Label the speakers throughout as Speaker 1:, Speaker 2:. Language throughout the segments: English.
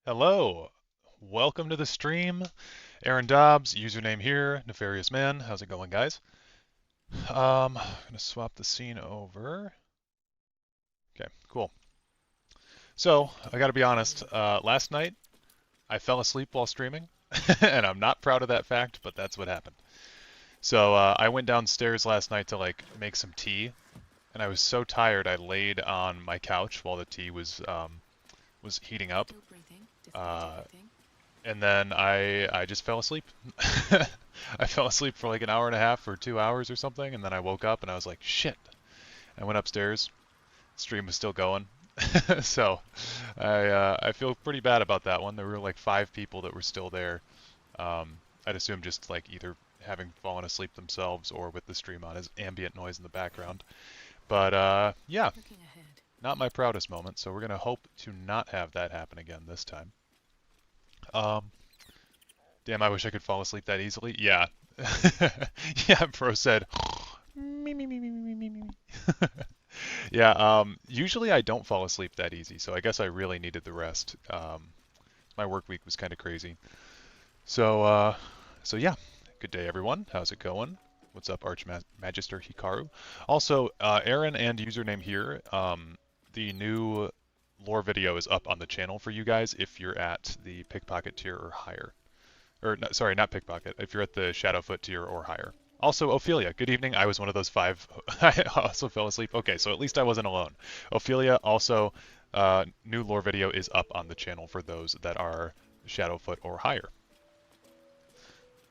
Speaker 1: Hello, welcome to the stream. Aaron Dobbs, username here, Nefarious Man. How's it going, guys? I'm gonna swap the scene over. Okay, cool. So, I gotta be honest, last night I fell asleep while streaming, and I'm not proud of that fact, but that's what happened. So, I went downstairs last night to like make some tea, and I was so tired I laid on my couch while the tea was heating up. Uh, and then I just fell asleep. I fell asleep for like an hour and a half or 2 hours or something, and then I woke up and I was like, shit. I went upstairs. Stream was still going, so I feel pretty bad about that one. There were like 5 people that were still there. I'd assume just like either having fallen asleep themselves or with the stream on as ambient noise in the background. But yeah, not my proudest moment. So we're gonna hope to not have that happen again this time. Um, Damn, I wish I could fall asleep that easily. Yeah. Yeah, Pro said. Me, me, me, me, me, me, me, me. Yeah, usually I don't fall asleep that easy, so I guess I really needed the rest. My work week was kind of crazy. So, so yeah. Good day, everyone. How's it going? What's up, Archmagister Hikaru? Also, Aaron and username here. The new lore video is up on the channel for you guys if you're at the pickpocket tier or higher. Or no, sorry, not pickpocket. If you're at the Shadowfoot tier or higher. Also, Ophelia, good evening. I was one of those 5. I also fell asleep. Okay, so at least I wasn't alone. Ophelia, also, new lore video is up on the channel for those that are Shadowfoot or higher.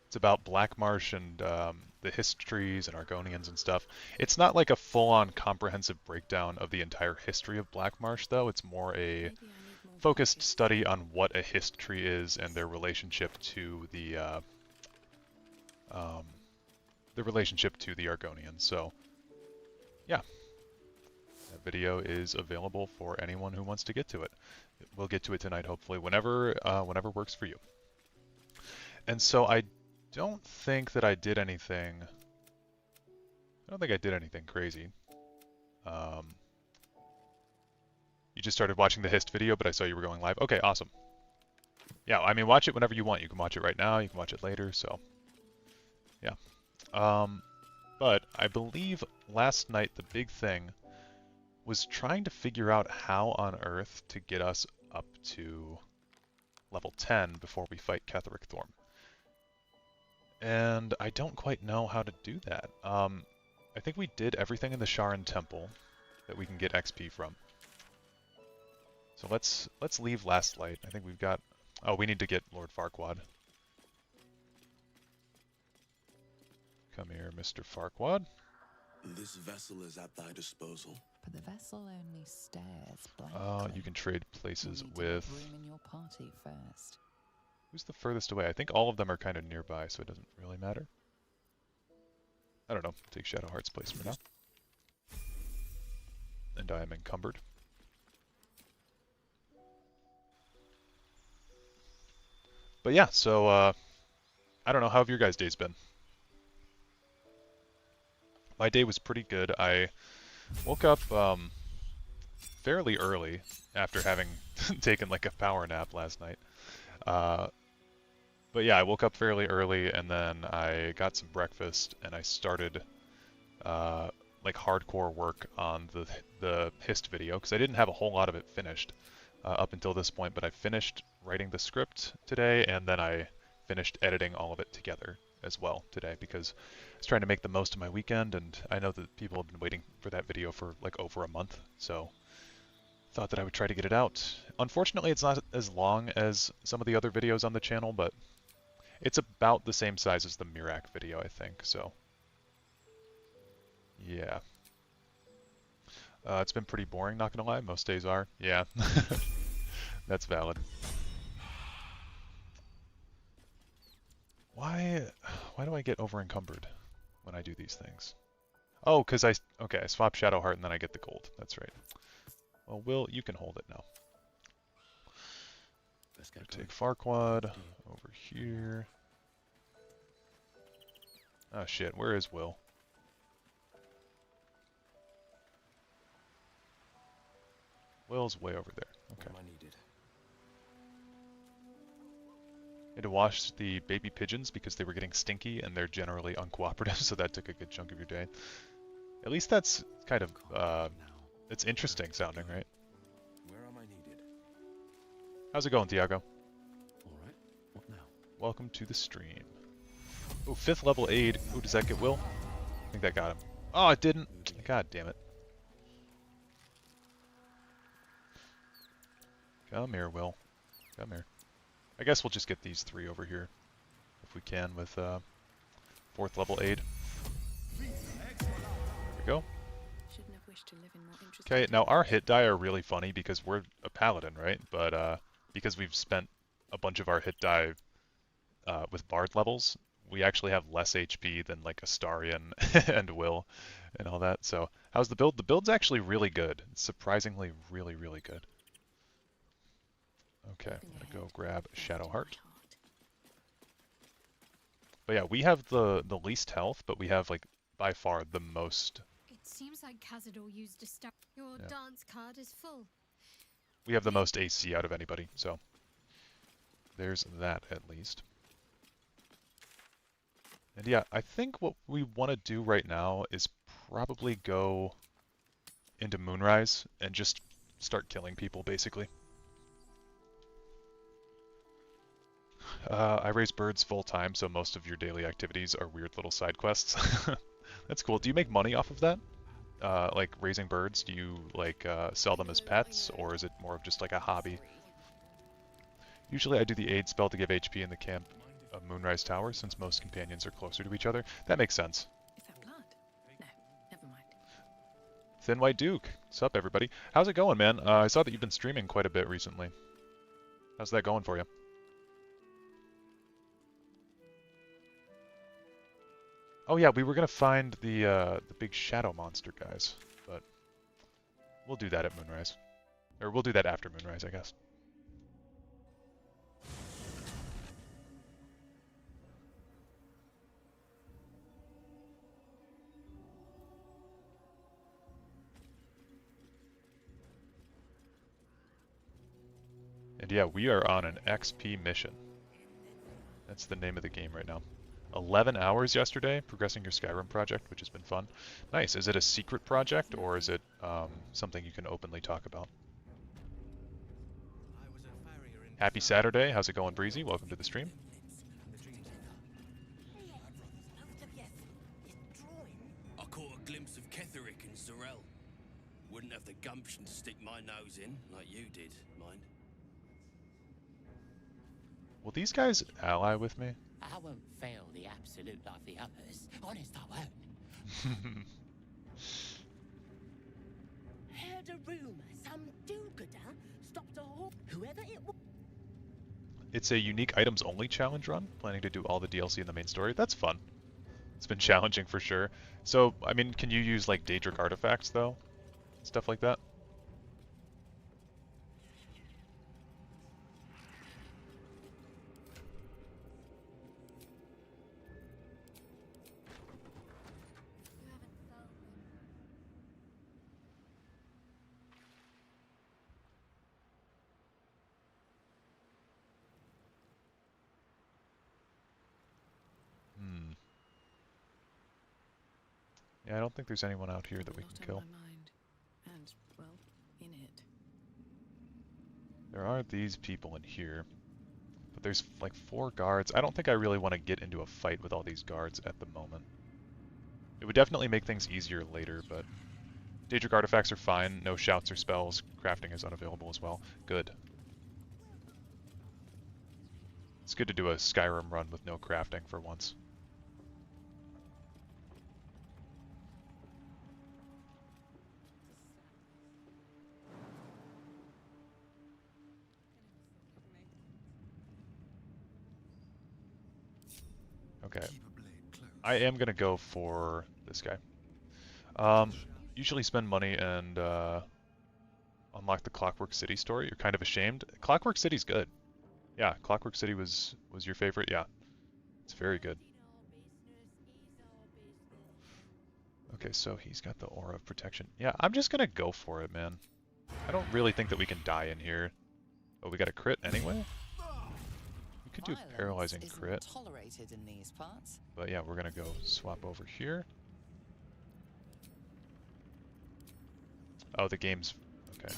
Speaker 1: It's about Black Marsh and the histories and Argonians and stuff. It's not like a full-on comprehensive breakdown of the entire history of Black Marsh, though. It's more a focused study on what a history is and their relationship to um, the relationship to the Argonians. So, yeah, that video is available for anyone who wants to get to it. We'll get to it tonight, hopefully, whenever works for you. And so I don't think that I did anything. I don't think I did anything crazy. Um, you just started watching the Hist video, but I saw you were going live. Okay, awesome. Yeah, I mean, watch it whenever you want. You can watch it right now. You can watch it later. So, yeah. But I believe last night the big thing was trying to figure out how on earth to get us up to level 10 before we fight Ketheric Thorm. And I don't quite know how to do that. I think we did everything in the Sharan Temple that we can get XP from. So let's leave Last Light. I think we've got... Oh, we need to get Lord Farquaad. Come here, Mr. Farquaad.
Speaker 2: This vessel is at thy disposal.
Speaker 3: But the vessel only stares blankly.
Speaker 1: You can trade places
Speaker 3: You need
Speaker 1: with...
Speaker 3: to make room in your party first.
Speaker 1: Who's the furthest away? I think all of them are kind of nearby, so it doesn't really matter. I don't know. Take Shadowheart's place for now. And I am encumbered. But yeah, so I don't know, how have your guys' days been? My day was pretty good. I woke up fairly early after having taken like a power nap last night. But yeah, I woke up fairly early and then I got some breakfast and I started like hardcore work on the Hist video because I didn't have a whole lot of it finished up until this point, but I finished writing the script today and then I finished editing all of it together as well today because I was trying to make the most of my weekend, and I know that people have been waiting for that video for like over a month, so thought that I would try to get it out. Unfortunately, it's not as long as some of the other videos on the channel, but it's about the same size as the Mirac video, I think, so yeah. It's been pretty boring, not gonna lie. Most days are. Yeah, that's valid. Why do I get over encumbered when I do these things? Oh, because I swap Shadowheart and then I get the gold. That's right. Well, Will, you can hold it now.
Speaker 2: Let's get
Speaker 1: Take Farquaad over here. Oh shit, where is Will? Will's way over there. Okay.
Speaker 2: I needed.
Speaker 1: Had to wash the baby pigeons because they were getting stinky and they're generally uncooperative, so that took a good chunk of your day. At least that's kind of, it's interesting sounding, right?
Speaker 2: Where am I needed?
Speaker 1: How's it going, Tiago?
Speaker 2: All right. What now?
Speaker 1: Welcome to the stream. Oh, 5th level aid. Oh, does that get Will? I think that got him. Oh, it didn't. God damn it. Come here, Will. Come here. I guess we'll just get these 3 over here if we can with 4th level aid. There we go.
Speaker 4: Shouldn't have wished to live in more interesting
Speaker 1: Okay, now our
Speaker 4: times.
Speaker 1: hit die are really funny because we're a paladin, right? But because we've spent a bunch of our hit die with bard levels, we actually have less HP than like Astarion and Will and all that. So how's the build? The build's actually really good. It's surprisingly really, really good. Okay, I'm
Speaker 4: Moving
Speaker 1: gonna go
Speaker 4: ahead,
Speaker 1: grab
Speaker 4: felt
Speaker 1: Shadow
Speaker 4: in my
Speaker 1: Heart.
Speaker 4: heart.
Speaker 1: But yeah, we have the least health, but we have like by far the most.
Speaker 5: It seems like Cazador used a star. Your
Speaker 1: Yeah.
Speaker 5: dance card is full.
Speaker 1: We have the most AC out of anybody, so there's that at least. And yeah, I think what we want to do right now is probably go into Moonrise and just start killing people, basically. I raise birds full time, so most of your daily activities are weird little side quests. That's cool. Do you make money off of that? Like raising birds? Do you like sell them as pets, or is it more of just like a hobby? Usually I do the aid spell to give HP in the camp of Moonrise Tower, since most companions are closer to each other. That makes sense.
Speaker 4: Is that blood? No, never mind.
Speaker 1: Thin White Duke. What's up, everybody? How's it going, man? I saw that you've been streaming quite a bit recently. How's that going for you? Oh yeah, we were gonna find the big shadow monster guys, but we'll do that at Moonrise. Or we'll do that after Moonrise, I guess. And yeah, we are on an XP mission. That's the name of the game right now. 11 hours yesterday progressing your Skyrim project, which has been fun. Nice. Is it a secret project, or is it something you can openly talk about? Happy Saturday. How's it going, Breezy? Welcome to the stream.
Speaker 2: I caught a glimpse of Ketherick and Zarel. Wouldn't have the gumption to stick my nose in like you did, mind.
Speaker 1: Will these guys ally with me?
Speaker 6: I won't fail the absolute like the others. Honest, I won't. Heard a rumour some do-gooder stopped a whoever it was.
Speaker 1: It's a unique items only challenge run, planning to do all the DLC in the main story. That's fun. It's been challenging for sure. So, I mean, can you use like Daedric artifacts though? Stuff like that? Hmm. Yeah, I don't think there's anyone out here that we
Speaker 4: A
Speaker 1: can
Speaker 4: lot on
Speaker 1: kill.
Speaker 4: my mind. And, well, in it.
Speaker 1: There are these people in here, but there's like 4 guards. I don't think I really want to get into a fight with all these guards at the moment. It would definitely make things easier later, but Daedric artifacts are fine. No shouts or spells. Crafting is unavailable as well. Good. It's good to do a Skyrim run with no crafting for once. Okay. I am gonna go for this guy. Usually spend money and unlock the Clockwork City story. You're kind of ashamed. Clockwork City's good. Yeah, Clockwork City was your favorite. Yeah, it's very good. Okay, so he's got the aura of protection. Yeah, I'm just gonna go for it, man. I don't really think that we can die in here. Oh, we got a crit anyway? could do
Speaker 3: Violence
Speaker 1: paralyzing
Speaker 3: isn't
Speaker 1: crit.
Speaker 3: tolerated in these parts.
Speaker 1: But yeah, we're gonna go swap over here. Oh, the game's... okay.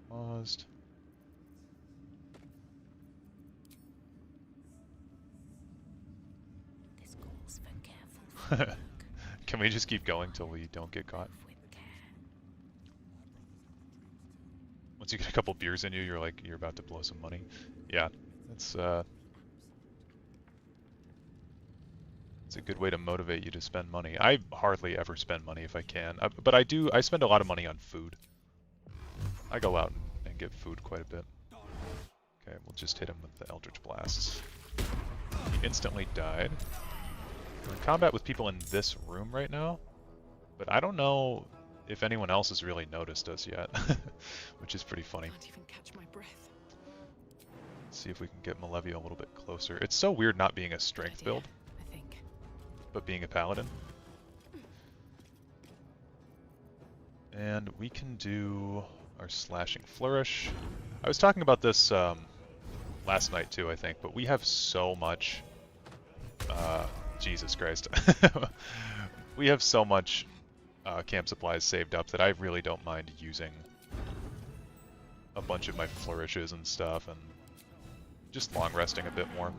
Speaker 1: Paused.
Speaker 6: This calls for careful work.
Speaker 1: Can we just keep going till we don't get caught?
Speaker 6: With care.
Speaker 1: Once you get a couple beers in you, you're like, you're about to blow some money. Yeah, it's a good way to motivate you to spend money. I hardly ever spend money if I can, but I spend a lot of money on food. I go out and get food quite a bit. Okay, we'll just hit him with the Eldritch Blasts. He instantly died. We're in combat with people in this room right now, but I don't know if anyone else has really noticed us yet, which is pretty funny.
Speaker 4: Can't even catch my breath.
Speaker 1: Let's see if we can get Malevia a little bit closer. It's so weird not being a strength
Speaker 4: Idea,
Speaker 1: build,
Speaker 4: I think.
Speaker 1: but being a paladin. And we can do our slashing flourish. I was talking about this last night too, I think, but we have so much... Jesus Christ. We have so much camp supplies saved up that I really don't mind using a bunch of my flourishes and stuff and just long resting a bit more.
Speaker 2: On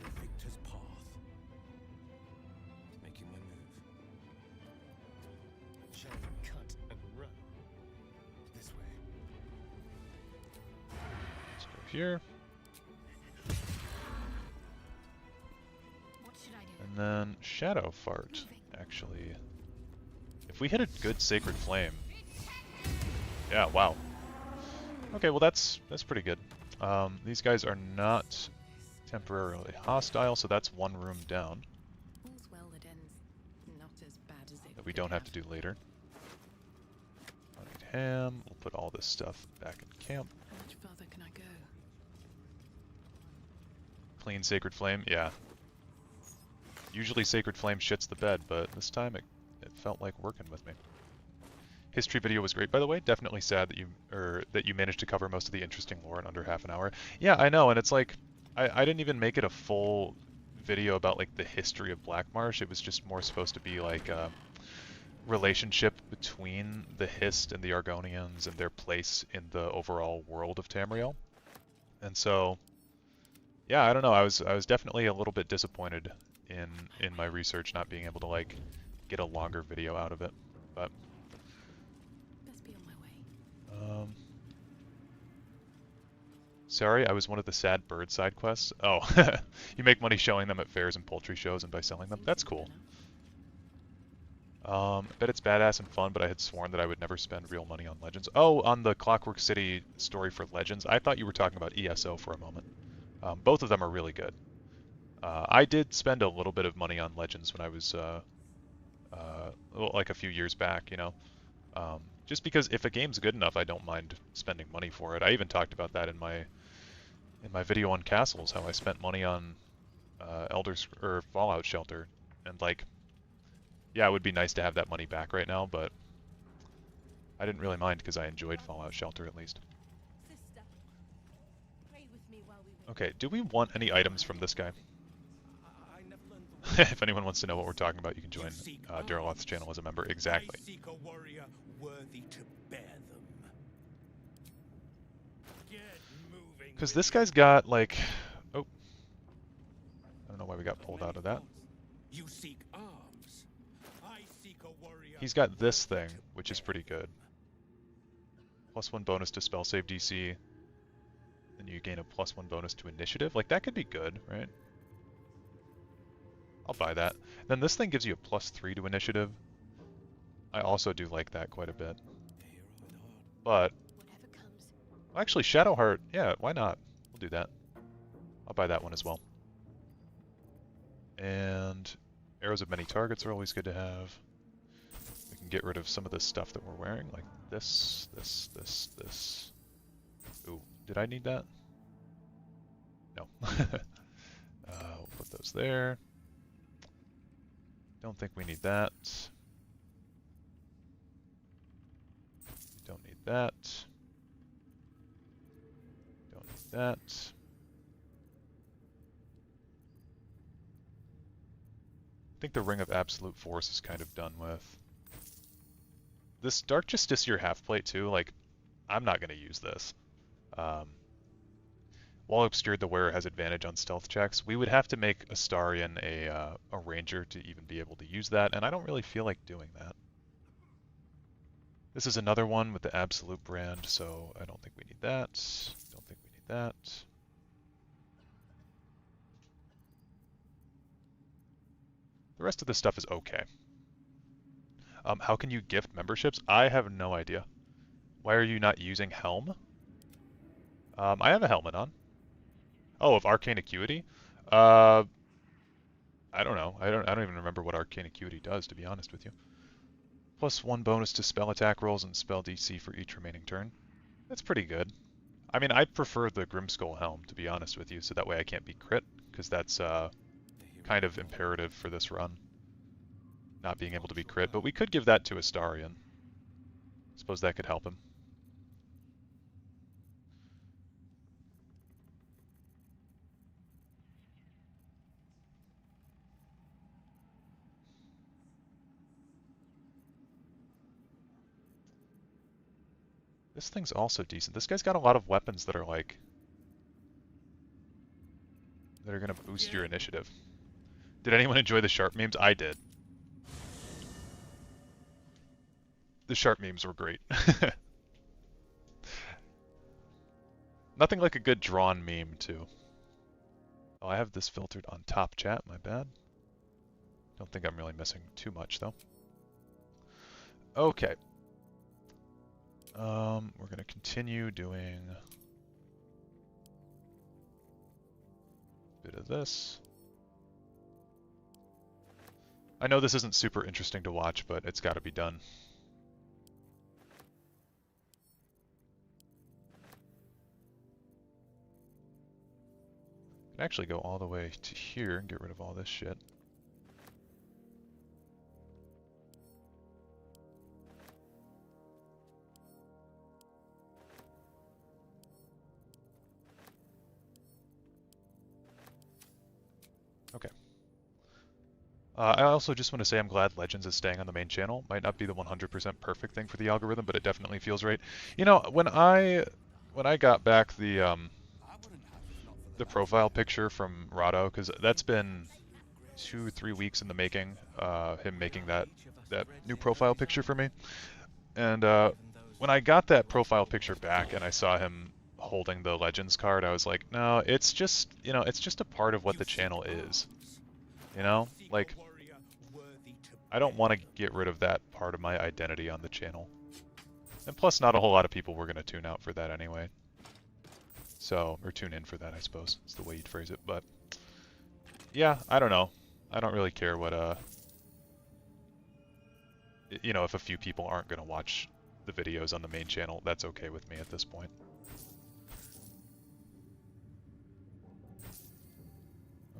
Speaker 2: the victor's path. Making my move.
Speaker 6: Shall we cut and run?
Speaker 2: This way.
Speaker 1: Let's go here.
Speaker 5: What should I do?
Speaker 1: And then Shadow Fart, actually. If we hit a good Sacred Flame... Yeah, wow. Okay, well that's pretty good. These guys are not temporarily hostile, so that's one room down
Speaker 4: All's well that ends not as bad as it
Speaker 1: that we
Speaker 4: could
Speaker 1: don't have to do later. Honeyed ham, we'll put all this stuff back in camp.
Speaker 4: How much further can I go?
Speaker 1: Clean Sacred Flame, yeah. Usually Sacred Flame shits the bed, but this time it felt like working with me. History video was great, by the way. Definitely sad that you managed to cover most of the interesting lore in under half an hour. Yeah, I know, and it's like I didn't even make it a full video about like the history of Blackmarsh. It was just more supposed to be like a relationship between the Hist and the Argonians and their place in the overall world of Tamriel. And so, yeah, I don't know. I was definitely a little bit disappointed in my research not being able to like get a longer video out of it, but.
Speaker 4: Best be on my way.
Speaker 1: Sorry, I was one of the sad bird side quests. Oh, you make money showing them at fairs and poultry shows and by selling them? That's cool. Bet it's badass and fun, but I had sworn that I would never spend real money on Legends. Oh, on the Clockwork City story for Legends. I thought you were talking about ESO for a moment. Both of them are really good. I did spend a little bit of money on Legends when I was like a few years back, you know. Just because if a game's good enough, I don't mind spending money for it. I even talked about that in my video on castles, how I spent money on Fallout Shelter, and like, yeah, it would be nice to have that money back right now, but I didn't really mind because I enjoyed Fallout Shelter at least.
Speaker 6: Sister, pray with me while we wait.
Speaker 1: Okay, do we want any items from this guy?
Speaker 2: I never learned the
Speaker 1: If anyone wants to know what we're talking about, you can join Daraloth's channel as a member. Exactly.
Speaker 2: I seek a warrior worthy to bear them. Get moving.
Speaker 1: Because this guy's got like, oh, I don't know why we got pulled out of that.
Speaker 2: You seek arms. I seek a warrior.
Speaker 1: He's got this thing, which is pretty good. +1 bonus to spell save DC. Then you gain a +1 bonus to initiative. Like, that could be good, right? I'll buy that. Then this thing gives you a +3 to initiative. I also do like that quite a bit. But,
Speaker 6: Whatever comes.
Speaker 1: actually, Shadowheart, yeah, why not? We'll do that. I'll buy that one as well. And arrows of many targets are always good to have. We can get rid of some of the stuff that we're wearing, like this. Ooh, did I need that? No. We'll put those there. Don't think we need that. Don't need that. that. I think the Ring of Absolute Force is kind of done with. This Dark Justiciar half-plate too, like, I'm not going to use this. While Obscured, the wearer has advantage on stealth checks. We would have to make Astarion a ranger to even be able to use that, and I don't really feel like doing that. This is another one with the Absolute brand, so I don't think we need that. Don't think we need that. The rest of this stuff is okay. How can you gift memberships? I have no idea. Why are you not using Helm? I have a helmet on. Oh, of Arcane Acuity? I don't know. I don't even remember what Arcane Acuity does, to be honest with you. +1 bonus to spell attack rolls and spell DC for each remaining turn. That's pretty good. I mean, I prefer the Grimskull Helm, to be honest with you, so that way I can't be crit, because that's kind of imperative for this run. Not being able to be crit, but we could give that to Astarion. Suppose that could help him. This thing's also decent. This guy's got a lot of weapons that are like... that are going to boost your initiative. Did anyone enjoy the sharp memes? I did. The sharp memes were great. Nothing like a good drawn meme, too. Oh, I have this filtered on top chat, my bad. Don't think I'm really missing too much, though. Okay. We're going to continue doing a bit of this. I know this isn't super interesting to watch, but it's got to be done. I can actually go all the way to here and get rid of all this shit. Okay. I also just want to say I'm glad Legends is staying on the main channel. Might not be the 100% perfect thing for the algorithm, but it definitely feels right. You know, when I got back the profile picture from Rado, because that's been 2-3 weeks in the making, him making that new profile picture for me. And when I got that profile picture back and I saw him holding the Legends card, I was like, no, it's just, you know, it's just a part of what the channel is. You know, like, I don't want to get rid of that part of my identity on the channel. And plus, not a whole lot of people were going to tune out for that anyway. So, or tune in for that, I suppose, is the way you'd phrase it. But, yeah, I don't know. I don't really care what, you know, if a few people aren't going to watch the videos on the main channel, that's okay with me at this point.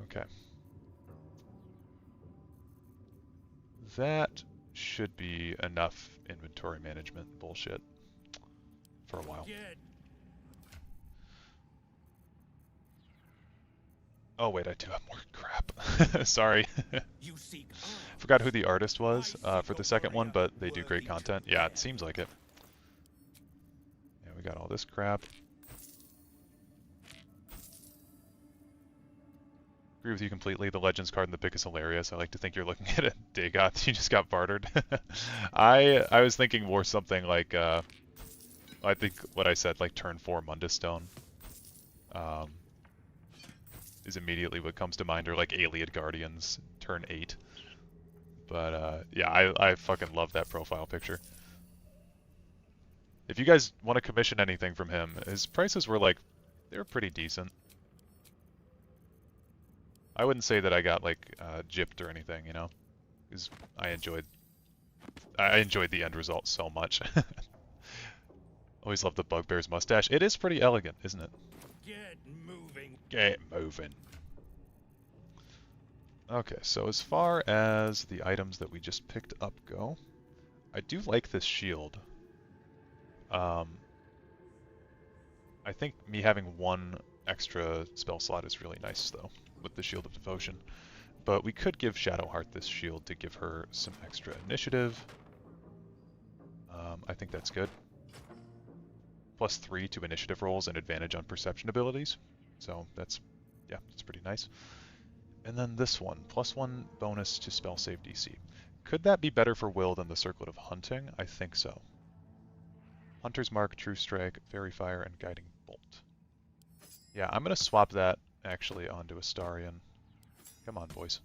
Speaker 1: Okay. That should be enough inventory management bullshit for a while. Oh wait, I do have more crap. Sorry. Forgot who the artist was for the second one, but they do great content. Yeah, it seems like it. Yeah, we got all this crap. Agree with you completely. The Legends card in the pick is hilarious. I like to think you're looking at a Dagoth. You just got bartered. I was thinking more something like, I think what I said, like turn 4 Mundus Stone. Is immediately what comes to mind, or like Ayleid Guardians, turn 8. But yeah, I fucking love that profile picture. If you guys want to commission anything from him, his prices were like, they were pretty decent. I wouldn't say that I got like gypped or anything, you know, because I enjoyed the end result so much. Always loved the Bugbear's mustache. It is pretty elegant, isn't it?
Speaker 2: Get moving.
Speaker 1: Get moving. Okay, so as far as the items that we just picked up go, I do like this shield. I think me having one extra spell slot is really nice, though, with the Shield of Devotion. But we could give Shadowheart this shield to give her some extra initiative. I think that's good. +3 to initiative rolls and advantage on perception abilities. So that's, yeah, that's pretty nice. And then this one, +1 bonus to spell save DC. Could that be better for Will than the Circlet of Hunting? I think so. Hunter's Mark, True Strike, Fairy Fire, and Guiding Bolt. Yeah, I'm going to swap that actually onto Astarion. Come on, boys.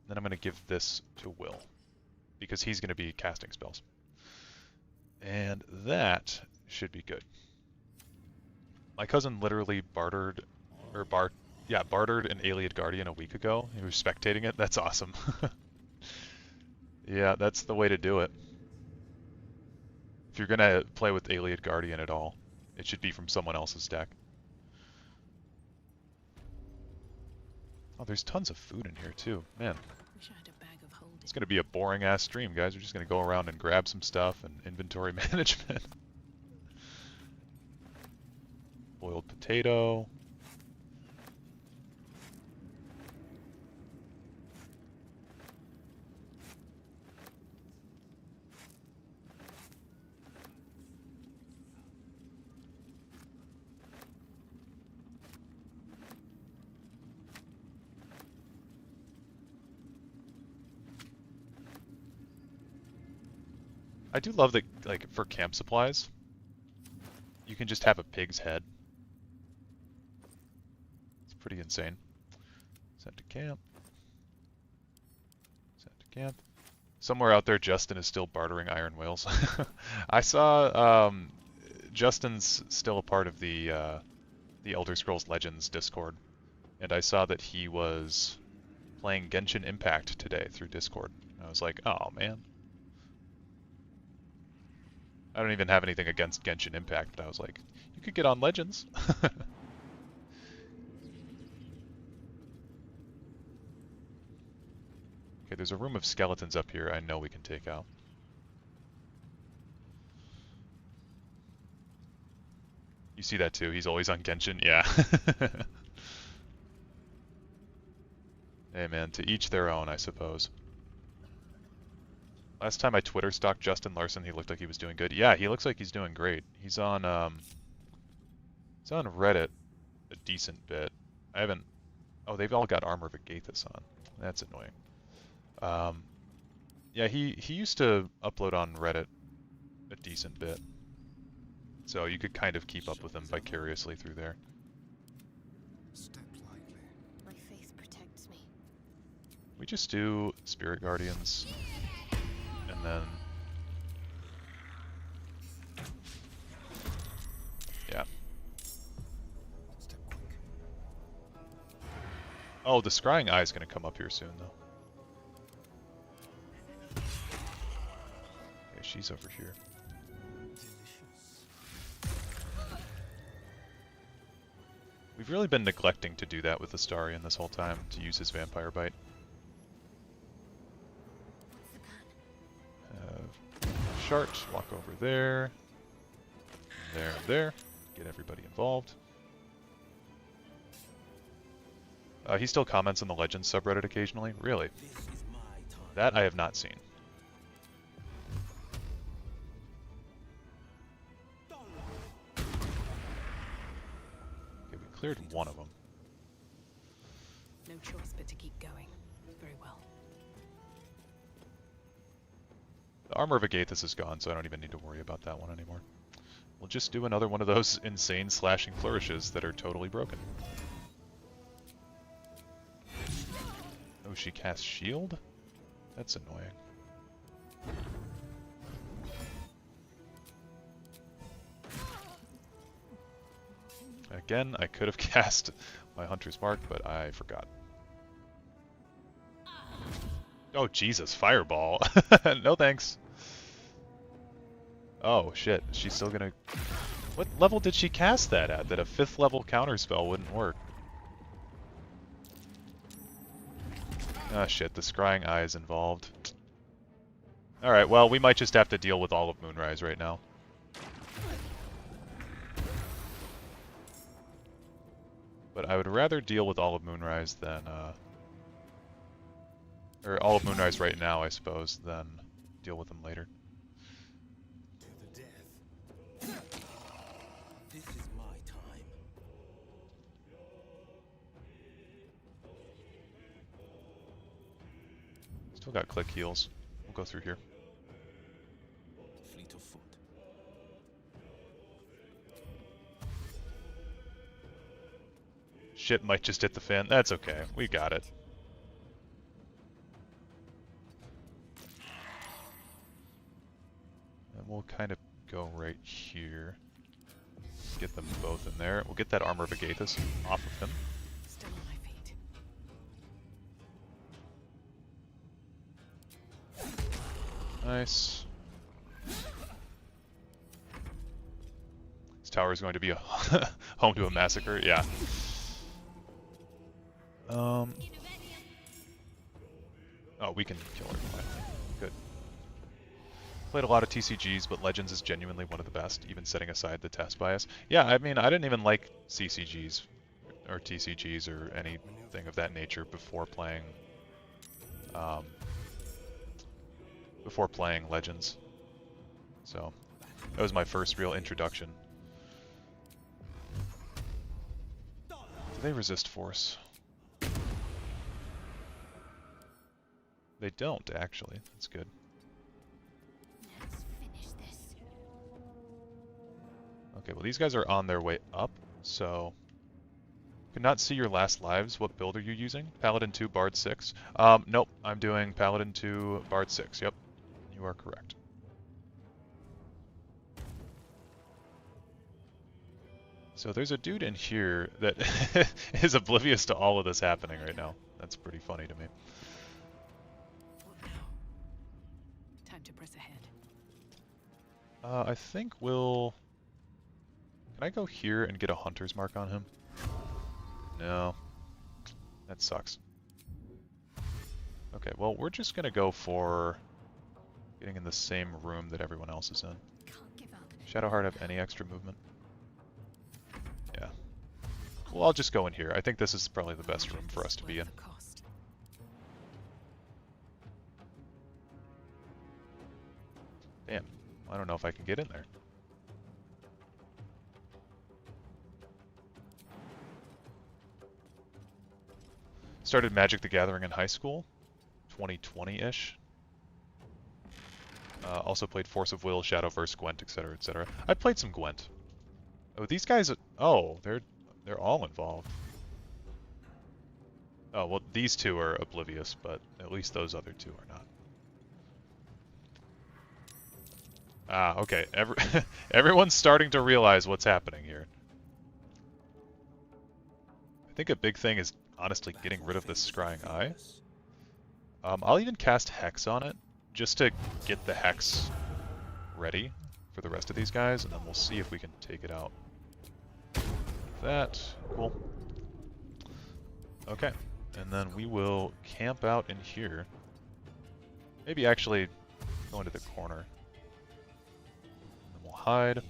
Speaker 1: Then I'm going to give this to Will, because he's going to be casting spells. And that should be good. My cousin literally bartered an Ayleid Guardian a week ago. He was spectating it. That's awesome. Yeah, that's the way to do it. If you're going to play with Ayleid Guardian at all, it should be from someone else's deck. Oh, there's tons of food in here too. Man,
Speaker 4: Wish I had a bag of holding.
Speaker 1: it's going to be a boring-ass stream, guys. We're just going to go around and grab some stuff and inventory management. Boiled potato. I do love that, like, for camp supplies, you can just have a pig's head. It's pretty insane. Sent to camp. Sent to camp. Somewhere out there, Justin is still bartering iron whales. I saw Justin's still a part of the Elder Scrolls Legends Discord, and I saw that he was playing Genshin Impact today through Discord. I was like, oh man. I don't even have anything against Genshin Impact, but I was like, you could get on Legends. Okay, there's a room of skeletons up here I know we can take out. You see that too, he's always on Genshin? Yeah. Hey man, to each their own, I suppose. Last time I Twitter stalked Justin Larson, he looked like he was doing good. Yeah, he looks like he's doing great. He's on Reddit a decent bit. I haven't... Oh, they've all got Armor of Agathis on. That's annoying. Yeah, he used to upload on Reddit a decent bit. So you could kind of keep up with him vicariously through there.
Speaker 7: Step lightly.
Speaker 4: My faith protects me.
Speaker 1: We just do Spirit Guardians, and then... Yeah.
Speaker 7: Step quick.
Speaker 1: Oh, the Scrying Eye is going to come up here soon, though. Okay, she's over here.
Speaker 7: Delicious.
Speaker 1: We've really been neglecting to do that with Astarion this whole time, to use his Vampire Bite. Shart, walk over there, there, and there. Get everybody involved. He still comments on the Legends subreddit occasionally. Really?
Speaker 2: This is my time.
Speaker 1: That I have not seen. Okay, we cleared one of them.
Speaker 4: No choice but to keep going. Very well.
Speaker 1: The Armor of Agathis is gone, so I don't even need to worry about that one anymore. We'll just do another one of those insane slashing flourishes that are totally broken. Oh, she casts shield? That's annoying. Again, I could have cast my Hunter's Mark, but I forgot. Oh, Jesus, Fireball. No thanks. Oh, shit. She's still gonna... What level did she cast that at? That a 5th level counterspell wouldn't work. Ah, shit. The Scrying Eye is involved. Alright, well, we might just have to deal with all of Moonrise right now. But I would rather deal with all of Moonrise than, or all of Moonrise right now, I suppose, than deal with them later.
Speaker 7: To the death.
Speaker 2: This is my time.
Speaker 1: Still got click heals. We'll go through here.
Speaker 2: Fleet of foot.
Speaker 1: Shit might just hit the fan. That's okay. We got it. And we'll kind of go right here. Get them both in there. We'll get that Armor of Agathis off of him.
Speaker 4: Still on my feet.
Speaker 1: Nice. This tower is going to be a home to a massacre. Yeah. Oh, we can kill her finally. Good. Played a lot of TCGs, but Legends is genuinely one of the best, even setting aside the test bias. Yeah, I mean, I didn't even like CCGs or TCGs or anything of that nature before playing Legends. So that was my first real introduction. Do they resist force? They don't, actually. That's good.
Speaker 5: Let's finish this.
Speaker 1: Okay, well these guys are on their way up, so... Could not see your last lives. What build are you using? Paladin 2, Bard 6? Nope. I'm doing Paladin 2, Bard 6. Yep. You are correct. So there's a dude in here that is oblivious to all of this happening right now. That's pretty funny to me.
Speaker 4: What now? Time to press ahead.
Speaker 1: I think we'll... Can I go here and get a hunter's mark on him? No. That sucks. Okay, well, we're just gonna go for getting in the same room that everyone else is in.
Speaker 5: Can't give up.
Speaker 1: Shadowheart have any extra movement? Yeah. Well, I'll just go in here. I think this is probably the best room for us to be in.
Speaker 4: Worth the cost.
Speaker 1: Damn. I don't know if I can get in there. Started Magic the Gathering in high school, 2020-ish. Also played Force of Will, Shadowverse, Gwent, etc., etc. I played some Gwent. Oh, these guys. Oh, they're all involved. Oh well, these two are oblivious, but at least those other two are not. Ah, okay. Everyone's starting to realize what's happening here. I think a big thing is honestly getting rid of this Scrying Eye. I'll even cast Hex on it, just to get the Hex ready for the rest of these guys, and then we'll see if we can take it out. That, cool. Okay, and then we will camp out in here. Maybe actually go into the corner. And then we'll hide.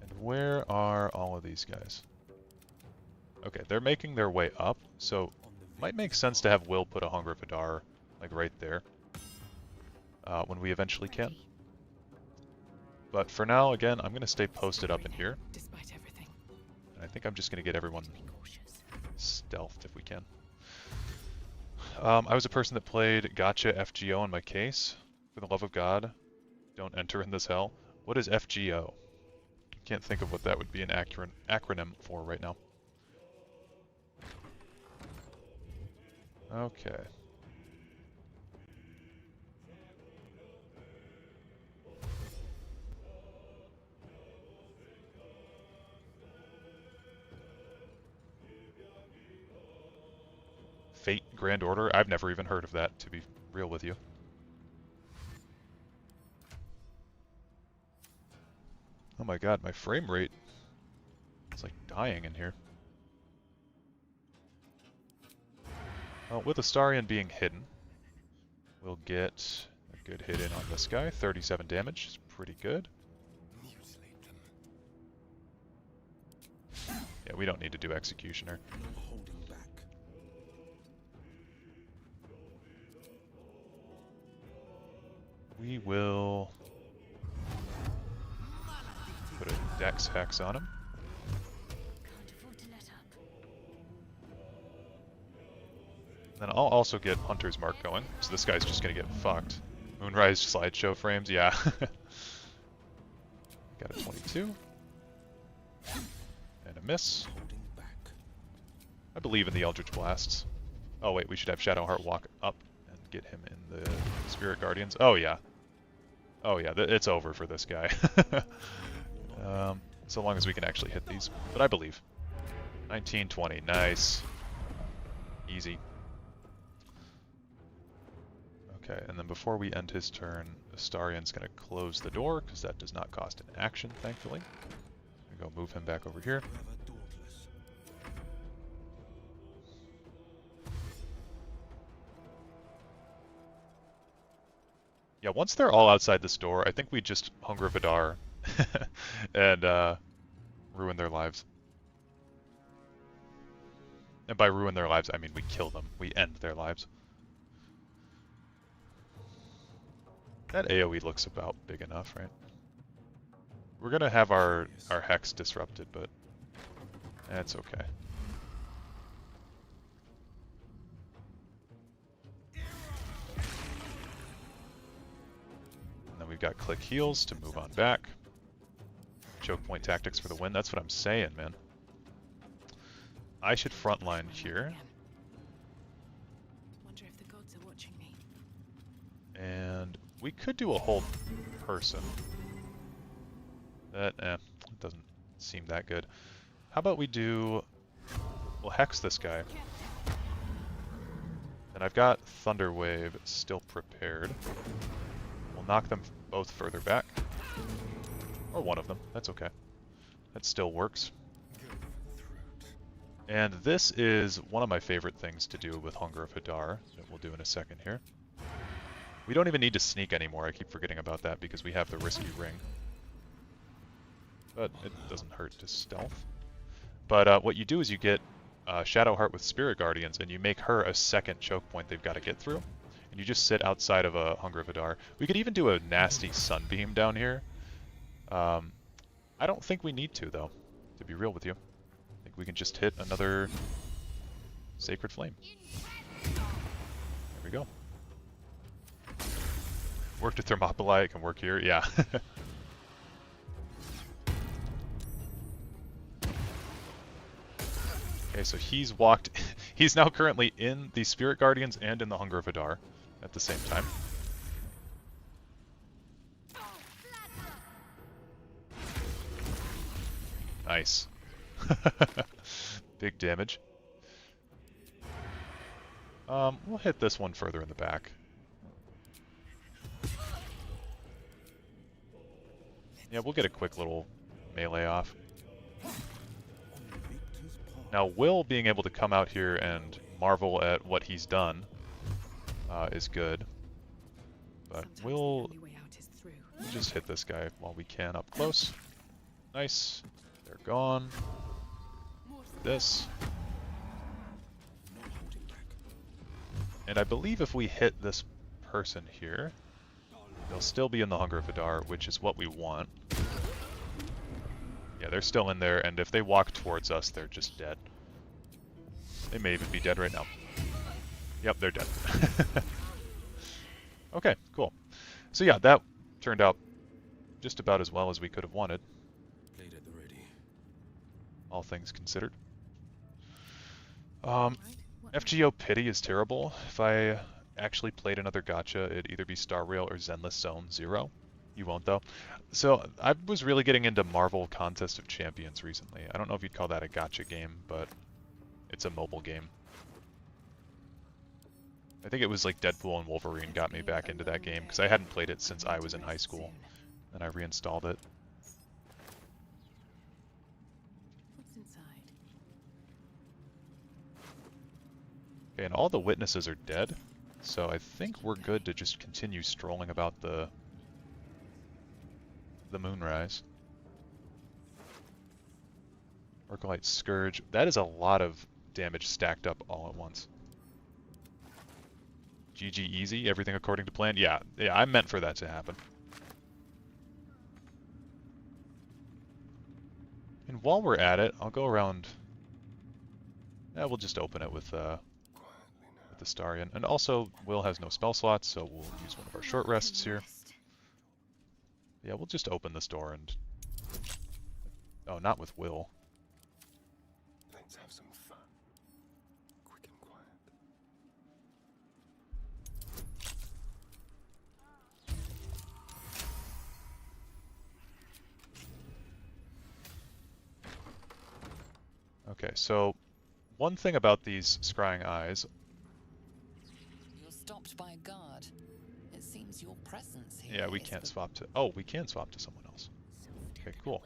Speaker 1: And where are all of these guys? Okay, they're making their way up, so might make sense to have Will put a Hunger of Hadar, like right there, when we eventually can. But for now, again, I'm going to stay posted up in here.
Speaker 4: Despite everything.
Speaker 1: And I think I'm just going to get everyone
Speaker 4: Be cautious.
Speaker 1: stealthed if we can. I was a person that played Gotcha FGO in my case. For the love of God, don't enter in this hell. What is FGO? Can't think of what that would be an acronym for right now. Okay. Fate Grand Order? I've never even heard of that, to be real with you. Oh my god, my frame rate is like dying in here. Well, with Astarion being hidden, we'll get a good hit in on this guy. 37 damage is pretty good.
Speaker 7: Mutilate them.
Speaker 1: Yeah, we don't need to do Executioner.
Speaker 7: No holding back.
Speaker 1: We will put a Dex Hex on him.
Speaker 5: Can't afford to let up.
Speaker 1: Then I'll also get Hunter's Mark going, so this guy's just gonna get fucked. Moonrise slideshow frames, yeah. Got a 22. And a miss.
Speaker 7: Holding back.
Speaker 1: I believe in the Eldritch Blasts. Oh wait, we should have Shadowheart walk up and get him in the Spirit Guardians. Oh yeah. Oh yeah, it's over for this guy. So long as we can actually hit these. But I believe. 1920, nice. Easy. Okay, and then before we end his turn, Astarion's going to close the door, because that does not cost an action, thankfully. We go move him back over here.
Speaker 7: Forever dauntless.
Speaker 1: Yeah, once they're all outside this door, I think we just Hunger of Adar and ruin their lives. And by ruin their lives, I mean we kill them. We end their lives. That AoE looks about big enough, right? We're gonna have our Hex disrupted, but that's okay. And then we've got click heals to move on back. Choke point tactics for the win. That's what I'm saying, man. I should frontline here.
Speaker 4: Again. Wonder if the gods are watching me.
Speaker 1: And we could do a whole person. That, doesn't seem that good. How about we do... We'll Hex this guy. And I've got Thunder Wave still prepared. We'll knock them both further back. Or one of them, that's okay. That still works. And this is one of my favorite things to do with Hunger of Hadar, that we'll do in a second here. We don't even need to sneak anymore, I keep forgetting about that because we have the risky ring. But it doesn't hurt to stealth. But what you do is you get Shadowheart with Spirit Guardians, and you make her a second choke point they've got to get through. And you just sit outside of a Hunger of Hadar. We could even do a nasty Sunbeam down here. I don't think we need to, though, to be real with you. I think we can just hit another Sacred Flame. There we go. Worked with Thermopylae, it can work here, yeah. Okay, so he's walked... he's now currently in the Spirit Guardians and in the Hunger of Hadar at the same time. Nice. Big damage. We'll hit this one further in the back. Yeah, we'll get a quick little melee off. Now, Will being able to come out here and marvel at what he's done is good. But
Speaker 4: Sometimes
Speaker 1: we'll
Speaker 4: the only way out is through.
Speaker 1: just hit this guy while we can up close. Nice. They're gone. This. And I believe if we hit this person here, they'll still be in the Hunger of Hadar, which is what we want. Yeah, they're still in there, and if they walk towards us, they're just dead. They may even be dead right now. Yep, they're dead. Okay, cool. So yeah, that turned out just about as well as we could have wanted,
Speaker 7: Blade at the ready.
Speaker 1: all things considered.
Speaker 4: Right? What
Speaker 1: FGO Pity is terrible. If I actually played another gacha, it'd either be Star Rail or Zenless Zone 0. You won't, though. So I was really getting into Marvel Contest of Champions recently. I don't know if you'd call that a gacha game, but it's a mobile game. I think it was like Deadpool and Wolverine got me back into that game, because I hadn't played it since I was in high school. And I reinstalled it.
Speaker 4: What's inside?
Speaker 1: Okay, and all the witnesses are dead, so I think we're good to just continue strolling about the moonrise. Orcolite Scourge. That is a lot of damage stacked up all at once. GG easy, everything according to plan. Yeah, I meant for that to happen. And while we're at it, I'll go around. Yeah, we'll just open it with the Starion. And also, Will has no spell slots, so we'll use one of our short rests here. Yeah, we'll just open this door and... Oh, not with Will.
Speaker 7: Let's have some fun. Quick and quiet.
Speaker 1: Okay, so one thing about these scrying eyes...
Speaker 3: You're stopped by a guard. It seems your presence here
Speaker 1: Yeah, we
Speaker 3: is
Speaker 1: can't
Speaker 3: the-
Speaker 1: swap to... Oh, we can swap to someone else. Okay, cool.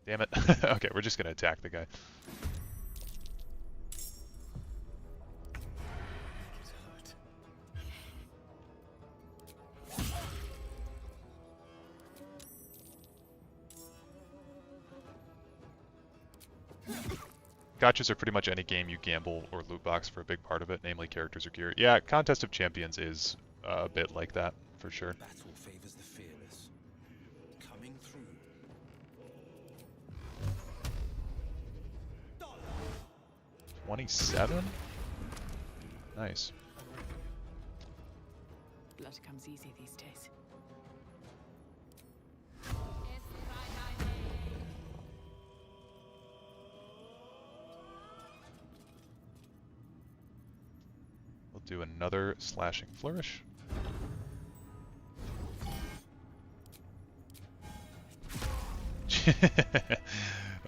Speaker 1: Damn it. Okay, we're just gonna attack the guy. Gotchas are pretty much any game you gamble or loot box for a big part of it, namely characters or gear. Yeah, Contest of Champions is a bit like that, for sure.
Speaker 7: Battle favors the fearless. Coming through.
Speaker 1: 27? Nice.
Speaker 4: Blood comes easy these days.
Speaker 1: We'll do another Slashing Flourish.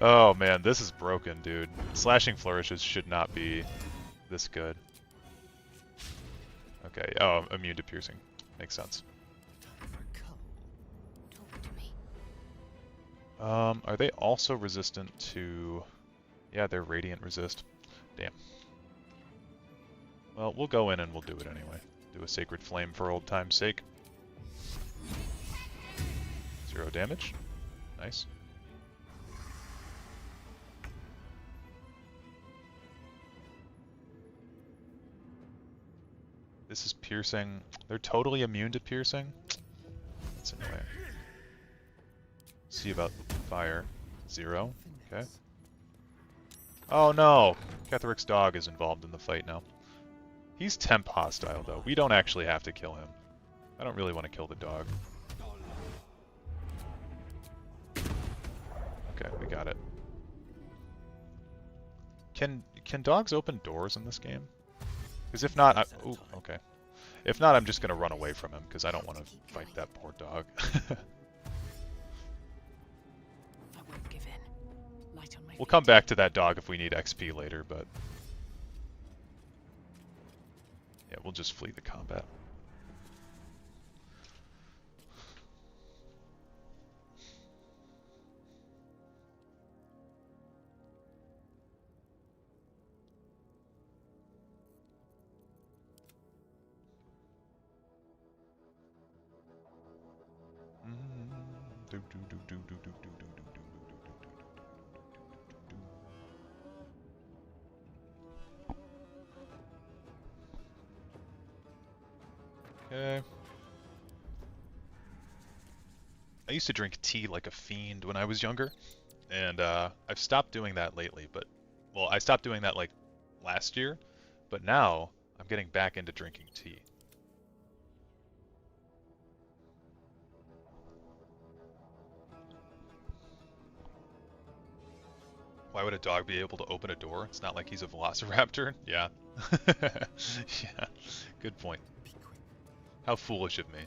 Speaker 1: Oh man, this is broken, dude. Slashing Flourishes should not be this good. Okay, oh, immune to piercing. Makes sense.
Speaker 5: Talk to me.
Speaker 1: Are they also resistant to... Yeah, they're Radiant resist. Damn. Well, we'll go in and we'll do it anyway. Do a Sacred Flame for old time's sake. 0 damage. Nice. This is piercing. They're totally immune to piercing? That's annoying. See about fire. 0. Okay. Oh no! Ketheric's dog is involved in the fight now. He's temp hostile though. We don't actually have to kill him. I don't really want to kill the dog. Okay, we got it. Can dogs open doors in this game? Because if not, ooh, okay. If not, I'm just gonna run away from him because I don't want to fight that poor dog.
Speaker 4: I won't give in. Light on my
Speaker 1: We'll
Speaker 4: feet.
Speaker 1: come back to that dog if we need XP later, but yeah, we'll just flee the combat. Okay. I used to drink tea like a fiend when I was younger, and I've stopped doing that lately, but, well, I stopped doing that like last year, but now I'm getting back into drinking tea. Why would a dog be able to open a door? It's not like he's a velociraptor. Yeah. Yeah. Good point. How foolish of me.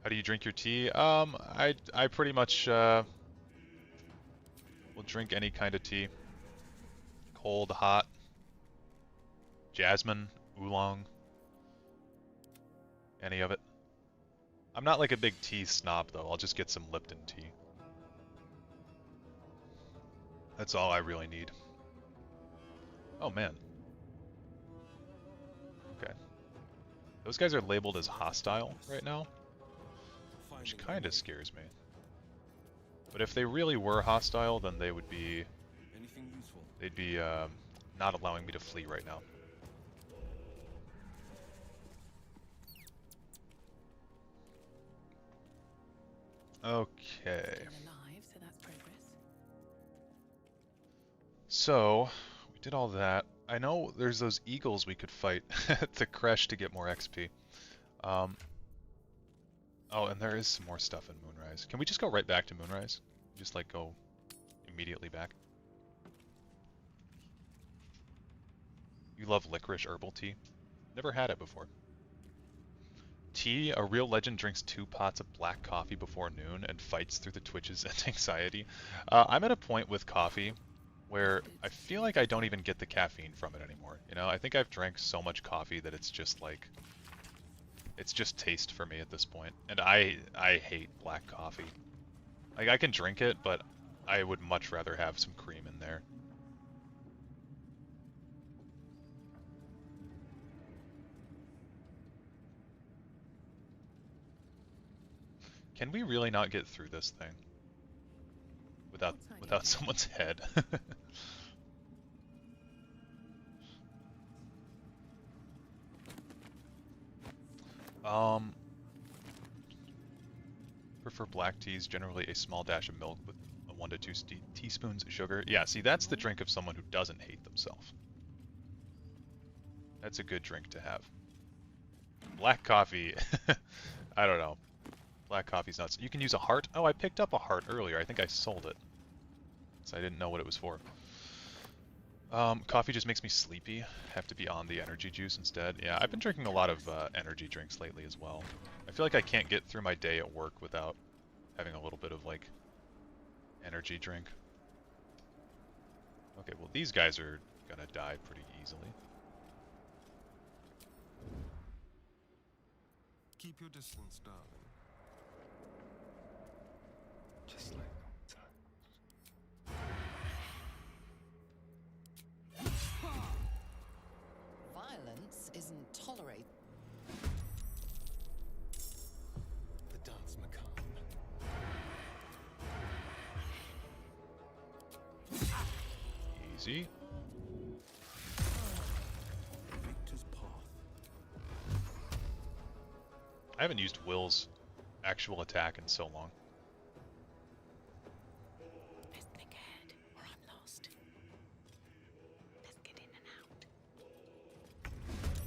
Speaker 1: How do you drink your tea? I pretty much will drink any kind of tea. Cold, hot, jasmine, oolong, any of it. I'm not like a big tea snob though. I'll just get some Lipton tea. That's all I really need. Oh man. Okay. Those guys are labeled as hostile right now. which kind of scares me. But if they really were hostile, then they would be...
Speaker 7: Anything useful?
Speaker 1: They'd be not allowing me to flee right now. Okay.
Speaker 4: Still alive, so that's progress.
Speaker 1: So, we did all that. I know there's those eagles we could fight at the creche to get more XP. Oh, and there is some more stuff in Moonrise. Can we just go right back to Moonrise? Just like go immediately back? You love licorice herbal tea? Never had it before. Tea, a real legend drinks 2 pots of black coffee before noon and fights through the twitches and anxiety. I'm at a point with coffee where I feel like I don't even get the caffeine from it anymore. You know, I think I've drank so much coffee that it's just like, it's just taste for me at this point. And I hate black coffee. Like, I can drink it, but I would much rather have some cream in there. Can we really not get through this thing without someone's head? Prefer black teas, generally a small dash of milk with 1 to 2 teaspoons of sugar. Yeah, see, that's the drink of someone who doesn't hate themselves. That's a good drink to have. Black coffee, I don't know. Black coffee's nuts. You can use a heart. Oh, I picked up a heart earlier. I think I sold it. So I didn't know what it was for. Coffee just makes me sleepy. Have to be on the energy juice instead. Yeah, I've been drinking a lot of energy drinks lately as well. I feel like I can't get through my day at work without having a little bit of, like, energy drink. Okay, well, these guys are gonna die pretty easily.
Speaker 7: Keep your distance, darling. Just like old times.
Speaker 3: Violence isn't tolerated.
Speaker 7: The dance macabre.
Speaker 1: Easy.
Speaker 7: Victor's path.
Speaker 1: I haven't used Will's actual attack in so long.
Speaker 4: Best think ahead, or I'm lost. Let's get in and out.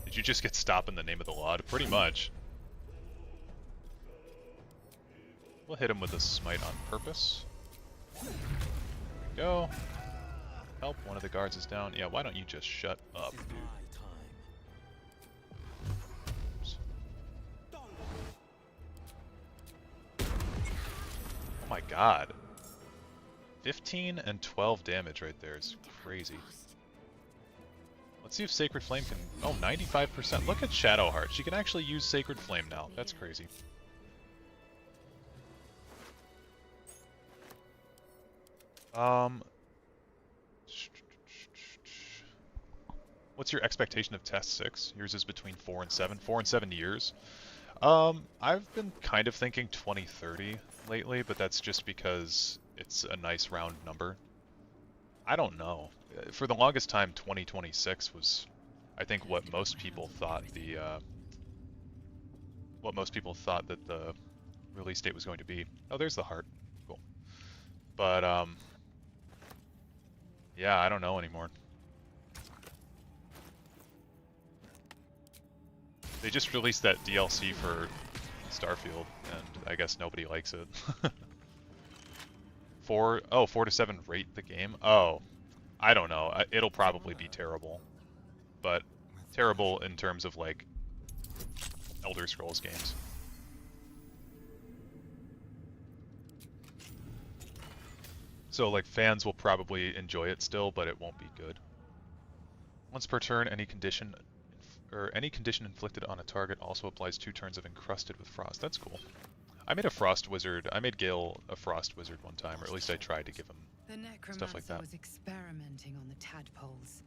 Speaker 1: Did you just get stopped in the name of the law? Pretty much. We'll hit him with a smite on purpose. There we go. Help, one of the guards is down. Yeah, why don't you just shut up,
Speaker 2: This is
Speaker 1: dude?
Speaker 2: my time.
Speaker 1: Oh my god. 15 and 12 damage right there is crazy. Let's see if Sacred Flame can... Oh, 95%. Look at Shadowheart. She can actually use Sacred Flame now. That's crazy. What's your expectation of Test 6? Yours is between 4 and 7. 4 and 7 years. I've been kind of thinking 2030 lately, but that's just because it's a nice round number. I don't know. For the longest time, 2026 was, I think, what most people thought that the release date was going to be. Oh, there's the heart. Cool. But yeah, I don't know anymore. They just released that DLC for Starfield, and I guess nobody likes it. 4 to 7 rate the game? Oh, I don't know. It'll probably be terrible. But terrible in terms of, like, Elder Scrolls games. So, like, fans will probably enjoy it still, but it won't be good. Once per turn, any condition inflicted on a target also applies 2 turns of encrusted with frost. That's cool. I made a frost wizard. I made Gale a frost wizard one time, or at least I tried to give him
Speaker 8: The necromancer
Speaker 1: stuff like that.
Speaker 8: was experimenting on the tadpoles.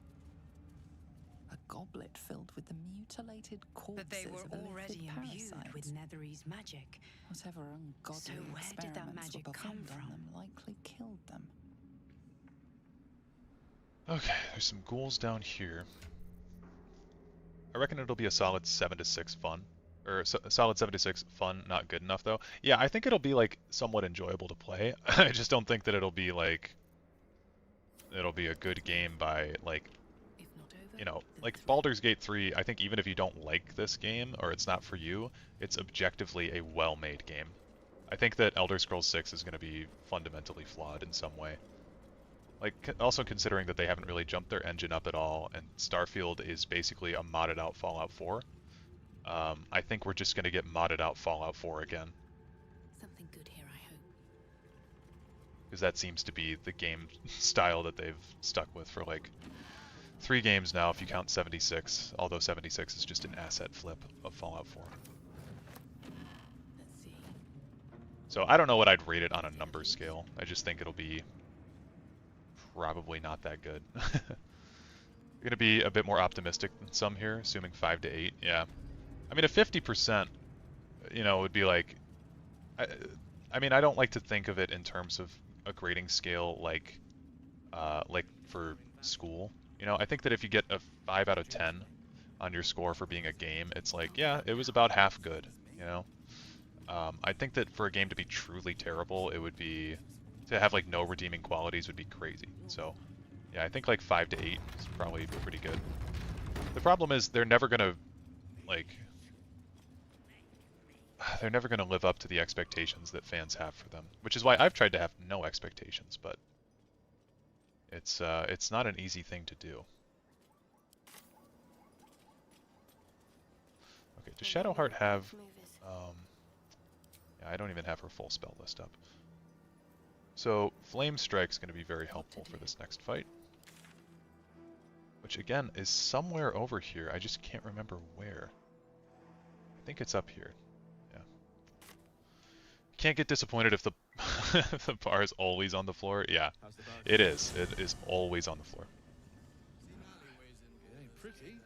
Speaker 3: A goblet filled with the mutilated corpses
Speaker 4: But they were
Speaker 3: of illithid
Speaker 4: already imbued
Speaker 3: parasites.
Speaker 4: with Nethery's magic.
Speaker 3: Whatever ungodly
Speaker 4: So where did that
Speaker 3: experiments
Speaker 4: magic
Speaker 3: were
Speaker 4: come
Speaker 3: performed on
Speaker 4: from?
Speaker 3: them likely killed them.
Speaker 1: Okay, there's some ghouls down here. I reckon it'll be a solid 7 to 6 fun. Or a solid 7 to 6 fun, not good enough though. Yeah, I think it'll be like somewhat enjoyable to play. I just don't think that it'll be a good game by like,
Speaker 4: If not over,
Speaker 1: you know,
Speaker 4: then
Speaker 1: like
Speaker 4: through.
Speaker 1: Baldur's Gate 3, I think even if you don't like this game or it's not for you, it's objectively a well-made game. I think that Elder Scrolls 6 is going to be fundamentally flawed in some way. Like, also considering that they haven't really jumped their engine up at all, and Starfield is basically a modded out Fallout 4. I think we're just going to get modded out Fallout 4 again,
Speaker 4: Something good here, I hope.
Speaker 1: because that seems to be the game style that they've stuck with for like 3 games now, if you count 76, although 76 is just an asset flip of Fallout 4.
Speaker 4: Let's see.
Speaker 1: So I don't know what I'd rate it on a number scale. I just think it'll be probably not that good. We're going to be a bit more optimistic than some here, assuming 5 to 8. Yeah. I mean, a 50%, you know, would be like... I mean, I don't like to think of it in terms of a grading scale like for school. You know, I think that if you get a 5 out of 10 on your score for being a game, it's like, yeah, it was about half good, you know? I think that for a game to be truly terrible, it would be... to have like no redeeming qualities would be crazy. So, yeah, I think like 5 to 8 is probably pretty good. The problem is they're never gonna like they're never gonna live up to the expectations that fans have for them, which is why I've tried to have no expectations, but it's not an easy thing to do. Okay, does Shadowheart have yeah, I don't even have her full spell list up. So Flame Strike's going to be very helpful for this next fight. Which again is somewhere over here. I just can't remember where. I think it's up here. Yeah. Can't get disappointed if the the bar is always on the floor. Yeah, it is. It is always on the floor.
Speaker 2: It ain't pretty,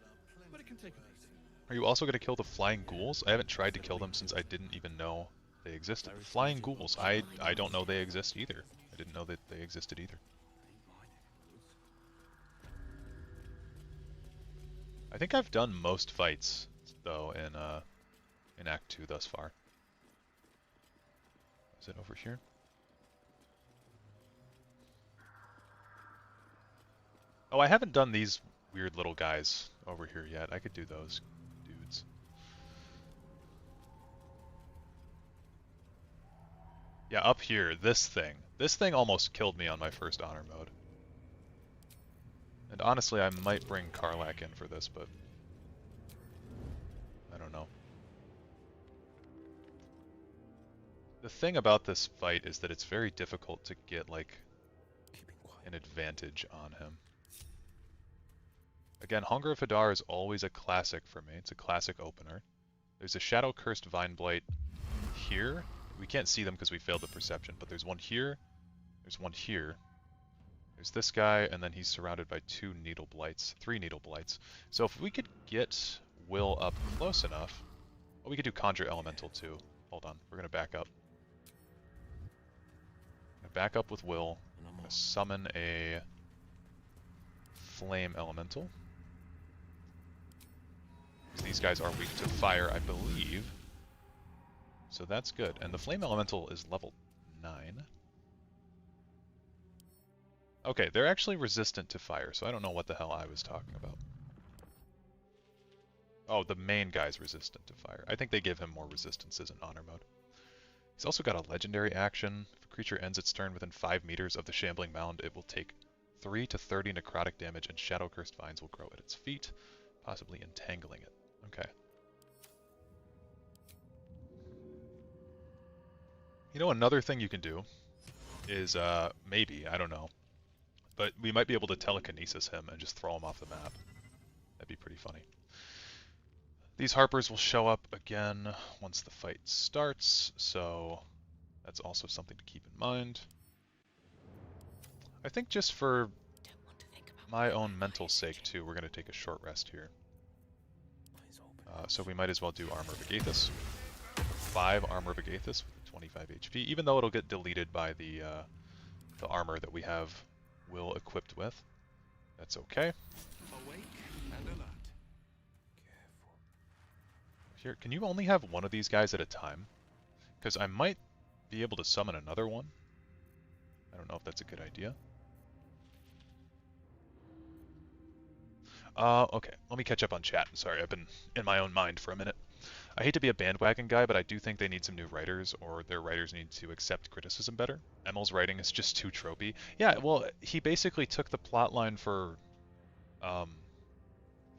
Speaker 2: but it can take a beating.
Speaker 1: Are you also going to kill the flying ghouls? I haven't tried to kill them since I didn't even know they existed. Flying ghouls. I don't know they exist either. I didn't know that they existed either. I think I've done most fights though in Act 2 thus far. Is it over here? Oh, I haven't done these weird little guys over here yet. I could do those dudes. Yeah, up here, this thing. This thing almost killed me on my first honor mode. And honestly, I might bring Karlach in for this, but I don't know. The thing about this fight is that it's very difficult to get, like, an advantage on him. Again, Hunger of Hadar is always a classic for me. It's a classic opener. There's a Shadow Cursed Vine Blight here. We can't see them because we failed the perception, but there's one here. There's one here. There's this guy, and then he's surrounded by 2 Needle Blights, 3 Needle Blights. So if we could get Will up close enough... Oh, we could do Conjure Elemental too. Hold on, we're going to back up. Back up with Will. I'm going to summon a Flame Elemental. These guys are weak to fire, I believe. So that's good. And the Flame Elemental is level 9. Okay, they're actually resistant to fire, so I don't know what the hell I was talking about. Oh, the main guy's resistant to fire. I think they give him more resistances in Honor mode. He's also got a legendary action. If a creature ends its turn within 5 meters of the Shambling Mound, it will take 3 to 30 necrotic damage, and Shadow Cursed Vines will grow at its feet, possibly entangling it. Okay. You know, another thing you can do is, maybe, I don't know, but we might be able to telekinesis him and just throw him off the map. That'd be pretty funny. These Harpers will show up again once the fight starts, so that's also something to keep in mind. I think just for my own mental sake too, we're going to take a short rest here. So we might as well do Armor of Agathis. 5 Armor of Agathis with 25 HP, even though it'll get deleted by the armor that we have Will equipped with. That's okay.
Speaker 7: Awake and alert. Careful.
Speaker 1: Here, can you only have one of these guys at a time? Because I might be able to summon another one. I don't know if that's a good idea. Okay, let me catch up on chat. Sorry, I've been in my own mind for a minute. I hate to be a bandwagon guy, but I do think they need some new writers, or their writers need to accept criticism better. Emel's writing is just too tropey. Yeah, well, he basically took the plotline for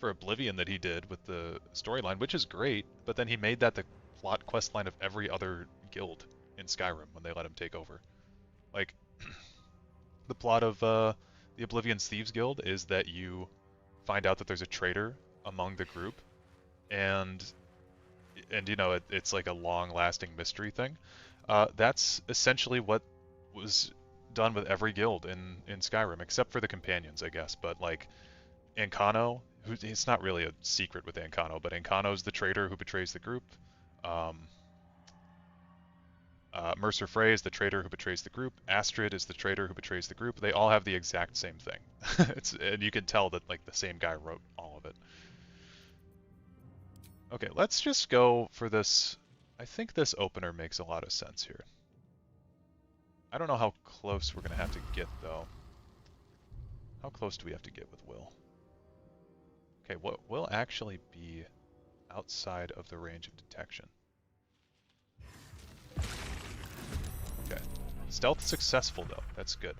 Speaker 1: Oblivion that he did with the storyline, which is great, but then he made that the plot quest line of every other guild in Skyrim when they let him take over. Like, the plot of the Oblivion's Thieves Guild is that you find out that there's a traitor among the group, and you know, it's like a long-lasting mystery thing. That's essentially what was done with every guild in Skyrim, except for the companions, I guess. But like Ancano, it's not really a secret with Ancano, but Ancano's the traitor who betrays the group. Mercer Frey is the traitor who betrays the group. Astrid is the traitor who betrays the group. They all have the exact same thing. And you can tell that like the same guy wrote all of it. Okay, let's just go for this. I think this opener makes a lot of sense here. I don't know how close we're going to have to get, though. How close do we have to get with Will? Okay, what will actually be outside of the range of detection? Okay. Stealth successful, though. That's good.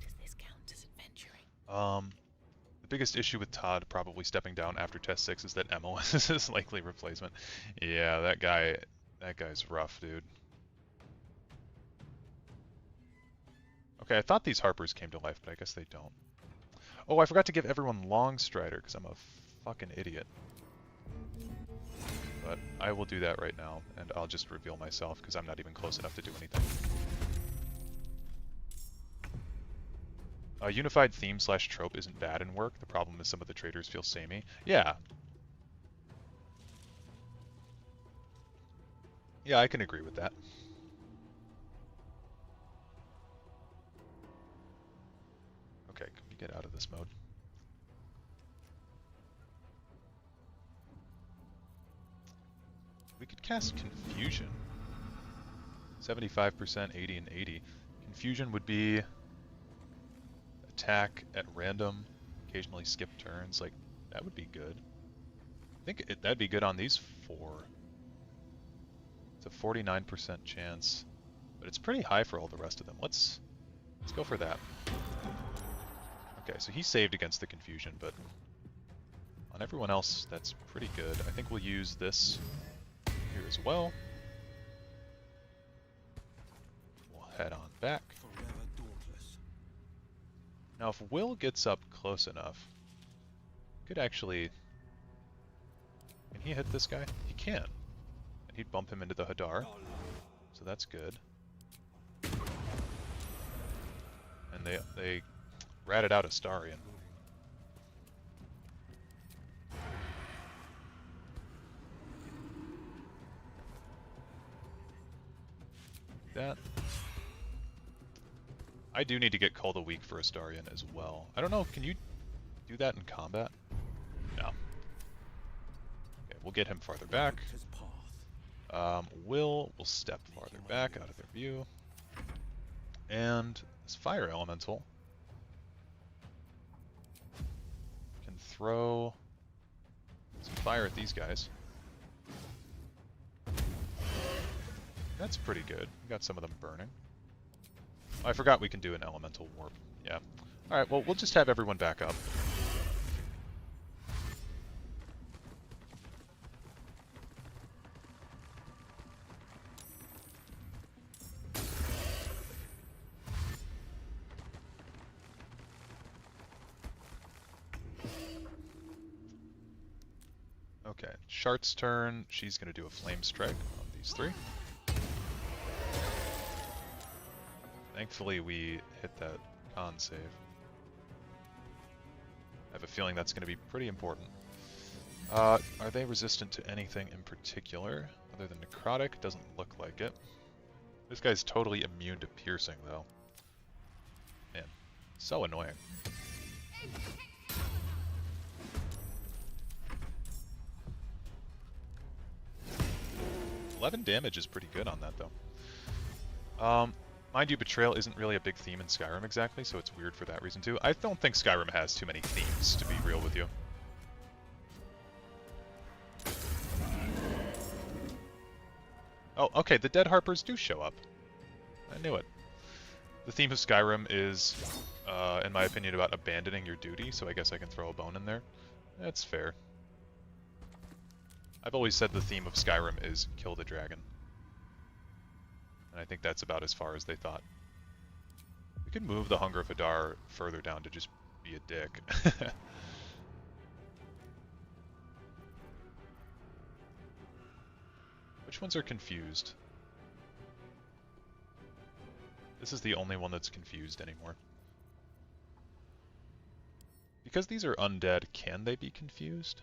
Speaker 4: Does this count as adventuring?
Speaker 1: The biggest issue with Todd probably stepping down after Test 6 is that Emil is his likely replacement. Yeah, that guy's rough, dude. Okay, I thought these Harpers came to life, but I guess they don't. Oh, I forgot to give everyone Long Strider, because I'm a fucking idiot. But I will do that right now, and I'll just reveal myself, because I'm not even close enough to do anything. Unified theme / trope isn't bad in work. The problem is some of the traders feel samey. Yeah. Yeah, I can agree with that. Okay, can we get out of this mode? We could cast Confusion. 75%, 80, and 80. Confusion would be attack at random, occasionally skip turns. Like, that would be good. I think that'd be good on these 4. It's a 49% chance, but it's pretty high for all the rest of them. Let's go for that. Okay, so he saved against the confusion, but on everyone else, that's pretty good. I think we'll use this here as well. We'll head on back. Now, if Will gets up close enough, could actually... Can he hit this guy? He can. And he'd bump him into the Hadar. So that's good. And they ratted out Astarion. That. I do need to get Call the Weak for Astarion as well. I don't know, can you do that in combat? No. Okay, we'll get him farther back. Will step farther back out of their view. And this Fire Elemental can throw some fire at these guys. That's pretty good. We got some of them burning. Oh, I forgot we can do an elemental warp. Yeah. Alright, well, we'll just have everyone back up. Okay, Shart's turn. She's going to do a Flame Strike on these 3. Thankfully, we hit that con save. I have a feeling that's going to be pretty important. Are they resistant to anything in particular? Other than necrotic? Doesn't look like it. This guy's totally immune to piercing, though. Man, so annoying. 11 damage is pretty good on that, though. Mind you, betrayal isn't really a big theme in Skyrim exactly, so it's weird for that reason too. I don't think Skyrim has too many themes, to be real with you. Oh, okay, the Dead Harpers do show up. I knew it. The theme of Skyrim is, in my opinion, about abandoning your duty, so I guess I can throw a bone in there. That's fair. I've always said the theme of Skyrim is kill the dragon. And I think that's about as far as they thought. We could move the Hunger of Hadar further down to just be a dick. Which ones are confused? This is the only one that's confused anymore. Because these are undead, can they be confused?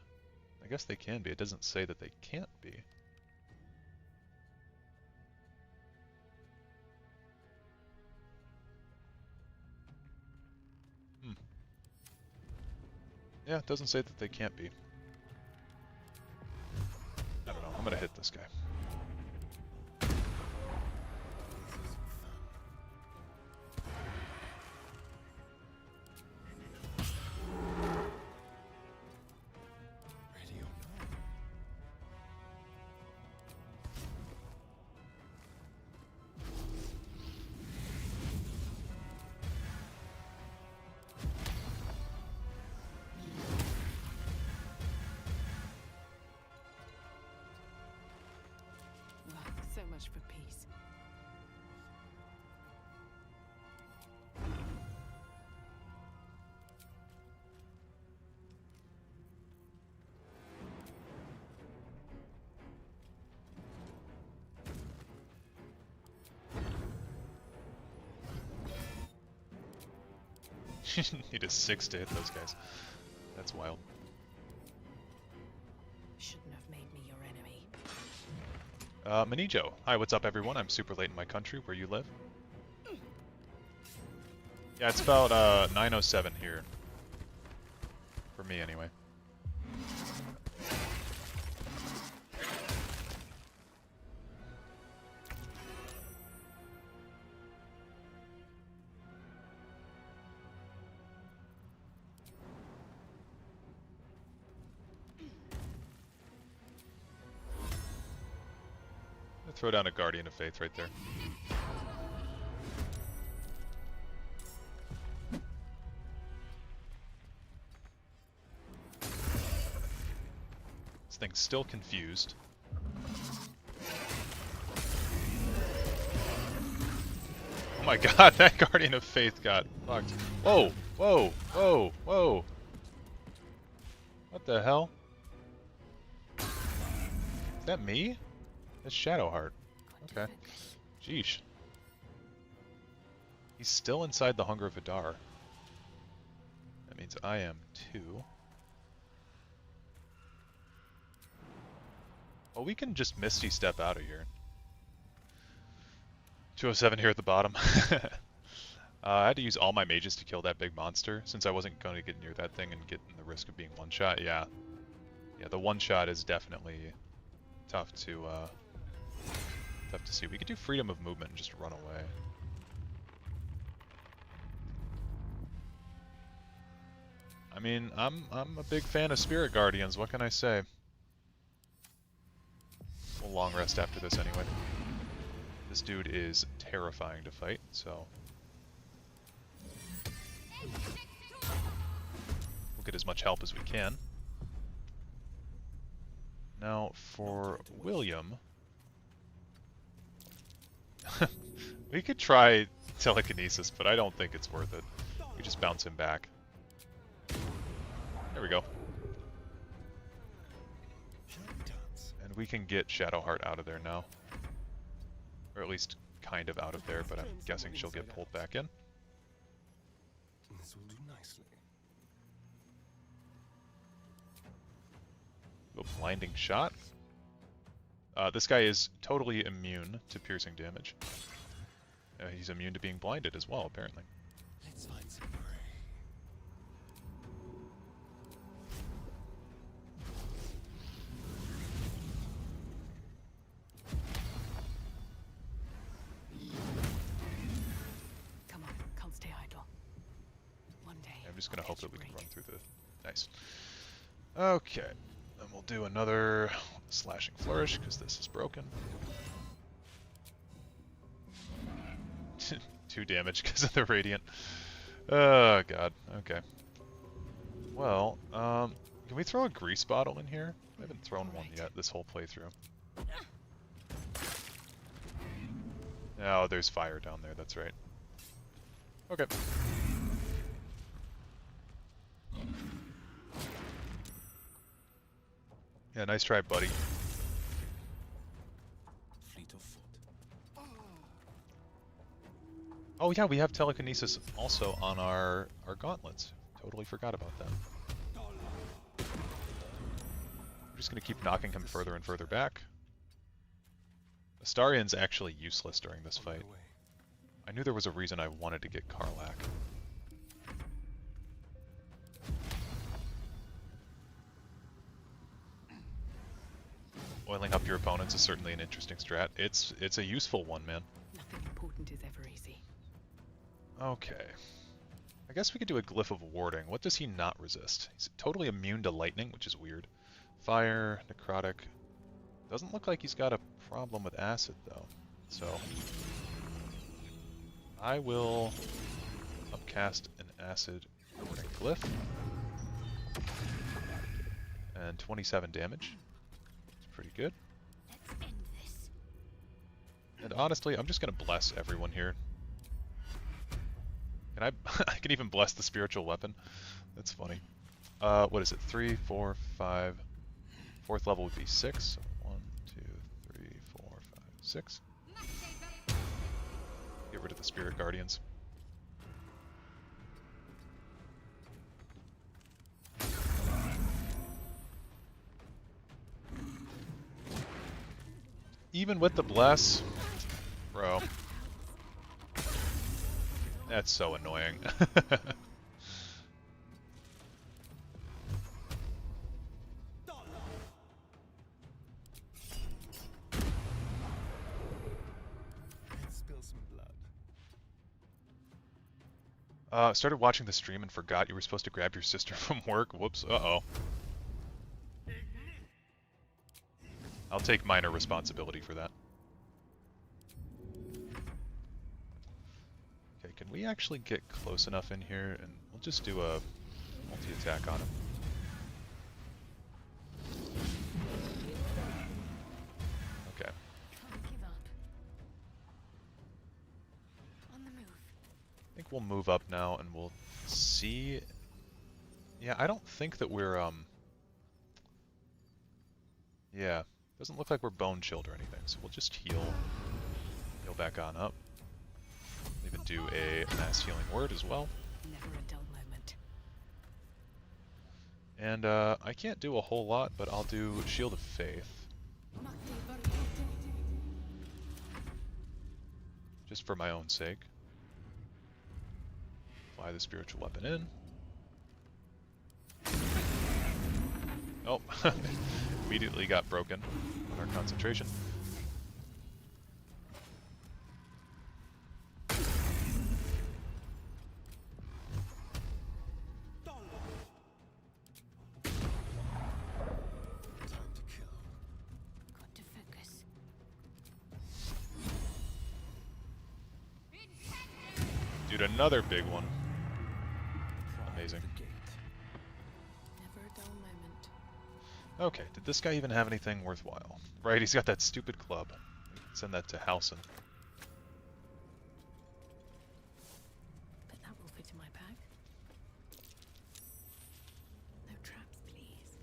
Speaker 1: I guess they can be. It doesn't say that they can't be. Yeah, it doesn't say that they can't be. I don't know. I'm gonna hit this guy.
Speaker 7: Ready or not?
Speaker 4: So much for peace.
Speaker 1: Need a 6 to hit those guys. That's wild.
Speaker 4: Shouldn't have made me your enemy.
Speaker 1: Manijo. Hi, what's up everyone? I'm super late in my country. Where you live? Yeah, it's about 9:07 here. For me, anyway. Throw down a Guardian of Faith right there. This thing's still confused. Oh my god, that Guardian of Faith got fucked. Whoa, whoa, whoa, whoa. What the hell? Is that me? That's Shadowheart. Okay. Jeesh. He's still inside the Hunger of Hadar. That means I am too. Well, we can just Misty Step out of here. 207 here at the bottom. I had to use all my mages to kill that big monster, since I wasn't going to get near that thing and get in the risk of being one-shot. Yeah. Yeah, the one-shot is definitely tough to see. We could do freedom of movement and just run away. I mean, I'm a big fan of Spirit Guardians, what can I say? We'll long rest after this anyway. This dude is terrifying to fight, so we'll get as much help as we can. Now for William, we could try telekinesis, but I don't think it's worth it. We just bounce him back. There we go. And we can get Shadowheart out of there now. Or at least kind of out of there, but I'm guessing she'll get pulled back in.
Speaker 7: This will do nicely.
Speaker 1: do a blinding shot. This guy is totally immune to piercing damage. He's immune to being blinded as well, apparently.
Speaker 7: Let's find some prey.
Speaker 4: Come on, can't stay idle. One day.
Speaker 1: I'm just gonna
Speaker 4: I'll
Speaker 1: hope
Speaker 4: catch
Speaker 1: that we
Speaker 4: a
Speaker 1: can
Speaker 4: break.
Speaker 1: run through the... Nice. Okay. Then we'll do another slashing flourish, because this is broken. 2 damage because of the radiant. Oh god. Okay. Well, can we throw a grease bottle in here? I haven't thrown one yet this whole playthrough. Oh, there's fire down there, that's right. Okay. Yeah, nice try, buddy.
Speaker 7: Fleet of foot.
Speaker 1: Oh yeah, we have telekinesis also on our gauntlets. Totally forgot about that. We're just gonna keep knocking him further and further back. Astarion's actually useless during this fight. I knew there was a reason I wanted to get Karlach. Oiling up your opponents is certainly an interesting strat. It's a useful one, man.
Speaker 4: Nothing important is ever easy.
Speaker 1: Okay. I guess we could do a Glyph of Warding. What does he not resist? He's totally immune to lightning, which is weird. Fire, necrotic. Doesn't look like he's got a problem with acid, though. So I will upcast an acid warding glyph. And 27 damage. It's pretty good.
Speaker 5: Let's end this.
Speaker 1: And honestly, I'm just gonna bless everyone here. Can I I can even bless the spiritual weapon. That's funny. What is it? 3, 4, 5. Fourth level would be 6. So 1, 2, 3, 4, 5, 6. Get rid of the spirit guardians. Even with the bless, bro. That's so annoying.
Speaker 7: Let's spill some blood.
Speaker 1: Started watching the stream and forgot you were supposed to grab your sister from work. Whoops. Uh-oh. I'll take minor responsibility for that. Okay, can we actually get close enough in here? And we'll just do a multi-attack on him. Okay.
Speaker 5: Can't give up. On the move.
Speaker 1: I think we'll move up now and we'll see... Yeah, I don't think that we're, yeah, doesn't look like we're bone chilled or anything, so we'll just heal back on up. Even do a mass healing word as well.
Speaker 4: Never a dull moment.
Speaker 1: And I can't do a whole lot, but I'll do Shield of Faith. Just for my own sake. Fly the spiritual weapon in. Oh, immediately got broken on our concentration.
Speaker 7: Time to kill.
Speaker 5: Got to focus.
Speaker 1: Dude, another big one. Amazing.
Speaker 7: The gate.
Speaker 4: Never a dull moment.
Speaker 1: Okay, did this guy even have anything worthwhile? Right, he's got that stupid club. Send that to Housen.
Speaker 4: But that will fit in my bag. No traps, please.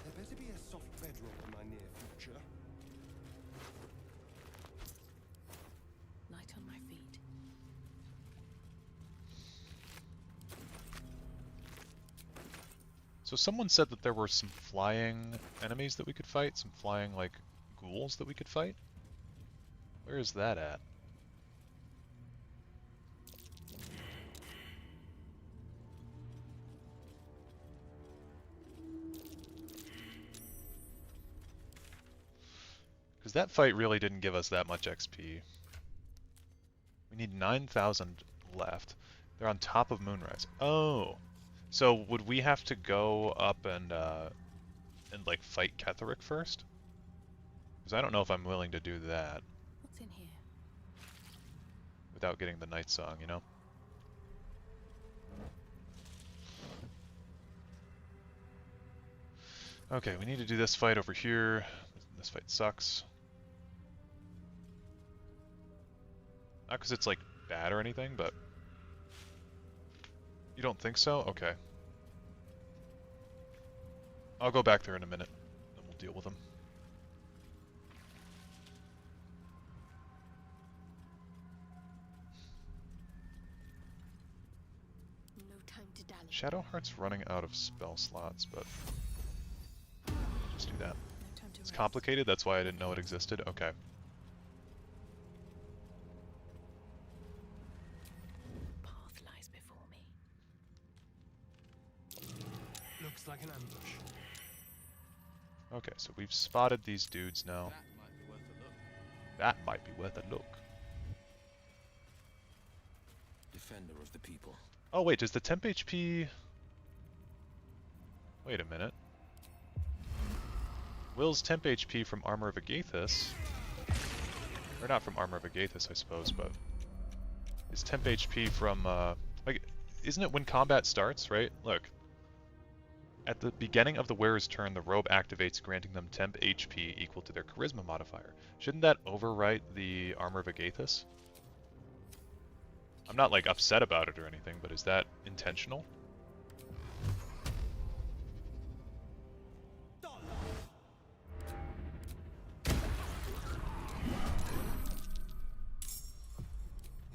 Speaker 7: There better be a soft bedrock in my near future.
Speaker 4: light on my feet.
Speaker 1: So someone said that there were some flying enemies that we could fight, some flying, like, ghouls that we could fight. Where is that at? Because that fight really didn't give us that much XP. We need 9,000 left. They're on top of Moonrise. Oh! So would we have to go up and like fight Ketheric first? Because I don't know if I'm willing to do that
Speaker 4: What's in here?
Speaker 1: without getting the Night Song, you know? Okay, we need to do this fight over here. This fight sucks. Not because it's like bad or anything, but you don't think so? Okay. I'll go back there in a minute, then we'll deal with them.
Speaker 5: No time to dally.
Speaker 1: Shadowheart's running out of spell slots, but just do that.
Speaker 4: No time to
Speaker 1: It's
Speaker 4: rest.
Speaker 1: complicated, that's why I didn't know it existed. Okay.
Speaker 4: Path lies before me.
Speaker 7: Looks like an ambush.
Speaker 1: Okay, so we've spotted these dudes now.
Speaker 2: That might be worth a look.
Speaker 1: That might be worth a look.
Speaker 2: Defender of the people.
Speaker 1: Oh wait, does the temp HP... Wait a minute. Will's temp HP from Armor of Agathis... Or not from Armor of Agathis, I suppose, but... His temp HP from, like, isn't it when combat starts, right? Look. At the beginning of the wearer's turn, the robe activates, granting them temp HP equal to their charisma modifier. Shouldn't that overwrite the Armor of Agathis? I'm not, like, upset about it or anything, but is that intentional?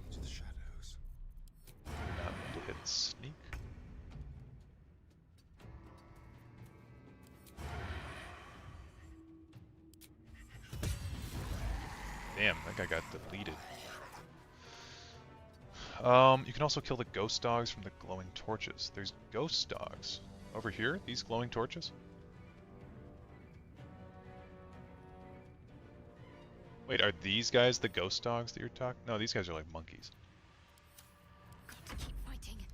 Speaker 7: Into the shadows.
Speaker 1: Not to hit sneak. Damn, that guy got deleted. You can also kill the ghost dogs from the glowing torches. There's ghost dogs. Over here? These glowing torches? Wait, are these guys the ghost dogs that you're talking? No, these guys are like monkeys.
Speaker 5: Got to keep fighting.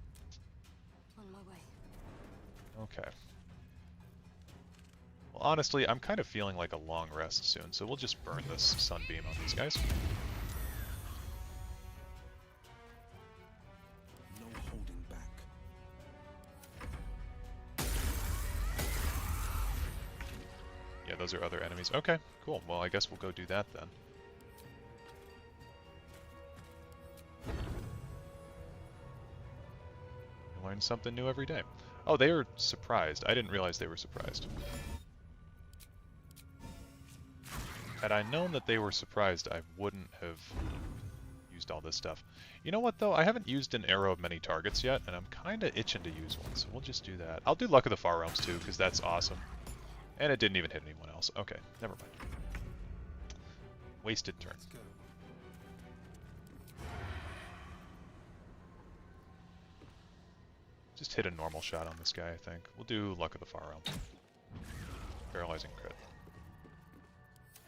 Speaker 5: On my way.
Speaker 1: Okay. Well, honestly, I'm kind of feeling like a long rest soon, so we'll just burn this sunbeam on these guys.
Speaker 2: No holding back.
Speaker 1: Yeah, those are other enemies. Okay, cool. Well, I guess we'll go do that then. You learn something new every day. Oh, they are surprised. I didn't realize they were surprised. Had I known that they were surprised, I wouldn't have used all this stuff. You know what, though? I haven't used an arrow of many targets yet, and I'm kind of itching to use one, so we'll just do that. I'll do Luck of the Far Realms, too, because that's awesome. And it didn't even hit anyone else. Okay, never mind. Wasted turn.
Speaker 7: Let's go.
Speaker 1: Just hit a normal shot on this guy, I think. We'll do Luck of the Far Realms. Paralyzing crit.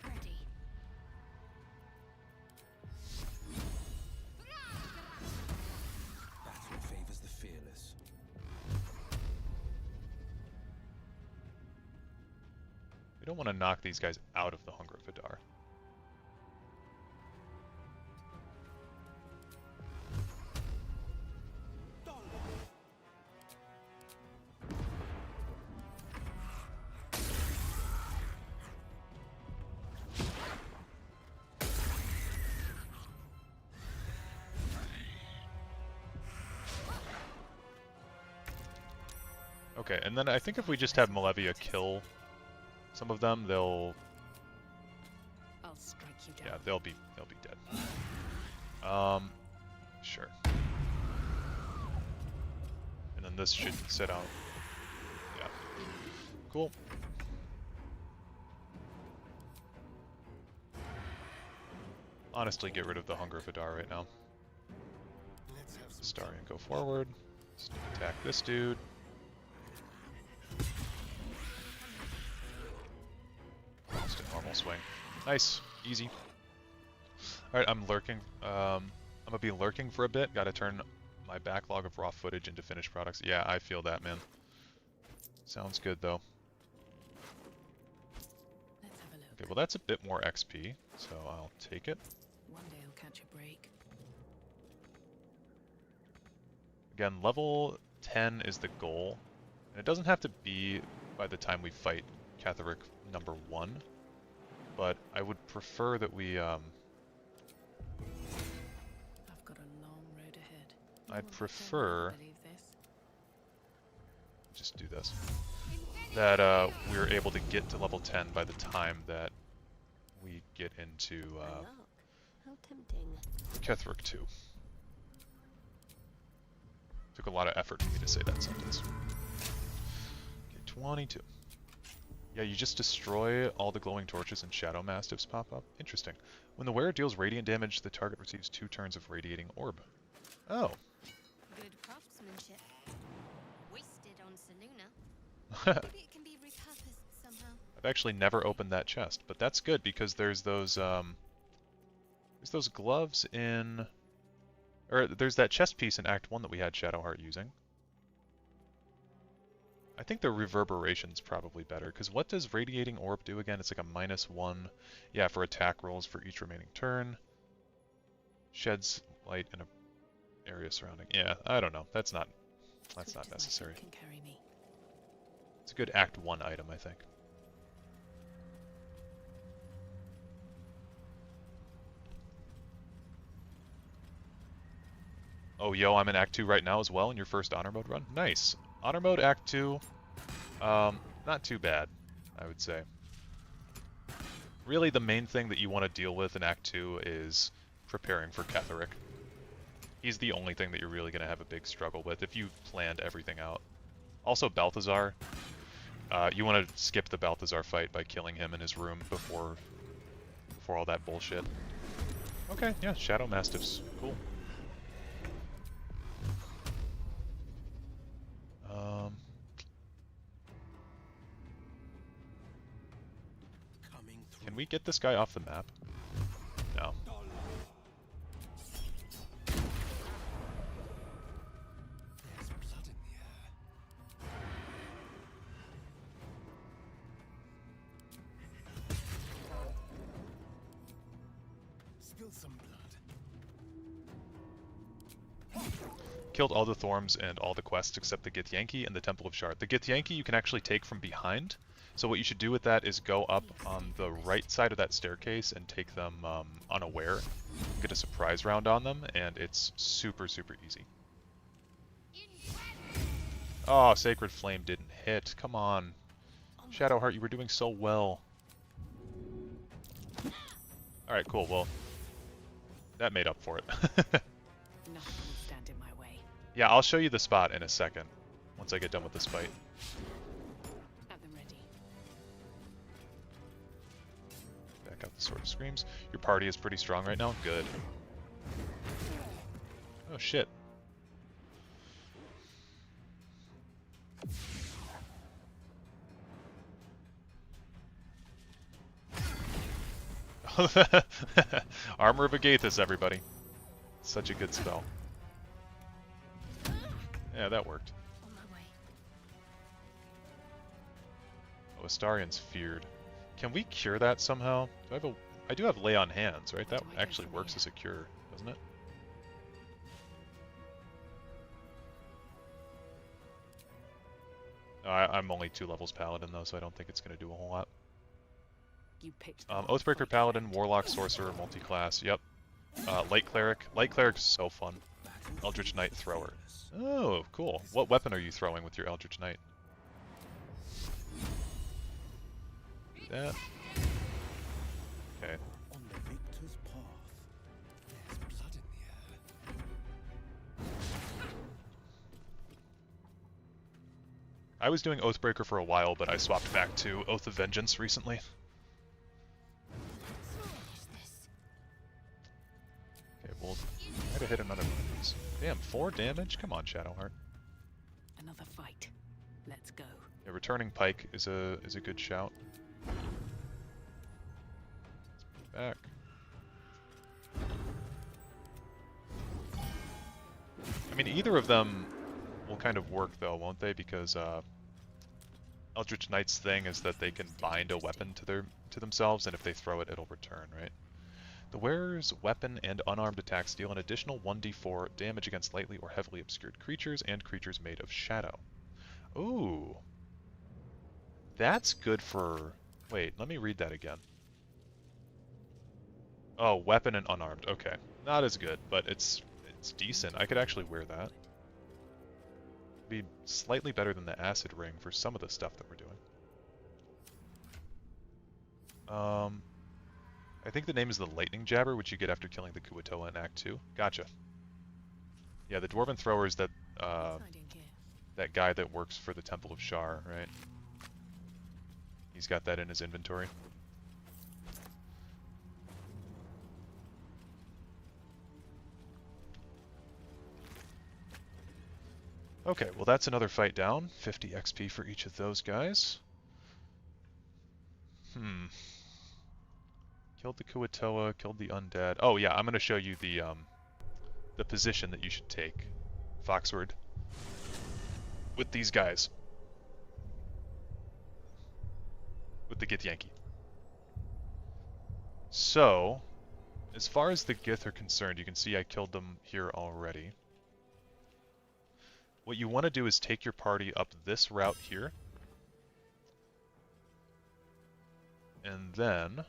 Speaker 5: Ready.
Speaker 2: Battle favors the fearless.
Speaker 1: We don't want to knock these guys out of the Hunger of Vidar. Okay, and then I think if we just have Malevia kill some of them, they'll...
Speaker 4: I'll strike you
Speaker 1: Yeah,
Speaker 4: down.
Speaker 1: they'll be dead. Sure. And then this should sit out. Yeah. Cool. Honestly, get rid of the Hunger Vidar right now.
Speaker 7: Let's have some
Speaker 1: Starion, go forward. Sneak attack this dude. Just a normal swing. Nice. Easy. Alright, I'm lurking. I'm gonna be lurking for a bit. Gotta turn my backlog of raw footage into finished products. Yeah, I feel that, man. Sounds good, though.
Speaker 4: Let's have a look.
Speaker 1: Okay, well that's a bit more XP, so I'll take it.
Speaker 4: One day I'll catch a break.
Speaker 1: Again, level 10 is the goal. And it doesn't have to be by the time we fight Catherick number 1. But I would prefer that we,
Speaker 4: I've got a long road ahead.
Speaker 1: I'd
Speaker 4: Oh,
Speaker 1: prefer,
Speaker 4: I don't believe this.
Speaker 1: just do this, that we're able to get to level 10 by the time that we get into
Speaker 5: Look, how tempting.
Speaker 1: Catherick 2. Took a lot of effort for me to say that sentence. Okay, 22. Yeah, you just destroy all the glowing torches and shadow mastiffs pop up. Interesting. When the wearer deals radiant damage, the target receives 2 turns of radiating orb. Oh.
Speaker 5: Good craftsmanship. Wasted on Saluna. Maybe it can be repurposed somehow.
Speaker 1: I've actually never opened that chest, but that's good because there's those gloves in, or there's that chest piece in Act 1 that we had Shadowheart using. I think the reverberation's probably better, because what does Radiating Orb do again? It's like a -1, yeah, for attack rolls for each remaining turn. Sheds light in a area surrounding. Yeah, I don't know. That's not
Speaker 4: Swift as my
Speaker 1: necessary.
Speaker 4: feet can carry me.
Speaker 1: It's a good Act 1 item, I think. Oh, yo, I'm in Act 2 right now as well in your first Honor Mode run? Nice. Honor Mode Act 2, not too bad, I would say. Really, the main thing that you want to deal with in Act 2 is preparing for Catherick. He's the only thing that you're really going to have a big struggle with if you've planned everything out. Also, Balthazar. You want to skip the Balthazar fight by killing him in his room before all that bullshit. Okay, yeah, Shadow Mastiffs. Cool. Can we get this guy off the map? No.
Speaker 7: There's blood in the air. Spill some blood.
Speaker 1: Killed all the Thorms and all the quests except the Githyanki and the Temple of Shard. The Githyanki you can actually take from behind. So what you should do with that is go up on the right side of that staircase and take them unaware. Get a surprise round on them, and it's super, super easy. Oh, Sacred Flame didn't hit. Come on. Shadowheart, you were doing so well. Alright, cool. Well, that made up for it.
Speaker 4: Nothing will stand in my way.
Speaker 1: Yeah, I'll show you the spot in a second, once I get done with this fight.
Speaker 4: Have them ready.
Speaker 1: Back out the Sword of Screams. Your party is pretty strong right now? Good. Oh shit. Armor of Agathis, everybody. Such a good spell. Yeah, that worked.
Speaker 5: On my way.
Speaker 1: Oh, Astarion's feared. Can we cure that somehow? I do have Lay on Hands, right? That
Speaker 4: Do I go
Speaker 1: actually
Speaker 4: from
Speaker 1: works
Speaker 4: here?
Speaker 1: as a cure, doesn't it? I'm only 2 levels Paladin though, so I don't think it's going to do a whole lot.
Speaker 4: You picked the wrong
Speaker 1: Oathbreaker
Speaker 4: fight,
Speaker 1: Paladin,
Speaker 4: friend.
Speaker 1: Warlock, Sorcerer, multi-class, yep. Light Cleric. Light Cleric's so fun. Eldritch Knight Thrower. Oh, cool. What weapon are you throwing with your Eldritch Knight? Do that. Okay.
Speaker 7: On the victor's path. There's blood in the
Speaker 1: I was doing Oathbreaker for a while, but I swapped back to Oath of Vengeance recently. Okay, we'll try to hit another one of these. Damn, 4 damage? Come on, Shadowheart.
Speaker 6: Another fight. Let's go.
Speaker 1: Yeah, returning Pike is a good shout. Back. I mean, either of them will kind of work though, won't they? Because Eldritch Knight's thing is that they can bind a weapon to themselves, and if they throw it, it'll return, right? The wearer's weapon and unarmed attacks deal an additional 1d4 damage against lightly or heavily obscured creatures and creatures made of shadow. Ooh. That's good for... Wait, let me read that again. Oh, weapon and unarmed. Okay. Not as good, but it's decent. I could actually wear that. Be slightly better than the acid ring for some of the stuff that we're doing. I think the name is the Lightning Jabber, which you get after killing the Kuatoa in Act 2. Gotcha. Yeah, the Dwarven Thrower is that that guy that works for the Temple of Shar, right? He's got that in his inventory. Okay, well that's another fight down. 50 XP for each of those guys. Killed the Kuatoa, killed the undead. Oh yeah, I'm gonna show you the position that you should take, Foxward, with these guys. With the Githyanki. So, as far as the Gith are concerned, you can see I killed them here already. What you want to do is take your party up this route here. And then...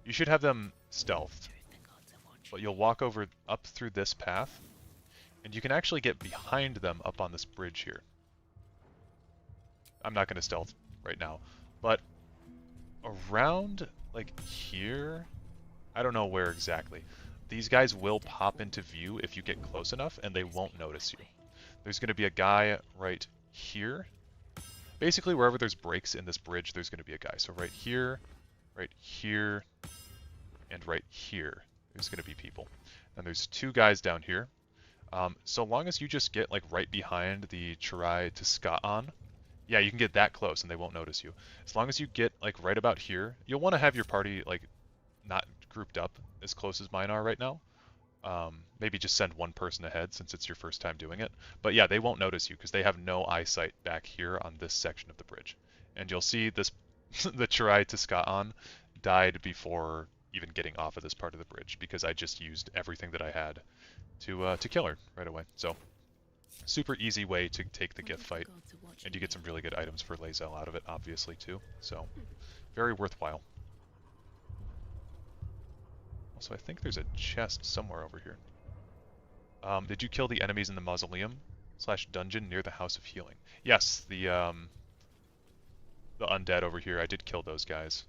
Speaker 1: you should have them stealthed. But you'll walk over up through this path. And you can actually get behind them up on this bridge here. I'm not going to stealth right now. But around, like, here... I don't know where exactly. These guys will pop into view if you get close enough, and they won't notice you. There's going to be a guy right here. Basically, wherever there's breaks in this bridge, there's going to be a guy. So right here, and right here, there's going to be people. And there's 2 guys down here. So long as you just get like right behind the Chirai to Ska-on, yeah, you can get that close and they won't notice you. As long as you get like right about here, you'll want to have your party like not grouped up as close as mine are right now. Maybe just send one person ahead since it's your first time doing it. But yeah, they won't notice you because they have no eyesight back here on this section of the bridge. And you'll see this the Chirai to Ska-on died before even getting off of this part of the bridge because I just used everything that I had to kill her right away. So super easy way to take the Gith fight, and you get some really good items for Lae'zel out of it, obviously too. So very worthwhile. Also, I think there's a chest somewhere over here. Did you kill the enemies in the mausoleum / dungeon near the House of Healing? Yes, the undead over here. I did kill those guys.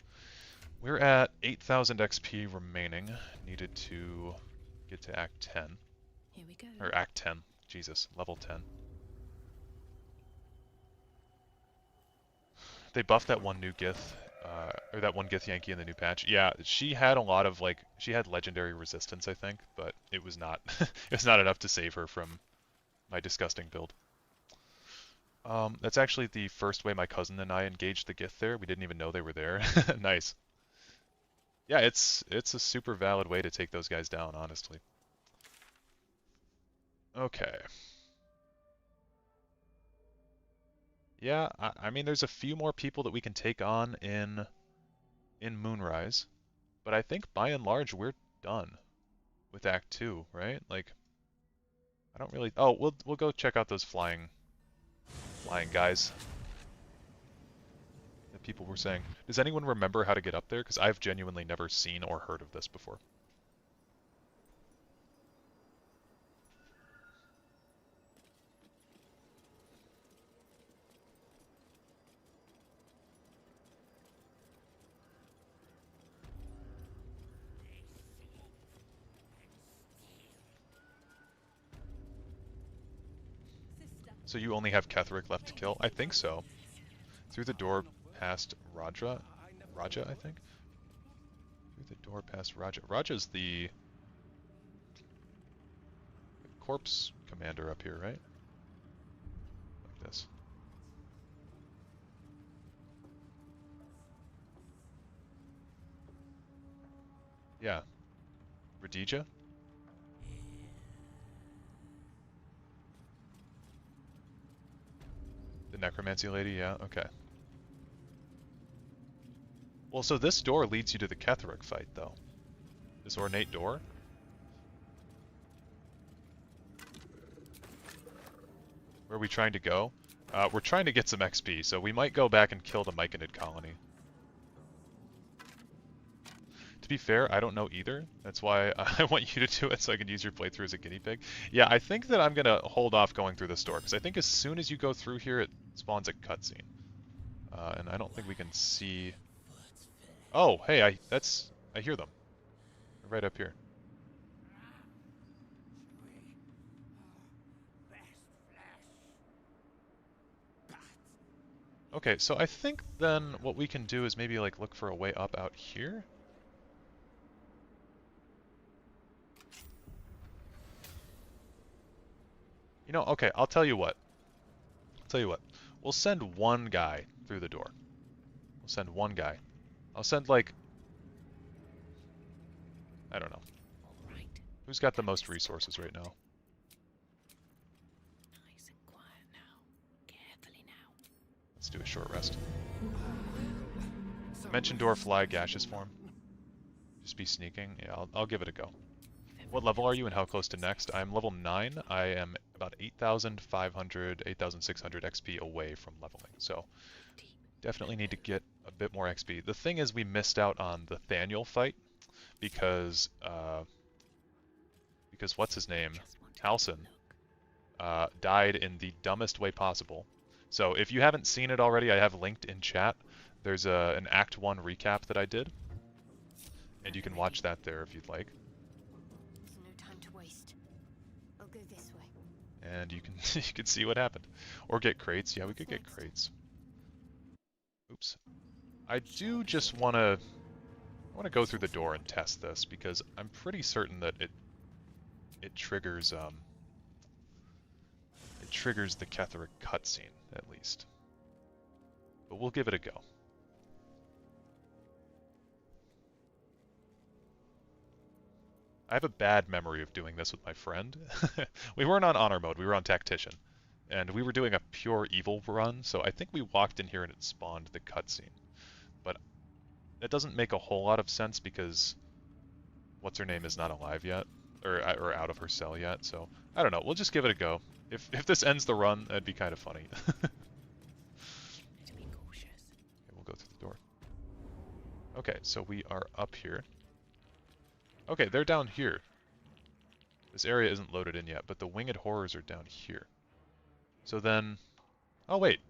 Speaker 1: We're at 8,000 XP remaining. Needed to get to Act 10.
Speaker 6: Here we go.
Speaker 1: Or Act 10. Jesus, level 10. They buffed that one new Gith, or that one Githyanki in the new patch. Yeah, she had a lot of like, she had legendary resistance, I think, but it was not, it's not enough to save her from my disgusting build. That's actually the first way my cousin and I engaged the Gith there. We didn't even know they were there. Nice. Yeah, it's a super valid way to take those guys down, honestly. Okay. Yeah, I mean, there's a few more people that we can take on in Moonrise, but I think by and large we're done with Act 2, right? Like, I don't really. Oh, we'll go check out those flying guys that people were saying. Does anyone remember how to get up there? Because I've genuinely never seen or heard of this before. So you only have Ketheric left to kill? I think so. Through the door past Raja, I think? Through the door past Raja. Raja's the corpse commander up here, right? Like this. Yeah. Radija? The necromancy lady, yeah, okay. Well, so this door leads you to the Ketheric fight, though. This ornate door. Where are we trying to go? We're trying to get some XP, so we might go back and kill the Myconid colony. To be fair, I don't know either. That's why I want you to do it so I can use your playthrough as a guinea pig. Yeah, I think that I'm going to hold off going through this door, because I think as soon as you go through here, it spawns a cutscene. And I don't think we can see... Oh, hey, I hear them. They're right up here. Okay, so I think then what we can do is maybe like look for a way up out here. You know, okay, I'll tell you what. I'll tell you what. We'll send one guy through the door. We'll send one guy. I'll send like... I don't know.
Speaker 4: Right.
Speaker 1: Who's got the most resources right now?
Speaker 4: Nice and quiet now. Carefully now.
Speaker 1: Let's do a short rest. Mention door, fly, gaseous form. Just be sneaking. Yeah, I'll give it a go. What level are you and how close to next? I'm level 9. I am about 8,500, 8,600 XP away from leveling. So definitely need to get a bit more XP. The thing is we missed out on the Thaniel fight because what's his name? Halsin died in the dumbest way possible. So if you haven't seen it already, I have linked in chat. There's an Act 1 recap that I did. And you can watch that there if you'd like.
Speaker 5: There's no time to waste. I'll go this way.
Speaker 1: And you can you can see what happened. Or get crates. Yeah, we could get crates. Oops. I do just want to go through the door and test this because I'm pretty certain that it triggers the Ketheric cutscene at least. But we'll give it a go. I have a bad memory of doing this with my friend. We weren't on honor mode, we were on tactician. And we were doing a pure evil run, so I think we walked in here and it spawned the cutscene. But that doesn't make a whole lot of sense because what's her name is not alive yet, or out of her cell yet. So I don't know. We'll just give it a go. If this ends the run, that'd be kind of funny. Okay, we'll go through the door. Okay, so we are up here. Okay, they're down here. This area isn't loaded in yet, but the winged horrors are down here. So then... Oh, wait.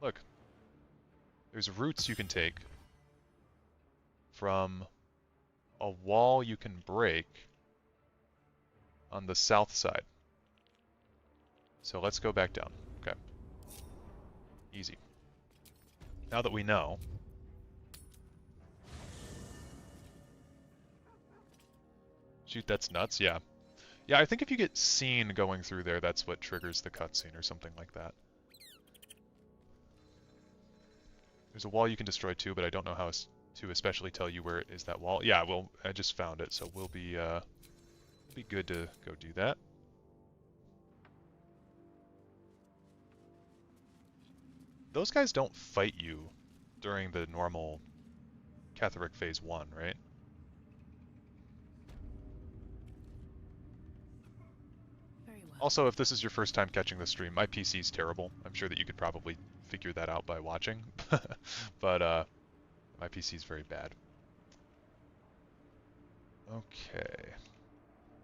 Speaker 1: Look. There's routes you can take from a wall you can break on the south side. So let's go back down. Okay. Easy. Now that we know... Shoot, that's nuts, yeah. Yeah, I think if you get seen going through there, that's what triggers the cutscene or something like that. There's a wall you can destroy too, but I don't know how to especially tell you where is that wall. Yeah, well, I just found it, so we'll be good to go do that. Those guys don't fight you during the normal Ketheric Phase 1, right? Also, if this is your first time catching the stream, my PC's terrible. I'm sure that you could probably figure that out by watching. But my PC's very bad. Okay.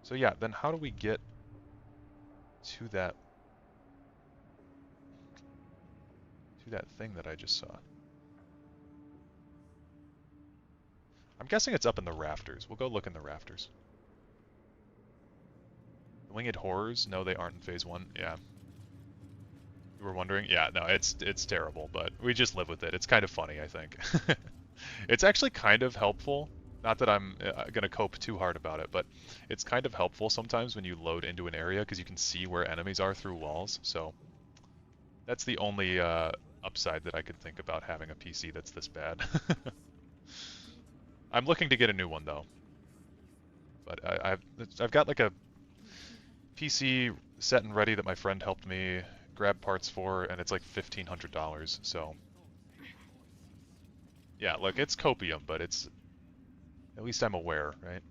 Speaker 1: So yeah, then how do we get to that thing that I just saw? I'm guessing it's up in the rafters. We'll go look in the rafters. Winged Horrors? No, they aren't in Phase 1. Yeah. You were wondering? Yeah, no, it's terrible, but we just live with it. It's kind of funny, I think. It's actually kind of helpful. Not that I'm gonna cope too hard about it, but it's kind of helpful sometimes when you load into an area because you can see where enemies are through walls. So that's the only upside that I could think about having a PC that's this bad. I'm looking to get a new one though, but I've got like a PC set and ready that my friend helped me grab parts for, and it's like $1,500. So yeah, look, it's copium, but it's at least I'm aware, right?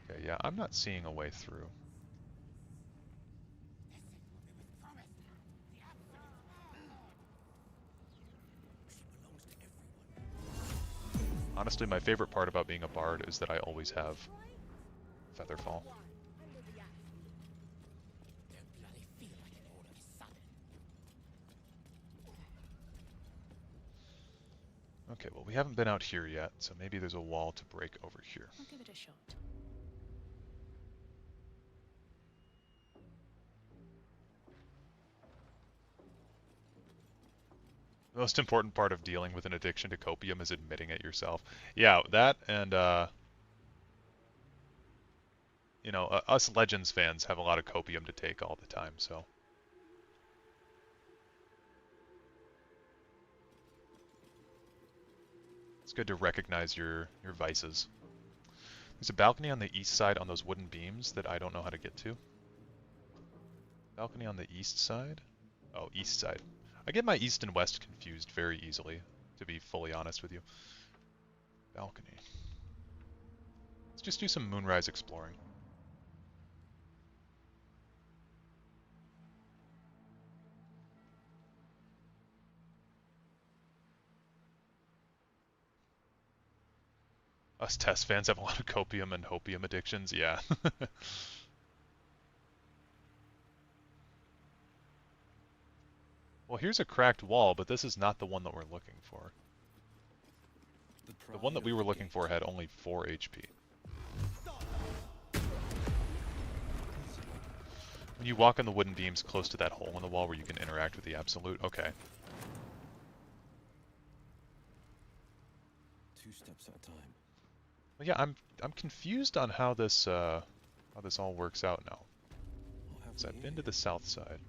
Speaker 1: Okay, yeah, I'm not seeing a way through. Honestly, my favorite part about being a bard is that I always have Featherfall. Okay, well, we haven't been out here yet, so maybe there's a wall to break over here.
Speaker 4: I'll give it a shot.
Speaker 1: The most important part of dealing with an addiction to copium is admitting it yourself. Yeah, that and, you know, us Legends fans have a lot of copium to take all the time, so. It's good to recognize your vices. There's a balcony on the east side on those wooden beams that I don't know how to get to. Balcony on the east side? Oh, east side. I get my east and west confused very easily, to be fully honest with you. Balcony. Let's just do some moonrise exploring. Us test fans have a lot of copium and hopium addictions, yeah. Well, here's a cracked wall, but this is not the one that we're looking for. The one that we were looking for had only 4 HP. When you walk on the wooden beams close to that hole in the wall where you can interact with the Absolute, okay.
Speaker 7: 2 steps at a time.
Speaker 1: Well, yeah, I'm confused on how this all works out now. So I've been to the south side.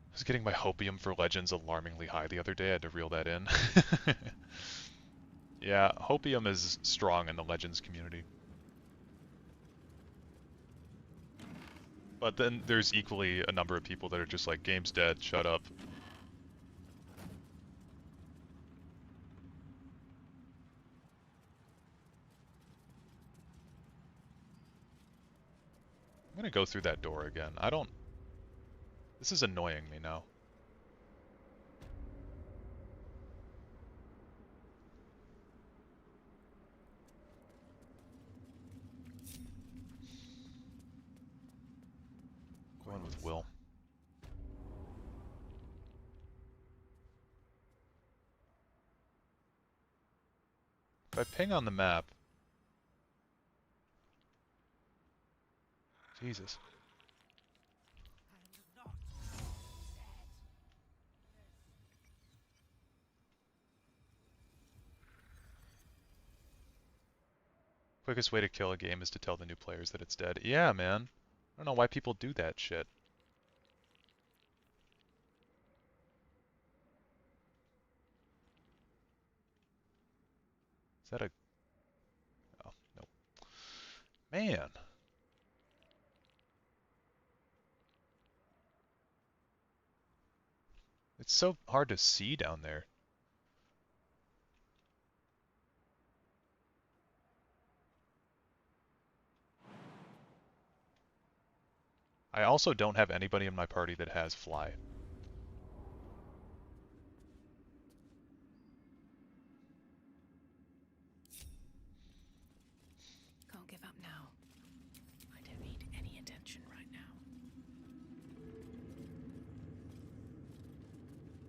Speaker 1: I was getting my hopium for Legends alarmingly high the other day. I had to reel that in. Yeah, hopium is strong in the Legends community. But then there's equally a number of people that are just like, game's dead, shut up. I'm gonna go through that door again. This is annoying me now. Going with Will. If I ping on the map... Jesus. Quickest way to kill a game is to tell the new players that it's dead. Yeah, man. I don't know why people do that shit. Is that a... Oh, no. Man. It's so hard to see down there. I also don't have anybody in my party that has fly.
Speaker 4: Can't give up now. I don't need any attention right now.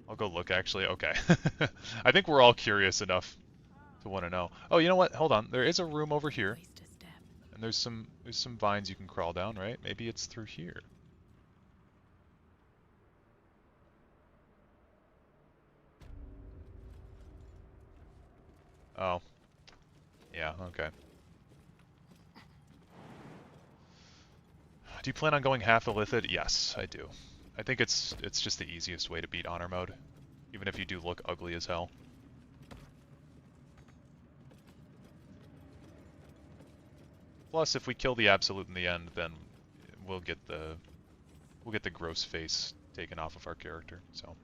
Speaker 1: I'll go look, actually. Okay. I think we're all curious enough to want to know. Oh, you know what? Hold on. There is a room over here,
Speaker 4: Oyster step.
Speaker 1: and there's some vines you can crawl down, right? Maybe it's through here. Oh, yeah, okay. Do you plan on going half illithid? Yes, I do. I think it's just the easiest way to beat honor mode, even if you do look ugly as hell. Plus, if we kill the absolute in the end, then we'll get the gross face taken off of our character. So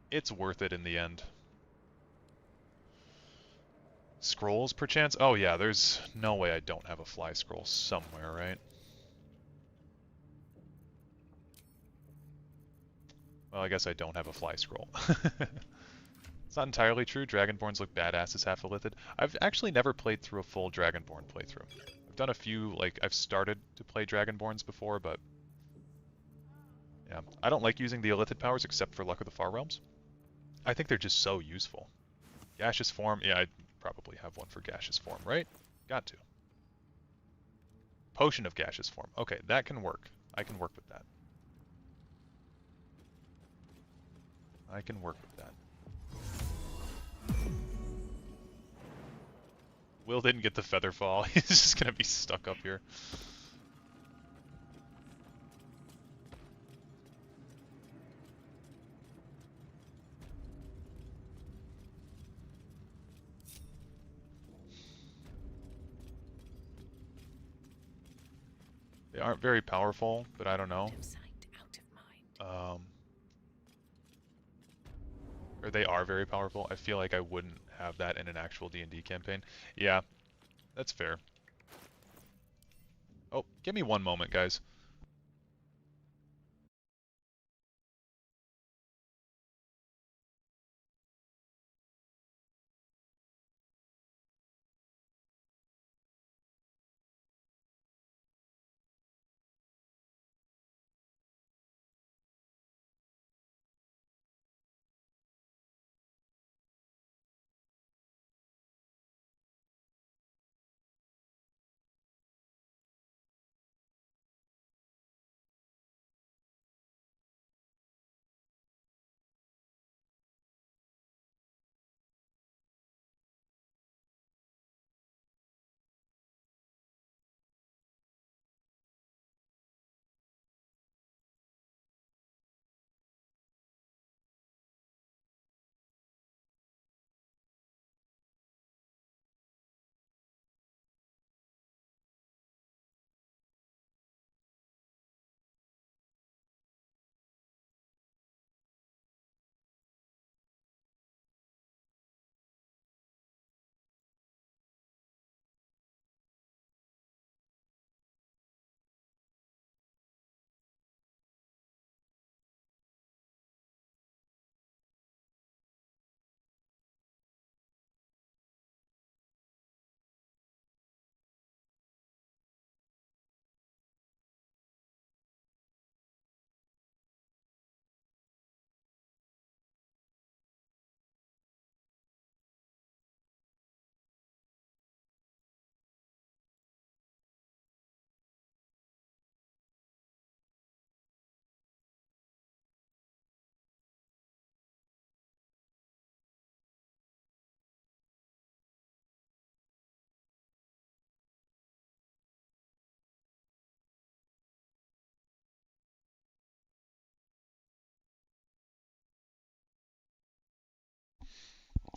Speaker 1: it's worth it in the end. Scrolls, perchance? Oh yeah, there's no way I don't have a fly scroll somewhere, right? Well, I guess I don't have a fly scroll. It's not entirely true. Dragonborns look badass as half illithid. I've actually never played through a full Dragonborn playthrough. I've done a few, like, I've started to play Dragonborns before, but yeah. I don't like using the illithid powers except for Luck of the Far Realms. I think they're just so useful. Gaseous form, yeah, I'd probably have one for gaseous form, right? Got to. Potion of gaseous form. Okay, that can work. I can work with that. I can work with that. Will didn't get the feather fall. He's just gonna be stuck up here. They aren't very powerful, but I don't know.
Speaker 4: Out of sight, out of mind.
Speaker 1: Or they are very powerful. I feel like I wouldn't have that in an actual D&D campaign. Yeah, that's fair. Oh, give me one moment, guys.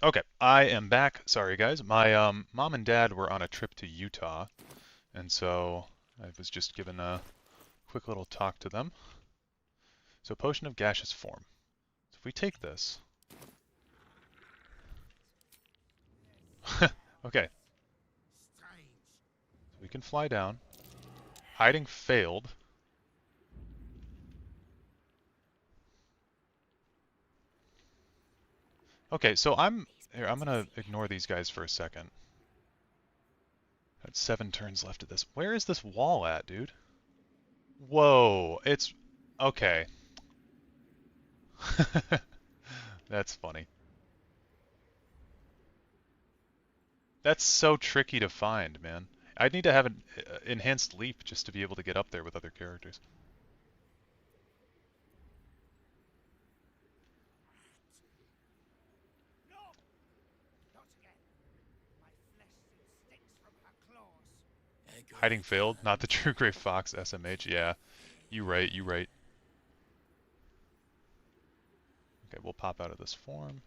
Speaker 1: Okay, I am back. Sorry, guys. My mom and dad were on a trip to Utah, and so I was just given a quick little talk to them. So, potion of gaseous form. So if we take this, okay, so we can fly down. Hiding failed. Okay, so I'm gonna ignore these guys for a second. Got 7 turns left of this. Where is this wall at, dude? Whoa, it's okay. That's funny. That's so tricky to find, man. I'd need to have an enhanced leap just to be able to get up there with other characters.
Speaker 8: No! Not again. My flesh still sticks from her claws.
Speaker 1: Hiding failed, not the true Gray Fox SMH. Yeah, you right, you right. Okay, we'll pop out of this form.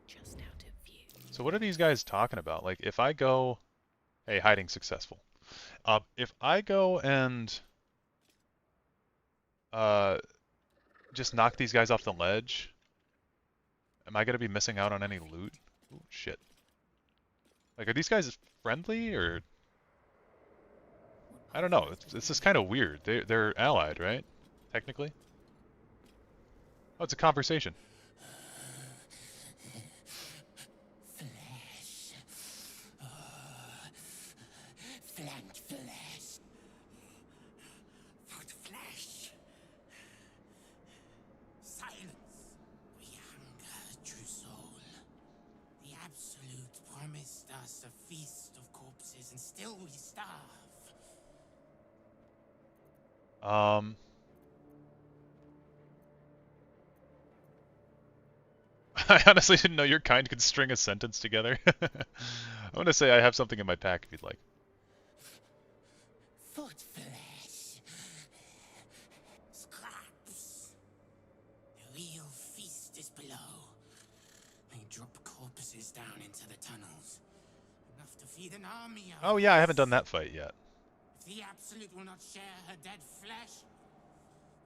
Speaker 4: Just out of view.
Speaker 1: So what are these guys talking about? Like, if I go... Hey, hiding successful. If I go and... just knock these guys off the ledge, am I going to be missing out on any loot? Ooh, shit. Like, are these guys friendly, or... I don't know. It's just kind of weird. They're allied, right? Technically? Oh, it's a conversation.
Speaker 6: Flesh. Flank flesh.
Speaker 8: Foot flesh. Silence.
Speaker 6: We hunger, true soul. The Absolute promised us a feast of corpses, and still we starve.
Speaker 1: I honestly didn't know your kind could string a sentence together. I'm gonna say I have something in my pack if you'd like.
Speaker 6: Foot flesh. Scraps. The real feast is below. They drop corpses down into the tunnels. Enough to feed an army of
Speaker 1: Oh yeah, I haven't
Speaker 6: us.
Speaker 1: done that fight yet.
Speaker 6: If the Absolute will not share her dead flesh,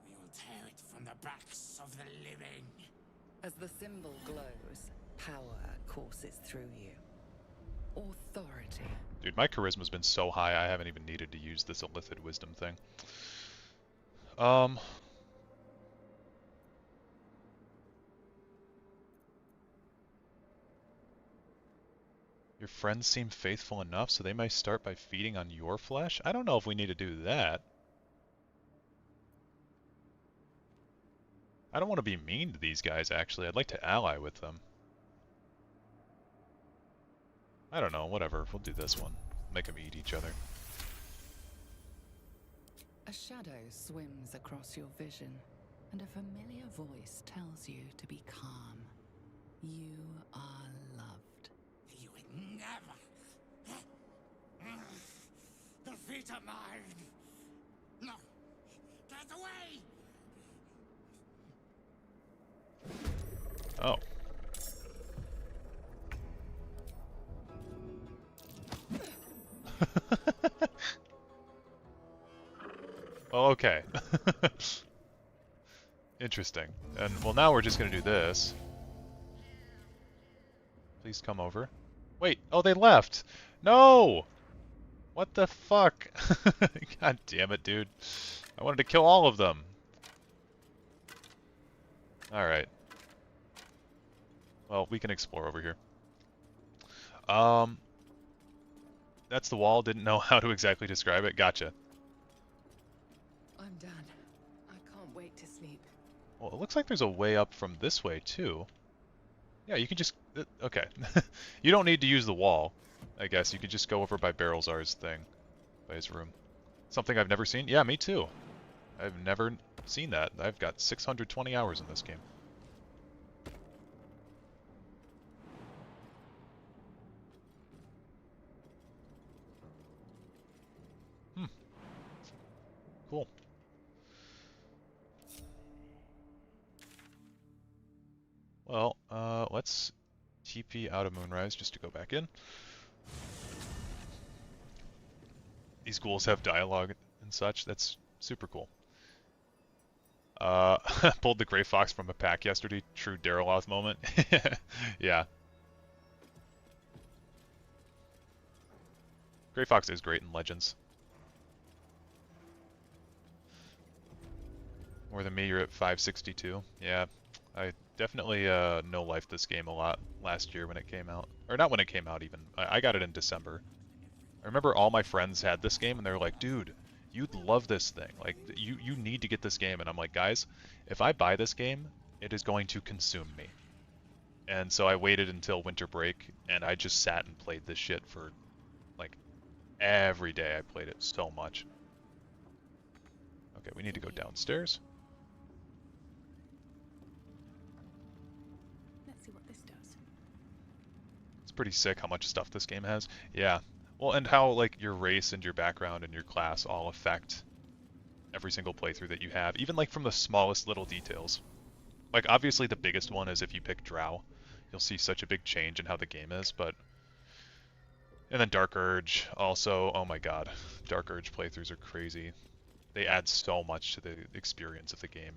Speaker 6: we will tear it from the backs of the living.
Speaker 3: As the symbol glows, power courses through you. Authority.
Speaker 1: Dude, my charisma's been so high I haven't even needed to use this Illithid Wisdom thing. Your friends seem faithful enough, so they may start by feeding on your flesh? I don't know if we need to do that. I don't want to be mean to these guys, actually. I'd like to ally with them. I don't know, whatever. We'll do this one. Make them eat each other.
Speaker 3: A shadow swims across your vision, and a familiar voice tells you to be calm. You are loved.
Speaker 6: You would never defeat a mine. No, get away!
Speaker 1: Oh. Oh, okay. Interesting. And, well, now we're just gonna do this. Please come over. Wait, oh, they left! No! What the fuck? God damn it, dude. I wanted to kill all of them. Alright. Well, we can explore over here. That's the wall. Didn't know how to exactly describe it. Gotcha.
Speaker 3: I'm done. I can't wait to sleep.
Speaker 1: Well, it looks like there's a way up from this way, too. Yeah, you can just... okay. You don't need to use the wall, I guess. You could just go over by Barrelzar's thing. By his room. Something I've never seen? Yeah, me too. I've never seen that. I've got 620 hours in this game. Cool. Well, let's TP out of Moonrise just to go back in. These ghouls have dialogue and such. That's super cool. Pulled the Grey Fox from a pack yesterday. True Dariloth moment. Yeah. Grey Fox is great in Legends. More than me, you're at 562. Yeah, I definitely no-life this game a lot last year when it came out. Or not when it came out even. I got it in December. I remember all my friends had this game and they were like, dude, you'd love this thing. Like, you need to get this game. And I'm like, guys, if I buy this game, it is going to consume me. And so I waited until winter break, and I just sat and played this shit for, like, every day. I played it so much. Okay, we need to go downstairs.
Speaker 4: Let's see what this does.
Speaker 1: It's pretty sick how much stuff this game has. Yeah. Well, and how, like, your race and your background and your class all affect every single playthrough that you have, even, like, from the smallest little details. Like, obviously the biggest one is if you pick Drow. You'll see such a big change in how the game is, but... And then Dark Urge, also, oh my god. Dark Urge playthroughs are crazy. They add so much to the experience of the game.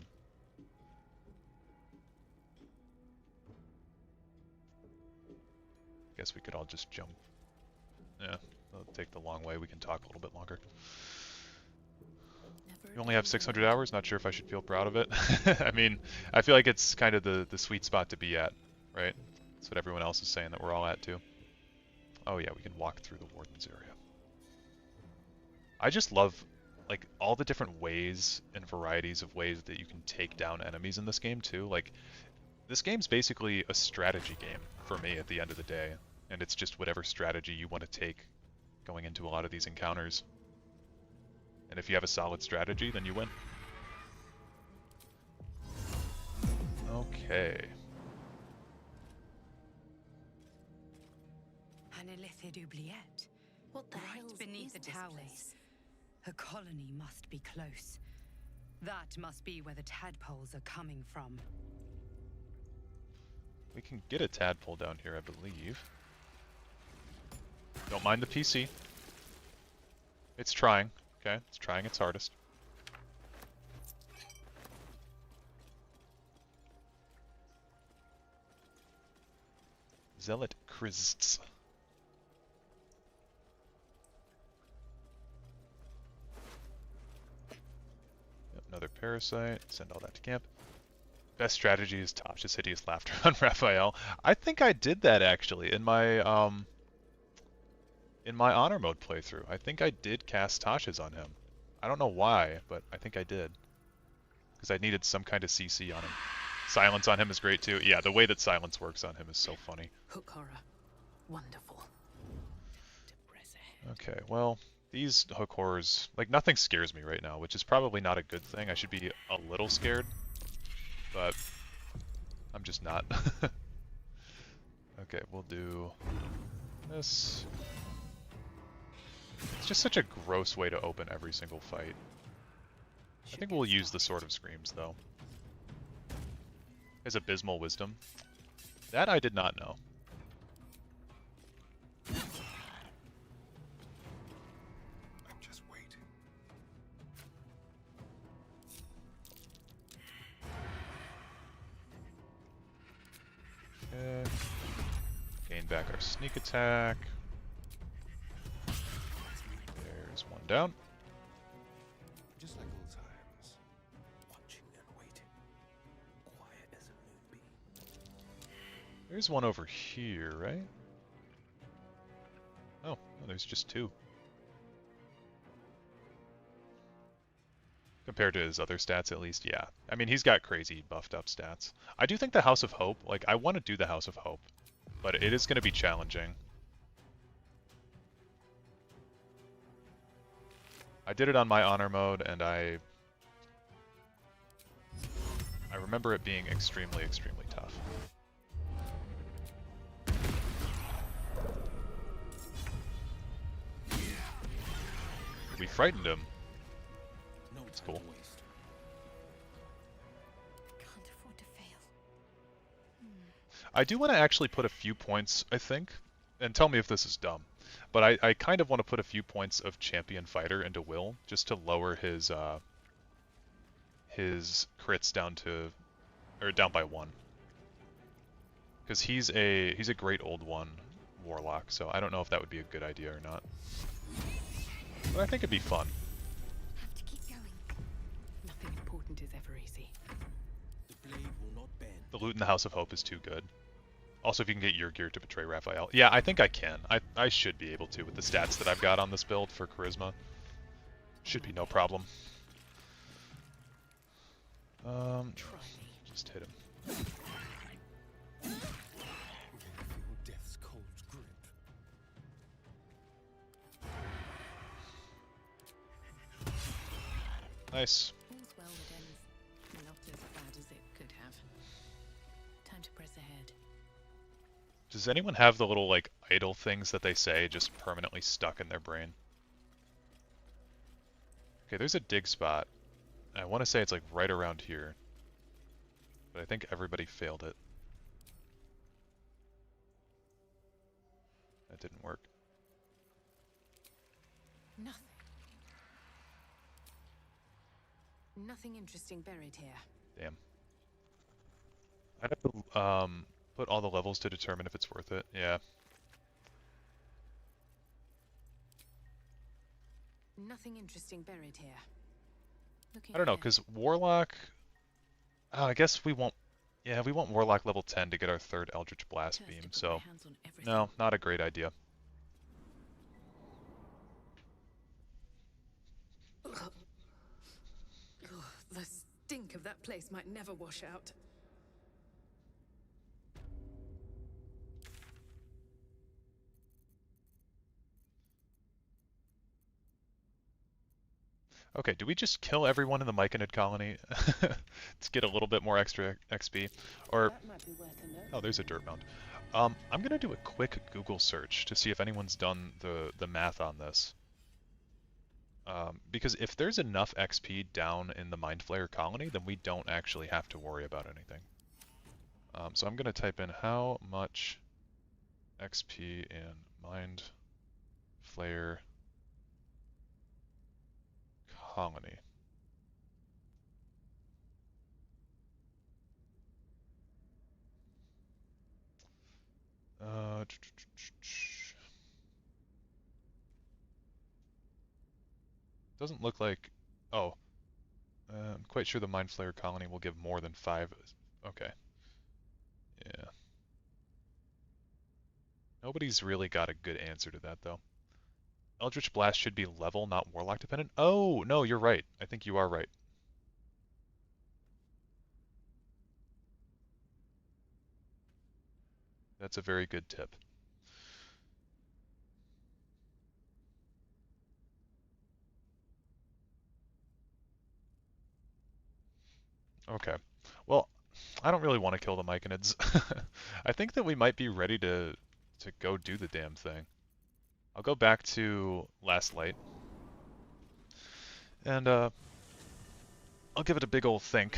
Speaker 1: Guess we could all just jump. Yeah, it'll take the long way. We can talk a little bit longer.
Speaker 4: Never
Speaker 1: You only have
Speaker 4: again
Speaker 1: 600
Speaker 4: will I-
Speaker 1: hours. Not sure if I should feel proud of it. I mean, I feel like it's kind of the sweet spot to be at, right? That's what everyone else is saying that we're all at too. Oh yeah, we can walk through the Warden's area. I just love, like, all the different ways and varieties of ways that you can take down enemies in this game too. Like, this game's basically a strategy game for me at the end of the day, and it's just whatever strategy you want to take going into a lot of these encounters. And if you have a solid strategy, then you win. Okay.
Speaker 9: An illithid oubliette.
Speaker 4: What the
Speaker 9: Right
Speaker 4: hell's
Speaker 9: beneath
Speaker 4: is
Speaker 9: the
Speaker 4: this
Speaker 9: towers.
Speaker 4: place?
Speaker 9: A colony must be close. That must be where the tadpoles are coming from.
Speaker 1: We can get a tadpole down here, I believe. Don't mind the PC. It's trying, okay? It's trying its hardest. Zealot Krists. Yep, another parasite. Send all that to camp. Best strategy is Tasha's hideous laughter on Raphael. I think I did that actually in my honor mode playthrough. I think I did cast Tasha's on him. I don't know why, but I think I did. Because I needed some kind of CC on him. Silence on him is great too. Yeah, the way that silence works on him is so funny.
Speaker 4: Hook horror. Wonderful. To press ahead.
Speaker 1: Okay, well, these hook horrors, like, nothing scares me right now, which is probably not a good thing. I should be a little scared, but I'm just not. Okay, we'll do this. It's just such a gross way to open every single fight. I think we'll use the Sword of Screams, though. His Abysmal Wisdom. That I did not know.
Speaker 7: I'm just waiting.
Speaker 1: Okay. Gain back our sneak attack. There's one down.
Speaker 7: Just like old times. Watching and waiting. Quiet as a moonbeam.
Speaker 1: There's one over here, right? Oh, there's just two. Compared to his other stats, at least, yeah. I mean, he's got crazy buffed up stats. I do think the House of Hope, like, I want to do the House of Hope, but it is going to be challenging. I did it on my honor mode, and I remember it being extremely, extremely tough. We frightened him.
Speaker 2: No
Speaker 1: That's
Speaker 2: time
Speaker 1: cool.
Speaker 2: to waste.
Speaker 5: Can't afford to fail.
Speaker 1: I do want to actually put a few points, I think, and tell me if this is dumb, but I kind of want to put a few points of Champion Fighter into Will, just to lower his crits down to, or down by 1. Because he's a great old one Warlock, so I don't know if that would be a good idea or not. But I think it'd be fun.
Speaker 5: Have to keep going.
Speaker 4: Nothing important is ever easy.
Speaker 2: The blade will not bend.
Speaker 1: The loot in the House of Hope is too good. Also, if you can get your gear to betray Raphael. Yeah, I think I can. I should be able to with the stats that I've got on this build for Charisma. Should be no problem.
Speaker 4: Try me.
Speaker 1: Just hit him. Nice.
Speaker 4: All's well that ends not as bad as it could have. Time to press ahead.
Speaker 1: Does anyone have the little, like, idle things that they say just permanently stuck in their brain? Okay, there's a dig spot. I want to say it's, like, right around here. But I think everybody failed it. That didn't work.
Speaker 4: Nothing. Nothing interesting buried here.
Speaker 1: Damn. I'd have to put all the levels to determine if it's worth it. Yeah.
Speaker 4: Nothing interesting buried here. Looking
Speaker 1: I don't know,
Speaker 4: here.
Speaker 1: because Warlock... Oh, I guess we won't... Yeah, we want Warlock level 10 to get our third Eldritch Blast
Speaker 4: Cursed to
Speaker 1: beam,
Speaker 4: put
Speaker 1: so...
Speaker 4: my hands on everything.
Speaker 1: No, not a great idea.
Speaker 4: Ugh, the stink of that place might never wash out.
Speaker 1: Okay, do we just kill everyone in the Myconid colony to get a little bit more extra XP? Or...
Speaker 4: That might be worth a note.
Speaker 1: Oh, there's a dirt mound. I'm gonna do a quick Google search to see if anyone's done the math on this. Because if there's enough XP down in the Mind Flayer colony, then we don't actually have to worry about anything. So I'm gonna type in how much XP in Mind Flayer colony. Doesn't look like... Oh. I'm quite sure the Mind Flayer colony will give more than 5. Okay. Yeah. Nobody's really got a good answer to that, though. Eldritch Blast should be level, not Warlock dependent. Oh, no, you're right. I think you are right. That's a very good tip. Okay. Well, I don't really want to kill the Myconids. I think that we might be ready to go do the damn thing. I'll go back to Last Light. And I'll give it a big old think.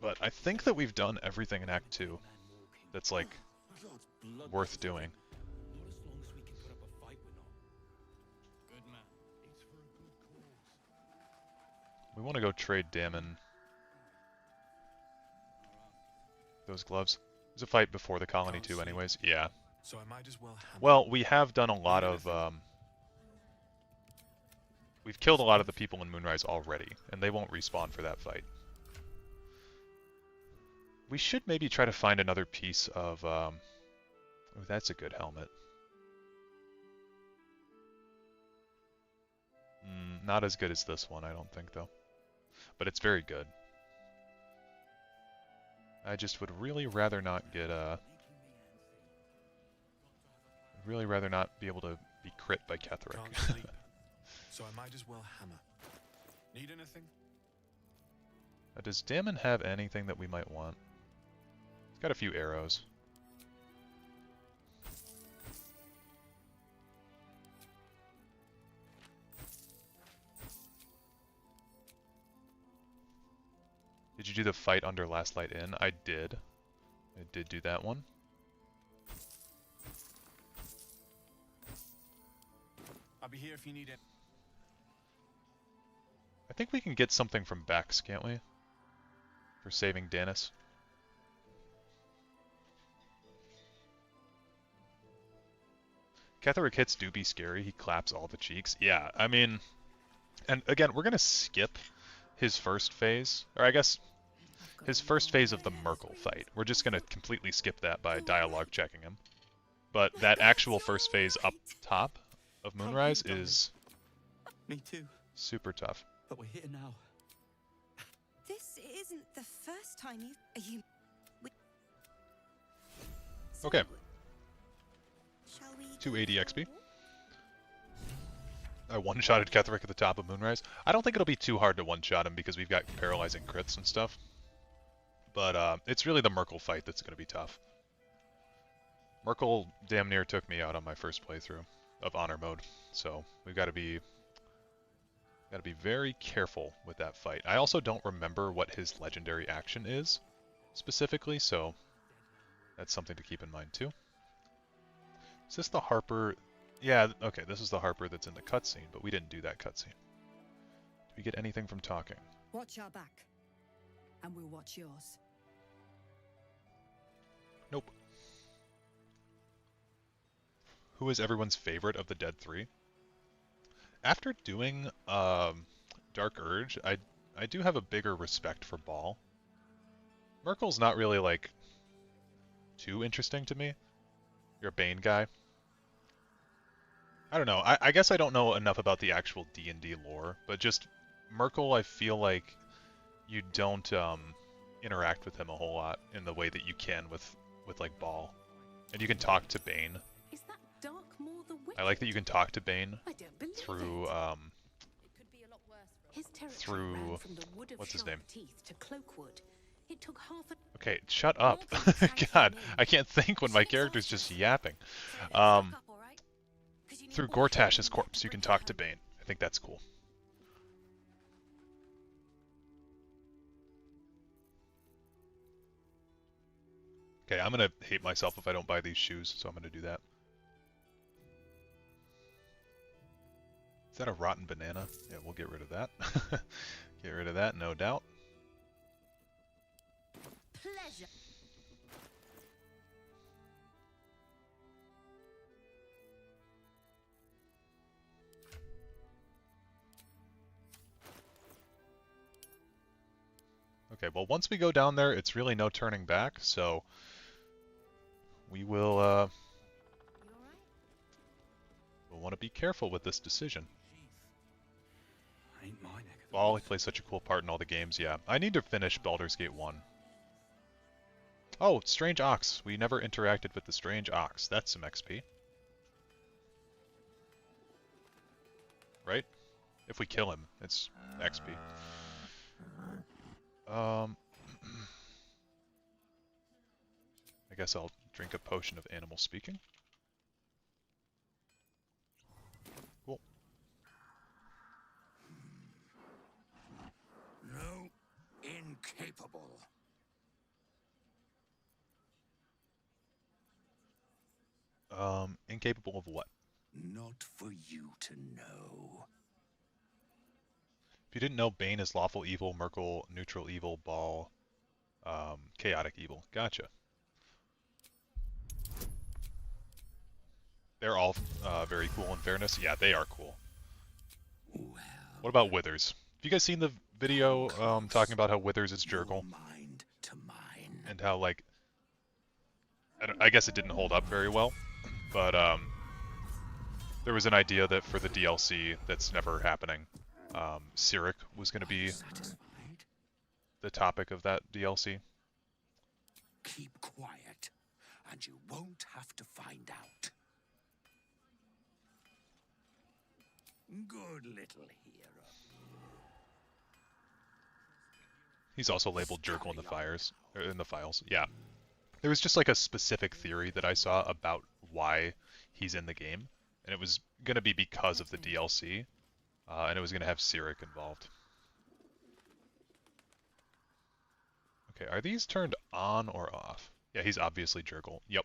Speaker 1: But I think that we've done everything in Act 2 that's, like, worth doing. We want to go trade Damon those gloves. There's a fight before the colony too anyways. Yeah.
Speaker 7: So I might as well hammer.
Speaker 1: Well, we have done a lot of... we've killed a lot of the people in Moonrise already, and they won't respawn for that fight. We should maybe try to find another piece of... Oh, that's a good helmet. Not as good as this one, I don't think, though. But it's very good. I just would really rather not get really rather not be able to be crit by Ketheric.
Speaker 7: Can't sleep, so I might as well hammer. Need anything?
Speaker 1: Does Damon have anything that we might want? He's got a few arrows. Did you do the fight under Last Light Inn? I did. I did do that one.
Speaker 7: I'll be here if you need it.
Speaker 1: I think we can get something from Bex, can't we? For saving Danis. Ketheric hits do be scary. He claps all the cheeks. Yeah, I mean... And again, we're going to skip his first phase. Or I guess his first phase of the Merkel fight. We're just going to completely skip that by dialogue checking him. But that actual first phase up top of Moonrise is...
Speaker 2: Me too,
Speaker 1: super tough.
Speaker 2: but we're here now.
Speaker 5: This isn't the first time you...
Speaker 1: Okay.
Speaker 5: Shall we
Speaker 1: 280 XP. I one-shotted Ketherick at the top of Moonrise. I don't think it'll be too hard to one-shot him because we've got paralyzing crits and stuff. But it's really the Merkel fight that's going to be tough. Merkel damn near took me out on my first playthrough of Honor mode, so we've got to be very careful with that fight. I also don't remember what his legendary action is specifically, so that's something to keep in mind too. Is this the Harper? Yeah, okay, this is the Harper that's in the cutscene, but we didn't do that cutscene. Did we get anything from talking?
Speaker 9: Watch our back, and we'll watch yours.
Speaker 1: Nope. Who is everyone's favorite of the Dead 3? After doing Dark Urge, I do have a bigger respect for Ball. Merkel's not really, like, too interesting to me. You're a Bane guy. I don't know. I guess I don't know enough about the actual D&D lore, but just Merkel, I feel like you don't interact with him a whole lot in the way that you can with like Ball. And you can talk to Bane.
Speaker 4: Is that dark more the wicked?
Speaker 1: I like that you can talk to Bane
Speaker 4: I don't believe
Speaker 1: through
Speaker 4: it.
Speaker 5: His
Speaker 4: territory ran from the wood of
Speaker 1: what's his
Speaker 4: sharp
Speaker 1: name?
Speaker 4: teeth to Cloakwood. It took half a
Speaker 1: Okay, shut up. God, I can't think when my character's just yapping. Through Gortash's corpse, you can talk to Bane. I think that's cool. Okay, I'm gonna hate myself if I don't buy these shoes, so I'm gonna do that. Is that a rotten banana? Yeah, we'll get rid of that. Get rid of that, no doubt.
Speaker 4: pleasure.
Speaker 1: Okay, well, once we go down there, it's really no turning back, so we will, we'll want to be careful with this decision.
Speaker 8: Ain't my neck of the
Speaker 1: Ball, he
Speaker 8: woods.
Speaker 1: plays such a cool part in all the games, yeah. I need to finish Baldur's Gate 1. Oh, Strange Ox. We never interacted with the Strange Ox. That's some XP. Right? If we kill him, it's XP. I guess I'll drink a potion of animal speaking. Cool.
Speaker 8: No, incapable.
Speaker 1: Incapable of what?
Speaker 8: Not for you to know.
Speaker 1: If you didn't know, Bane is lawful evil, Merkel neutral evil, Ball chaotic evil. Gotcha. They're all very cool in fairness. Yeah, they are cool.
Speaker 8: Well,
Speaker 1: What about Withers? Have you guys seen the video talking about how Withers is
Speaker 8: your
Speaker 1: Jurgle?
Speaker 8: mind to mine.
Speaker 1: And how, like, I guess it didn't hold up very well, but there was an idea that for the DLC that's never happening, Cyric was going to be
Speaker 8: Satisfied?
Speaker 1: the topic of that DLC.
Speaker 8: Keep quiet, and you won't have to find out. Good little hero.
Speaker 1: He's also labeled Jurgle in the files. Yeah. There was just like a specific theory that I saw about why he's in the game, and it was going to be because of the DLC, and it was going to have Cyric involved. Okay, are these turned on or off? Yeah, he's obviously Jurgle. Yep.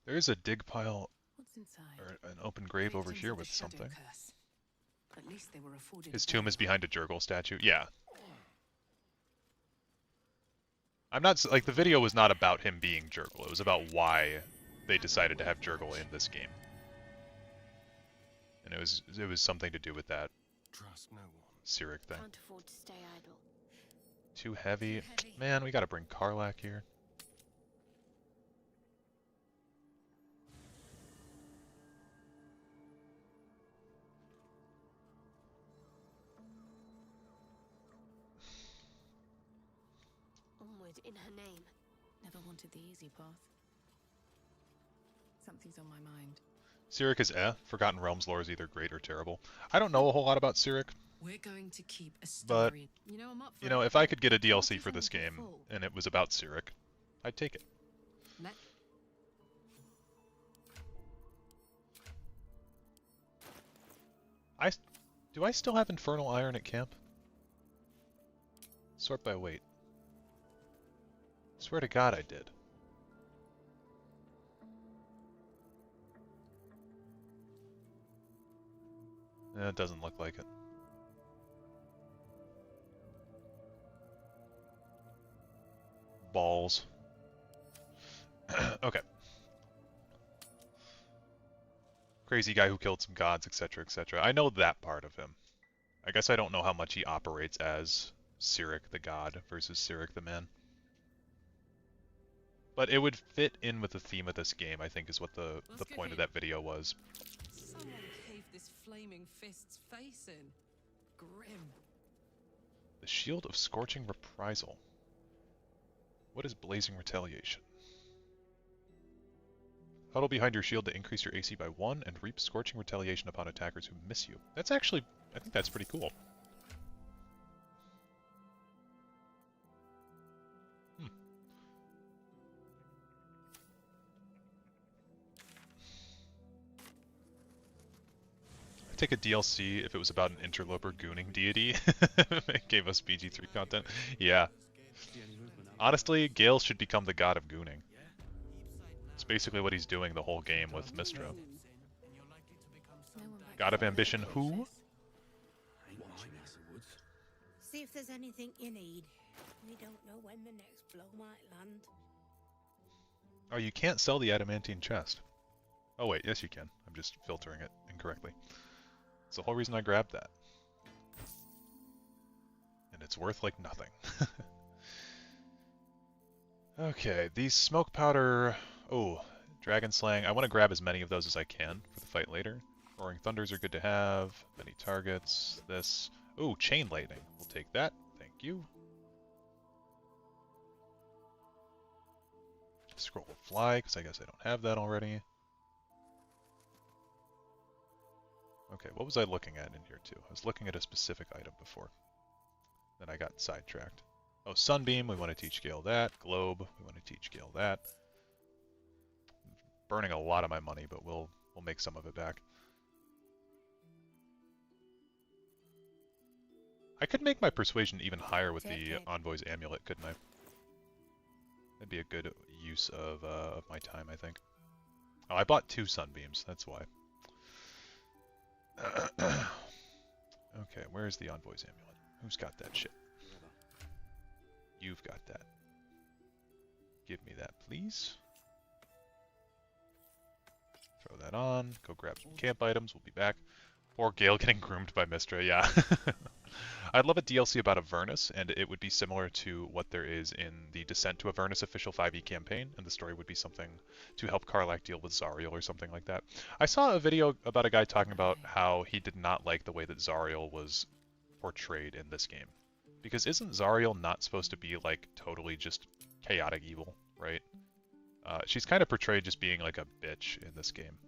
Speaker 1: There is a dig pile,
Speaker 4: What's inside?
Speaker 1: or an open grave over
Speaker 4: Victims
Speaker 1: here
Speaker 4: of the
Speaker 1: with
Speaker 4: shadow
Speaker 1: something.
Speaker 4: curse. At least they were afforded
Speaker 1: His
Speaker 4: a
Speaker 1: tomb is
Speaker 4: burial.
Speaker 1: behind a Jurgle statue. Yeah. I'm not, like, the video was not about him being Jurgle. It was about why they decided to have Jurgle in this game. And it was something to do with that
Speaker 7: Trust no one.
Speaker 1: Cyric thing.
Speaker 5: Can't afford to stay idle.
Speaker 1: Too heavy. Man, we gotta bring Karlach here.
Speaker 5: Onward in her name.
Speaker 4: Never wanted the easy path.
Speaker 3: Something's on my mind.
Speaker 1: Cyric is Forgotten Realms lore is either great or terrible. I don't know a whole lot about Cyric,
Speaker 3: We're going to keep a
Speaker 1: but,
Speaker 3: story. You know, I'm up for
Speaker 1: you know,
Speaker 3: it.
Speaker 1: if I could get a
Speaker 3: The
Speaker 1: DLC
Speaker 3: party's
Speaker 1: for this
Speaker 3: already
Speaker 1: game,
Speaker 3: full.
Speaker 1: and it was about Cyric, I'd take it.
Speaker 3: Let
Speaker 1: Do I still have Infernal Iron at camp? Sort by weight. Swear to God I did. It doesn't look like it. Balls. Okay. Crazy guy who killed some gods, etc., etc. I know that part of him. I guess I don't know how much he operates as Cyric the god versus Cyric the man. But it would fit in with the theme of this game, I think, is what the point of that video was.
Speaker 3: someone cave this flaming fist's face in. Grim.
Speaker 1: The Shield of Scorching Reprisal. What is Blazing Retaliation? Huddle behind your shield to increase your AC by 1 and reap Scorching Retaliation upon attackers who miss you. That's actually, I think that's pretty cool. I'd take a DLC if it was about an interloper gooning deity. It gave us BG3 content. Yeah. Honestly, Gale should become the god of gooning. It's basically what he's doing the whole game with Mistra. God of Ambition who?
Speaker 6: See if there's anything you need. We don't know when the next blow might land.
Speaker 1: Oh, you can't sell the adamantine chest. Oh wait, yes you can. I'm just filtering it incorrectly. That's the whole reason I grabbed that. And it's worth like nothing. Okay, these smoke powder... Oh, Dragon Slaying. I want to grab as many of those as I can for the fight later. Roaring Thunders are good to have. Many targets. This. Oh, Chain Lightning. We'll take that. Thank you. Scroll of Fly, because I guess I don't have that already. Okay, what was I looking at in here too? I was looking at a specific item before. Then I got sidetracked. Oh, Sunbeam, we want to teach Gale that. Globe, we want to teach Gale that. Burning a lot of my money, but we'll make some of it back. I could make my persuasion even higher with the Envoy's Amulet, couldn't I? That'd be a good use of my time, I think. Oh, I bought 2 Sunbeams, that's why. Okay, where's the Envoy's Amulet? Who's got that shit? You've got that. Give me that, please. Throw that on. Go grab some camp items. We'll be back. Poor Gale getting groomed by Mistra, yeah. I'd love a DLC about Avernus, and it would be similar to what there is in the Descent to Avernus official 5e campaign, and the story would be something to help Karlach deal with Zariel or something like that. I saw a video about a guy talking about how he did not like the way that Zariel was portrayed in this game. Because isn't Zariel not supposed to be, like, totally just chaotic evil, right? She's kind of portrayed just being like a bitch in this game.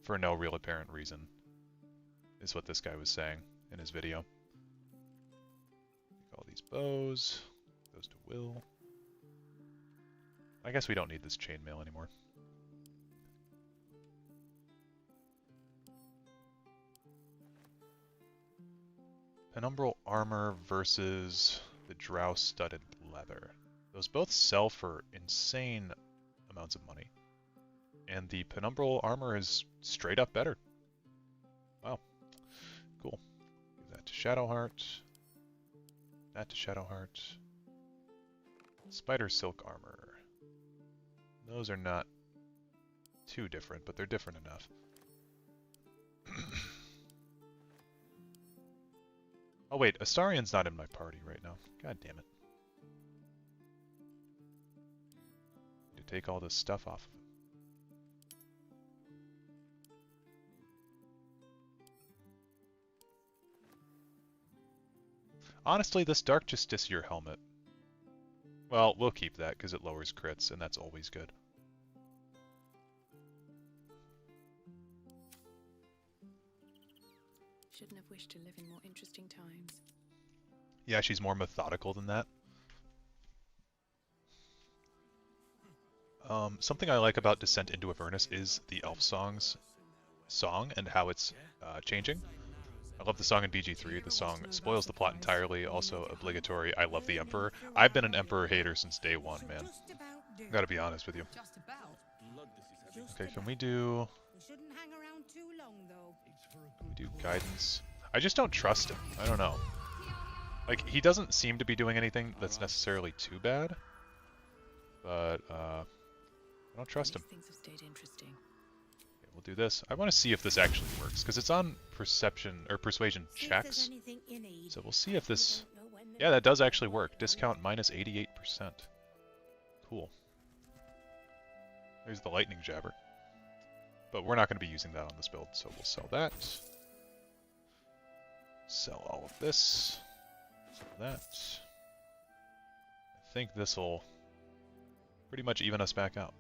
Speaker 1: For no real apparent reason, is what this guy was saying in his video. All these bows. Goes to Will. I guess we don't need this chainmail anymore. Penumbral armor versus the drow studded leather. Those both sell for insane amounts of money. And the penumbral armor is straight up better. Wow. Cool. Give that to Shadowheart. That to Shadowheart. Spider silk armor. Those are not too different, but they're different enough. Oh wait, Astarion's not in my party right now. God damn it. Need to take all this stuff off of him. Honestly, this Dark Justiciar helmet. Well, we'll keep that because it lowers crits, and that's always good.
Speaker 4: Shouldn't have wished to live in more interesting times.
Speaker 1: Yeah, she's more methodical than that. Something I like about Descent into Avernus is the Elf Song's song and how it's changing. I love the song in BG3. The song spoils the plot entirely, also obligatory. I love the Emperor. I've been an Emperor hater since day one, man. Gotta be honest with you.
Speaker 8: Just about.
Speaker 1: Okay, can we do...
Speaker 8: We shouldn't hang around too long, though.
Speaker 1: Can we do guidance? I just don't trust him. I don't know. Like, he doesn't seem to be doing anything that's necessarily too bad. But, I don't trust him.
Speaker 4: Things have stayed interesting.
Speaker 1: Okay, we'll do this. I want to see if this actually works, because it's on perception, or persuasion checks. So we'll see if this... Yeah, that does actually work. Discount minus 88%. Cool. There's the lightning jabber. But we're not going to be using that on this build, so we'll sell that. Sell all of this. Sell that. I think this will pretty much even us back out.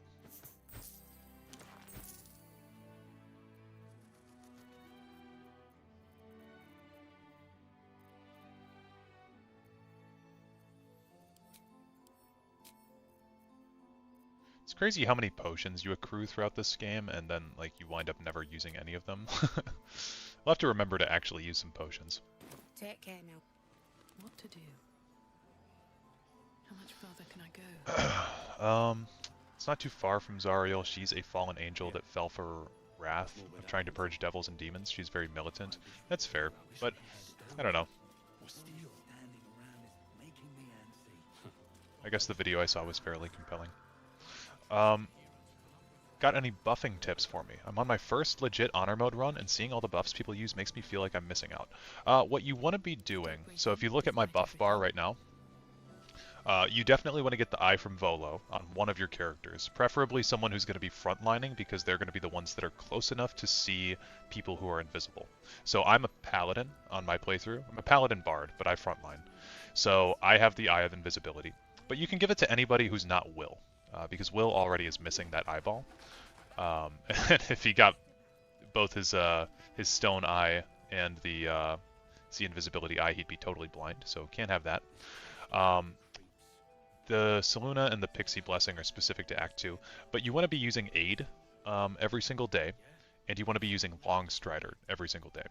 Speaker 1: It's crazy how many potions you accrue throughout this game, and then like you wind up never using any of them. We'll have to remember to actually use some potions.
Speaker 4: Take care now. What to do? How much further can I go?
Speaker 1: It's not too far from Zariel. She's a fallen angel that fell for wrath of trying to purge devils and demons. She's very militant. That's fair, but I don't know. I guess the video I saw was fairly compelling. Got any buffing tips for me? I'm on my first legit honor mode run, and seeing all the buffs people use makes me feel like I'm missing out. What you want to be doing, so if you look at my buff bar right now, you definitely want to get the Eye from Volo on one of your characters, preferably someone who's going to be frontlining, because they're going to be the ones that are close enough to see people who are invisible. So I'm a paladin on my playthrough. I'm a paladin bard, but I frontline. So I have the Eye of Invisibility. But you can give it to anybody who's not Will. Because Will already is missing that eyeball. And if he got both his stone eye and the invisibility eye, he'd be totally blind, so can't have that. The Selûne and the Pixie Blessing are specific to Act 2, but you want to be using Aid every single day, and you want to be using Longstrider every single day.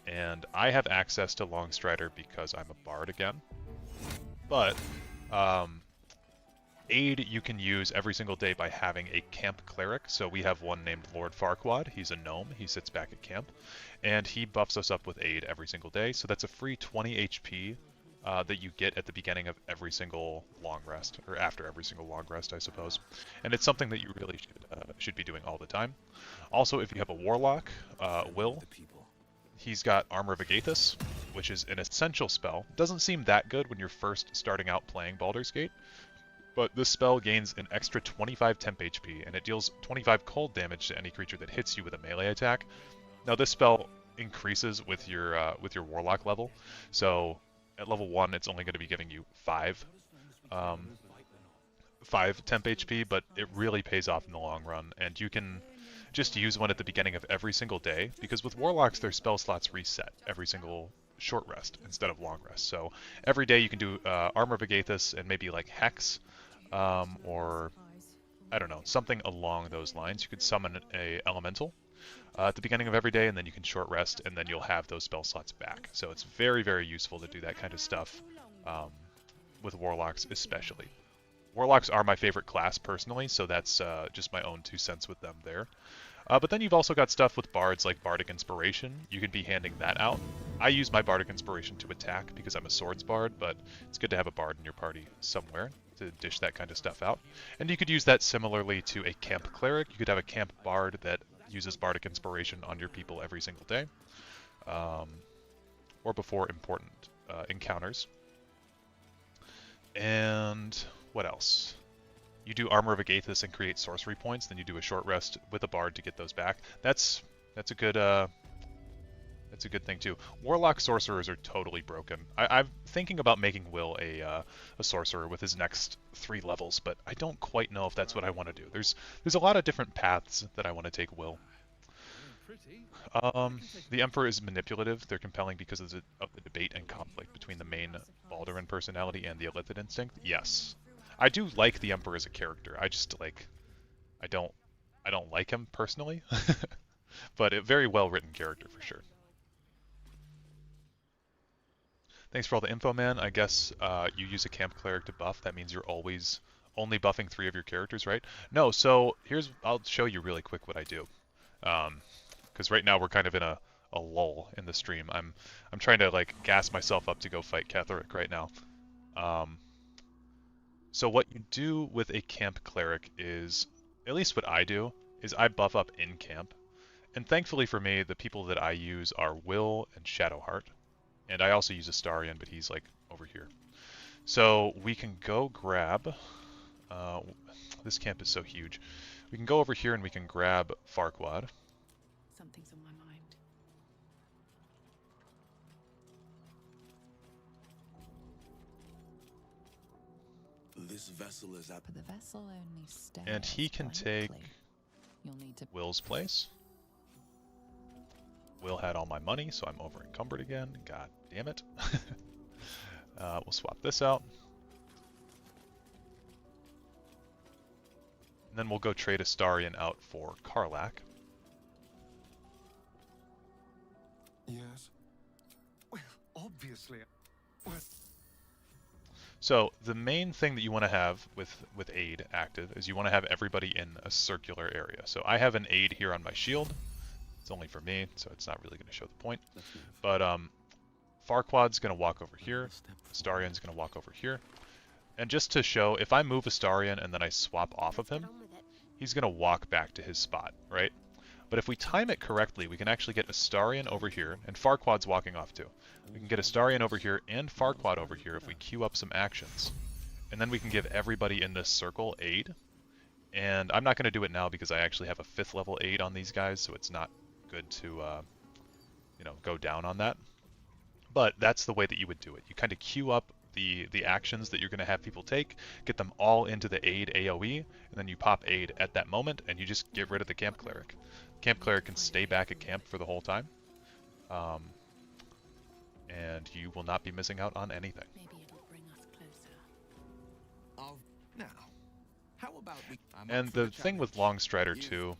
Speaker 1: And I have access to Longstrider because I'm a bard again, but Aid you can use every single day by having a camp cleric. So we have one named Lord Farquaad. He's a gnome. He sits back at camp, and he buffs us up with Aid every single day. So that's a free 20 HP that you get at the beginning of every single long rest, or after every single long rest, I suppose. And it's something that you really should be doing all the time. Also, if you have a warlock, Will, he's got Armor of Agathis, which is an essential spell. Doesn't seem that good when you're first starting out playing Baldur's Gate. But this spell gains an extra 25 temp HP, and it deals 25 cold damage to any creature that hits you with a melee attack. Now this spell increases with your warlock level, so at level 1 it's only going to be giving you 5 temp HP, but it really pays off in the long run, and you can just use one at the beginning of every single day, because with warlocks their spell slots reset every single short rest instead of long rest. So every day you can do Armor of Agathis and maybe like Hex, or I don't know, something along those lines. You could summon a elemental at the beginning of every day, and then you can short rest, and then you'll have those spell slots back. So it's very, very useful to do that kind of stuff with warlocks especially. Warlocks are my favorite class personally, so that's just my own 2 cents with them there. But then you've also got stuff with bards like Bardic Inspiration. You can be handing that out. I use my Bardic Inspiration to attack because I'm a swords bard, but it's good to have a bard in your party somewhere to dish that kind of stuff out. And you could use that similarly to a camp cleric. You could have a camp bard that uses Bardic Inspiration on your people every single day, or before important encounters. And what else? You do Armor of Agathis and create sorcery points, then you do a short rest with a bard to get those back. That's a good thing too. Warlock sorcerers are totally broken. I'm thinking about making Will a sorcerer with his next 3 levels, but I don't quite know if that's what I want to do. There's a lot of different paths that I want to take Will. The Emperor is manipulative. They're compelling because of the debate and conflict between the main Balduran personality and the Illithid instinct. Yes, I do like the Emperor as a character. I just like, I don't, I don't like him personally, but a very well written character for sure. Thanks for all the info, man. I guess you use a camp cleric to buff. That means you're always only buffing 3 of your characters, right? No. So I'll show you really quick what I do. Because right now we're kind of in a lull in the stream. I'm trying to like gas myself up to go fight Catherick right now. So what you do with a camp cleric is, at least what I do, is I buff up in camp. And thankfully for me, the people that I use are Will and Shadowheart. And I also use Astarion, but he's like over here. So we can go grab, this camp is so huge. We can go over here and we can grab Farquaad.
Speaker 4: Something's on my mind.
Speaker 2: This vessel is up.
Speaker 3: But the vessel only stares
Speaker 1: And he can take
Speaker 3: blankly. You'll need to
Speaker 1: Will's place. Will had all my money, so I'm over encumbered again. God damn it. We'll swap this out. And then we'll go trade Astarion out for Karlach.
Speaker 7: Yes. Well, obviously. Well,
Speaker 1: So the main thing that you want to have with aid active is you want to have everybody in a circular area. So I have an aid here on my shield. It's only for me, so it's not really going to show the point. But Farquaad's going to walk over here. Astarion's going to walk over here. And just to show, if I move Astarion and then I swap off of him, he's going to walk back to his spot, right? But if we time it correctly, we can actually get Astarion over here, and Farquaad's walking off too. We can get Astarion over here and Farquaad over here if we queue up some actions. And then we can give everybody in this circle aid. And I'm not going to do it now because I actually have a 5th level aid on these guys, so it's not good to, you know, go down on that. But that's the way that you would do it. You kind of queue up the actions that you're going to have people take, get them all into the aid AoE, and then you pop aid at that moment, and you just get rid of the camp cleric. Camp cleric can stay back at camp for the whole time, and you will not be missing out on anything.
Speaker 4: Maybe it'll bring us closer.
Speaker 2: Now, how about we...
Speaker 1: And the thing with Longstrider too,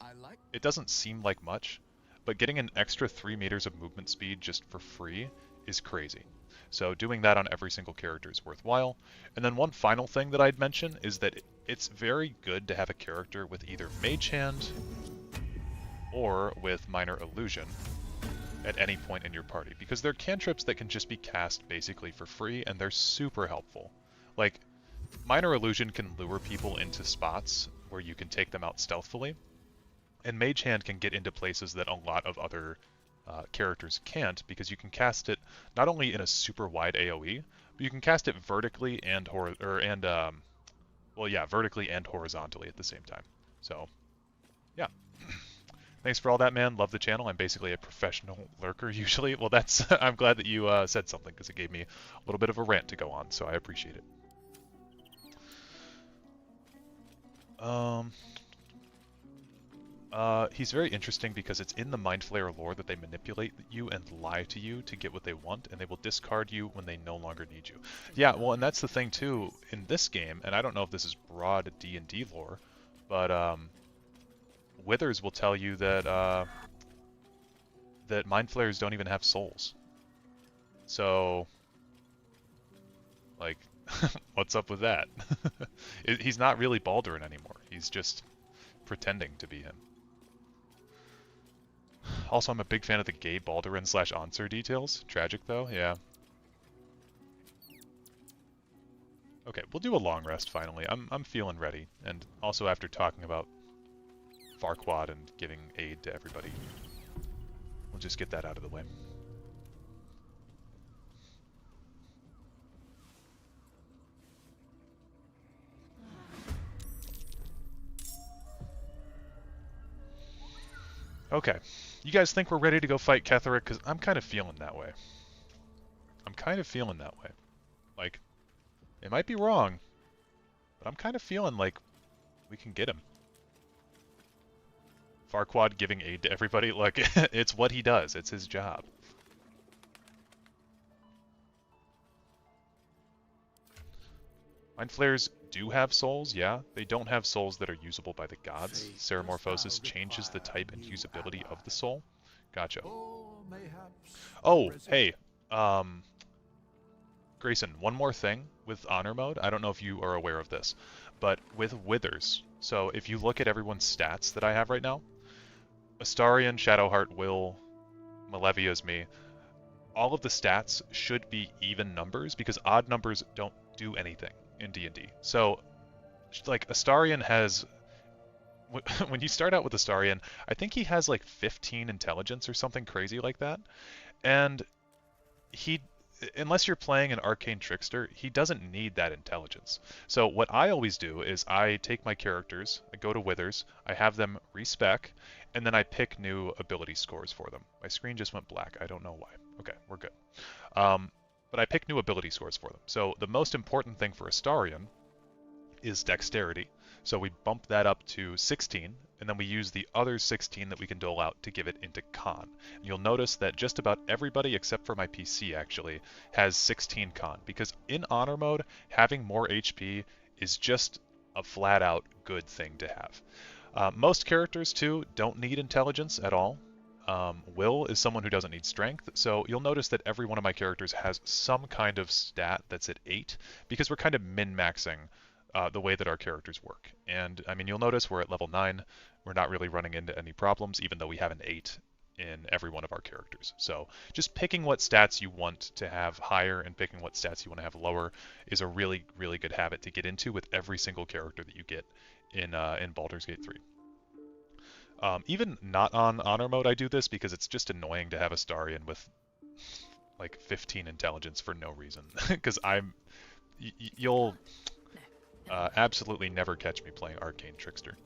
Speaker 1: it doesn't seem like much, but getting an extra 3 meters of movement speed just for free is crazy. So doing that on every single character is worthwhile. And then one final thing that I'd mention is that it's very good to have a character with either Mage Hand or with Minor Illusion at any point in your party, because they're cantrips that can just be cast basically for free, and they're super helpful. Like, Minor Illusion can lure people into spots where you can take them out stealthily, and Mage Hand can get into places that a lot of other characters can't, because you can cast it not only in a super wide AoE, but you can cast it vertically and vertically and horizontally at the same time. So, yeah. Thanks for all that, man. Love the channel. I'm basically a professional lurker usually. Well, that's I'm glad that you said something, because it gave me a little bit of a rant to go on, so I appreciate it. He's very interesting because it's in the Mind Flayer lore that they manipulate you and lie to you to get what they want, and they will discard you when they no longer need you. Yeah, well, and that's the thing too in this game, and I don't know if this is broad D&D lore, but Withers will tell you that that Mind Flayers don't even have souls. So, like, what's up with that? He's not really Balduran anymore. He's just pretending to be him. Also, I'm a big fan of the gay Balduran / Ansur details. Tragic, though, yeah. Okay, we'll do a long rest, finally. I'm feeling ready. And also after talking about Farquaad and giving aid to everybody, we'll just get that out of the way. Okay, you guys think we're ready to go fight Catherick? Because I'm kind of feeling that way. I'm kind of feeling that way. Like, it might be wrong, but I'm kind of feeling like we can get him. Farquaad giving aid to everybody. Look, it's what he does. It's his job. Mind Flayers do have souls, yeah. They don't have souls that are usable by the gods. Ceramorphosis changes the type and usability of the soul. Gotcha. Oh, hey. Grayson, one more thing with Honor Mode. I don't know if you are aware of this, but with Withers. So if you look at everyone's stats that I have right now, Astarion, Shadowheart, Will, Malevia's me, all of the stats should be even numbers because odd numbers don't do anything in D&D. So, like, Astarion has... When you start out with Astarion, I think he has like 15 intelligence or something crazy like that. And he... Unless you're playing an Arcane Trickster, he doesn't need that intelligence. So what I always do is I take my characters, I go to Withers, I have them respec, and then I pick new ability scores for them. My screen just went black. I don't know why. Okay, we're good. But I pick new ability scores for them. So the most important thing for Astarion is Dexterity. So we bump that up to 16, and then we use the other 16 that we can dole out to give it into Con. And you'll notice that just about everybody, except for my PC actually, has 16 Con, because in Honor Mode, having more HP is just a flat-out good thing to have. Most characters, too, don't need Intelligence at all. Will is someone who doesn't need Strength, so you'll notice that every one of my characters has some kind of stat that's at 8, because we're kind of min-maxing the way that our characters work. And I mean, you'll notice we're at level 9. We're not really running into any problems, even though we have an 8 in every one of our characters. So just picking what stats you want to have higher and picking what stats you want to have lower is a really, really good habit to get into with every single character that you get in Baldur's Gate 3. Even not on Honor Mode, I do this because it's just annoying to have Astarion with like 15 intelligence for no reason. Because you'll absolutely never catch me playing Arcane Trickster.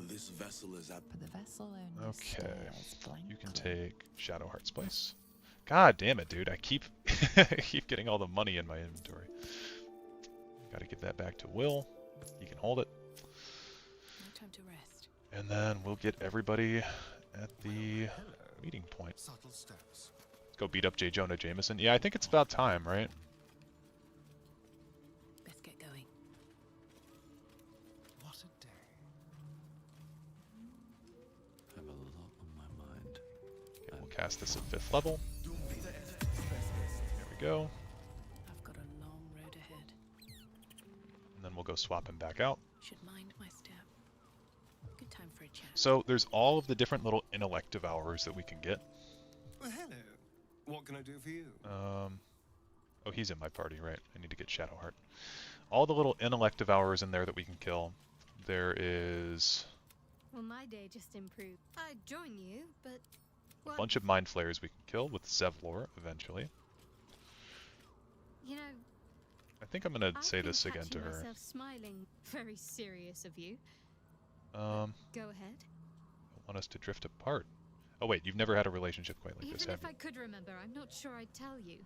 Speaker 2: This vessel is up.
Speaker 3: But the vessel only
Speaker 1: Okay,
Speaker 3: stares
Speaker 1: you can
Speaker 3: blankly.
Speaker 1: take Shadowheart's place. God damn it, dude! I keep keep getting all the money in my inventory. Got to give that back to Will. He can hold it.
Speaker 4: No time to rest.
Speaker 1: And then we'll get everybody at the meeting point. Let's go beat up J. Jonah Jameson. Yeah, I think it's about time, right?
Speaker 4: Best get going.
Speaker 7: What a day.
Speaker 2: I have a lot on my mind.
Speaker 1: Okay, we'll cast this at 5th level. There we go.
Speaker 4: I've got a long road ahead.
Speaker 1: And then we'll go swap him back out.
Speaker 4: Should mind my step. Good time for a chat.
Speaker 1: So there's all of the different little intellect devourers that we can get.
Speaker 7: Well, hello. What can I do for you?
Speaker 1: Oh, he's in my party, right? I need to get Shadowheart. All the little intellect devourers in there that we can kill. There is
Speaker 5: Well, my day just improved. I'd join you, but...
Speaker 1: a bunch of Mind Flayers we can kill with Zevlor eventually.
Speaker 5: You know,
Speaker 1: I think I'm gonna
Speaker 5: I've
Speaker 1: say
Speaker 5: been
Speaker 1: this again to
Speaker 5: catching
Speaker 1: her.
Speaker 5: myself smiling. Very serious of you. Go ahead.
Speaker 1: I want us to drift apart. Oh wait, you've never had a relationship quite like this,
Speaker 5: Even
Speaker 1: have
Speaker 5: if
Speaker 1: you?
Speaker 5: I could remember, I'm not sure I'd tell you.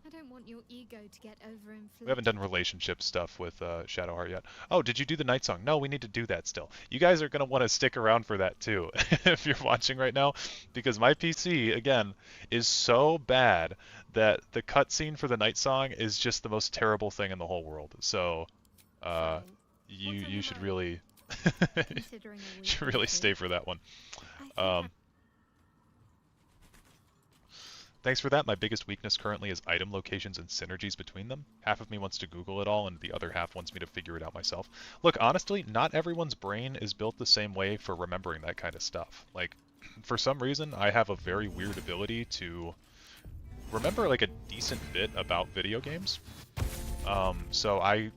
Speaker 5: I don't want your ego to get overinflated.
Speaker 1: We haven't done relationship stuff with Shadowheart yet. Oh, did you do the Night Song? No, we need to do that still. You guys are going to want to stick around for that too, if you're watching right now, because my PC, again, is so bad that the cutscene for the Night Song is just the most terrible thing in the whole world. So,
Speaker 5: Fine.
Speaker 1: you
Speaker 5: What's on
Speaker 1: you
Speaker 5: your
Speaker 1: should
Speaker 5: mind?
Speaker 1: really
Speaker 5: Considering a week
Speaker 1: should
Speaker 5: or
Speaker 1: really
Speaker 5: two.
Speaker 1: stay for that one.
Speaker 5: I think
Speaker 1: Thanks for that. My biggest weakness currently is item locations and synergies between them. Half of me wants to Google it all, and the other half wants me to figure it out myself. Look, honestly, not everyone's brain is built the same way for remembering that kind of stuff. Like, for some reason, I have a very weird ability to remember like a decent bit about video games. So I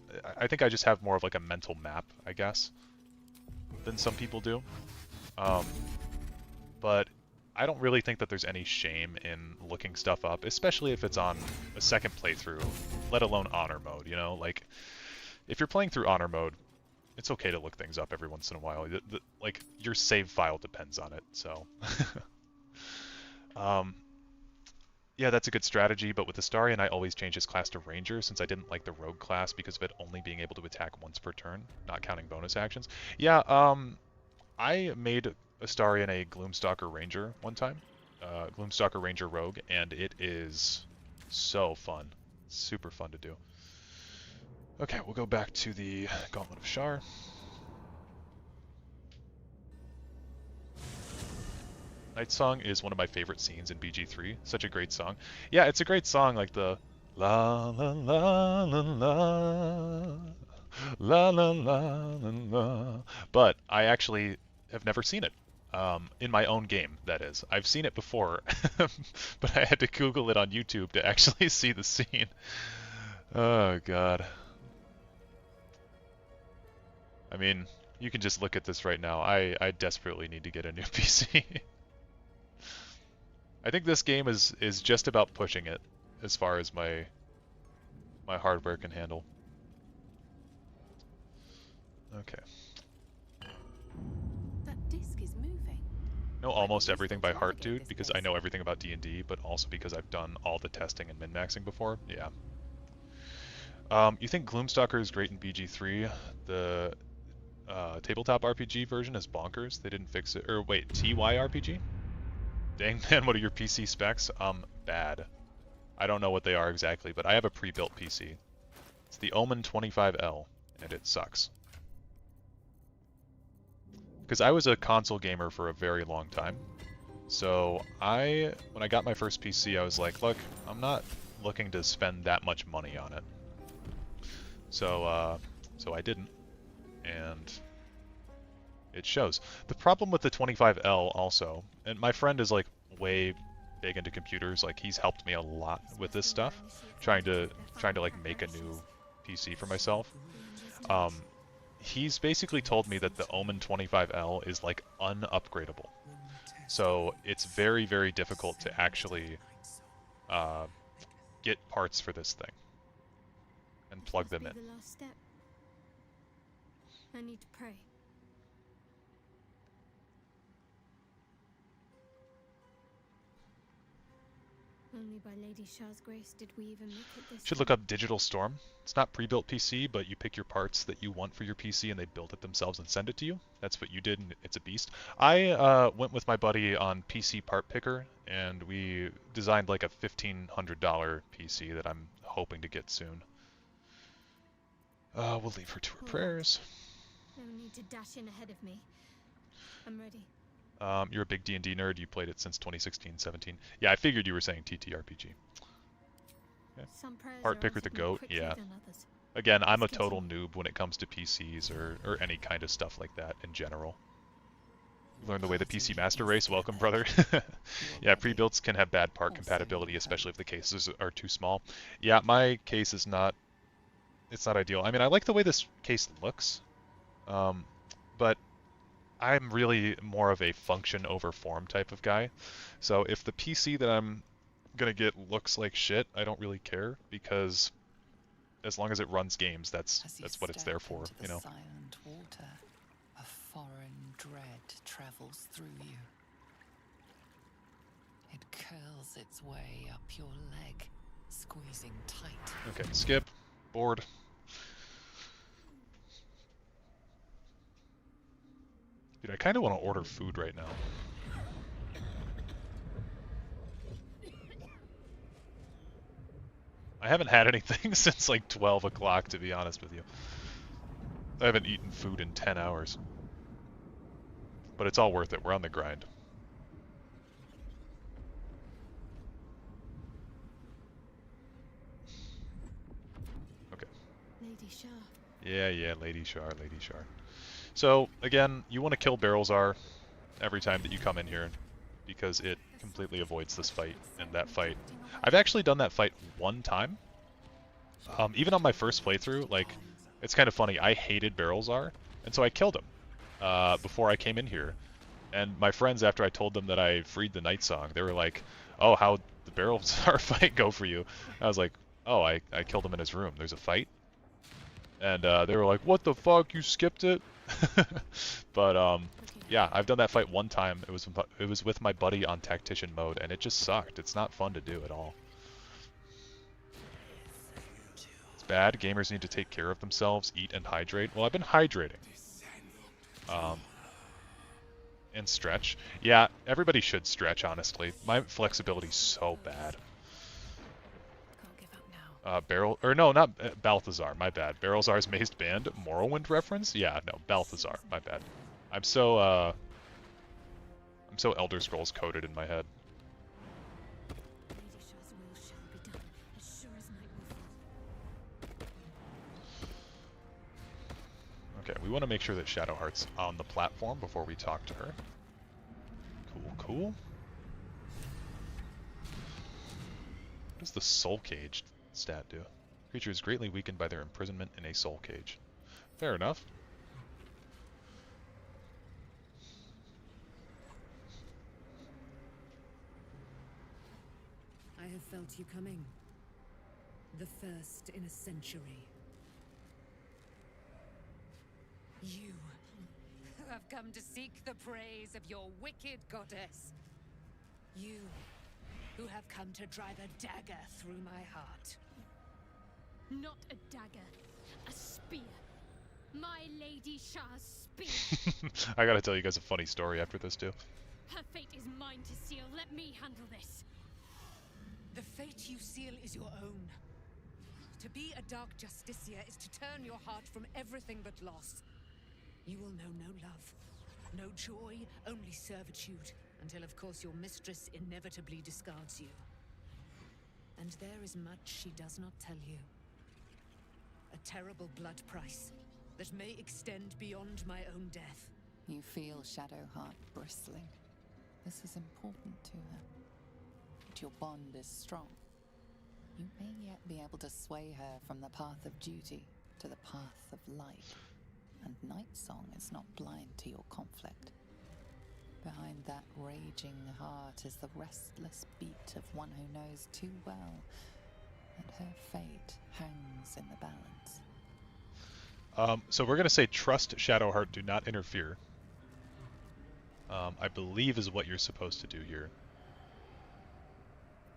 Speaker 1: think I just have more of like a mental map, I guess, than some people do. But I don't really think that there's any shame in looking stuff up, especially if it's on a second playthrough, let alone Honor Mode, you know? Like, if you're playing through Honor Mode, it's okay to look things up every once in a while. Like, your save file depends on it, so... yeah, that's a good strategy, but with Astarion, I always change his class to Ranger, since I didn't like the Rogue class because of it only being able to attack once per turn, not counting bonus actions. Yeah, I made Astarion a Gloomstalker Ranger one time, Gloomstalker Ranger Rogue, and it is so fun. Super fun to do. Okay, we'll go back to the Gauntlet of Shar. Night Song is one of my favorite scenes in BG3. Such a great song. Yeah, it's a great song, like the la la la la la la la la la. But I actually have never seen it. In my own game, that is. I've seen it before, but I had to Google it on YouTube to actually see the scene. Oh god. I mean, you can just look at this right now. I desperately need to get a new PC. I think this game is just about pushing it as far as my hardware can handle. Okay.
Speaker 4: That disc is moving.
Speaker 1: Know almost everything by heart, dude, because I know everything about D&D, but also because I've done all the testing and min-maxing before. Yeah. You think Gloomstalker is great in BG3? The tabletop RPG version is bonkers. They didn't fix it. Or wait, TYRPG? Dang man, what are your PC specs? Bad. I don't know what they are exactly, but I have a pre-built PC. It's the Omen 25L, and it sucks. Because I was a console gamer for a very long time. So when I got my first PC, I was like, look, I'm not looking to spend that much money on it. So I didn't, and it shows. The problem with the 25L also, and my friend is like way big into computers, like he's helped me a lot with this stuff, trying to like make a new PC for myself. He's basically told me that the Omen 25L is like unupgradable. So it's very, very difficult to actually get parts for this thing and plug them in.
Speaker 5: The last step. I need to pray. Only by Lady Shah's grace did we even make it this
Speaker 1: Should look up Digital Storm. It's not pre-built PC, but you pick your parts that you want for your PC and they build it themselves and send it to you. That's what you did, and it's a beast. I went with my buddy on PC Part Picker, and we designed like a $1,500 PC that I'm hoping to get soon. We'll leave her to her prayers.
Speaker 5: No need to dash in ahead of me. I'm ready.
Speaker 1: You're a big D&D nerd. You played it since 2016-17. Yeah, I figured you were saying TTRPG. Okay. Part Picker the GOAT, yeah. Again, I'm a total noob when it comes to PCs or any kind of stuff like that in general. Learn the way the PC Master Race. Welcome, brother. Yeah, pre-builts can have bad part compatibility, especially if the cases are too small. Yeah, my case is not... It's not ideal. I mean, I like the way this case looks, but I'm really more of a function over form type of guy. So if the PC that I'm gonna get looks like shit, I don't really care, because as long as it runs games, that's what it's there for, you know.
Speaker 3: Silent water, a foreign dread travels through you. It curls its way up your leg, squeezing tight.
Speaker 1: Okay, skip. Board. Dude, I kind of want to order food right now. I haven't had anything since like 12 o'clock, to be honest with you. I haven't eaten food in 10 hours. But it's all worth it. We're on the grind. Okay.
Speaker 5: Lady Shah.
Speaker 1: Yeah, Lady Shar, Lady Shar. So, again, you want to kill Barrelzar every time that you come in here, because it completely avoids this fight and that fight. I've actually done that fight one time. Even on my first playthrough, like, it's kind of funny. I hated Barrelzar, and so I killed him before I came in here. And my friends, after I told them that I freed the Night Song, they were like, oh, how'd the Barrelzar fight go for you? I was like, oh, I killed him in his room. There's a fight? And they were like, what the fuck, you skipped it? But yeah, I've done that fight one time. It was with my buddy on Tactician mode, and it just sucked. It's not fun to do at all. It's bad. Gamers need to take care of themselves, eat and hydrate. Well, I've been hydrating. And stretch. Yeah, everybody should stretch, honestly. My flexibility's so bad.
Speaker 4: Can't give up now.
Speaker 1: Barrel, or no, not Balthazar, my bad. Barrelzar's Mazed Band, Morrowind reference? Yeah, no, Balthazar, my bad. I'm so Elder Scrolls coded in my head.
Speaker 5: Lady Shah's will shall be done, as sure as night will fall.
Speaker 1: Okay, we want to make sure that Shadowheart's on the platform before we talk to her. Cool, cool. What does the Soul Cage stat do? Creature is greatly weakened by their imprisonment in a Soul Cage. Fair enough.
Speaker 9: I have felt you coming. The first in a century. You, who have come to seek the praise of your wicked goddess. You, who have come to drive a dagger through my heart.
Speaker 5: Not a dagger, a spear. My Lady Shah's spear.
Speaker 1: I gotta tell you guys a funny story after this, too.
Speaker 5: Her fate is mine to seal. Let me handle this.
Speaker 9: The fate you seal is your own. To be a Dark Justiciar is to turn your heart from everything but loss. You will know no love, no joy, only servitude, until of course your mistress inevitably discards you. And there is much she does not tell you. A terrible blood price that may extend beyond my own death.
Speaker 3: You feel Shadowheart bristling. This is important to her. But your bond is strong. You may yet be able to sway her from the path of duty to the path of light. And Nightsong is not blind to your conflict. Behind that raging heart is the restless beat of one who knows too well that her fate hangs in the balance.
Speaker 1: So we're going to say trust Shadowheart, do not interfere. I believe is what you're supposed to do here.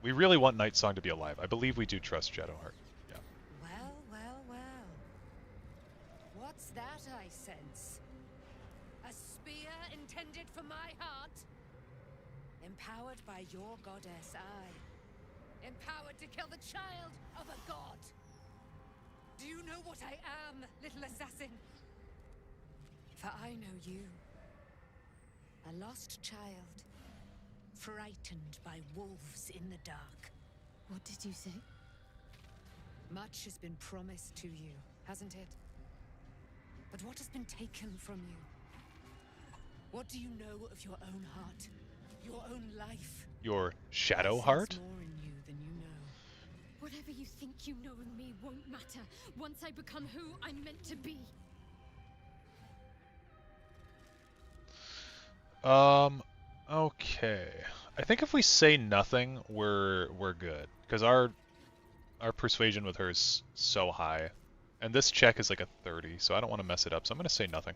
Speaker 1: We really want Nightsong to be alive. I believe we do trust Shadowheart. Yeah.
Speaker 9: Well, well, well. What's that I sense? A spear intended for my heart? Empowered by your goddess, I. Empowered to kill the child of a god. Do you know what I am, little assassin? For I know you. A lost child, frightened by wolves in the dark.
Speaker 5: What did you say?
Speaker 9: Much has been promised to you, hasn't it? But what has been taken from you? What do you know of your own heart? Your own life?
Speaker 1: Your
Speaker 9: I
Speaker 1: Shadowheart?
Speaker 9: sense more in you than you know.
Speaker 5: Whatever you think you know in me won't matter once I become who I'm meant to be.
Speaker 1: Okay. I think if we say nothing, we're good. Because our persuasion with her is so high. And this check is like a 30, so I don't want to mess it up, so I'm going to say nothing.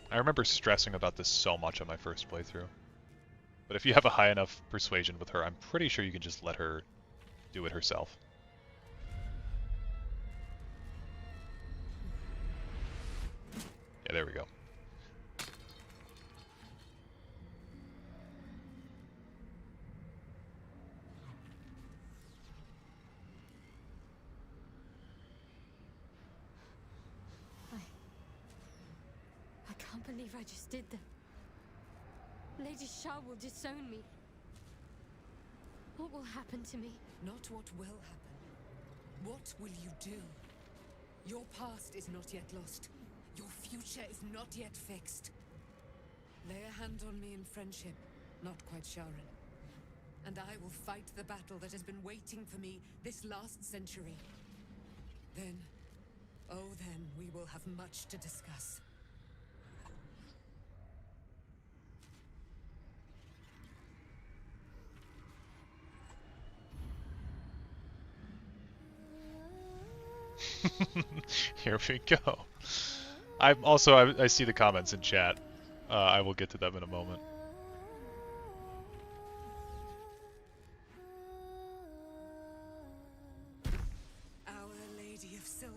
Speaker 1: I remember stressing about this so much on my first playthrough. But if you have a high enough persuasion with her, I'm pretty sure you can just let her do it herself. Yeah, there we go.
Speaker 5: I can't believe I just did that. Lady Shah will disown me. What will happen to me?
Speaker 9: Not what will happen. What will you do? Your past is not yet lost. Your future is not yet fixed. Lay a hand on me in friendship, not quite Sharon. And I will fight the battle that has been waiting for me this last century. Then, oh then, we will have much to discuss.
Speaker 1: Here we go. I see the comments in chat. I will get to them in a moment.
Speaker 9: Our Lady of Silver,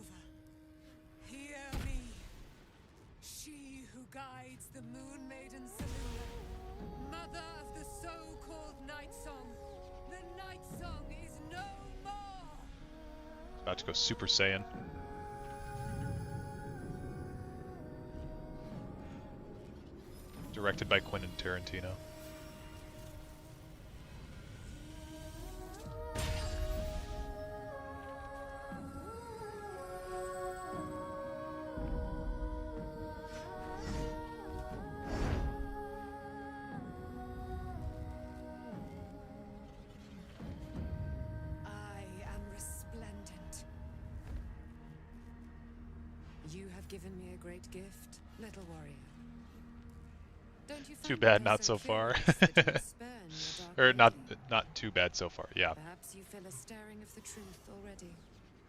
Speaker 9: guides the Moon Maiden Seluna, mother of the so-called Night Song. The Night Song is no more!
Speaker 1: About to go Super Saiyan. Directed by Quentin Tarantino.
Speaker 9: I am resplendent. You have given me a great gift, little warrior. Don't you
Speaker 1: Too
Speaker 9: find
Speaker 1: bad,
Speaker 9: me
Speaker 1: not so
Speaker 9: so
Speaker 1: far.
Speaker 9: curious that you spurn your dark
Speaker 1: Or
Speaker 9: lady?
Speaker 1: not too bad so far. Yeah,
Speaker 9: Perhaps you feel a stirring of the truth already.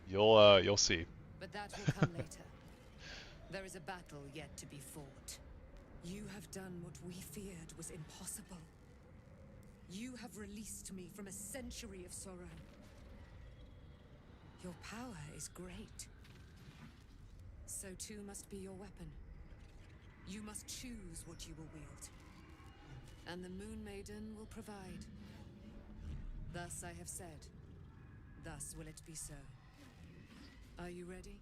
Speaker 1: you'll see.
Speaker 9: But that will come later. There is a battle yet to be fought. You have done what we feared was impossible. You have released me from a century of sorrow. Your power is great. So too must be your weapon. You must choose what you will wield. And the Moon Maiden will provide. Thus I have said. Thus will it be so. Are you ready?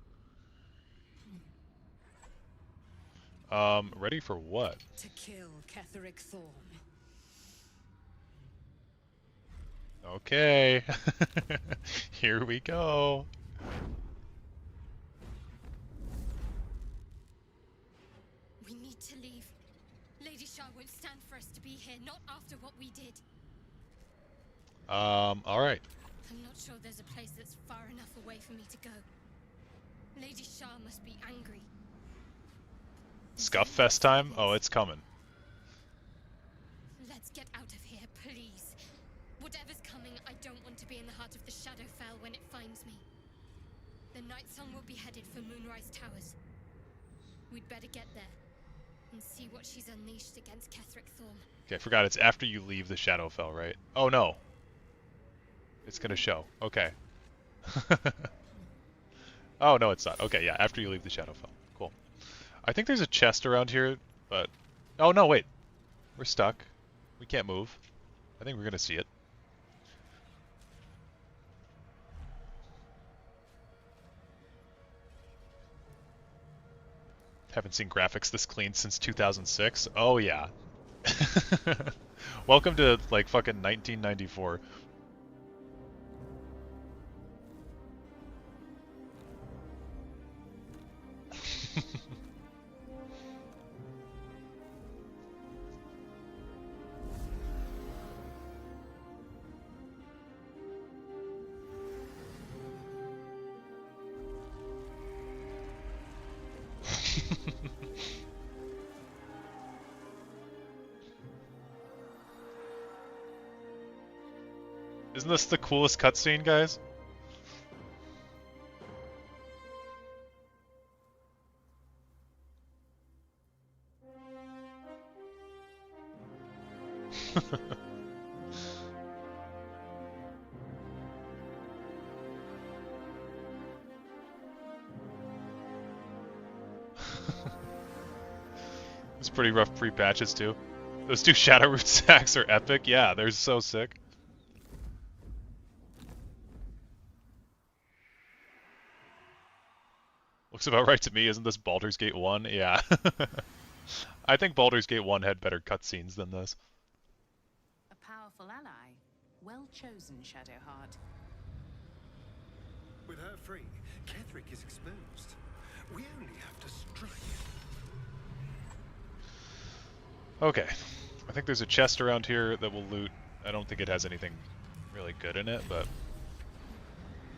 Speaker 1: Ready for what?
Speaker 9: To kill Ketheric Thorm.
Speaker 1: Okay. Here we go.
Speaker 5: We need to leave. Lady Shah won't stand for us to be here, not after what we did.
Speaker 1: Alright.
Speaker 5: I'm not sure there's a place that's far enough away for me to go. Lady Shah must be angry.
Speaker 1: Scuff Fest time? Oh, it's coming.
Speaker 5: Let's get out of here, please. Whatever's coming, I don't want to be in the heart of the Shadowfell when it finds me. The Night Song will be headed for Moonrise Towers. We'd better get there and see what she's unleashed against Ketheric Thorm.
Speaker 1: Okay, I forgot it's after you leave the Shadowfell, right? Oh no. It's gonna show. Okay. Oh no, it's not. Okay, yeah, after you leave the Shadowfell. Cool. I think there's a chest around here, but... Oh no, wait. We're stuck. We can't move. I think we're gonna see it. Haven't seen graphics this clean since 2006. Oh yeah. Welcome to like fucking 1994. Isn't this the coolest cutscene, guys? It's pretty rough pre-patches too. Those two Shadowroot sacks are epic. Yeah, they're so sick. Looks about right to me. Isn't this Baldur's Gate 1? Yeah. I think Baldur's Gate 1 had better cutscenes than this.
Speaker 10: A powerful ally. Well chosen, Shadowheart.
Speaker 7: With her free, Ketheric is exposed. We only have to strike.
Speaker 1: Okay. I think there's a chest around here that we'll loot. I don't think it has anything really good in it, but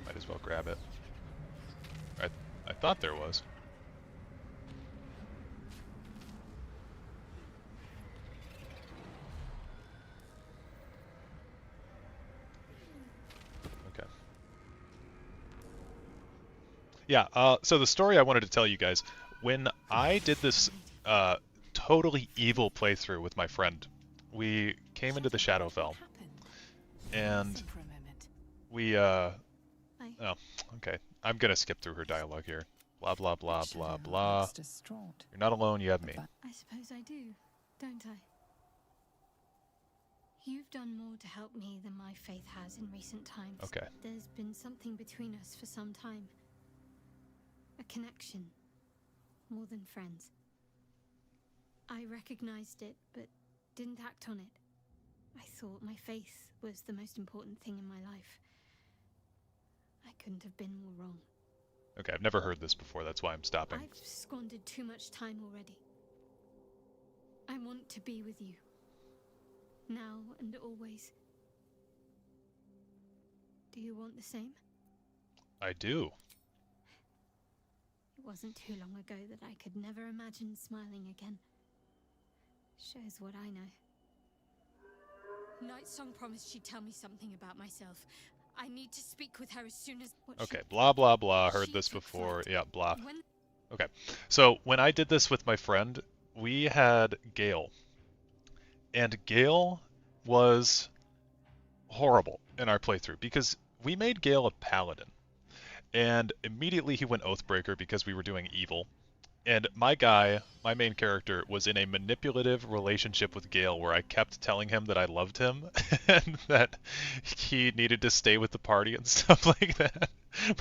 Speaker 1: might as well grab it. I thought there was. Okay. Yeah, so the story I wanted to tell you guys, when I did this totally evil playthrough with my friend, we came into the Shadowfell, and we, oh, okay, I'm gonna skip through her dialogue here. Blah, blah, blah, blah,
Speaker 3: Shadowheart
Speaker 1: blah.
Speaker 3: looks distraught.
Speaker 1: You're not alone, you have me.
Speaker 5: I suppose I do, don't I? You've done more to help me than my faith has in recent times.
Speaker 1: Okay.
Speaker 5: There's been something between us for some time. A connection. More than friends. I recognized it, but didn't act on it. I thought my faith was the most important thing in my life. I couldn't have been more wrong.
Speaker 1: Okay, I've never heard this before, that's why I'm stopping.
Speaker 5: I've squandered too much time already. I want to be with you. Now and always. Do you want the same?
Speaker 1: I do.
Speaker 5: It wasn't too long ago that I could never imagine smiling again. Shows what I know. Nightsong promised she'd tell me something about myself. I need to speak with her as soon as...
Speaker 1: Okay, blah, blah, blah. Heard this before. Yeah, blah. Okay, so when I did this with my friend, we had Gale. And Gale was horrible in our playthrough because we made Gale a paladin. And immediately he went Oathbreaker because we were doing evil. And my guy, my main character, was in a manipulative relationship with Gale where I kept telling him that I loved him and that he needed to stay with the party and stuff like that.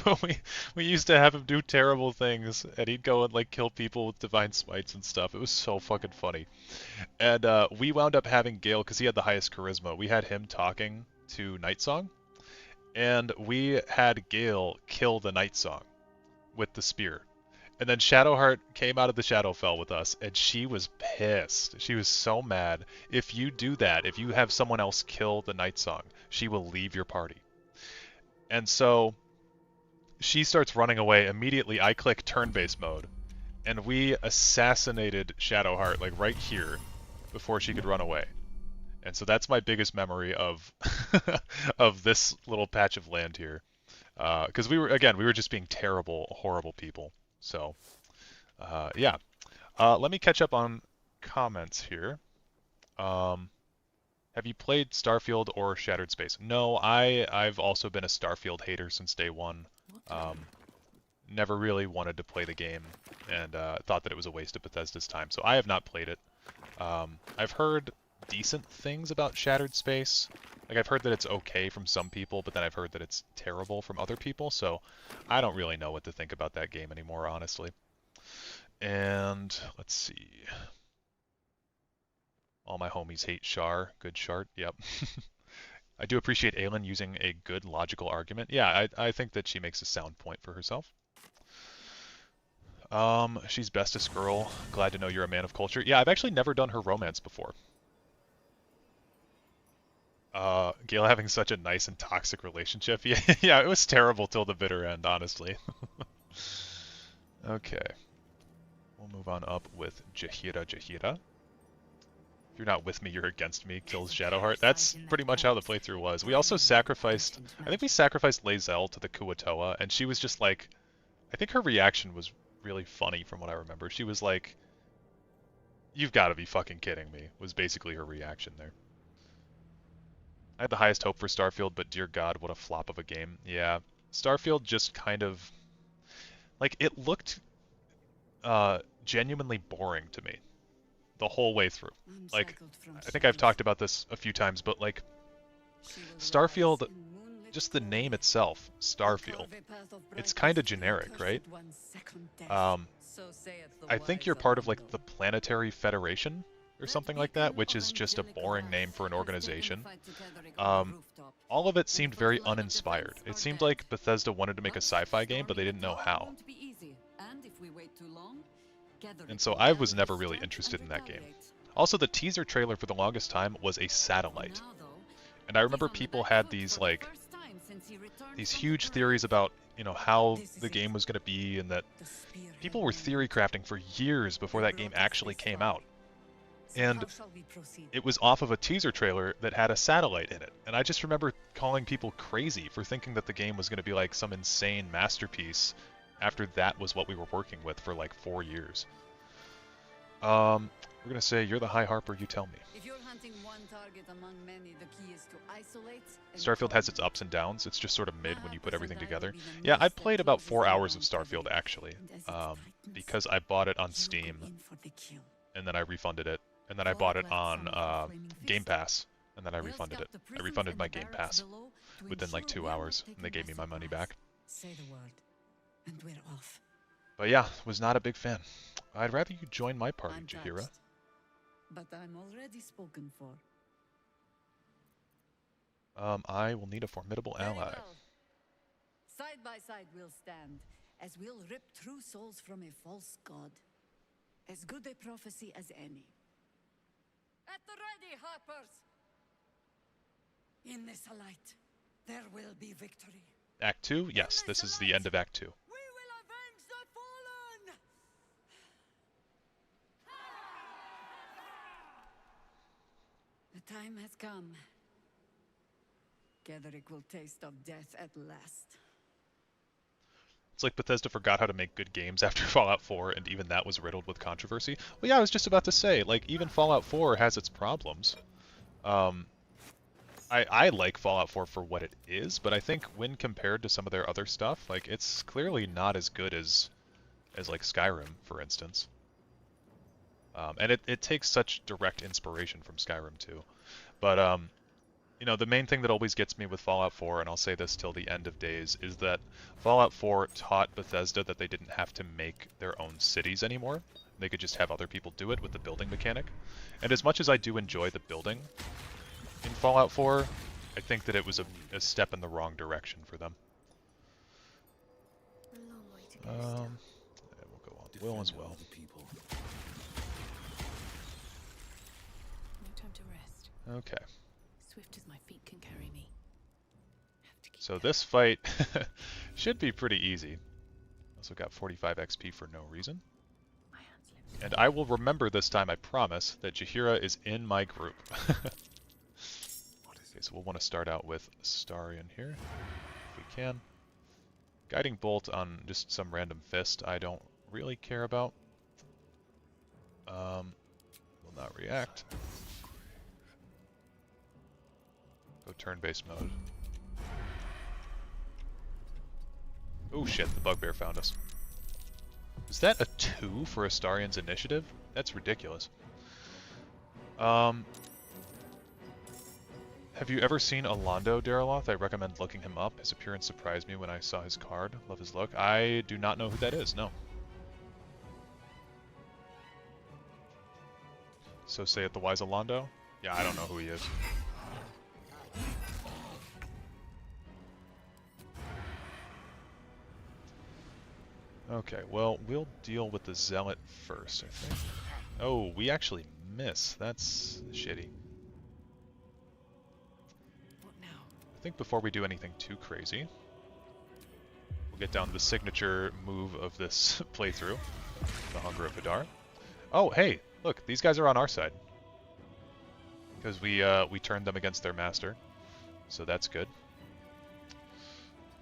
Speaker 1: But we used to have him do terrible things, and he'd go and like kill people with divine smites and stuff. It was so fucking funny. And we wound up having Gale, because he had the highest charisma, we had him talking to Nightsong, and we had Gale kill the Nightsong with the spear. And then Shadowheart came out of the Shadowfell with us, and she was pissed. She was so mad. If you do that, if you have someone else kill the Nightsong, she will leave your party. And so she starts running away. Immediately, I click turn-based mode, and we assassinated Shadowheart, like right here, before she could run away. And so that's my biggest memory of of this little patch of land here. Because we were just being terrible, horrible people. So, yeah. Let me catch up on comments here. Have you played Starfield or Shattered Space? No, I've also been a Starfield hater since day one. Never really wanted to play the game, and thought that it was a waste of Bethesda's time. So I have not played it. I've heard decent things about Shattered Space. Like, I've heard that it's okay from some people, but then I've heard that it's terrible from other people, so I don't really know what to think about that game anymore, honestly. And, let's see. All my homies hate Char. Good Shart, yep. I do appreciate Aelin using a good logical argument. Yeah, I think that she makes a sound point for herself. She's bestest girl. Glad to know you're a man of culture. Yeah, I've actually never done her romance before. Gale having such a nice and toxic relationship. Yeah, yeah, it was terrible till the bitter end, honestly. Okay. We'll move on up with Jaheira. If you're not with me, you're against me, kills Shadowheart. That's pretty much how the playthrough was. We also sacrificed, I think we sacrificed Lae'zel to the Kuatoa, and she was just like, I think her reaction was really funny from what I remember. She was like, "You've got to be fucking kidding me," was basically her reaction there. I had the highest hope for Starfield, but dear God, what a flop of a game. Yeah, Starfield just kind of, like, it looked genuinely boring to me the whole way through. Like, I think I've talked about this a few times, but like, Starfield, just the name itself, Starfield, it's kind of generic, right? I think you're part of like the Planetary Federation or something like that, which is just a boring name for an organization. All of it seemed very uninspired. It seemed like Bethesda wanted to make a sci-fi game, but they didn't know how. And so I was never really interested in that game. Also, the teaser trailer for the longest time was a satellite. And I remember people had these like these huge theories about, you know, how the game was going to be, and that people were theory crafting for years before that game actually came out. And it was off of a teaser trailer that had a satellite in it. And I just remember calling people crazy for thinking that the game was going to be like some insane masterpiece after that was what we were working with for like 4 years. We're going to say, you're the High Harper, you tell me.
Speaker 9: If you'll
Speaker 3: hunting one target among many, the key is to isolate and
Speaker 1: Starfield has its
Speaker 3: dominate.
Speaker 1: ups and downs. It's just sort of mid when you put everything
Speaker 3: Perhaps
Speaker 1: together.
Speaker 3: I will be the
Speaker 1: Yeah, I
Speaker 3: minister
Speaker 1: played
Speaker 3: to
Speaker 1: about
Speaker 3: your
Speaker 1: 4 hours of
Speaker 3: desire,
Speaker 1: Starfield
Speaker 3: Frederick.
Speaker 1: actually,
Speaker 3: And as it tightens,
Speaker 1: because I bought it on
Speaker 3: you
Speaker 1: Steam
Speaker 3: go in for the kill.
Speaker 1: and then I refunded it, and then I
Speaker 3: For
Speaker 1: bought
Speaker 3: it
Speaker 1: it
Speaker 3: like
Speaker 1: on
Speaker 3: some of our flaming
Speaker 1: Game
Speaker 3: fist.
Speaker 1: Pass, and then I
Speaker 3: We'll
Speaker 1: refunded
Speaker 3: scout
Speaker 1: it.
Speaker 3: the
Speaker 1: I
Speaker 3: prisons
Speaker 1: refunded
Speaker 3: and
Speaker 1: my
Speaker 3: the
Speaker 1: Game
Speaker 3: barracks
Speaker 1: Pass
Speaker 3: below to
Speaker 1: within like
Speaker 3: ensure
Speaker 1: 2
Speaker 3: we're not
Speaker 1: hours, and
Speaker 3: taken
Speaker 1: they
Speaker 3: by
Speaker 1: gave me my money
Speaker 3: surprise.
Speaker 1: back.
Speaker 3: Say the word, and we're off.
Speaker 1: But yeah, was not a big fan. I'd rather you join my party,
Speaker 3: I'm
Speaker 1: Jaheira.
Speaker 3: touched, but I'm already spoken for.
Speaker 1: I will need a formidable
Speaker 3: Very
Speaker 1: ally.
Speaker 3: well. Side by side we'll stand, as we'll rip true souls from a false god. As good a prophecy as any. At the ready, Harpers! In this light, there will be victory.
Speaker 1: Act 2? Yes, this is the end of Act 2.
Speaker 3: We will avenge the fallen! The time has come. Ketherick will taste of death at last.
Speaker 1: It's like Bethesda forgot how to make good games after Fallout 4, and even that was riddled with controversy. Well, yeah, I was just about to say, like, even Fallout 4 has its problems. I like Fallout 4 for what it is, but I think when compared to some of their other stuff, like, it's clearly not as good as like Skyrim, for instance. And it takes such direct inspiration from Skyrim too. But you know, the main thing that always gets me with Fallout 4, and I'll say this till the end of days, is that Fallout 4 taught Bethesda that they didn't have to make their own cities anymore. They could just have other people do it with the building mechanic. And as much as I do enjoy the building in Fallout 4, I think that it was a step in the wrong direction for them.
Speaker 5: A long way to go still.
Speaker 1: And we'll go on Will as well.
Speaker 10: No time to rest.
Speaker 1: Okay.
Speaker 10: Swift as my feet can carry me. Have to keep
Speaker 1: So
Speaker 10: going.
Speaker 1: this fight should be pretty easy. Also got 45 XP for no reason.
Speaker 10: My hands lifted.
Speaker 1: And I will remember this time, I promise, that Jaheira is in my group. Okay, so we'll want to start out with Astarion here, if we can. Guiding Bolt on just some random fist I don't really care about. Will not react. Go turn-based mode. Oh shit, the bugbear found us. Is that a 2 for Astarion's initiative? That's ridiculous. Have you ever seen Alondo Dariloth? I recommend looking him up. His appearance surprised me when I saw his card. Love his look. I do not know who that is, no. So say it the wise Alondo? Yeah, I don't know who he is. Okay, well, we'll deal with the Zealot first, I think. Oh, we actually miss. That's shitty.
Speaker 10: What now?
Speaker 1: I think before we do anything too crazy, we'll get down to the signature move of this playthrough, the Hunger of Hadar. Oh, hey, look, these guys are on our side. Because we turned them against their master, so that's good.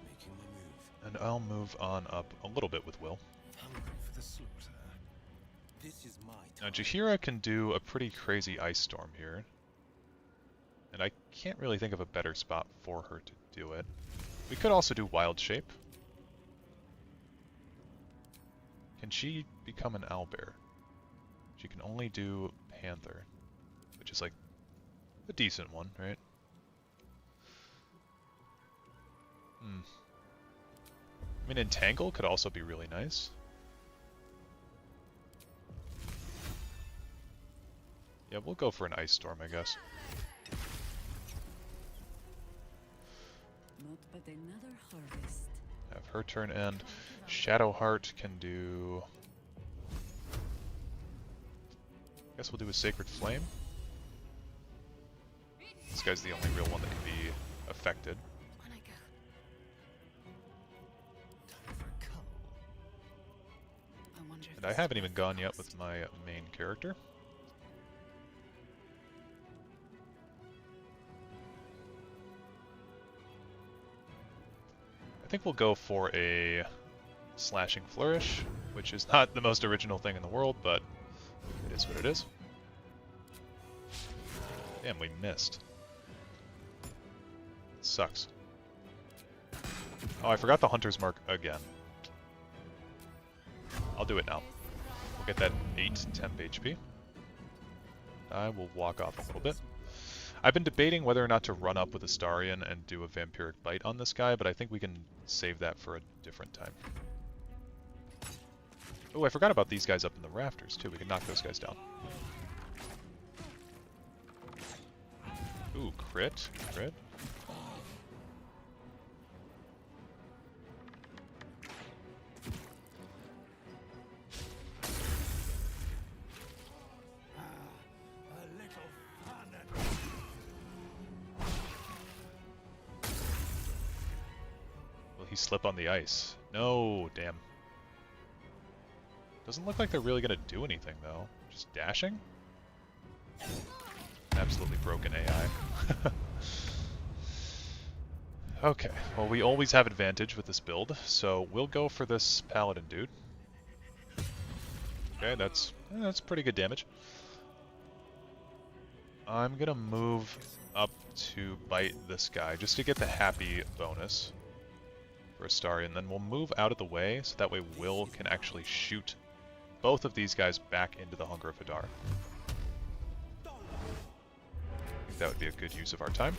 Speaker 7: Making my move.
Speaker 1: And I'll move on up a little bit with Will.
Speaker 7: Hungry for the slaughter. This is my
Speaker 1: Now,
Speaker 7: time.
Speaker 1: Jaheira can do a pretty crazy ice storm here. And I can't really think of a better spot for her to do it. We could also do Wild Shape. Can she become an owlbear? She can only do Panther, which is like a decent one, right? I mean, Entangle could also be really nice. Yeah, we'll go for an Ice Storm, I guess.
Speaker 3: Not but another harvest.
Speaker 1: Have her turn end. Shadowheart can do... I guess we'll do a Sacred Flame. This guy's the only real one that can be affected.
Speaker 5: On I go.
Speaker 7: Time for a cull.
Speaker 10: I wonder if
Speaker 1: And I
Speaker 10: this
Speaker 1: haven't
Speaker 10: is
Speaker 1: even
Speaker 10: worth
Speaker 1: gone
Speaker 10: the
Speaker 1: yet
Speaker 10: cost.
Speaker 1: with my main character. I think we'll go for a Slashing Flourish, which is not the most original thing in the world, but it is what it is. Damn, we missed. Sucks. Oh, I forgot the Hunter's Mark again. I'll do it now. We'll get that 8 temp HP. I will walk off a little bit. I've been debating whether or not to run up with Astarion and do a Vampiric Bite on this guy, but I think we can save that for a different time. Oh, I forgot about these guys up in the rafters, too. We can knock those guys down. Ooh, crit. Crit. Will he slip on the ice? No, damn. Doesn't look like they're really going to do anything, though. Just dashing? Absolutely broken AI. Okay, well we always have advantage with this build, so we'll go for this paladin dude. Okay, that's pretty good damage. I'm gonna move up to bite this guy just to get the happy bonus for Astarion. Then we'll move out of the way so that way Will can actually shoot both of these guys back into the Hunger of Hadar. I think that would be a good use of our time.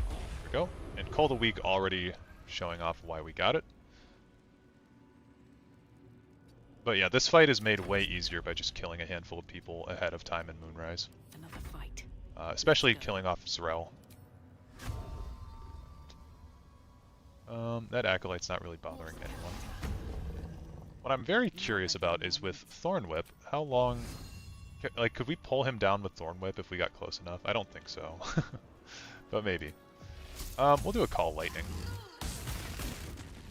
Speaker 1: There we go. And Call the Weak already showing off why we got it. But yeah, this fight is made way easier by just killing a handful of people ahead of time in Moonrise.
Speaker 10: Another fight.
Speaker 1: Especially killing off Zarel. That Acolyte's not really bothering anyone. What I'm very curious about is with Thorn Whip, how long... Like, could we pull him down with Thorn Whip if we got close enough? I don't think so. But maybe. We'll do a Call Lightning.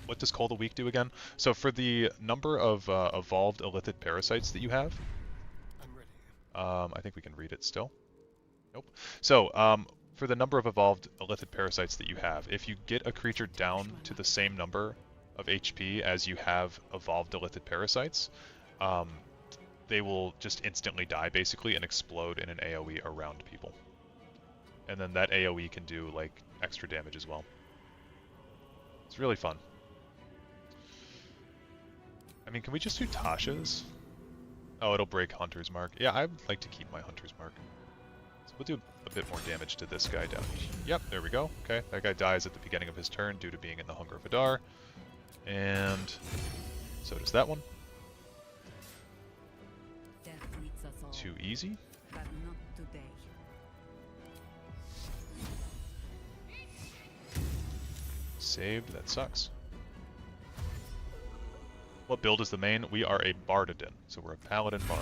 Speaker 1: What does Call the Weak do again? So for the number of evolved Illithid parasites that you have...
Speaker 7: I'm ready.
Speaker 1: I think we can read it still. Nope. So, for the number of evolved Illithid parasites that you have, if you get a creature down to the same number of HP as you have evolved Illithid parasites, they will just instantly die, basically, and explode in an AoE around people. And then that AoE can do, like, extra damage as well. It's really fun. I mean, can we just do Tasha's? Oh, it'll break Hunter's Mark. Yeah, I'd like to keep my Hunter's Mark. So we'll do a bit more damage to this guy down here. Yep, there we go. Okay, that guy dies at the beginning of his turn due to being in the Hunger of Hadar. And so does that one. Too easy.
Speaker 9: But not today.
Speaker 1: Saved, that sucks. What build is the main? We are a Bardadin, so we're a Paladin Bard.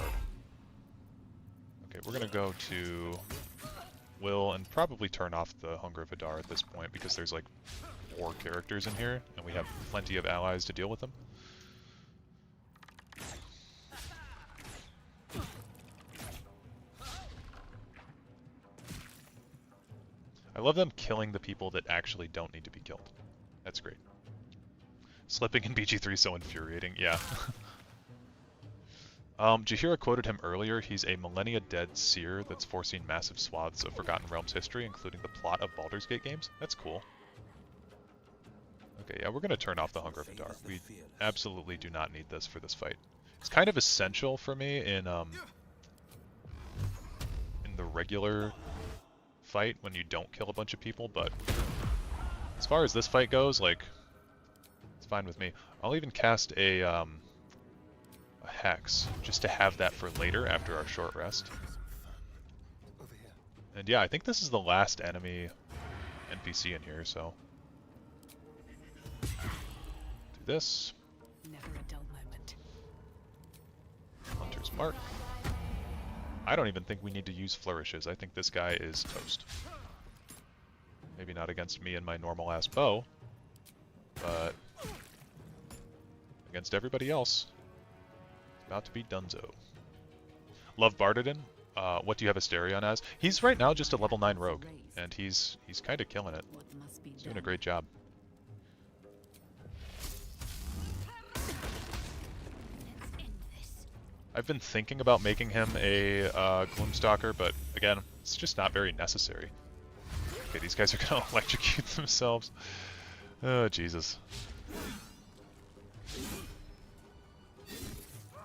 Speaker 1: Okay, we're gonna go to Will and probably turn off the Hunger of Hadar at this point because there's like 4 characters in here and we have plenty of allies to deal with them. I love them killing the people that actually don't need to be killed. That's great. Slipping in BG3 is so infuriating, yeah. Jaheira quoted him earlier. He's a millennia dead seer that's foreseen massive swaths of Forgotten Realms history, including the plot of Baldur's Gate games. That's cool. Okay, yeah, we're going to turn off the Hunger of Hadar. We absolutely do not need this for this fight. It's kind of essential for me in the regular fight when you don't kill a bunch of people, but as far as this fight goes, like, it's fine with me. I'll even cast a Hex, just to have that for later after our short rest. And yeah, I think this is the last enemy NPC in here, so... do this.
Speaker 10: Never a dull moment.
Speaker 1: Hunter's Mark. I don't even think we need to use flourishes. I think this guy is toast. Maybe not against me and my normal-ass bow, but against everybody else, it's about to be dunzo. Love Bardadin. What do you have Asterion as? He's right now just a level 9 rogue, and he's kind of killing it. He's doing a great job. I've been thinking about making him a Gloomstalker, but again, It's just not very necessary. Okay, these guys are gonna electrocute themselves. Oh, Jesus.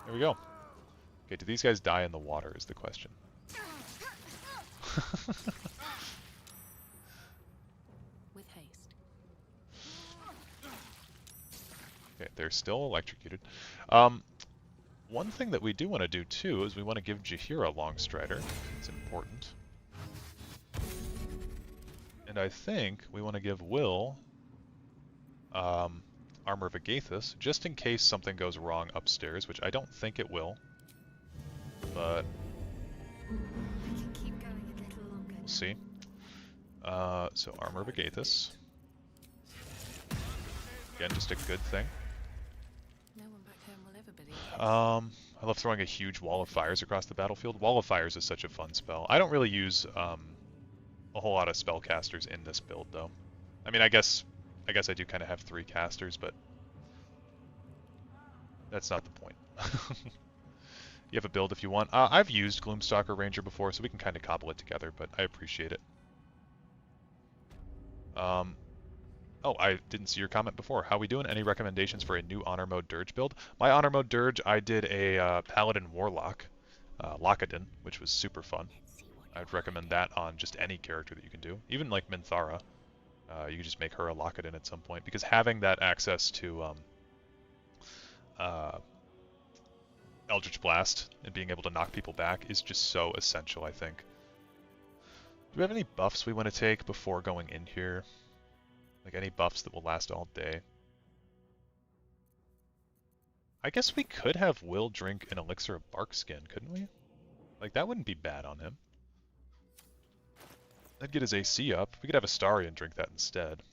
Speaker 1: There we go. Okay, do these guys die in the water is the question.
Speaker 10: With haste.
Speaker 1: Okay, they're still electrocuted. One thing that we do want to do too is we want to give Jaheira Longstrider. It's important. And I think we want to give Will Armor of Agathis, just in case something goes wrong upstairs, which I don't think it will. But
Speaker 5: I can keep going a little longer.
Speaker 1: we'll see. So Armor of Agathis. Again, just a good thing.
Speaker 10: No one back home will ever believe this.
Speaker 1: I love throwing a huge wall of fires across the battlefield. Wall of Fires is such a fun spell. I don't really use a whole lot of spellcasters in this build, though. I mean, I guess I do kind of have 3 casters, but that's not the point. You have a build if you want. I've used Gloomstalker Ranger before, so we can kind of cobble it together, but I appreciate it. Oh, I didn't see your comment before. How we doing? Any recommendations for a new Honor Mode Dirge build? My Honor Mode Dirge, I did a Paladin Warlock, Lockadin, which was super fun. I'd recommend that on just any character that you can do. Even like Minthara. You can just make her a Lockadin at some point, because having that access to Eldritch Blast and being able to knock people back is just so essential, I think. Do we have any buffs we want to take before going in here? Like any buffs that will last all day? I guess we could have Will drink an Elixir of Barkskin, couldn't we? Like, that wouldn't be bad on him. That'd get his AC up. We could have Astarion drink that instead.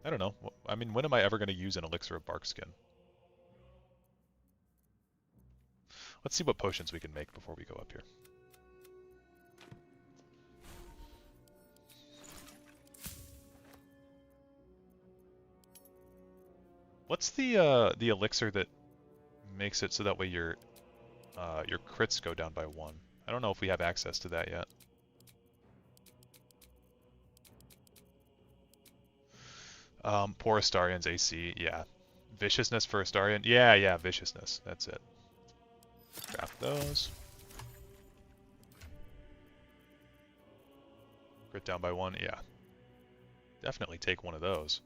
Speaker 1: I don't know. I mean, when am I ever going to use an Elixir of Barkskin? Let's see what potions we can make before we go up here. What's the elixir that makes it so that way your crits go down by 1? I don't know if we have access to that yet. Poor Astarion's AC, yeah. Viciousness for Astarion? Yeah, Viciousness. That's it. Craft those. Crit down by 1, yeah. Definitely take one of those.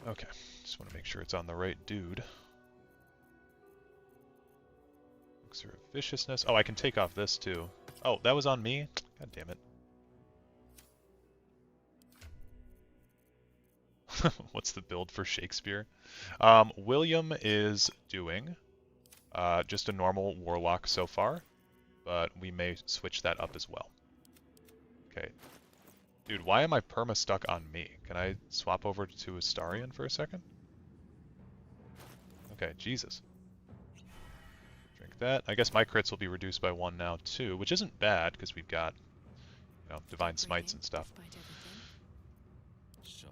Speaker 1: Okay, just want to make sure it's on the right dude. Elixir of Viciousness. Oh, I can take off this too. Oh, that was on me? God damn it. What's the build for Shakespeare? William is doing just a normal Warlock so far, but we may switch that up as well. Okay. Dude, why am I perma stuck on me? Can I swap over to Astarion for a second? Okay, Jesus. Drink that. I guess my crits will be reduced by 1 now too, which isn't bad because we've got, you know, Divine Smites and stuff.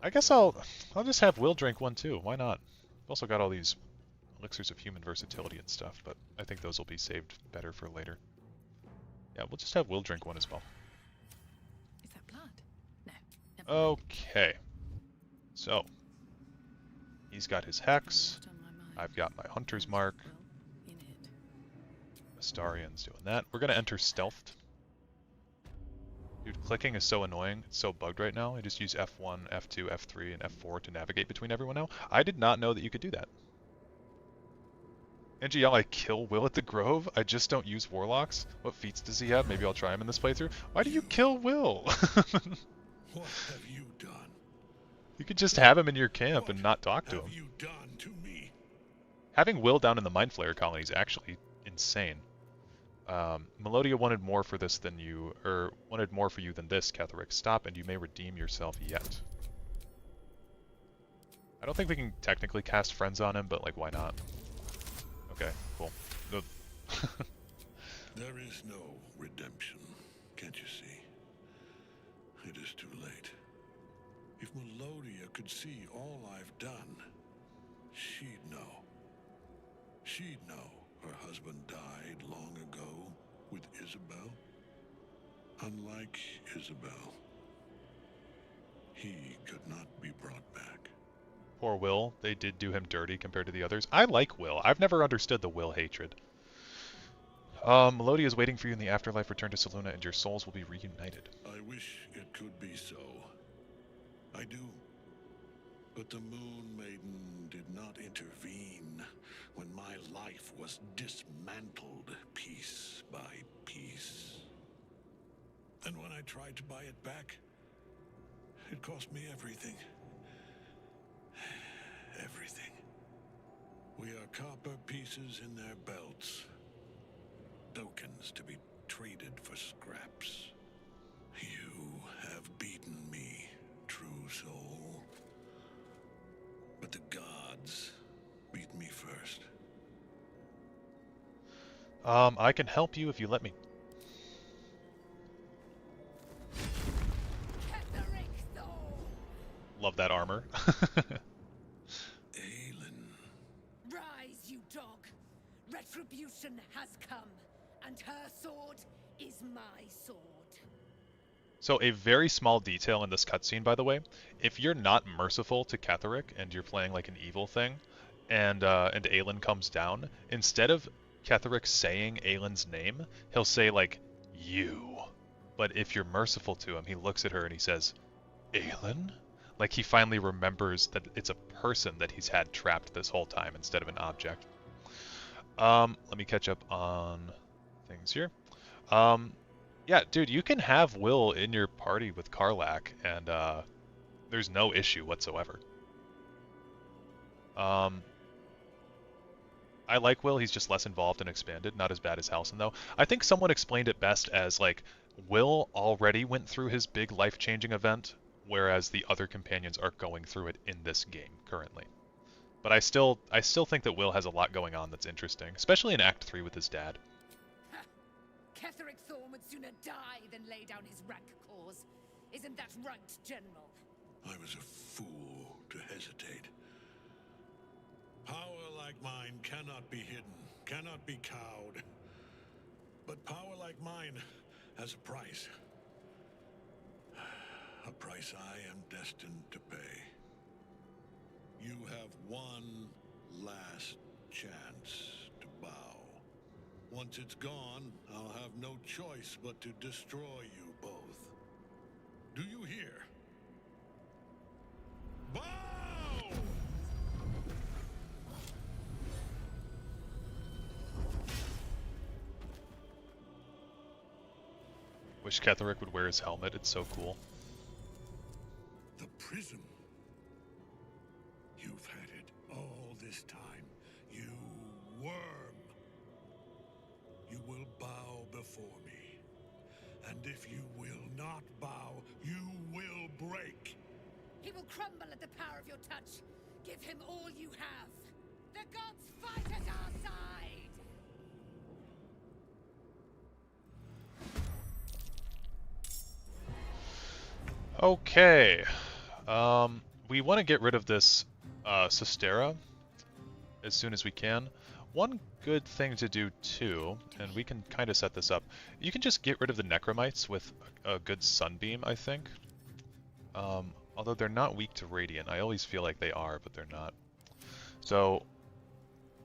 Speaker 1: I guess I'll just have Will drink 1 too. Why not? We've also got all these elixirs of human versatility and stuff, but I think those will be saved better for later. Yeah, we'll just have Will drink 1 as well.
Speaker 10: Is that blood? No. Never mind.
Speaker 1: Okay. So, he's got his Hex. I've got my Hunter's Mark. Astarion's doing that. We're going to enter Stealthed. Dude, clicking is so annoying. It's so bugged right now. I just use F1, F2, F3, and F4 to navigate between everyone now. I did not know that you could do that. NGL, I kill Will at the Grove? I just don't use Warlocks? What feats does he have? Maybe I'll try him in this playthrough. Why do you kill Will?
Speaker 11: What have you done?
Speaker 1: You could just have him in your camp and not talk to him.
Speaker 11: What have you done to me?
Speaker 1: Having Will down in the Mind Flayer colony is actually insane. Melodia wanted more for this than you, or wanted more for you than this, Ketherick. Stop, and you may redeem yourself yet. I don't think we can technically cast Friends on him, but like, why not? Okay, cool.
Speaker 11: There is no redemption, can't you see? It is too late. If Melodia could see all I've done, she'd know. She'd know her husband died long ago with Isabel. Unlike Isabel, he could not be brought back.
Speaker 1: Poor Will. They did do him dirty compared to the others. I like Will. I've never understood the Will hatred. Melodia is waiting for you in the afterlife. Return to Saluna and your souls will be reunited.
Speaker 11: I wish it could be so. I do. But the Moon Maiden did not intervene when my life was dismantled piece by piece. And when I tried to buy it back, it cost me everything. Everything. We are copper pieces in their belts. Tokens to be traded for scraps. You have beaten me, true soul. But the gods beat me first.
Speaker 1: I can help you if you let me. Love that armor.
Speaker 9: Rise, you dog. Retribution has come, and her sword is my sword.
Speaker 1: So a very small detail in this cutscene, by the way, if you're not merciful to Ketheric and you're playing like an evil thing, and Aelin comes down, instead of Ketheric saying Aelin's name, he'll say like, you. But if you're merciful to him, he looks at her and he says, Aelin? Like he finally remembers that it's a person that he's had trapped this whole time instead of an object. Let me catch up on things here. Yeah, dude, you can have Will in your party with Karlach, and there's no issue whatsoever. I like Will, he's just less involved and expanded, not as bad as Halsin though. I think someone explained it best as like, Will already went through his big life-changing event, whereas the other companions are going through it in this game currently. But I still think that Will has a lot going on that's interesting, especially in Act 3 with his dad.
Speaker 9: Ketheric Thorn would sooner die than lay down his rank cause. Isn't that right, General?
Speaker 11: I was a fool to hesitate. Power like mine cannot be hidden, cannot be cowed. But power like mine has a price. A price I am destined to pay. You have one last chance to bow. Once it's gone, I'll have no choice but to destroy you both. Do you hear? Bow!
Speaker 1: Wish Ketheric would wear his helmet, it's so cool.
Speaker 11: The prism. You've had it all this time, you worm. You will bow before me. And if you will not bow, you will break.
Speaker 9: He will crumble at the power of your touch. Give him all you have. The gods fight at our side!
Speaker 1: Okay. We want to get rid of this Sistera as soon as we can. One good thing to do too, and we can kind of set this up, you can just get rid of the Necromites with a good Sunbeam, I think. Although they're not weak to Radiant. I always feel like they are, but they're not. So,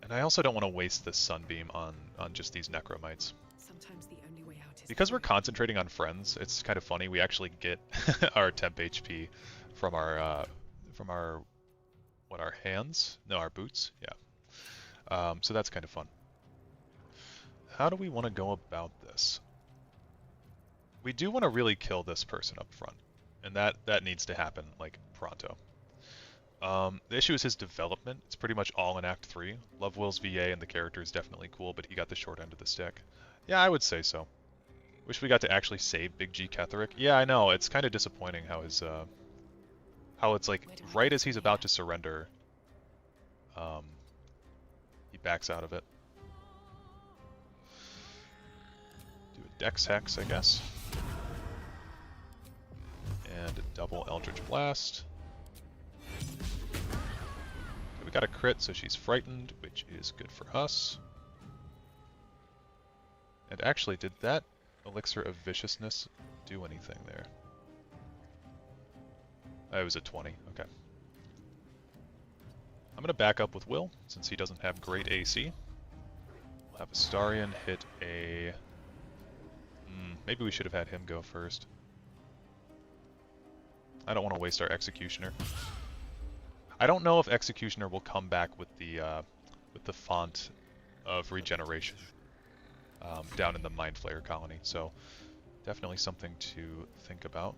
Speaker 1: and I also don't want to waste this Sunbeam on just these Necromites.
Speaker 10: Sometimes the only way out is
Speaker 1: Because we're concentrating on friends, it's kind of funny. We actually get our temp HP from our our hands? No, our boots. Yeah. So that's kind of fun. How do we want to go about this? We do want to really kill this person up front, and that needs to happen like pronto. The issue is his development. It's pretty much all in Act 3. Love Will's VA and the character is definitely cool, but he got the short end of the stick. Yeah, I would say so. Wish we got to actually save Big G Ketheric. Yeah, I know. It's kind of disappointing how his how it's like right as he's about to surrender, he backs out of it. Do a Dex Hex, I guess. And a double Eldritch Blast. got a crit, so she's frightened, which is good for us. And actually, did that Elixir of Viciousness do anything there? It was a 20, okay. I'm going to back up with Will, since he doesn't have great AC. We'll have Astarion hit a... maybe we should have had him go first. I don't want to waste our Executioner. I don't know if Executioner will come back with the font of regeneration down in the Mind Flayer colony, so definitely something to think about.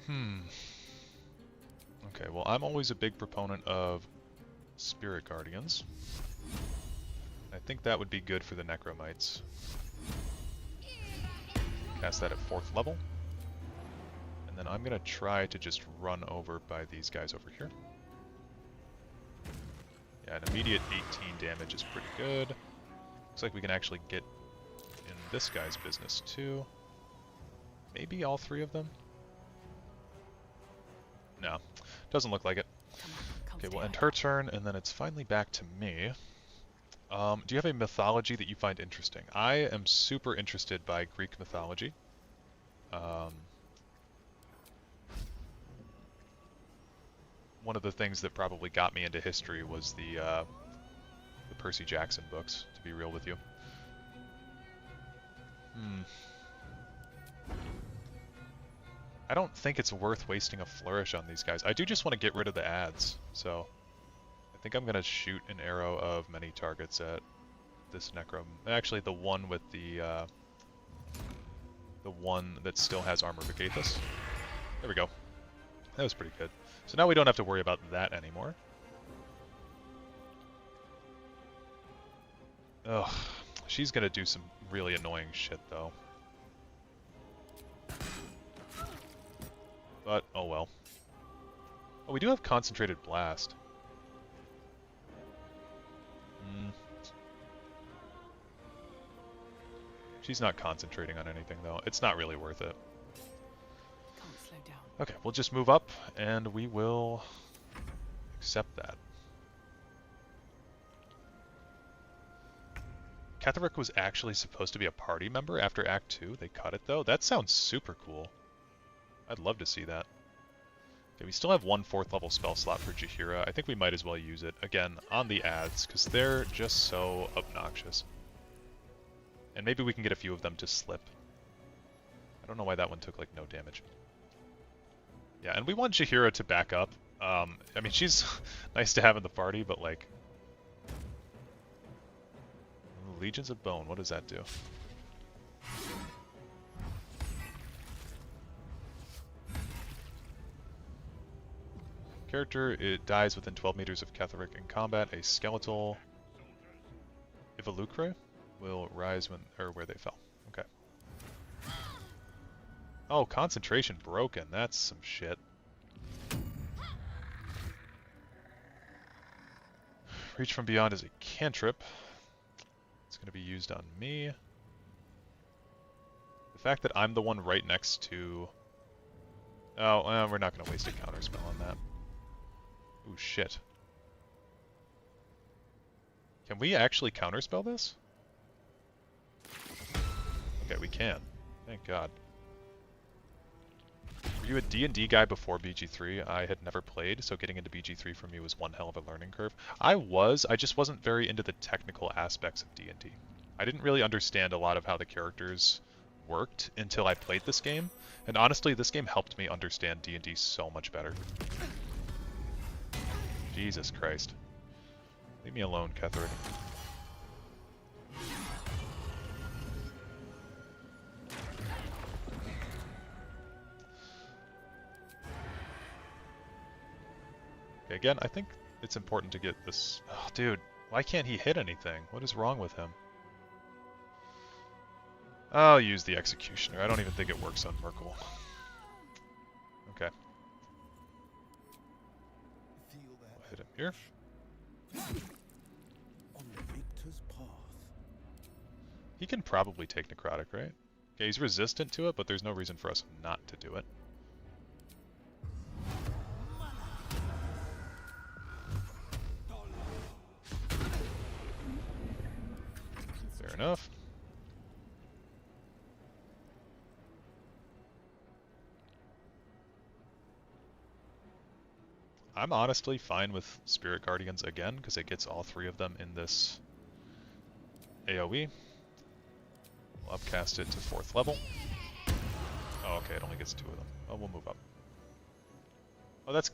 Speaker 1: Okay, well, I'm always a big proponent of Spirit Guardians. I think that would be good for the Necromites. Cast that at 4th level. And then I'm going to try to just run over by these guys over here. Yeah, an immediate 18 damage is pretty good. Looks like we can actually get in this guy's business too. Maybe all 3 of them? No, doesn't look like it. Okay, we'll end her turn, and then it's finally back to me. Do you have a mythology that you find interesting? I am super interested by Greek mythology. One of the things that probably got me into history was the Percy Jackson books, to be real with you. I don't think it's worth wasting a flourish on these guys. I do just want to get rid of the ads, so I think I'm going to shoot an arrow of many targets at this Necrom. Actually, the one with the one that still has Armor Vicathus. There we go. That was pretty good. So now we don't have to worry about that anymore. Ugh, she's going to do some really annoying shit, though. But, oh well. Oh, we do have Concentrated Blast. She's not concentrating on anything, though. It's not really worth it.
Speaker 10: Can't slow down.
Speaker 1: Okay, we'll just move up, and we will accept that. Ketherick was actually supposed to be a party member after Act 2. They cut it, though. That sounds super cool. I'd love to see that. Okay, we still have 1 4th level spell slot for Jaheira. I think we might as well use it, again, on the ads, because they're just so obnoxious. And maybe we can get a few of them to slip. I don't know why that one took, like, no damage. Yeah, and we want Jaheira to back up. I mean, she's nice to have in the party, but, like... Legions of Bone, what does that do? Character, it dies within 12 meters of Ketherick in combat. A skeletal Evolucre will rise when where they fell. Okay. Oh, concentration broken. That's some shit. Reach from Beyond is a cantrip. It's going to be used on me. The fact that I'm the one right next to... Oh, we're not going to waste a counterspell on that. Ooh, shit. Can we actually counterspell this? Okay, we can. Thank God. Were you a D&D guy before BG3? I had never played, so getting into BG3 for me was one hell of a learning curve. I just wasn't very into the technical aspects of D&D. I didn't really understand a lot of how the characters worked until I played this game, and honestly, this game helped me understand D&D so much better. Jesus Christ. Leave me alone, Ketherick. Okay, again, I think it's important to get this... Oh, dude, why can't he hit anything? What is wrong with him? I'll use the Executioner. I don't even think it works on Merkel. Okay. I'll hit him here.
Speaker 7: On Victor's path.
Speaker 1: He can probably take Necrotic, right? Okay, he's resistant to it, but there's no reason for us not to do it. enough. I'm honestly fine with Spirit Guardians again, because it gets all 3 of them in this AoE. We'll upcast it to 4th level. Oh, okay, it only gets 2 of them. Oh, we'll move up. Oh, that's...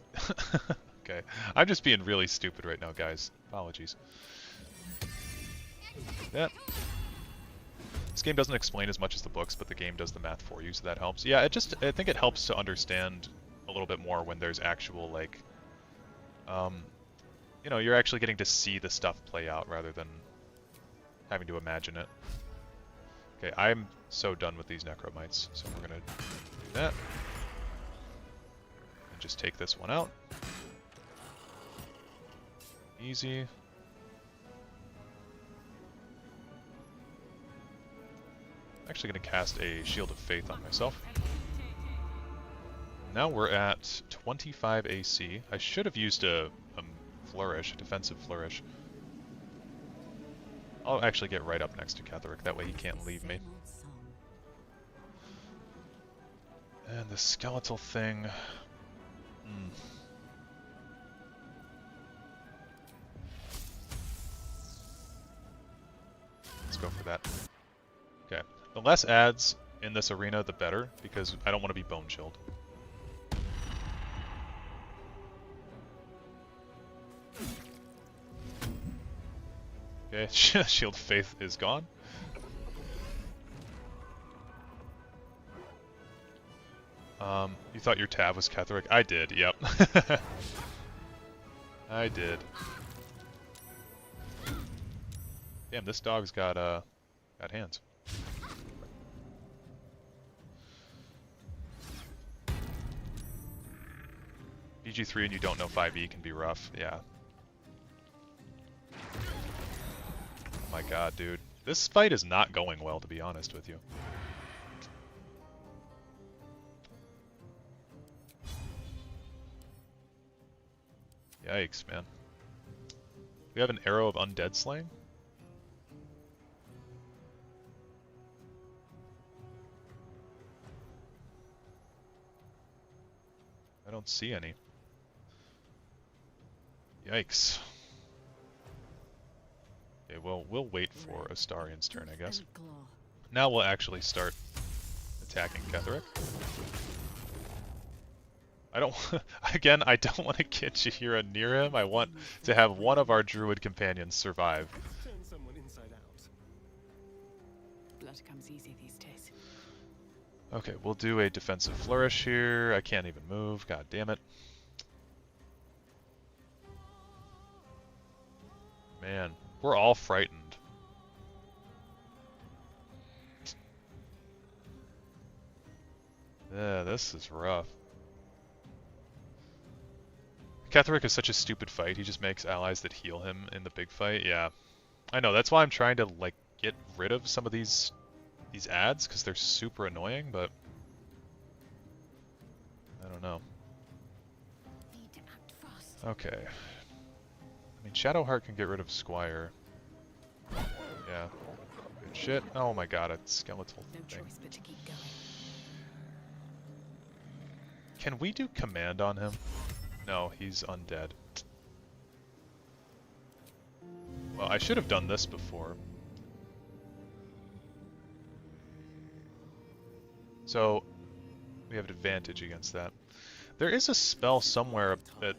Speaker 1: okay. I'm just being really stupid right now, guys. Apologies. Yeah. This game doesn't explain as much as the books, but the game does the math for you, so that helps. Yeah, I think it helps to understand a little bit more when there's actual, like... you know, you're actually getting to see the stuff play out rather than having to imagine it. Okay, I'm so done with these necromites, so we're gonna do that. And just take this one out. Easy. I'm actually gonna cast a Shield of Faith on myself. Now we're at 25 AC. I should have used a flourish, a defensive flourish. I'll actually get right up next to Ketheric, that way he can't leave me. And the skeletal thing... Let's go for that. Okay. The less ads in this arena, the better, because I don't want to be bone chilled. Okay, Shield of Faith is gone. You thought your tab was Ketheric? I did, yep. I did. Damn, this dog's got hands. BG3 and you don't know 5e can be rough, yeah. Oh my god, dude. This fight is not going well, to be honest with you. Yikes, man. We have an Arrow of Undead Slaying? I don't see any. Yikes. Okay, well, we'll wait for Astarion's turn, I guess. Now we'll actually start attacking Ketheric. I don't... Again, I don't want to get Jahira near him. I want to have one of our druid companions survive.
Speaker 7: Turn someone inside out.
Speaker 10: Blood comes easy these days.
Speaker 1: Okay, we'll do a defensive flourish here. I can't even move. God damn it. Man, we're all frightened. Yeah, this is rough. Ketheric is such a stupid fight. He just makes allies that heal him in the big fight. Yeah, I know. That's why I'm trying to like get rid of some of these ads because they're super annoying. But I don't know.
Speaker 5: Need to act fast.
Speaker 1: Okay. I mean, Shadowheart can get rid of Squire. Yeah. Good shit. Oh my god, a skeletal
Speaker 10: No
Speaker 1: thing.
Speaker 10: choice but to keep going.
Speaker 1: Can we do command on him? No, he's undead. Well, I should have done this before. So, we have an advantage against that. There is a spell somewhere that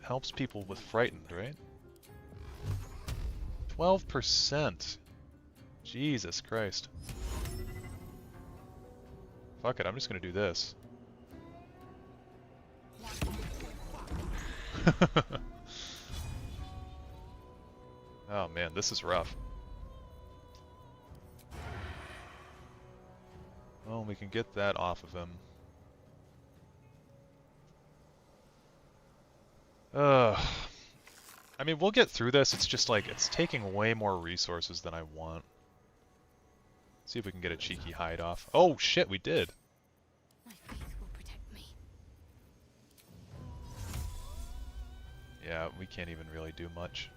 Speaker 1: helps people with frightened, right? 12%. Jesus Christ. Fuck it, I'm just gonna do this. Oh man, this is rough. Well, we can get that off of him. I mean, we'll get through this. It's just like, it's taking way more resources than I want. See if we can get a cheeky hide off. Oh shit, we did.
Speaker 5: My faith will protect me.
Speaker 1: Yeah, we can't even really do much.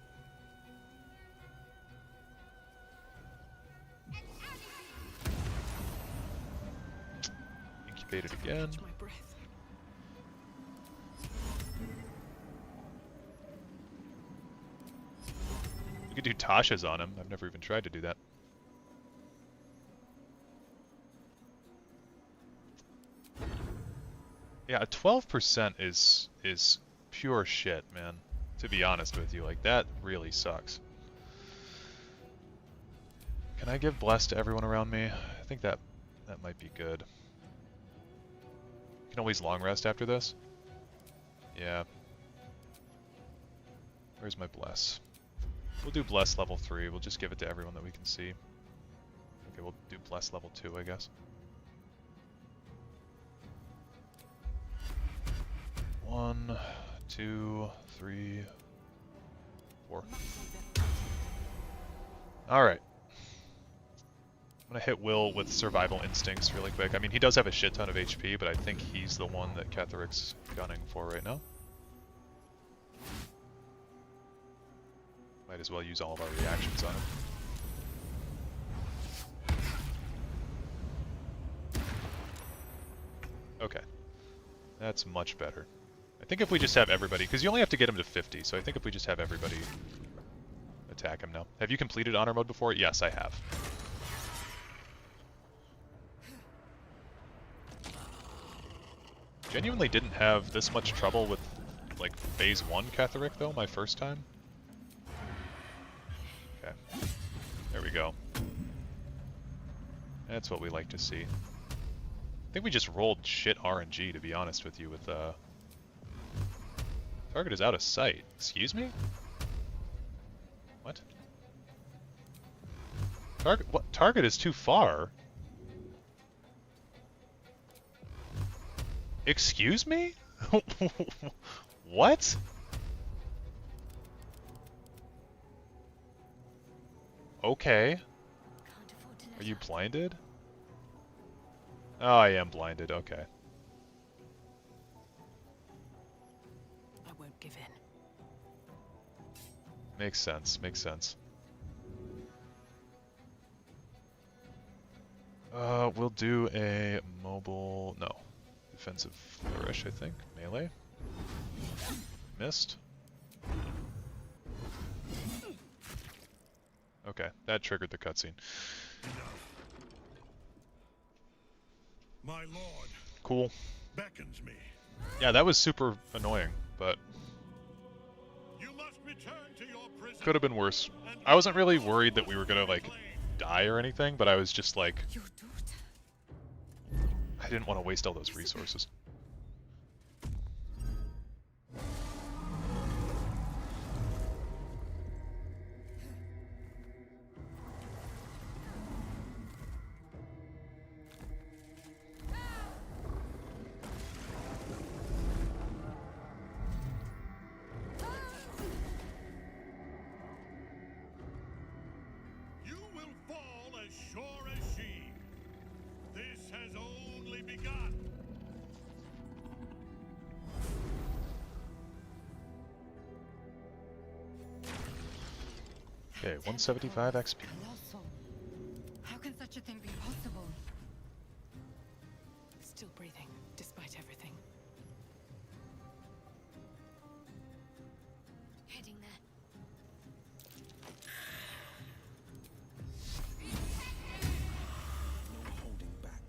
Speaker 1: Bait it again.
Speaker 4: Catch my breath.
Speaker 1: We could do Tasha's on him. I've never even tried to do that. Yeah, 12% is pure shit, man. To be honest with you, like that really sucks. Can I give bless to everyone around me? I think that might be good. You can always long rest after this. Yeah. Where's my bless? We'll do bless level 3. We'll just give it to everyone that we can see. Okay, we'll do bless level 2, I guess. 1, 2, 3, 4. Alright. I'm gonna hit Will with Survival Instincts really quick. I mean, he does have a shit ton of HP, but I think he's the one that Ketheric's gunning for right now. Might as well use all of our reactions on him. Okay. That's much better. I think if we just have everybody, because you only have to get him to 50, so I think if we just have everybody attack him now. Have you completed honor mode before? Yes, I have. Genuinely didn't have this much trouble with, like, phase 1 Ketheric, though, my first time. Okay. There we go. That's what we like to see. I think we just rolled shit RNG, to be honest with you, with, Target is out of sight. Excuse me? What? Target is too far? Excuse me? What? Okay. Are you blinded? Oh, I am blinded, okay.
Speaker 4: I won't give in.
Speaker 1: Makes sense, makes sense. We'll do a mobile, no. Defensive flourish, I think. Melee. Missed. Okay, that triggered the cutscene.
Speaker 11: My lord
Speaker 1: Cool.
Speaker 11: beckons me.
Speaker 1: Yeah, that was super annoying, but
Speaker 11: You must return to your prison.
Speaker 1: could have been worse. I wasn't really worried that we were gonna, like, die or anything, but I was just like,
Speaker 3: Your daughter.
Speaker 1: I didn't want to waste all those resources.
Speaker 11: You will fall as sure as she. This has only begun.
Speaker 1: Okay, 175 XP.
Speaker 3: Colossal. How can such a thing be possible?
Speaker 4: Still breathing, despite everything.
Speaker 5: Heading there.
Speaker 7: No holding back.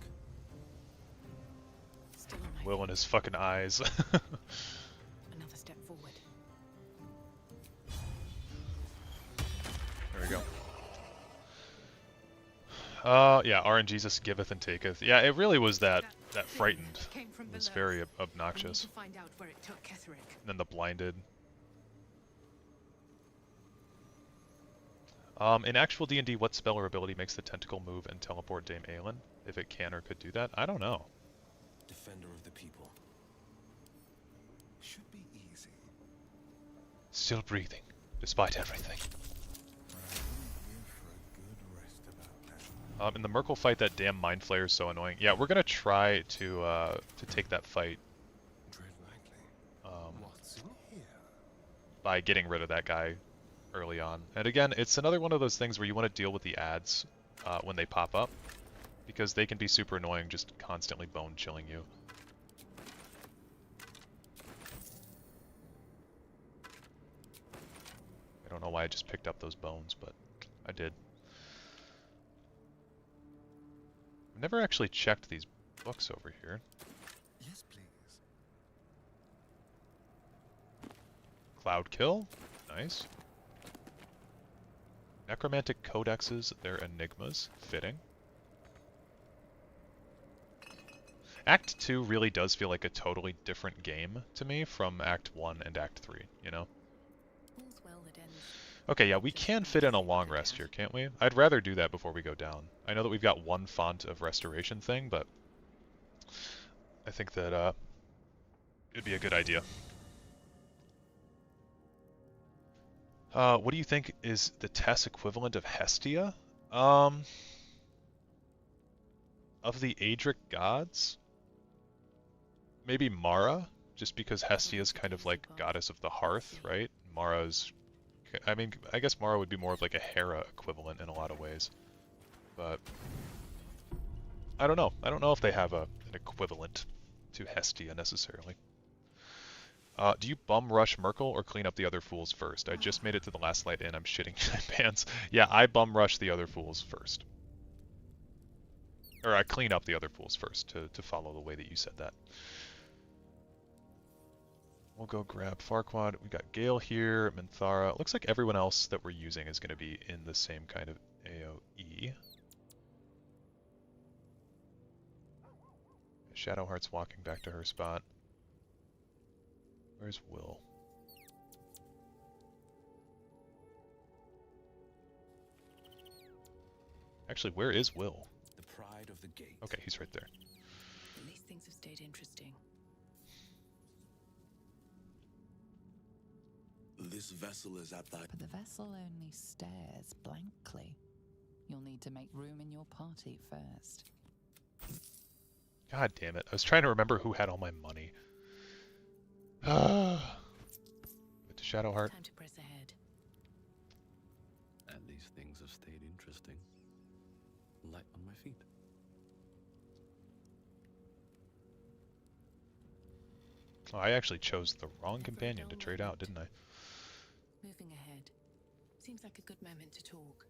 Speaker 4: Still on my
Speaker 1: Will in his fucking eyes.
Speaker 4: Another step forward.
Speaker 1: There we go. Yeah, RNGesus giveth and taketh. Yeah, it really was that frightened.
Speaker 4: Came from
Speaker 1: It was
Speaker 4: below.
Speaker 1: very
Speaker 4: I need
Speaker 1: obnoxious.
Speaker 4: to find out where it took Ketheric.
Speaker 1: And then the blinded. In actual D&D, what spell or ability makes the tentacle move and teleport Dame Aelin? If it can or could do that? I don't know.
Speaker 7: Defender of the people. Should be easy.
Speaker 1: Still breathing, despite everything.
Speaker 7: But I wouldn't give for a good rest about that.
Speaker 1: In the Merkle fight, that damn Mind Flayer is so annoying. Yeah, we're gonna try to take that fight
Speaker 7: Tread lightly. What's in here?
Speaker 1: by getting rid of that guy early on. And again, it's another one of those things where you want to deal with the ads when they pop up. because they can be super annoying, just constantly bone chilling you. I don't know why I just picked up those bones, but I did. I've never actually checked these books over here.
Speaker 7: Yes, please.
Speaker 1: Cloud Kill, nice. Necromantic codexes, they're enigmas, fitting. Act 2 really does feel like a totally different game to me from Act 1 and Act 3, you know?
Speaker 10: All's well that ends.
Speaker 1: Okay, yeah, we can fit in a long rest here, can't we? I'd rather do that before we go down. I know that we've got one font of restoration thing, but I think that it'd be a good idea. What do you think is the Tess equivalent of Hestia? Of the Adric gods? Maybe Mara, just because Hestia is kind of like goddess of the hearth, right? Mara's, I mean, I guess Mara would be more of like a Hera equivalent in a lot of ways, but I don't know. I don't know if they have an equivalent to Hestia necessarily. Do you bum rush Merkel or clean up the other fools first? I just made it to the last light and I'm shitting my pants. Yeah, I bum rush the other fools first. Or I clean up the other fools first to follow the way that you said that. We'll go grab Farquaad. We got Gale here, Minthara. Looks like everyone else that we're using is going to be in the same kind of AoE. Shadowheart's walking back to her spot. Where's Will? Actually, where is Will?
Speaker 12: The pride of the gate.
Speaker 1: Okay, he's right there.
Speaker 10: At least things have stayed interesting.
Speaker 12: This vessel is at thy...
Speaker 3: But the vessel only stares blankly. You'll need to make room in your party first.
Speaker 1: God damn it. I was trying to remember who had all my money. To Shadowheart.
Speaker 10: Time to press ahead.
Speaker 12: And these things have stayed interesting. Light on my feet.
Speaker 1: Oh, I actually chose the wrong companion to trade out, didn't I?
Speaker 10: Moving ahead. Seems like a good moment to talk.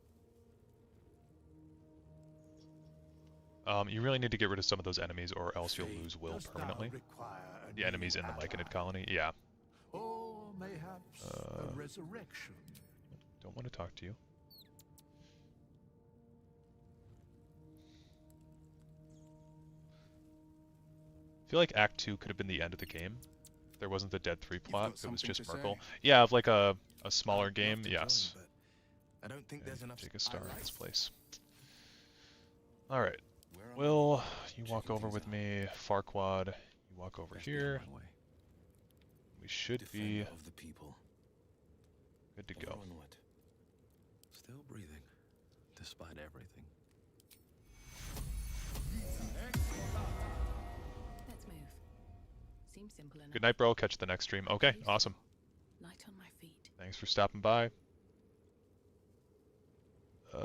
Speaker 1: You really need to get rid of some of those enemies or else you'll lose Will permanently. The enemies in the Myconid colony, yeah.
Speaker 11: Or mayhaps a resurrection.
Speaker 1: Don't want to talk to you. I feel like Act 2 could have been the end of the game. If there wasn't the Dead 3 plot, it was just Merkel. Yeah, of like a smaller game, yes.
Speaker 2: I don't think there's enough.
Speaker 1: Take a star in its place. Alright. Will, you walk over with me. Farquaad, you walk over here. We should be
Speaker 12: of the people.
Speaker 1: Good to go.
Speaker 12: Still breathing, despite everything.
Speaker 10: Let's move. Seems simple enough.
Speaker 1: Good night, bro. Catch the next stream. Okay, awesome.
Speaker 10: Light on my feet.
Speaker 1: Thanks for stopping by.
Speaker 10: I'd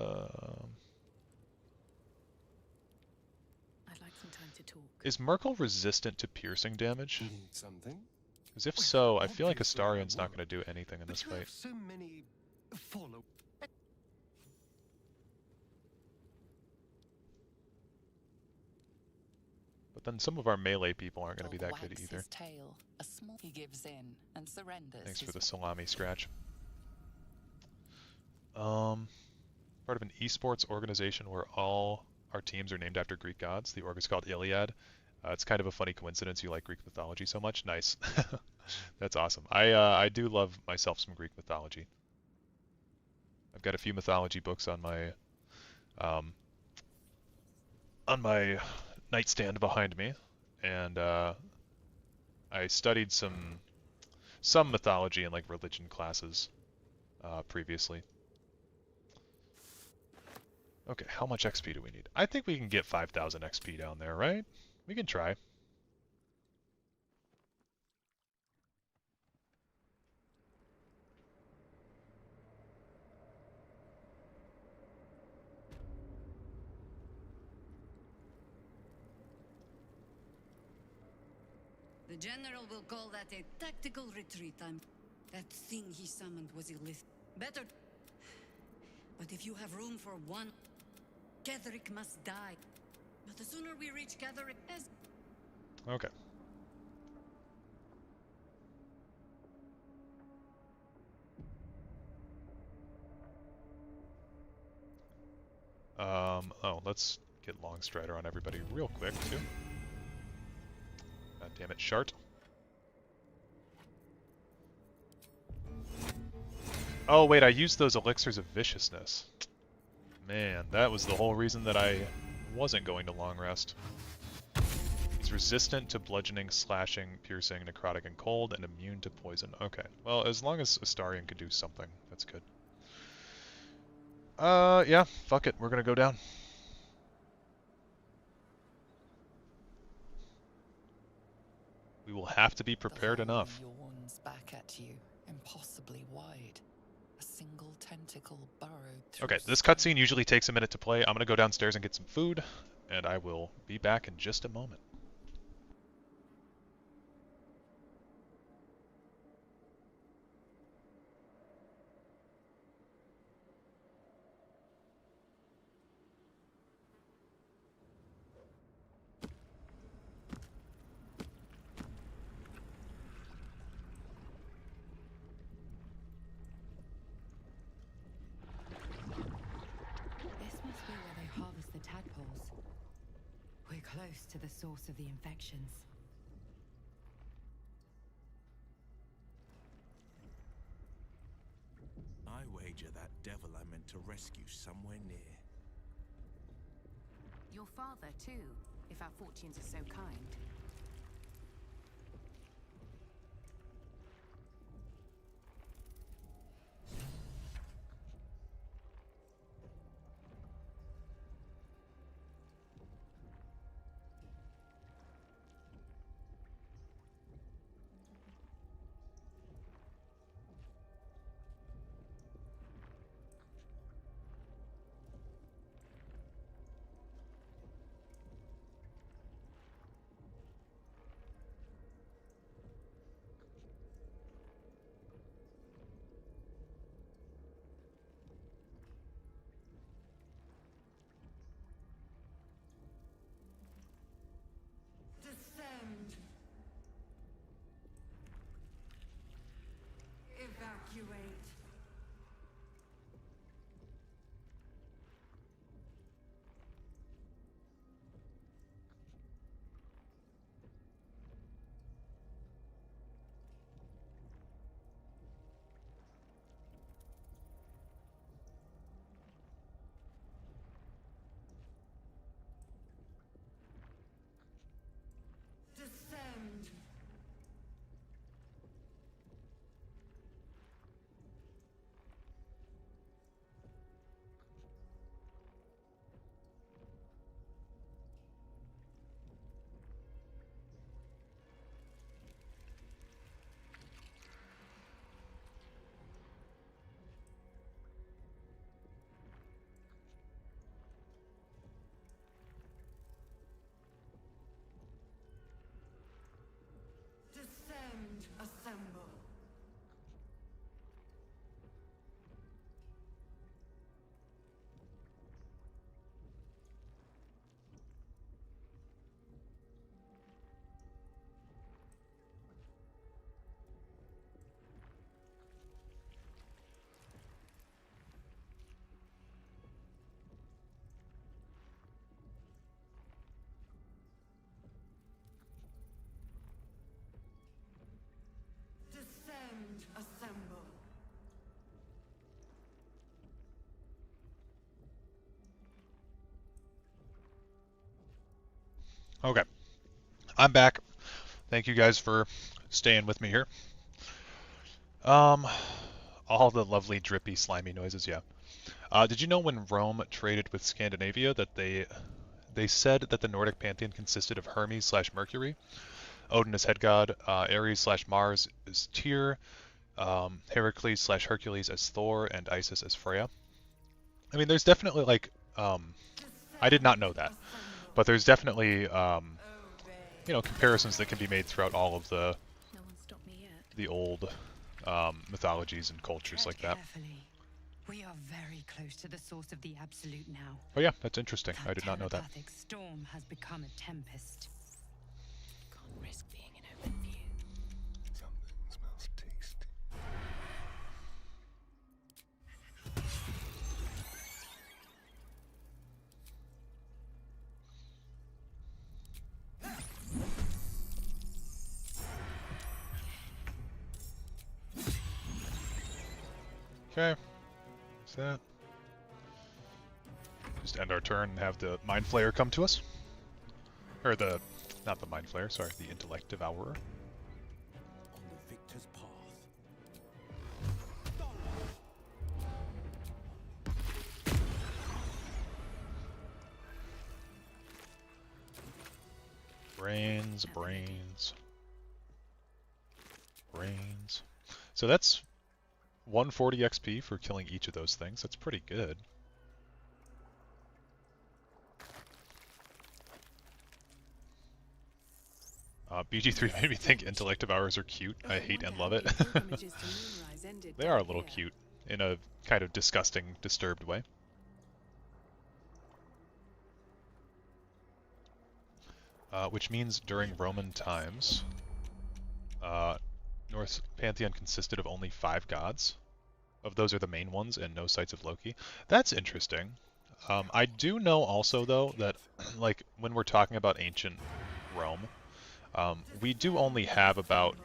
Speaker 10: like some time to talk.
Speaker 1: Is Merkel resistant to piercing damage?
Speaker 7: Something?
Speaker 1: Because if so, I feel like Astarion's not going to do anything in this fight.
Speaker 7: So many follow.
Speaker 1: But then some of our melee people aren't going to be that good either.
Speaker 3: His tail. He gives in and surrenders.
Speaker 1: Thanks for the salami scratch. Part of an esports organization where all our teams are named after Greek gods. The org is called Iliad. It's kind of a funny coincidence you like Greek mythology so much. Nice. That's awesome. I do love myself some Greek mythology. I've got a few mythology books on my nightstand behind me, and I studied some mythology in like religion classes previously. Okay, how much XP do we need? I think we can get 5,000 XP down there, right? We can try.
Speaker 9: The general will call that a tactical retreat. That thing he summoned was illicit. Better. But if you have room for one, Ketherick must die. But the sooner we reach Ketherick, as
Speaker 1: Okay. Oh, let's get Longstrider on everybody real quick, too. God damn it, Shart. Oh, wait, I used those Elixirs of Viciousness. Man, that was the whole reason that I wasn't going to long rest. He's resistant to bludgeoning, slashing, piercing, necrotic, and cold, and immune to poison. Okay, well, as long as Astarion could do something, that's good. Yeah, fuck it, we're gonna go down. We will have to be prepared
Speaker 3: the hole
Speaker 1: enough.
Speaker 3: yawns back at you, impossibly wide. A single tentacle burrowed through
Speaker 1: Okay, this
Speaker 3: stone.
Speaker 1: cutscene usually takes a minute to play. I'm gonna go downstairs and get some food, and I will be back in just a moment.
Speaker 9: this must be where they harvest the tadpoles. We're close to the source of the infections.
Speaker 13: I wager that devil I meant to rescue somewhere near.
Speaker 10: Your father, too, if our fortunes are so kind.
Speaker 9: Descend. Evacuate. Descend. Descend. Assemble. Descend. Assemble.
Speaker 1: Okay, I'm back. Thank you guys for staying with me here. Um, all the lovely drippy slimy noises, yeah. Did you know when Rome traded with Scandinavia that they said that the Nordic pantheon consisted of Hermes slash Mercury, Odin as head god, Ares slash Mars as Tyr, Heracles slash Hercules as Thor, and Isis as Freya? I mean, there's definitely like, I did not know that, but there's definitely you know, comparisons that can be made throughout all of the
Speaker 4: No one stopped me yet.
Speaker 1: old mythologies and cultures like that.
Speaker 9: Carefully. We are very close to the source of the Absolute now.
Speaker 1: Oh yeah, that's interesting.
Speaker 9: That
Speaker 1: I did not know that.
Speaker 9: telepathic storm has become a tempest.
Speaker 4: Can't risk being in open view.
Speaker 7: Something smells tasty.
Speaker 1: Okay, what's that? Just end our turn and have the Mind Flayer come to us. Or the, not the Mind Flayer, sorry, the Intellect Devourer.
Speaker 13: On the victor's path.
Speaker 1: Brains, brains, brains. So that's 140 XP for killing each of those things. That's pretty good. BG3 made me think Intellect Devourers are cute. I hate and love it. They are a little cute in a kind of disgusting, disturbed way. Which means during Roman times, Norse pantheon consisted of only 5 gods. Of those are the main ones and no sites of Loki. That's interesting. I do know also though that like when we're talking about ancient Rome, we do only have about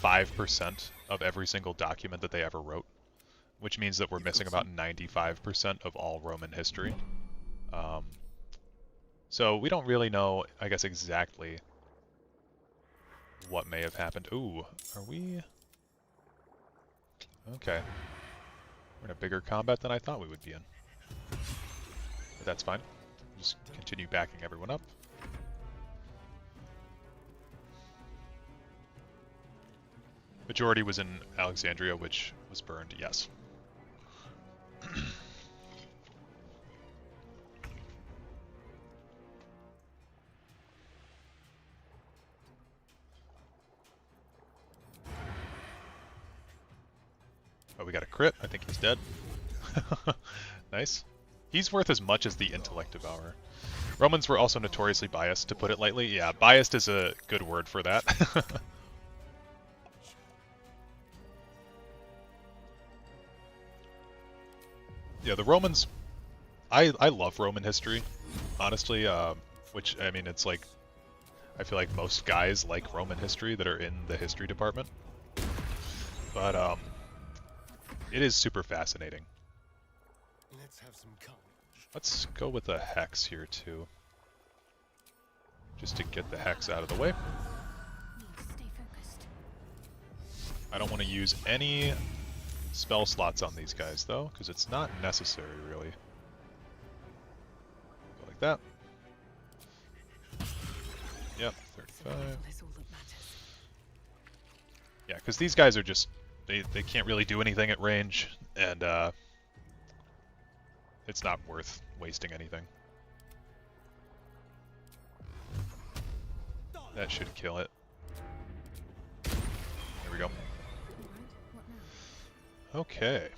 Speaker 1: 5% of every single document that they ever wrote, which means that we're missing about 95% of all Roman history. So we don't really know, I guess, exactly what may have happened. Ooh, are we... Okay. We're in a bigger combat than I thought we would be in. But that's fine. Just continue backing everyone up. Majority was in Alexandria, which was burned, yes. Oh, we got a crit. I think he's dead. Nice. He's worth as much as the Intellect Devourer. Romans were also notoriously biased, to put it lightly. Yeah, biased is a good word for that. Yeah, the Romans... I love Roman history, honestly, which, I mean, it's like... I feel like most guys like Roman history that are in the history department. But, it is super fascinating.
Speaker 7: Let's have some carnage.
Speaker 1: Let's go with a Hex here, too. Just to get the Hex out of the way.
Speaker 4: Stay focused.
Speaker 1: I don't want to use any spell slots on these guys, though, because it's not necessary, really. Go like that. Yep, 35. Yeah, because these guys are just... They can't really do anything at range, and it's not worth wasting anything. That should kill it. There we go. Okay.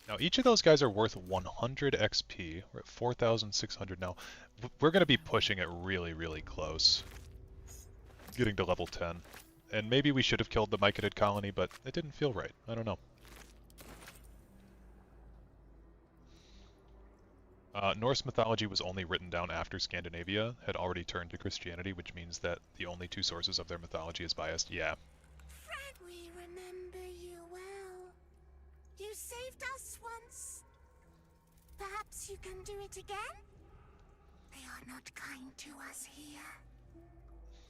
Speaker 1: Now each of those guys are worth 100 XP. We're at 4,600 now. We're going to be pushing it really, really close. Getting to level 10. And maybe we should have killed the Myconid colony, but it didn't feel right. I don't know. Norse mythology was only written down after Scandinavia had already turned to Christianity, which means that the only 2 sources of their mythology is biased. Yeah.
Speaker 6: We remember you well. You saved us once. Perhaps you can do it again? They are not kind to us here.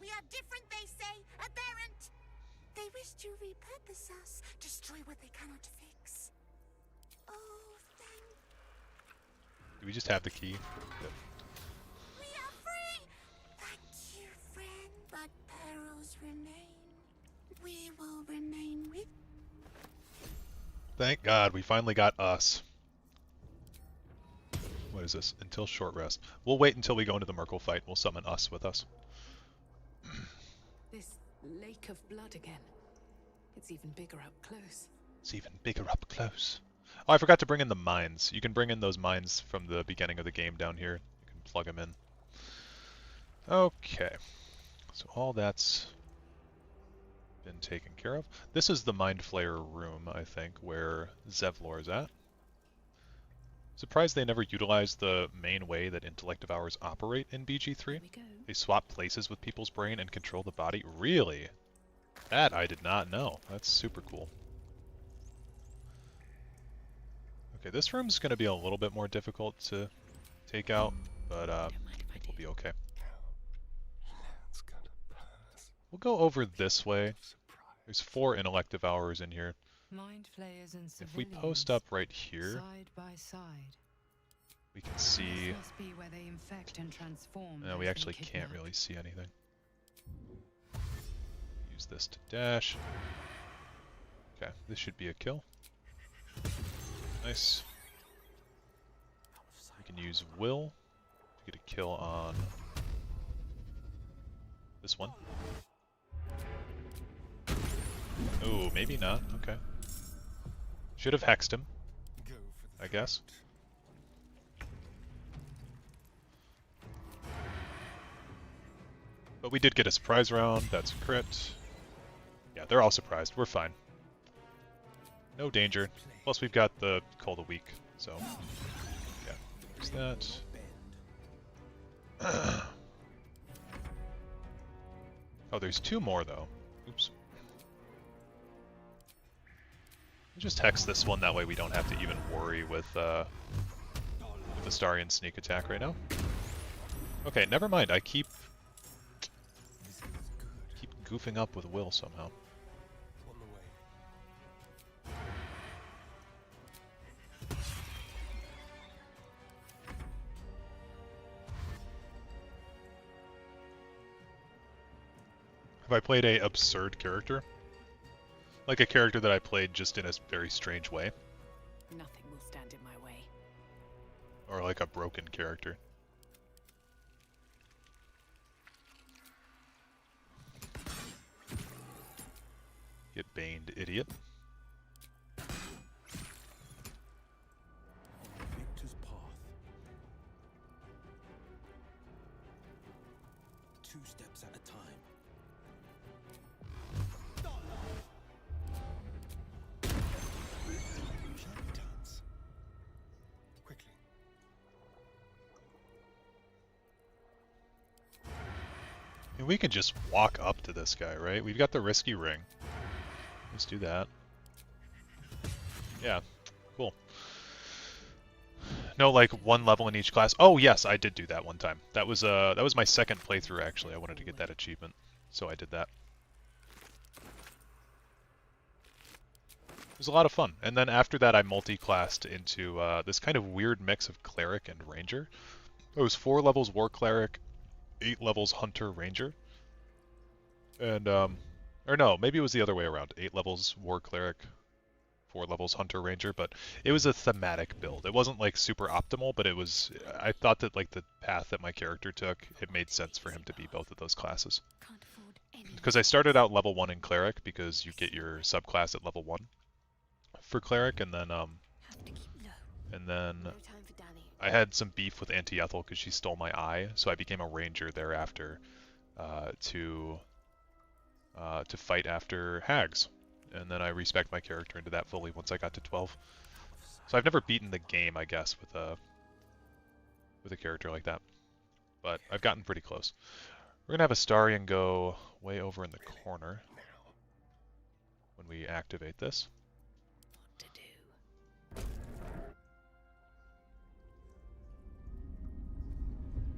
Speaker 6: We are different, they say, aberrant. They wish to repurpose us, destroy what they cannot fix. Oh, thank...
Speaker 1: Do we just have the key? Yep.
Speaker 6: We are free! Thank you, friend, but perils remain. We will remain with...
Speaker 1: Thank God, we finally got us. What is this? Until short rest. We'll wait until we go into the Merkle fight. We'll summon us with us.
Speaker 4: This lake of blood again. It's even bigger up close.
Speaker 1: It's even bigger up close. Oh, I forgot to bring in the mines. You can bring in those mines from the beginning of the game down here. You can plug them in. Okay. So all that's been taken care of. This is the Mind Flayer room, I think, where Zevlor is at. Surprised they never utilized the main way that Intellect Devourers operate in BG3. They swap places with people's brain and control the body. Really? That I did not know. That's super cool. Okay, this room's going to be a little bit more difficult to take out, but I think we'll be okay. We'll go over this way. There's 4 Intellect Devourers in here.
Speaker 9: Mind flayers and
Speaker 1: If we post up right here,
Speaker 9: side by side.
Speaker 1: we can see...
Speaker 9: This must be where they infect and transform.
Speaker 1: No, we actually can't really see anything. Use this to dash. Okay, this should be a kill. Nice. We can use Will to get a kill on this one. Oh, maybe not. Okay. Should have hexed him, I guess. But we did get a surprise round. That's a crit. Yeah, they're all surprised. We're fine. No danger. Plus we've got the Call the Weak, so yeah, there's that. Oh, there's 2 more though. Oops. We'll just hex this one, that way we don't have to even worry with the Starian sneak attack right now. Okay, never mind. I keep goofing up with Will somehow. Have I played a absurd character? Like a character that I played just in a very strange way?
Speaker 4: Nothing will stand in my way.
Speaker 1: Or like a broken character? Get baned, idiot.
Speaker 13: On the victor's path.
Speaker 2: 2 steps at a time.
Speaker 7: Quickly.
Speaker 1: And we can just walk up to this guy, right? We've got the risky ring. Let's do that. Yeah, cool. No, like 1 level in each class. Oh yes, I did do that one time. That was my second playthrough actually. I wanted to get that achievement, so I did that. It was a lot of fun. And then after that, I multi-classed into this kind of weird mix of cleric and ranger. It was 4 levels war cleric, 8 levels hunter ranger, and or no, maybe it was the other way around. 8 levels war cleric, 4 levels hunter ranger, but it was a thematic build. It wasn't like super optimal, but it was. I thought that like the path that my character took, it made sense for him to be both of those classes. Because I started out level 1 in cleric because you get your subclass at level 1 for cleric, and then I had some beef with Auntie Ethel because she stole my eye, so I became a ranger thereafter to fight after hags, and then I respec my character into that fully once I got to 12. So I've never beaten the game, I guess, with a character like that, but I've gotten pretty close. We're gonna have Astarion go way over in the corner when we activate this.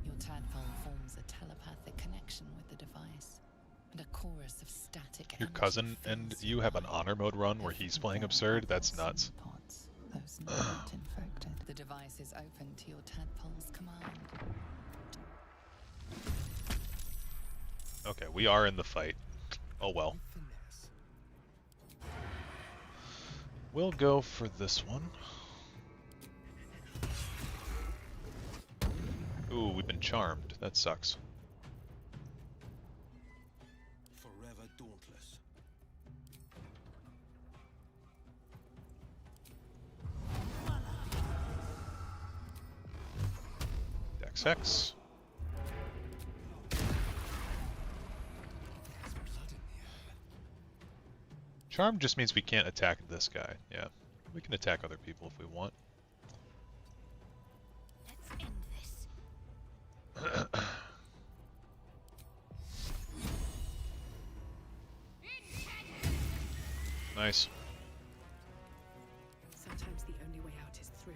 Speaker 3: Your tadpole forms a telepathic connection with the device, and a chorus of static
Speaker 1: Your
Speaker 3: energy
Speaker 1: cousin and
Speaker 3: fills
Speaker 1: you have an honor mode run where he's playing absurd? That's nuts.
Speaker 3: pods, those not infected. The device is open to your tadpole's command.
Speaker 1: Okay, we are in the fight. Oh well. We'll go for this one. Ooh, we've been charmed. That sucks.
Speaker 2: Forever dauntless.
Speaker 1: Dex Hex. Charm just means we can't attack this guy. Yeah, we can attack other people if we want.
Speaker 6: Let's end this.
Speaker 1: Nice.
Speaker 4: Sometimes the only way out is through.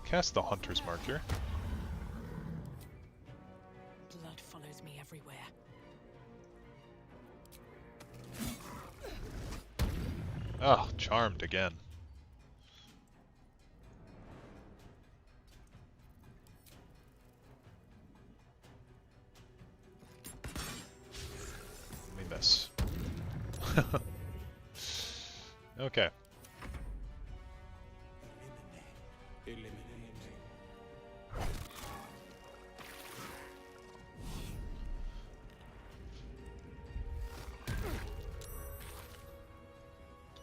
Speaker 1: Cast the Hunter's Mark here.
Speaker 4: Blood follows me everywhere.
Speaker 1: Oh, charmed again. Let me miss. Okay.
Speaker 2: Eliminate.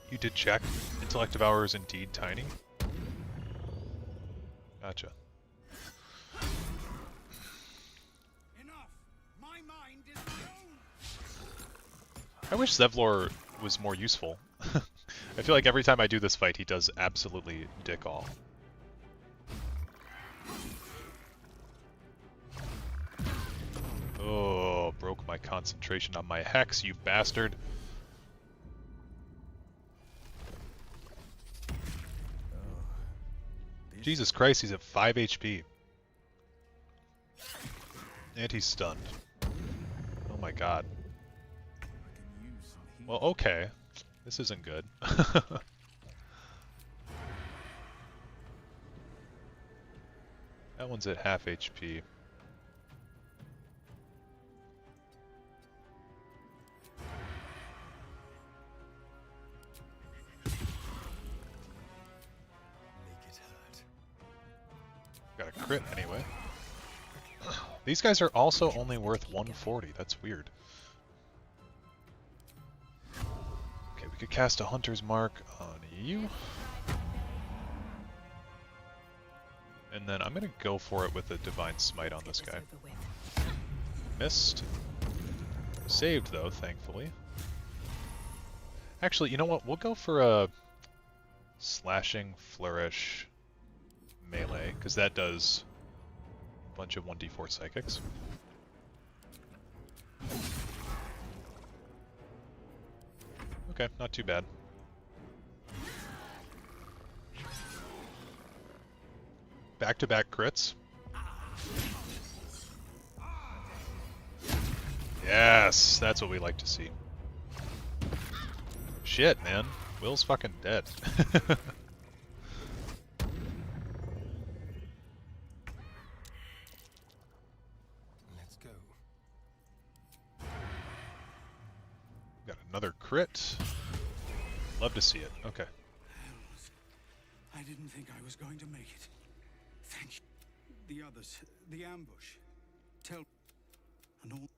Speaker 1: You did check. Intellect Devourer is indeed tiny. Gotcha.
Speaker 8: Enough! My mind is my own!
Speaker 1: I wish Zevlor was more useful. I feel like every time I do this fight, he does absolutely dick all. Oh, broke my concentration on my Hex, you bastard. Jesus Christ, he's at 5 HP. And he's stunned. Oh my god. Well, okay. This isn't good. That one's at half HP. Got a crit anyway. These guys are also only worth 140. That's weird. Okay, we could cast a Hunter's Mark on you. And then I'm going to go for it with a Divine Smite on this guy. Missed. Saved though, thankfully. Actually, you know what? We'll go for a Slashing Flourish melee, because that does a bunch of 1d4 psychics. Okay, not too bad. Back-to-back crits. Yes, that's what we like to see. Shit, man. Will's fucking dead.
Speaker 2: Let's go.
Speaker 1: Got another crit. Love to see it. Okay.
Speaker 8: I didn't think I was going to make it. Thank you. The others, the ambush. Tell and all.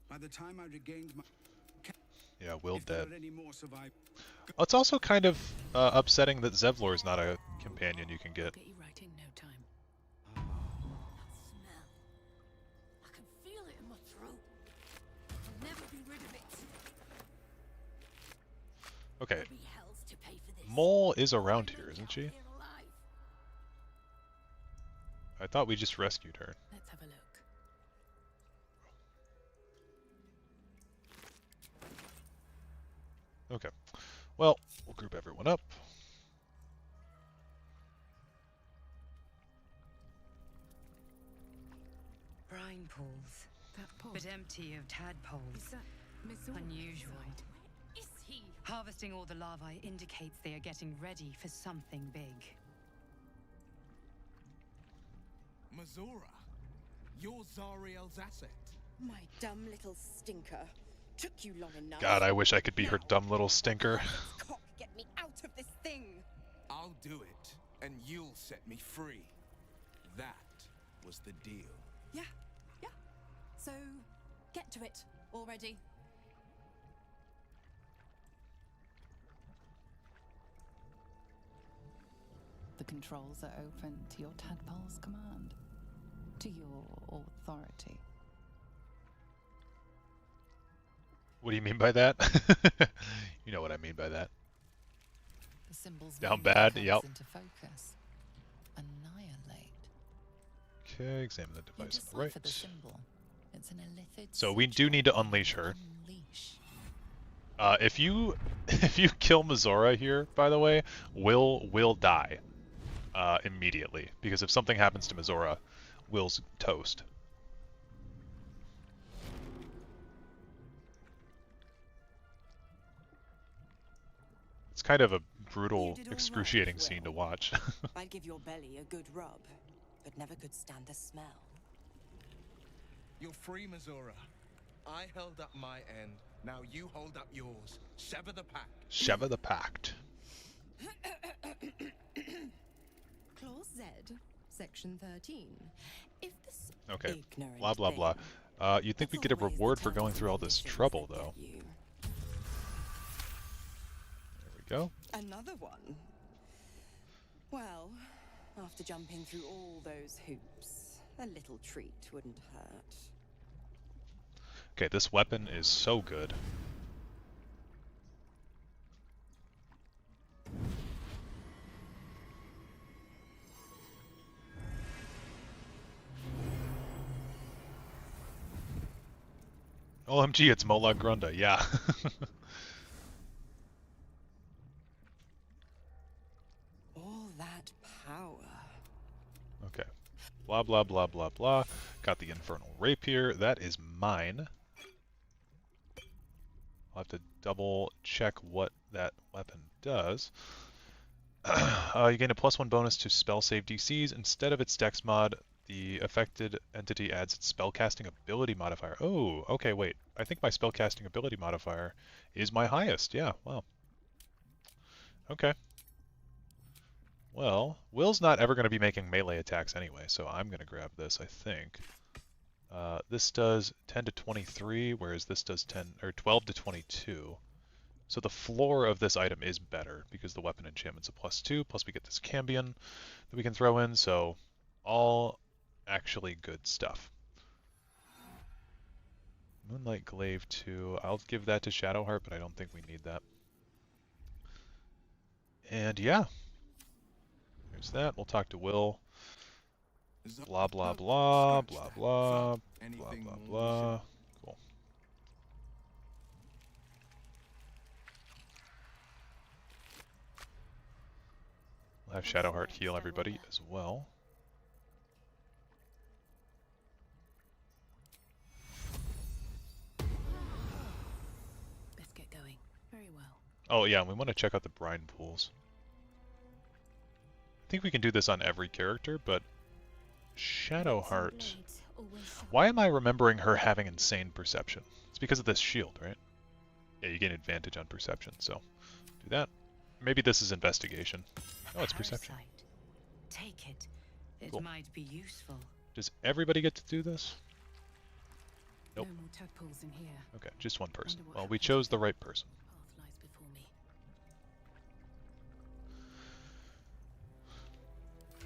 Speaker 8: By the time I regained my...
Speaker 1: Yeah, Will dead.
Speaker 8: Any more survive...
Speaker 1: Well, it's also kind of upsetting that Zevlor is not a companion you can get.
Speaker 4: Get you right in no time.
Speaker 6: That smell. I can feel it in my throat. I'll never be rid of it.
Speaker 1: Okay.
Speaker 6: There'll be hells to pay for this.
Speaker 1: Mole is around here, isn't she?
Speaker 6: Here alive.
Speaker 1: I thought we just rescued her.
Speaker 4: Let's have a look.
Speaker 1: Okay. Well, we'll group everyone up.
Speaker 9: Brine pools,
Speaker 4: That pond.
Speaker 9: but empty of tadpoles.
Speaker 4: Is that Missouri?
Speaker 9: Unusual.
Speaker 6: Where is he?
Speaker 9: Harvesting all the larvae indicates they are getting ready for something big.
Speaker 13: Mazora, you're Zariel's asset.
Speaker 14: My dumb little stinker. Took you long enough.
Speaker 1: God, I wish I could be her
Speaker 14: Now,
Speaker 1: dumb little stinker.
Speaker 14: cock, get me out of this thing.
Speaker 13: I'll do it. and you'll set me free. That was the deal.
Speaker 14: Yeah, yeah. So, get to it already.
Speaker 3: The controls are open to your tadpole's command, to your authority.
Speaker 1: What do you mean by that? You know what I mean by that.
Speaker 3: The symbol's
Speaker 1: Down
Speaker 3: meaning
Speaker 1: bad,
Speaker 3: comes
Speaker 1: yep.
Speaker 3: into focus. Annihilate.
Speaker 1: Okay, examine the
Speaker 3: You
Speaker 1: device on the
Speaker 3: decipher the
Speaker 1: right.
Speaker 3: symbol. It's an illithid
Speaker 1: So we do
Speaker 3: sigil
Speaker 1: need to
Speaker 3: you
Speaker 1: unleash her.
Speaker 3: unleash.
Speaker 1: If you if you kill Mizora here, by the way, Will die immediately, because if something happens to Mizora, Will's toast. It's kind of a brutal, excruciating scene to watch.
Speaker 14: I'd give your belly a good rub, but never could stand the smell.
Speaker 13: You're free, Mizora. I held up my end. Now you hold up yours. Sever the pact.
Speaker 1: Sever the pact.
Speaker 14: Clause Z, section 13. If this
Speaker 1: Okay.
Speaker 14: ignorant
Speaker 1: Blah blah blah. You'd think we'd get a reward for going through all this trouble, though. There we go.
Speaker 14: Another one. Well, after jumping through all those hoops, a little treat wouldn't hurt.
Speaker 1: Okay, this weapon is so good. OMG, it's Mola Grunda, yeah.
Speaker 14: All that power.
Speaker 1: Okay. Blah, blah, blah, blah, blah. Got the Infernal Rapier. That is mine. I'll have to double check what that weapon does. You gain a +1 bonus to spell save DCs. Instead of its dex mod, the affected entity adds its spellcasting ability modifier. Oh, okay, wait. I think my spellcasting ability modifier is my highest. Yeah, wow. Okay. Well, Will's not ever going to be making melee attacks anyway, so I'm going to grab this, I think. This does 10 to 23, whereas this does 12 to 22. So the floor of this item is better because the weapon enchantment's a +2, plus we get this Cambion that we can throw in, so all actually good stuff. Moonlight Glaive 2, I'll give that to Shadowheart, but I don't think we need that. And yeah, there's that. We'll talk to Will. Blah, blah, blah, blah, blah, blah, blah, blah. Cool. We'll have Shadowheart heal everybody as well.
Speaker 10: Let's get going. Very well.
Speaker 1: Oh yeah, and we want to check out the brine pools. I think we can do this on every character, but Shadowheart... Why am I remembering her having insane perception? It's because of this shield, right? Yeah, you gain advantage on perception, so do that. Maybe this is investigation. Oh, it's perception.
Speaker 9: Take it. It
Speaker 1: Cool.
Speaker 9: might be useful.
Speaker 1: Does everybody get to do this? Nope.
Speaker 10: No more tadpoles in here.
Speaker 1: Okay, just one person.
Speaker 10: Wonder what
Speaker 1: Well, we
Speaker 10: happened
Speaker 1: chose
Speaker 10: to
Speaker 1: the
Speaker 10: them.
Speaker 1: right person.
Speaker 10: Path lies before me.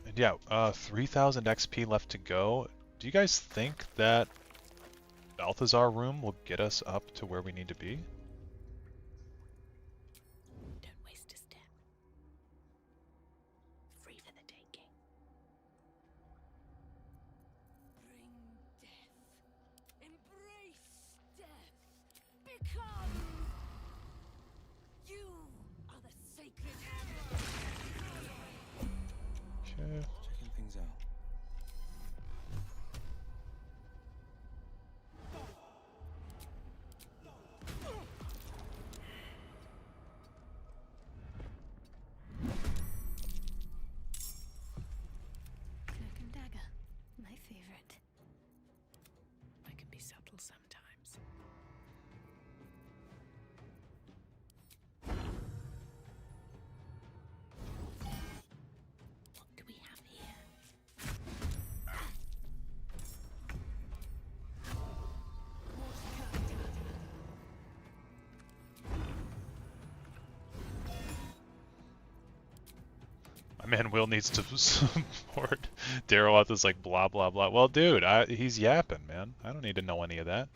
Speaker 1: And yeah, 3,000 XP left to go. Do you guys think that Balthazar room will get us up to where we need to be?
Speaker 10: Don't waste a step. Free for the taking.
Speaker 9: Bring death. Embrace death. Become. You are the sacred ember.
Speaker 1: Okay.
Speaker 13: Checking things out.
Speaker 10: Cloak and dagger. My favorite. I can be subtle sometimes.
Speaker 1: Man, Will needs to support Daryl with this like blah blah blah. Well, dude, he's yapping, man. I don't need to know any of that.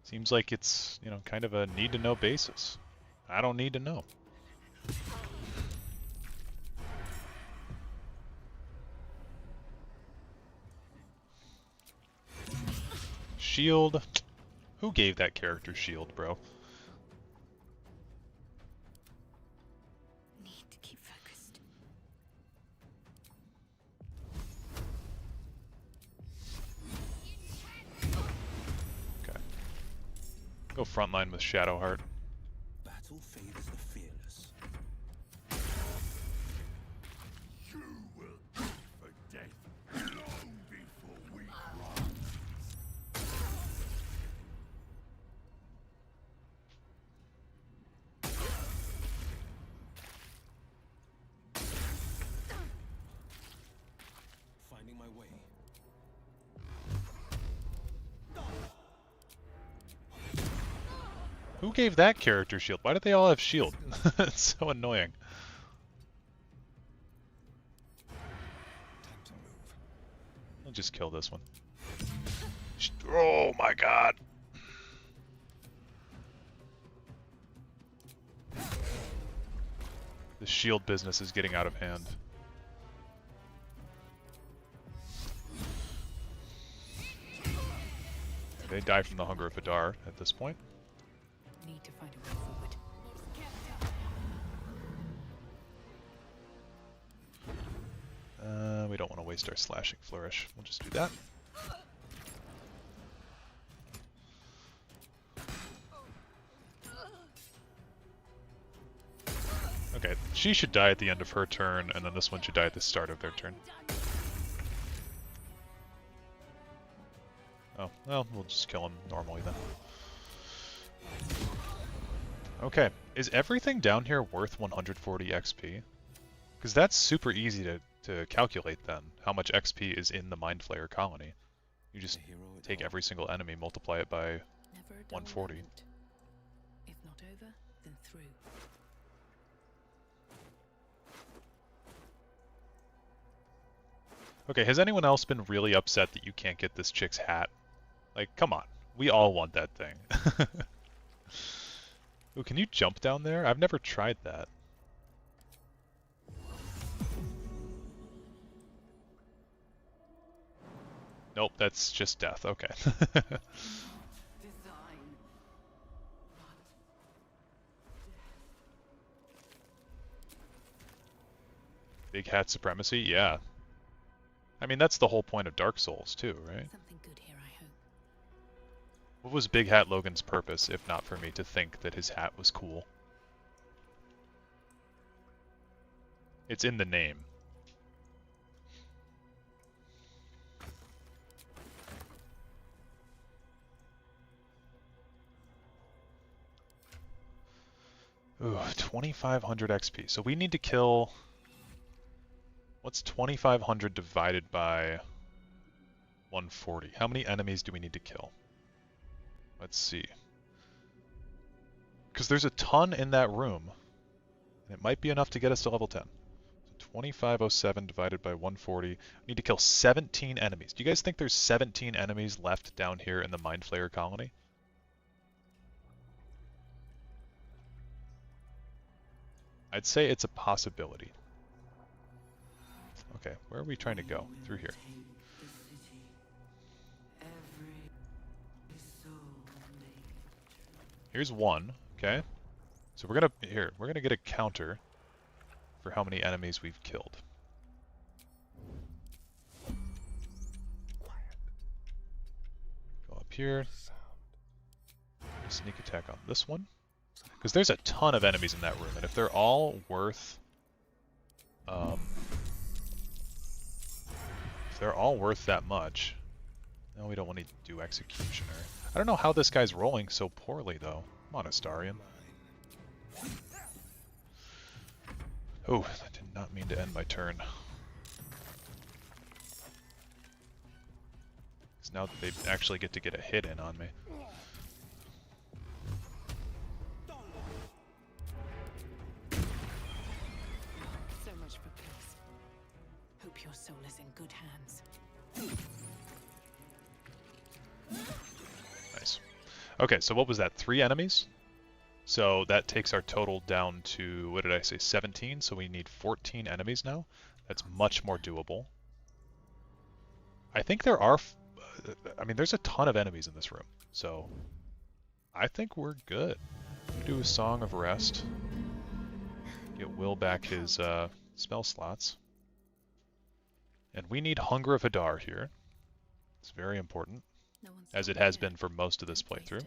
Speaker 1: Seems like it's, you know, kind of a need-to-know basis. I don't need to know. Shield. Who gave that character shield, bro?
Speaker 10: Need to keep focused.
Speaker 1: Okay. Go frontline with Shadowheart.
Speaker 8: Battle favors the fearless.
Speaker 11: You will pay for death long before we run.
Speaker 8: Finding my way.
Speaker 1: Who gave that character shield? Why did they all have shield? It's so annoying. I'll just kill this one. Oh my god! The shield business is getting out of hand. They die from the hunger of Hadar at this point.
Speaker 4: Need to find a way forward.
Speaker 1: We don't want to waste our slashing flourish. We'll just do that. Okay, she should die at the end of her turn, and then this one should die at the start of their turn. Oh, well, we'll just kill him normally then. Okay, is everything down here worth 140 XP? Because that's super easy to calculate then, how much XP is in the Mind Flayer colony. You just take every single enemy, multiply it by 140.
Speaker 4: If not over, then through.
Speaker 1: Okay, has anyone else been really upset that you can't get this chick's hat? Like, come on. We all want that thing. Ooh, can you jump down there? I've never tried that. Nope, that's just death. Okay. Big hat supremacy? Yeah. I mean, that's the whole point of Dark Souls, too, right?
Speaker 4: Something good here, I hope.
Speaker 1: What was Big Hat Logan's purpose, if not for me to think that his hat was cool? It's in the name. Ooh, 2500 XP. So we need to kill... What's 2500 divided by 140? How many enemies do we need to kill? Let's see. Because there's a ton in that room. And it might be enough to get us to level 10. So 2507 divided by 140. We need to kill 17 enemies. Do you guys think there's 17 enemies left down here in the Mind Flayer colony? I'd say it's a possibility. Okay, where are we trying to go? Through here. Here's one, okay? So we're gonna get a counter for how many enemies we've killed. Go up here. Sneak attack on this one. Because there's a ton of enemies in that room, and if they're all worth... if they're all worth that much... No, we don't want to do Executioner. I don't know how this guy's rolling so poorly, though. Come on, Astarion. Oh, I did not mean to end my turn. Because now they actually get to get a hit in on me.
Speaker 4: Your soul is in good hands.
Speaker 1: Nice. Okay, so what was that? 3 enemies? So that takes our total down to, what did I say, 17? So we need 14 enemies now. That's much more doable. I think there are, I mean, there's a ton of enemies in this room. So I think we're good. Do a Song of Rest. Get Will back his spell slots. And we need Hunger of Hadar here. It's very important, as it has been for most of this playthrough.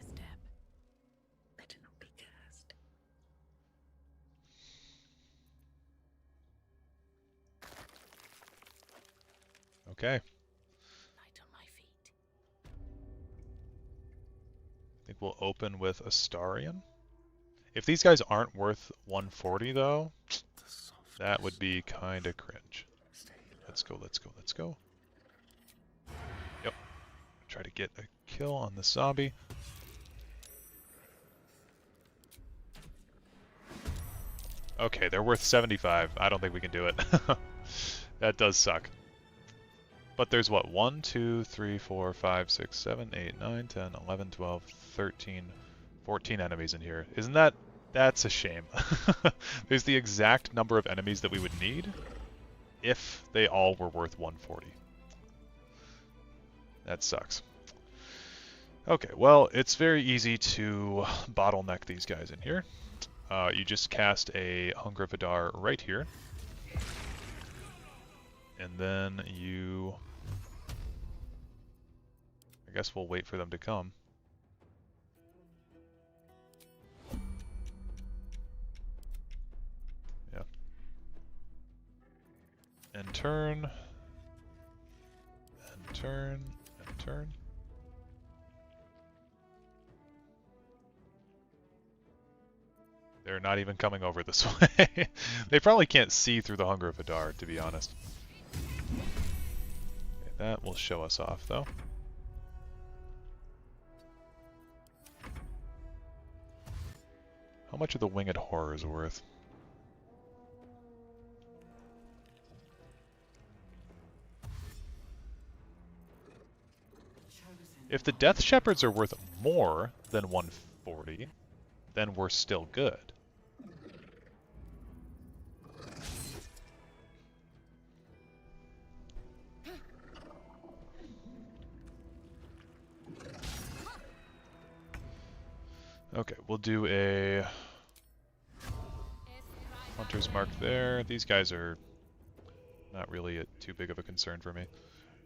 Speaker 1: Okay. I think we'll open with Astarion. If these guys aren't worth 140 though, that would be kinda cringe. Let's go, let's go, let's go. Yep. Try to get a kill on the zombie. Okay, they're worth 75. I don't think we can do it. That does suck. But there's what? 1, 2, 3, 4, 5, 6, 7, 8, 9, 10, 11, 12, 13, 14 enemies in here. Isn't that... That's a shame. There's the exact number of enemies that we would need if they all were worth 140. That sucks. Okay, well, it's very easy to bottleneck these guys in here. You just cast a Hunger of Hadar right here. And then you... I guess we'll wait for them to come. Yeah. And turn. And turn. And turn. They're not even coming over this way. They probably can't see through the Hunger of Hadar, to be honest. Okay, that will show us off, though. How much are the Winged Horrors worth? If the Death Shepherds are worth more than 140, then we're still good. Okay, we'll do a Hunter's Mark there. These guys are not really too big of a concern for me.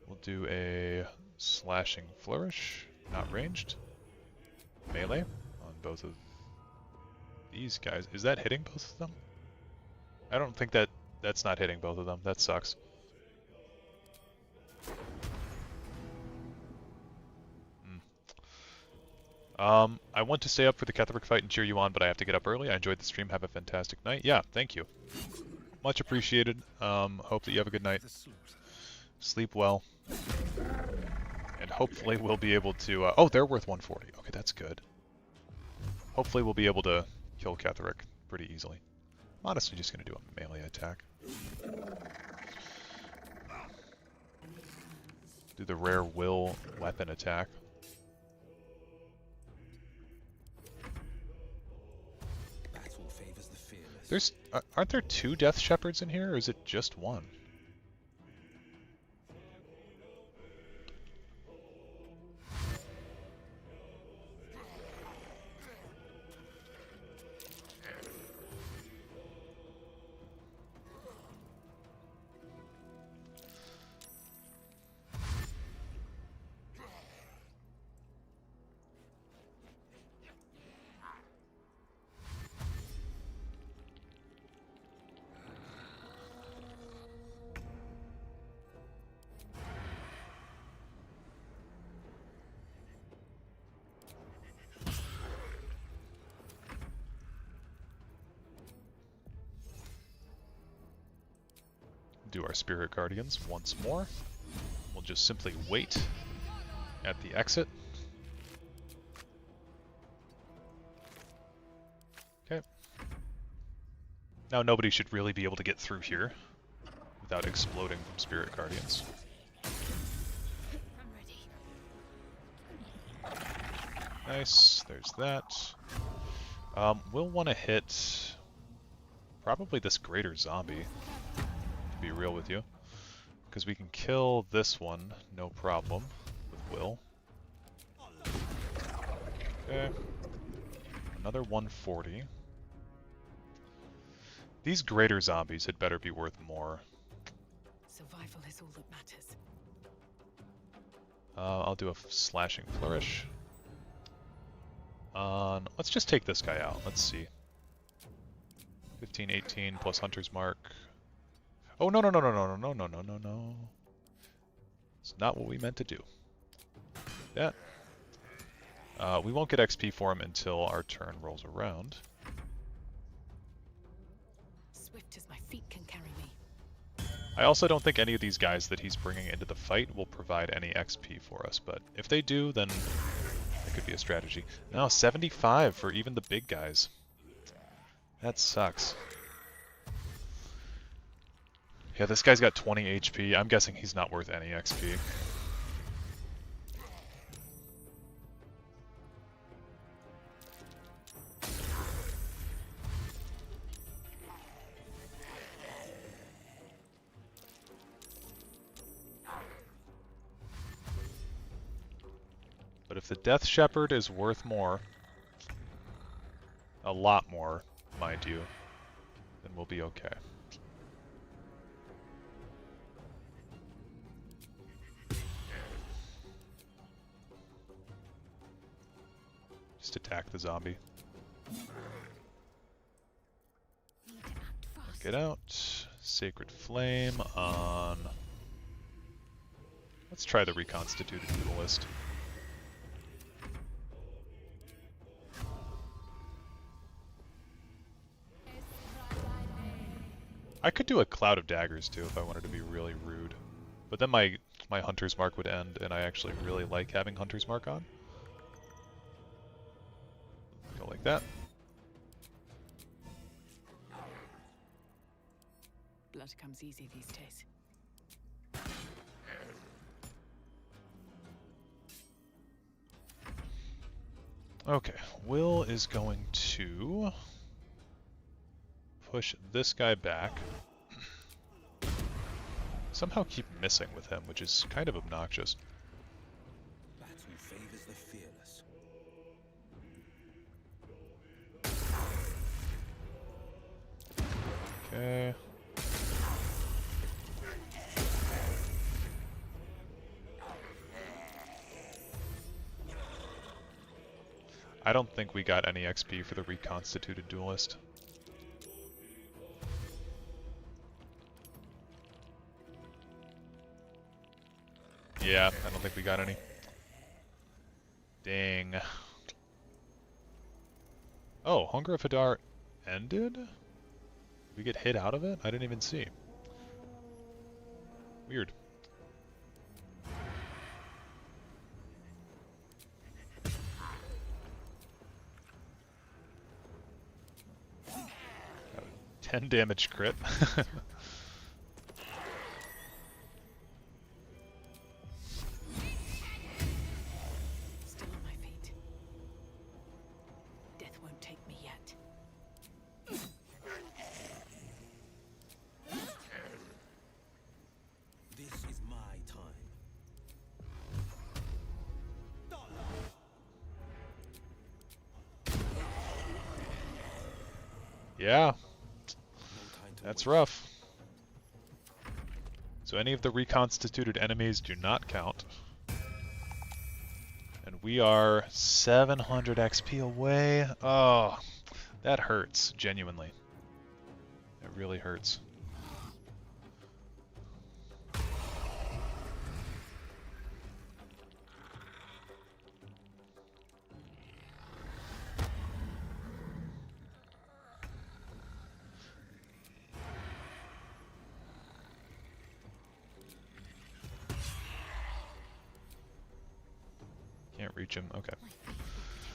Speaker 1: We'll do a Slashing Flourish, not ranged. Melee on both of these guys. Is that hitting both of them? I don't think that's not hitting both of them. That sucks. I want to stay up for the Ketheric fight and cheer you on, but I have to get up early. I enjoyed the stream. Have a fantastic night. Yeah, thank you. Much appreciated. Hope that you have a good night. Sleep well. And hopefully we'll be able to... oh, they're worth 140. Okay, that's good. Hopefully we'll be able to kill Ketheric pretty easily. I'm honestly just going to do a melee attack. Do the rare will weapon attack. There's aren't there 2 Death Shepherds in here, or is it just 1? Do our Spirit Guardians once more. We'll just simply wait at the exit. Okay. Now nobody should really be able to get through here without exploding from Spirit Guardians.
Speaker 10: I'm ready.
Speaker 1: Nice, there's that. We'll want to hit probably this greater zombie, to be real with you. Because we can kill this one, no problem, with Will. Okay. Another 140. These greater zombies had better be worth more.
Speaker 4: Survival is all that matters.
Speaker 1: I'll do a slashing flourish. Let's just take this guy out. Let's see. 15, 18 plus Hunter's Mark. Oh, no, no, no, no, no, no, no, no, no, no. It's not what we meant to do. That. We won't get XP for him until our turn rolls around.
Speaker 4: Swift as my feet can carry me.
Speaker 1: I also don't think any of these guys that he's bringing into the fight will provide any XP for us, but if they do, then it could be a strategy. No, 75 for even the big guys. That sucks. Yeah, this guy's got 20 HP. I'm guessing he's not worth any XP. But if the Death Shepherd is worth more, a lot more, mind you, then we'll be okay. Just attack the zombie. Get out. Sacred Flame on... Let's try the Reconstituted Duelist. I could do a Cloud of Daggers too if I wanted to be really rude. But then my Hunter's Mark would end, and I actually really like having Hunter's Mark on. Go like that.
Speaker 4: Blood comes easy these days.
Speaker 1: Okay, Will is going to push this guy back. Somehow keep missing with him, which is kind of obnoxious.
Speaker 13: Battle favors the fearless.
Speaker 1: Okay. I don't think we got any XP for the Reconstituted Duelist. Yeah, I don't think we got any. Dang. Oh, Hunger of Hadar ended? Did we get hit out of it? I didn't even see. Weird. Got a 10 damage crit.
Speaker 4: Still on my feet. Death won't take me yet.
Speaker 13: This is my time.
Speaker 1: Yeah, that's rough. So any of the reconstituted enemies do not count. And we are 700 XP away. Oh, that hurts, genuinely. It really hurts. Can't reach him. Okay.
Speaker 5: My faith will protect me.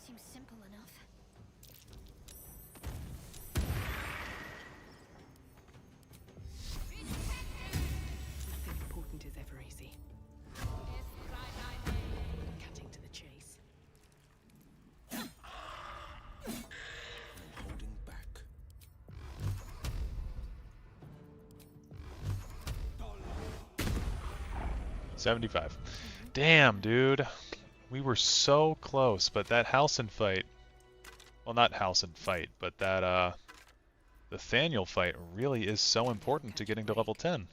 Speaker 5: Seems simple enough.
Speaker 1: 75. Damn, dude. We were so close, but that Halcyon fight... Well, not Halcyon fight, but that, the Thaniel fight really is so important to getting to level 10.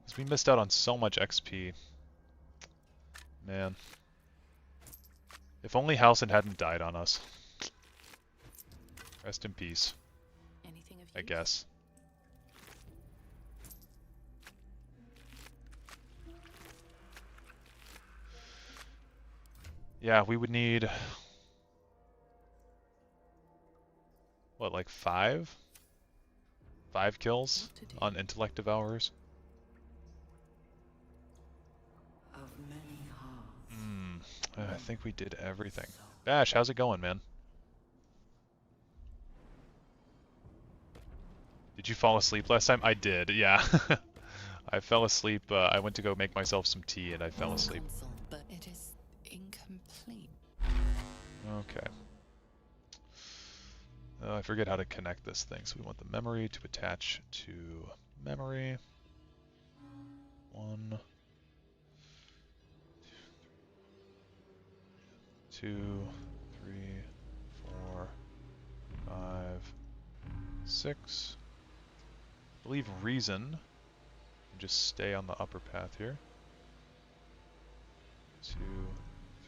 Speaker 1: Because we missed out on so much XP. Man. If only Halcyon hadn't died on us. Rest in peace.
Speaker 4: Anything of
Speaker 1: I guess. Yeah, we would need... What, like 5? 5 kills on intellect devourers? I think we did everything. Bash, how's it going, man? Did you fall asleep last time? I did, yeah. I fell asleep. I went to go make myself some tea and I fell asleep.
Speaker 3: But it is incomplete.
Speaker 1: Okay. I forget how to connect this thing. So we want the memory to attach to memory. 1, 2, 3, 4, 5, 6. I believe reason. And just stay on the upper path here. 2,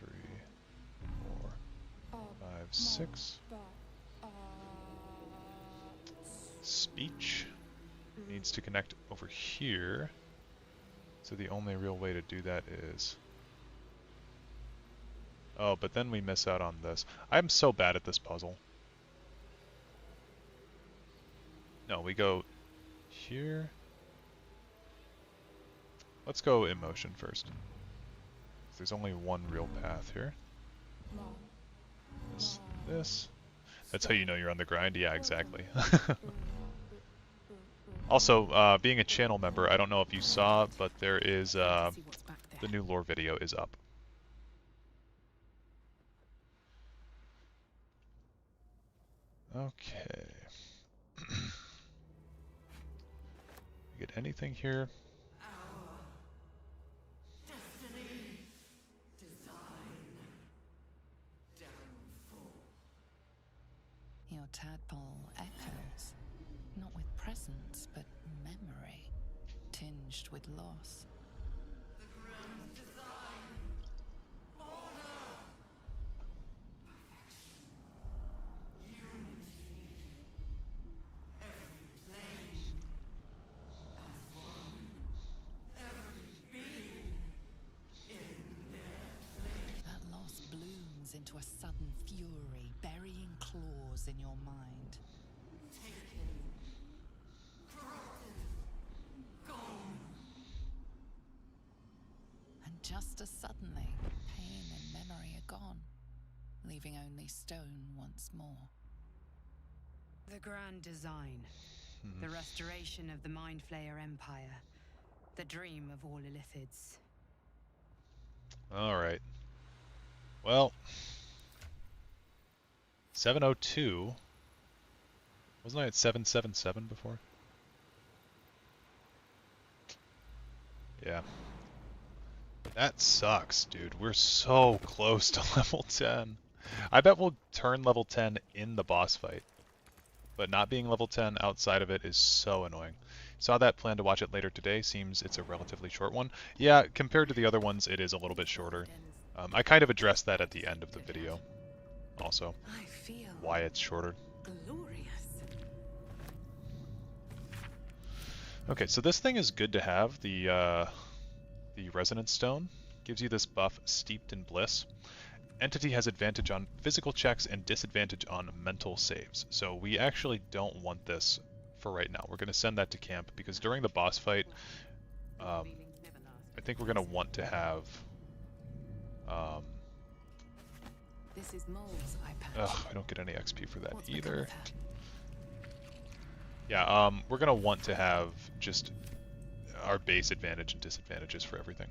Speaker 1: 3, 4, 5, 6. Speech needs to connect over here. So the only real way to do that is... Oh, but then we miss out on this. I'm so bad at this puzzle. No, we go here. Let's go emotion first. There's only one real path here. This. That's how you know you're on the grind? Yeah, exactly. Also, being a channel member, I don't know if you saw, but there is, the new lore video is up. Okay. Get anything here?
Speaker 3: Your tadpole echoes, not with presence, but memory, tinged with loss. That loss blooms into a sudden fury, burying claws in your mind. And just as suddenly, pain and memory are gone, leaving only stone once more.
Speaker 9: The grand design. The restoration of the Mind Flayer Empire. The dream of all Illithids.
Speaker 1: Alright. Well... 702. Wasn't I at 777 before? Yeah. That sucks, dude. We're so close to level 10. I bet we'll turn level 10 in the boss fight. But not being level 10 outside of it is so annoying. Saw that, plan to watch it later today. Seems it's a relatively short one. Yeah, compared to the other ones, it is a little bit shorter. I kind of addressed that at the end of the video. Also, why it's shorter. Okay, so this thing is good to have. The Resonance Stone gives you this buff, Steeped in Bliss. Entity has advantage on physical checks and disadvantage on mental saves. So we actually don't want this for right now. We're going to send that to camp because during the boss fight, I think we're going to want to have...
Speaker 4: This is Mole's iPad.
Speaker 1: Ugh, I don't get any XP for that either. Yeah, we're going to want to have just our base advantage and disadvantages for everything.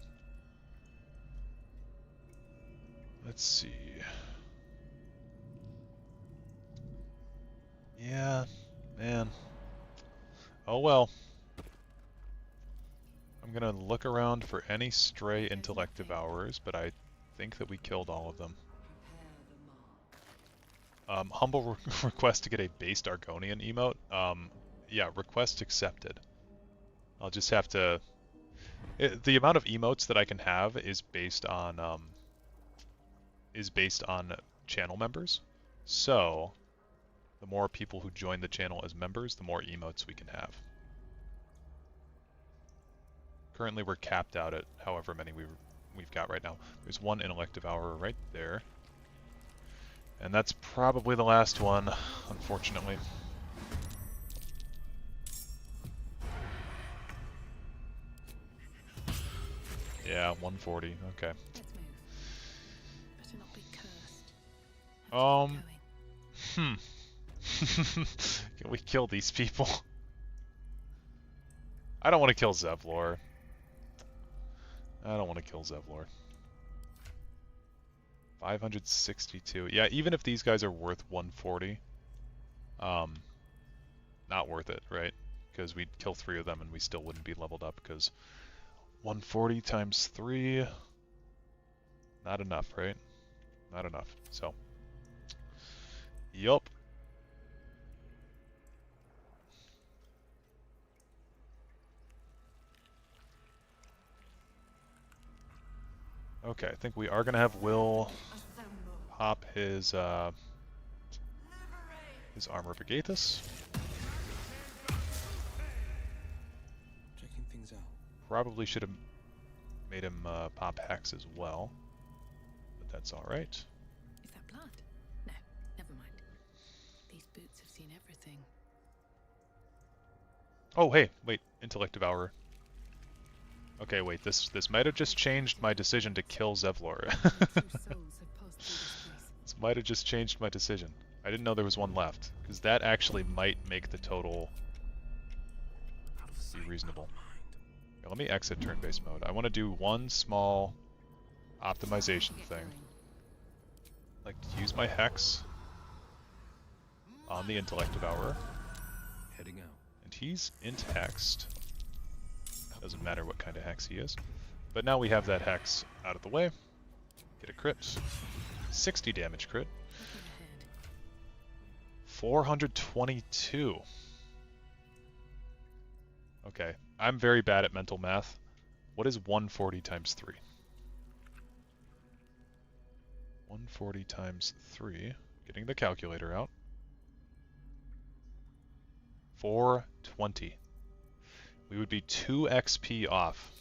Speaker 1: Let's see. Yeah, man. Oh well. I'm gonna look around for any stray intellect devourers, but I think that we killed all of them. Humble request to get a based Argonian emote. Yeah, request accepted. I'll just have to... the amount of emotes that I can have is based on channel members. So, the more people who join the channel as members, the more emotes we can have. Currently we're capped out at however many we've got right now. There's one intellect devourer right there. And that's probably the last one, unfortunately. Yeah, 140, okay.
Speaker 4: Let's move. Better not be cursed.
Speaker 1: Can we kill these people? I don't want to kill Zevlor. I don't want to kill Zevlor. 562. Yeah, even if these guys are worth 140, not worth it, right? Because we'd kill 3 of them and we still wouldn't be leveled up because 140 times 3, not enough, right? Not enough. So, yup. Okay, I think we are gonna have Will pop his armor of Agathis.
Speaker 13: Checking things out.
Speaker 1: Probably should have made him pop Hex as well, but that's all right.
Speaker 4: Is that blood? No, never mind. These boots have seen everything.
Speaker 1: Oh, hey, wait, Intellect Devourer. Okay, wait, this might have just changed my decision to kill Zevlor. This might have just changed my decision. I didn't know there was one left, because that actually might make the total be reasonable. Yeah, let me exit turn-based mode. I want to do one small optimization thing. I'd like to use my Hex on the Intellect Devourer.
Speaker 12: Heading out.
Speaker 1: And he's int hexed. Doesn't matter what kind of hex he is. But now we have that hex out of the way. Get a crit. 60 damage crit. 422. Okay, I'm very bad at mental math. What is 140 times 3? 140 times 3. Getting the calculator out. 420. We would be 2 XP off.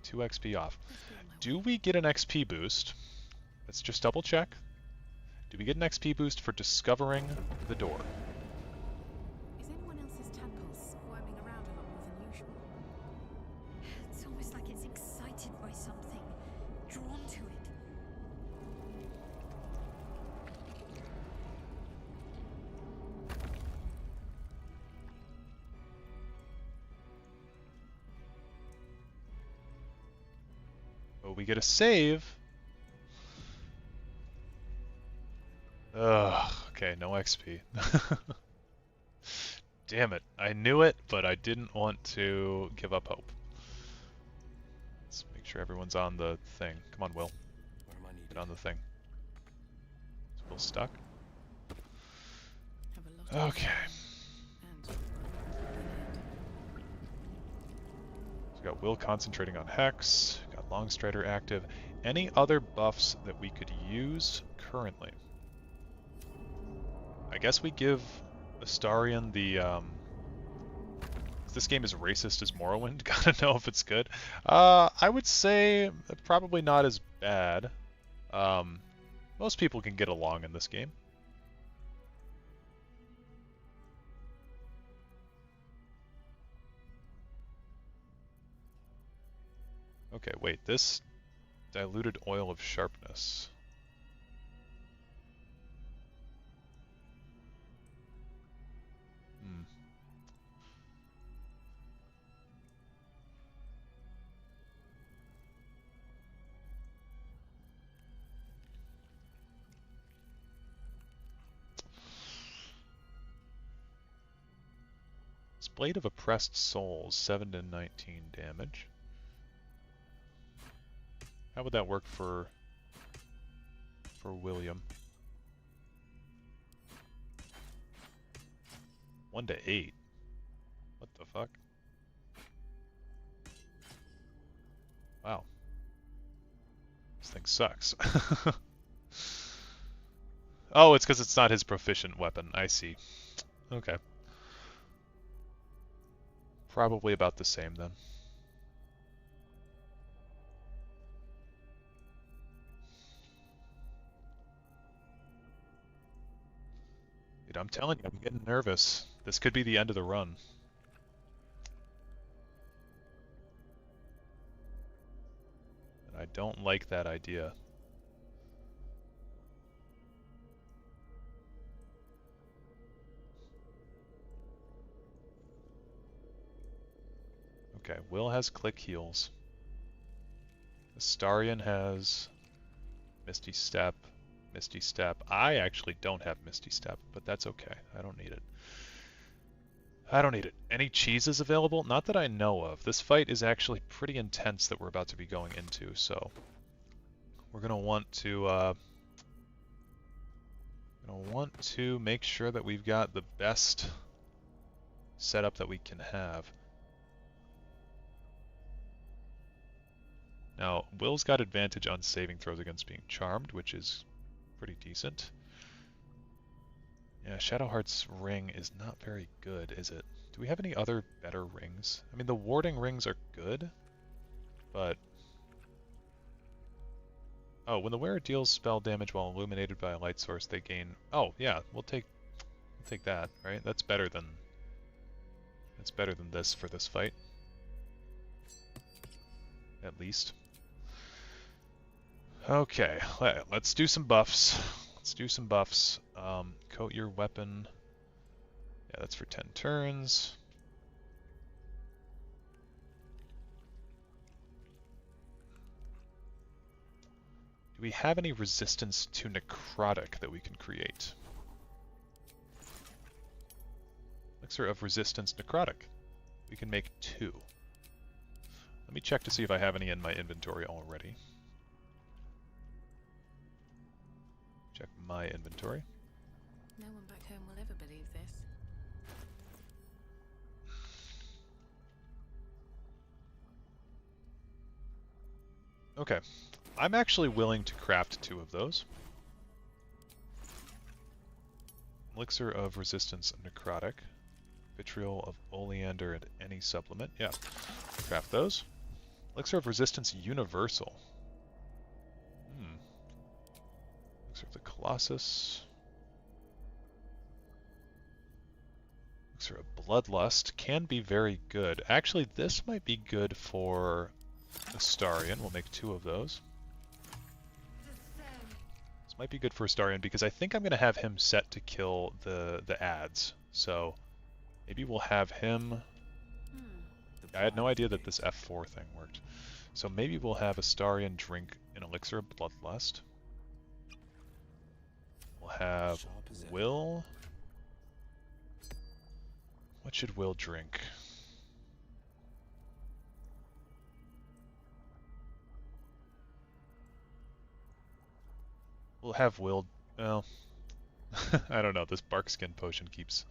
Speaker 1: 2 XP off. Do we get an XP boost? Let's just double check. Do we get an XP boost for discovering the door?
Speaker 4: Is anyone else's tadpoles squirming around a lot more than usual?
Speaker 5: It's almost like it's excited by something, drawn to it.
Speaker 1: Oh, we get a save. Ugh, okay, no XP. Damn it. I knew it, but I didn't want to give up hope. Let's make sure everyone's on the thing. Come on, Will. Get on the thing. Is Will stuck? Okay. So we got Will concentrating on Hex, got Longstrider active. Any other buffs that we could use currently? I guess we give Astarion the, this game is racist as Morrowind, gotta know if it's good. I would say probably not as bad. Most people can get along in this game. Okay, wait, this diluted oil of sharpness. Let's Blade of Oppressed Souls, 7 to 19 damage. How would that work for William? 1 to 8. What the fuck? Wow. This thing sucks. Oh, it's because it's not his proficient weapon. I see. Okay. Probably about the same then. Dude, I'm telling you, I'm getting nervous. This could be the end of the run. And I don't like that idea. Okay, Will has Click Heals. Astarion has Misty Step. Misty Step. I actually don't have Misty Step, but that's okay. I don't need it. I don't need it. Any cheeses available? Not that I know of. This fight is actually pretty intense that we're about to be going into, so we're gonna want to make sure that we've got the best setup that we can have. Now, Will's got advantage on saving throws against being charmed, which is pretty decent. Yeah, Shadowheart's ring is not very good, is it? Do we have any other better rings? I mean, the warding rings are good, but... Oh, when the wearer deals spell damage while illuminated by a light source, they gain... Oh, yeah, we'll take that, right? That's better than this for this fight. At least. Okay, let's do some buffs. Let's do some buffs. Coat your weapon. Yeah, that's for 10 turns. Do we have any resistance to necrotic that we can create? Elixir of Resistance Necrotic. We can make 2. Let me check to see if I have any in my inventory already. Check my inventory.
Speaker 4: No one back home will ever believe this.
Speaker 1: Okay. I'm actually willing to craft 2 of those. Elixir of Resistance Necrotic. Vitriol of Oleander and any supplement. Yeah. Craft those. Elixir of Resistance Universal. Elixir of the Colossus. Elixir of Bloodlust can be very good. Actually, this might be good for Astarion. We'll make 2 of those. This might be good for Astarion because I think I'm going to have him set to kill the ads. So maybe we'll have him... I had no idea that this F4 thing worked. So maybe we'll have Astarion drink an Elixir of Bloodlust. We'll have Will... What should Will drink? We'll have Will... Well... I don't know, this Barkskin potion keeps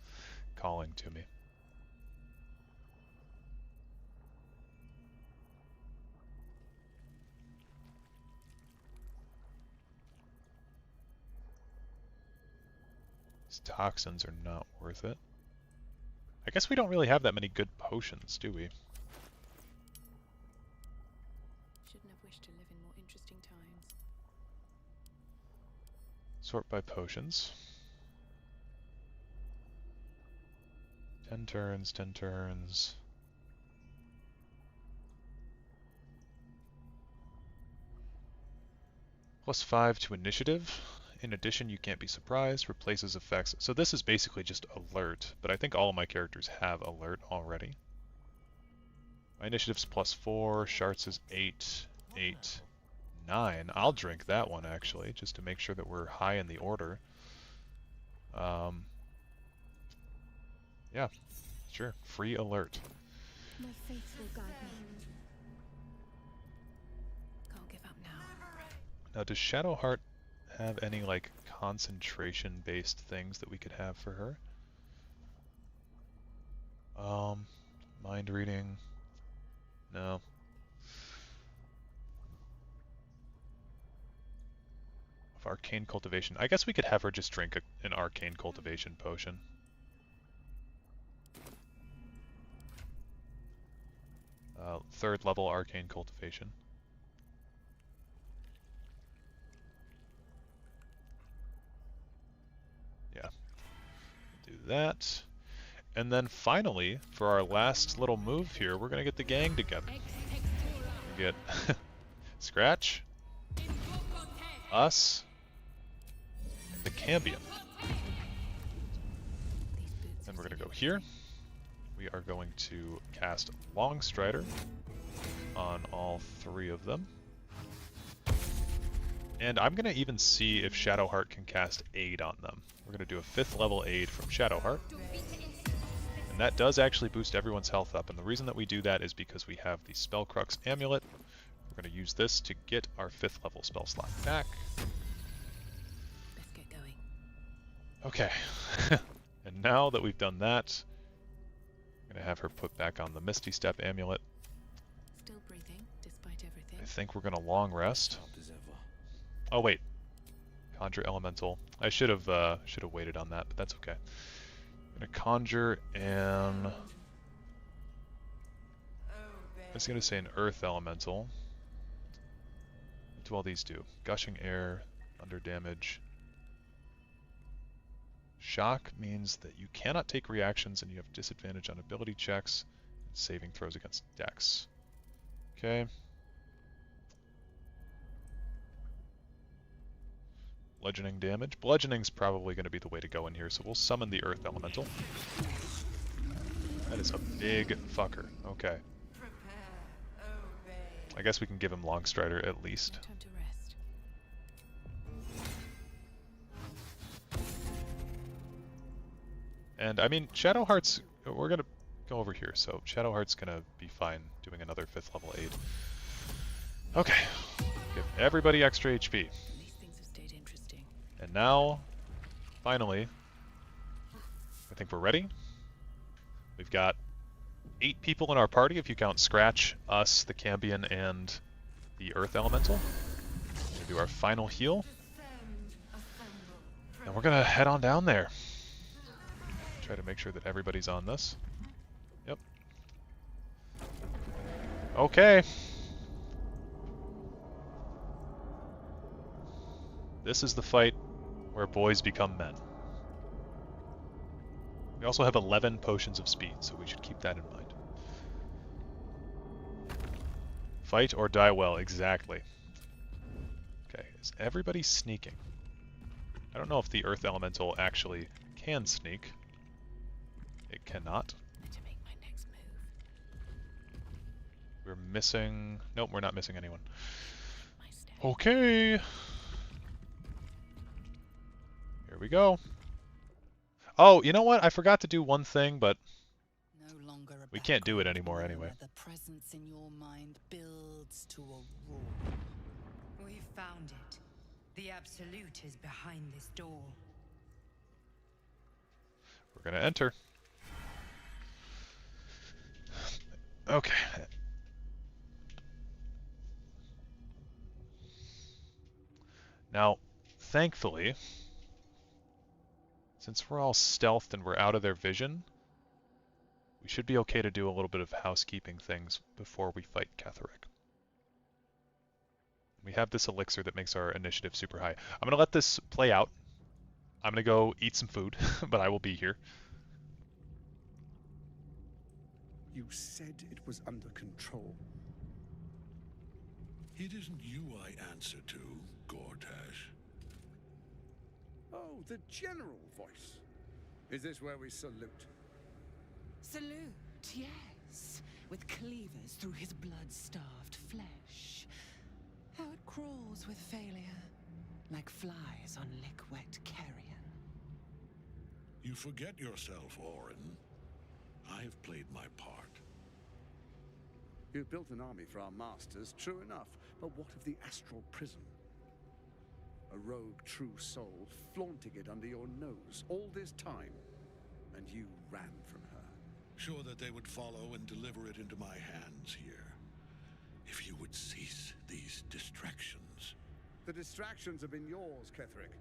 Speaker 1: calling to me. These toxins are not worth it. I guess we don't really have that many good potions, do we?
Speaker 4: Shouldn't have wished to live in more interesting times.
Speaker 1: Sort by potions. 10 turns, 10 turns. +5 to initiative. In addition, you can't be surprised. Replaces effects. So this is basically just alert, but I think all of my characters have alert already. My initiative's +4. Sharts is 8, 8, 9. I'll drink that one actually, just to make sure that we're high in the order. Yeah. Sure. Free alert.
Speaker 10: My faith will guide me. Can't give up now.
Speaker 1: Now, does Shadowheart have any, like, concentration-based things that we could have for her? Mind reading. No. Of arcane cultivation. I guess we could have her just drink an arcane cultivation potion. Third level arcane cultivation. Yeah. Do that. And then finally, for our last little move here, we're going to get the gang together. We get Scratch, us, and the Cambion. Then we're going to go here. We are going to cast Longstrider on all three of them. And I'm going to even see if Shadowheart can cast Aid on them. We're going to do a 5th level Aid from Shadowheart. And that does actually boost everyone's health up. And the reason that we do that is because we have the Spellcrux Amulet. We're going to use this to get our 5th level spell slot back.
Speaker 4: Let's get going.
Speaker 1: Okay. And now that we've done that, I'm going to have her put back on the Misty Step Amulet.
Speaker 4: Still breathing, despite everything.
Speaker 1: I think we're going to long rest. Oh wait, Conjure Elemental. I should have waited on that, but that's okay. I'm gonna conjure and I was gonna say an Earth Elemental. What do all these do? Gushing Air, Thunder Damage. Shock means that you cannot take reactions and you have disadvantage on ability checks and saving throws against Dex. Okay. Bludgeoning damage. Bludgeoning's probably going to be the way to go in here, so we'll summon the Earth Elemental. That is a big fucker. Okay. I guess we can give him Longstrider at least.
Speaker 4: Time to rest.
Speaker 1: And I mean, Shadowheart's... We're going to go over here, so Shadowheart's going to be fine doing another 5th level aid. Okay. Give everybody extra HP. And now, finally, I think we're ready. We've got 8 people in our party, if you count Scratch, us, the Cambion, and the Earth Elemental. We're going to do our final heal. And we're going to head on down there. Try to make sure that everybody's on this. Yep. Okay. This is the fight where boys become men. We also have 11 potions of speed, so we should keep that in mind. Fight or die well, exactly. Okay, is everybody sneaking? I don't know if the Earth Elemental actually can sneak. It cannot.
Speaker 4: To make my next move.
Speaker 1: We're missing... Nope, we're not missing anyone. Okay. Here we go. Oh, you know what? I forgot to do one thing, but
Speaker 3: No longer a
Speaker 1: we can't do it anymore anyway.
Speaker 3: the presence in your mind builds to a roar.
Speaker 9: We found it. The Absolute is behind this door.
Speaker 1: We're gonna enter. Okay. Now, thankfully, since we're all stealthed and we're out of their vision, we should be okay to do a little bit of housekeeping things before we fight Ketherick. We have this elixir that makes our initiative super high. I'm going to let this play out. I'm going to go eat some food, but I will be here.
Speaker 8: You said it was under control.
Speaker 11: It isn't you I answer to, Gortash.
Speaker 8: Oh, the general voice. Is this where we salute?
Speaker 14: Salute, yes. With cleavers through his blood-starved flesh. How it crawls with failure, like flies on lick-wet carrion.
Speaker 11: You forget yourself, Orin. I have played my part.
Speaker 15: You've built an army for our masters, true enough. But what of the astral prison? A rogue true soul flaunting it under your nose all this time. And you ran from her.
Speaker 11: Sure that they would follow and deliver it into my hands here. If you would cease these distractions.
Speaker 15: The distractions have been yours, Ketherick.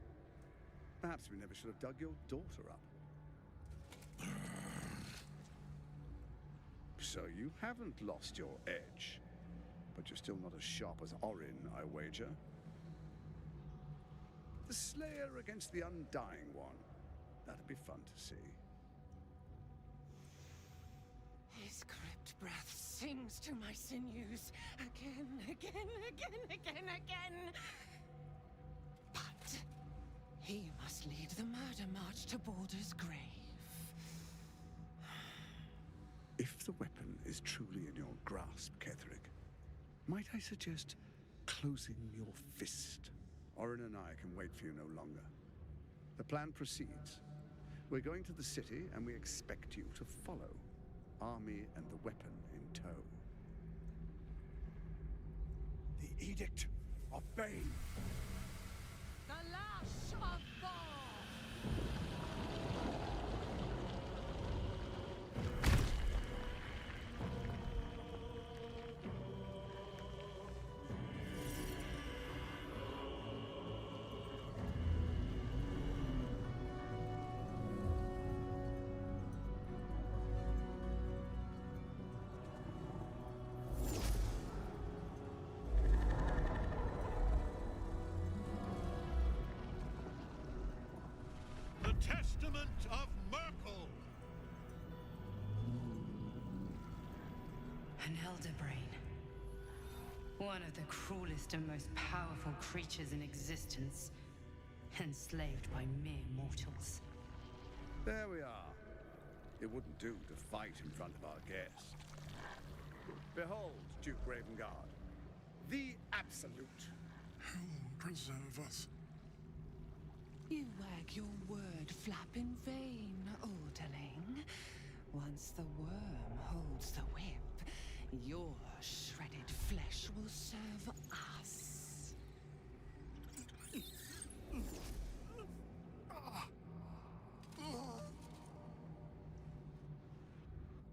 Speaker 15: Perhaps we never should have dug your daughter up. So you haven't lost your edge. But you're still not as sharp as Orin, I wager. The Slayer against the Undying One. That'd be fun to see.
Speaker 9: His crypt breath sings to my sinews again, again. But he must lead the murder march to Baldur's grave.
Speaker 15: If the weapon is truly in your grasp, Ketherick, might I suggest closing your fist? Orin and I can wait for you no longer. The plan proceeds. We're going to the city, and we expect you to follow. Army and the weapon in tow.
Speaker 8: The Edict of Bane.
Speaker 9: The Lash of Thor!
Speaker 11: The Testament of Merkel!
Speaker 16: An elder brain. One of the cruelest and most powerful creatures in existence. Enslaved by mere mortals.
Speaker 15: There we are. It wouldn't do to fight in front of our guest. Behold, Duke Ravengard. The Absolute.
Speaker 11: Heaven preserve us.
Speaker 9: You wag your word flap in vain, Alderling. Once the worm holds the whip, your shredded flesh will serve us.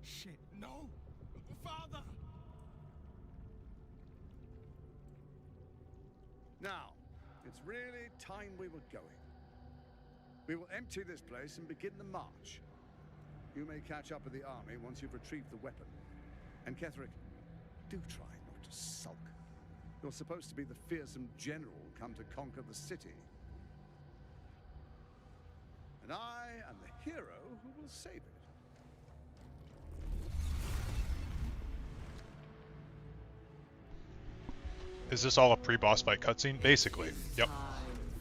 Speaker 8: Shit, no! Father!
Speaker 15: Now, it's really time we were going. We will empty this place and begin the march. You may catch up with the army once you've retrieved the weapon. And Ketherick, do try not to sulk. You're supposed to be the fearsome general come to conquer the city. And I am the hero who will save it.
Speaker 1: Is this all a pre-boss fight cutscene? Basically, yep.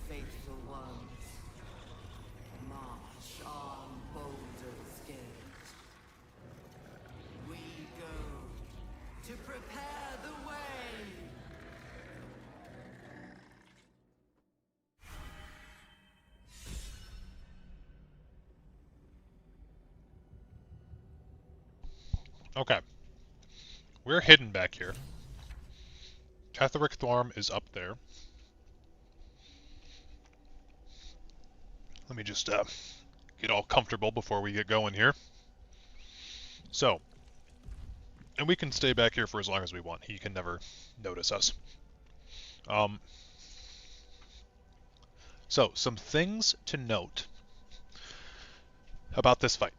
Speaker 17: Faithful ones, march on Baldur's Gate. We go to prepare the way.
Speaker 1: Okay. We're hidden back here. Ketherick Thorm is up there. Let me just get all comfortable before we get going here. So, and we can stay back here for as long as we want. He can never notice us. So, some things to note about this fight.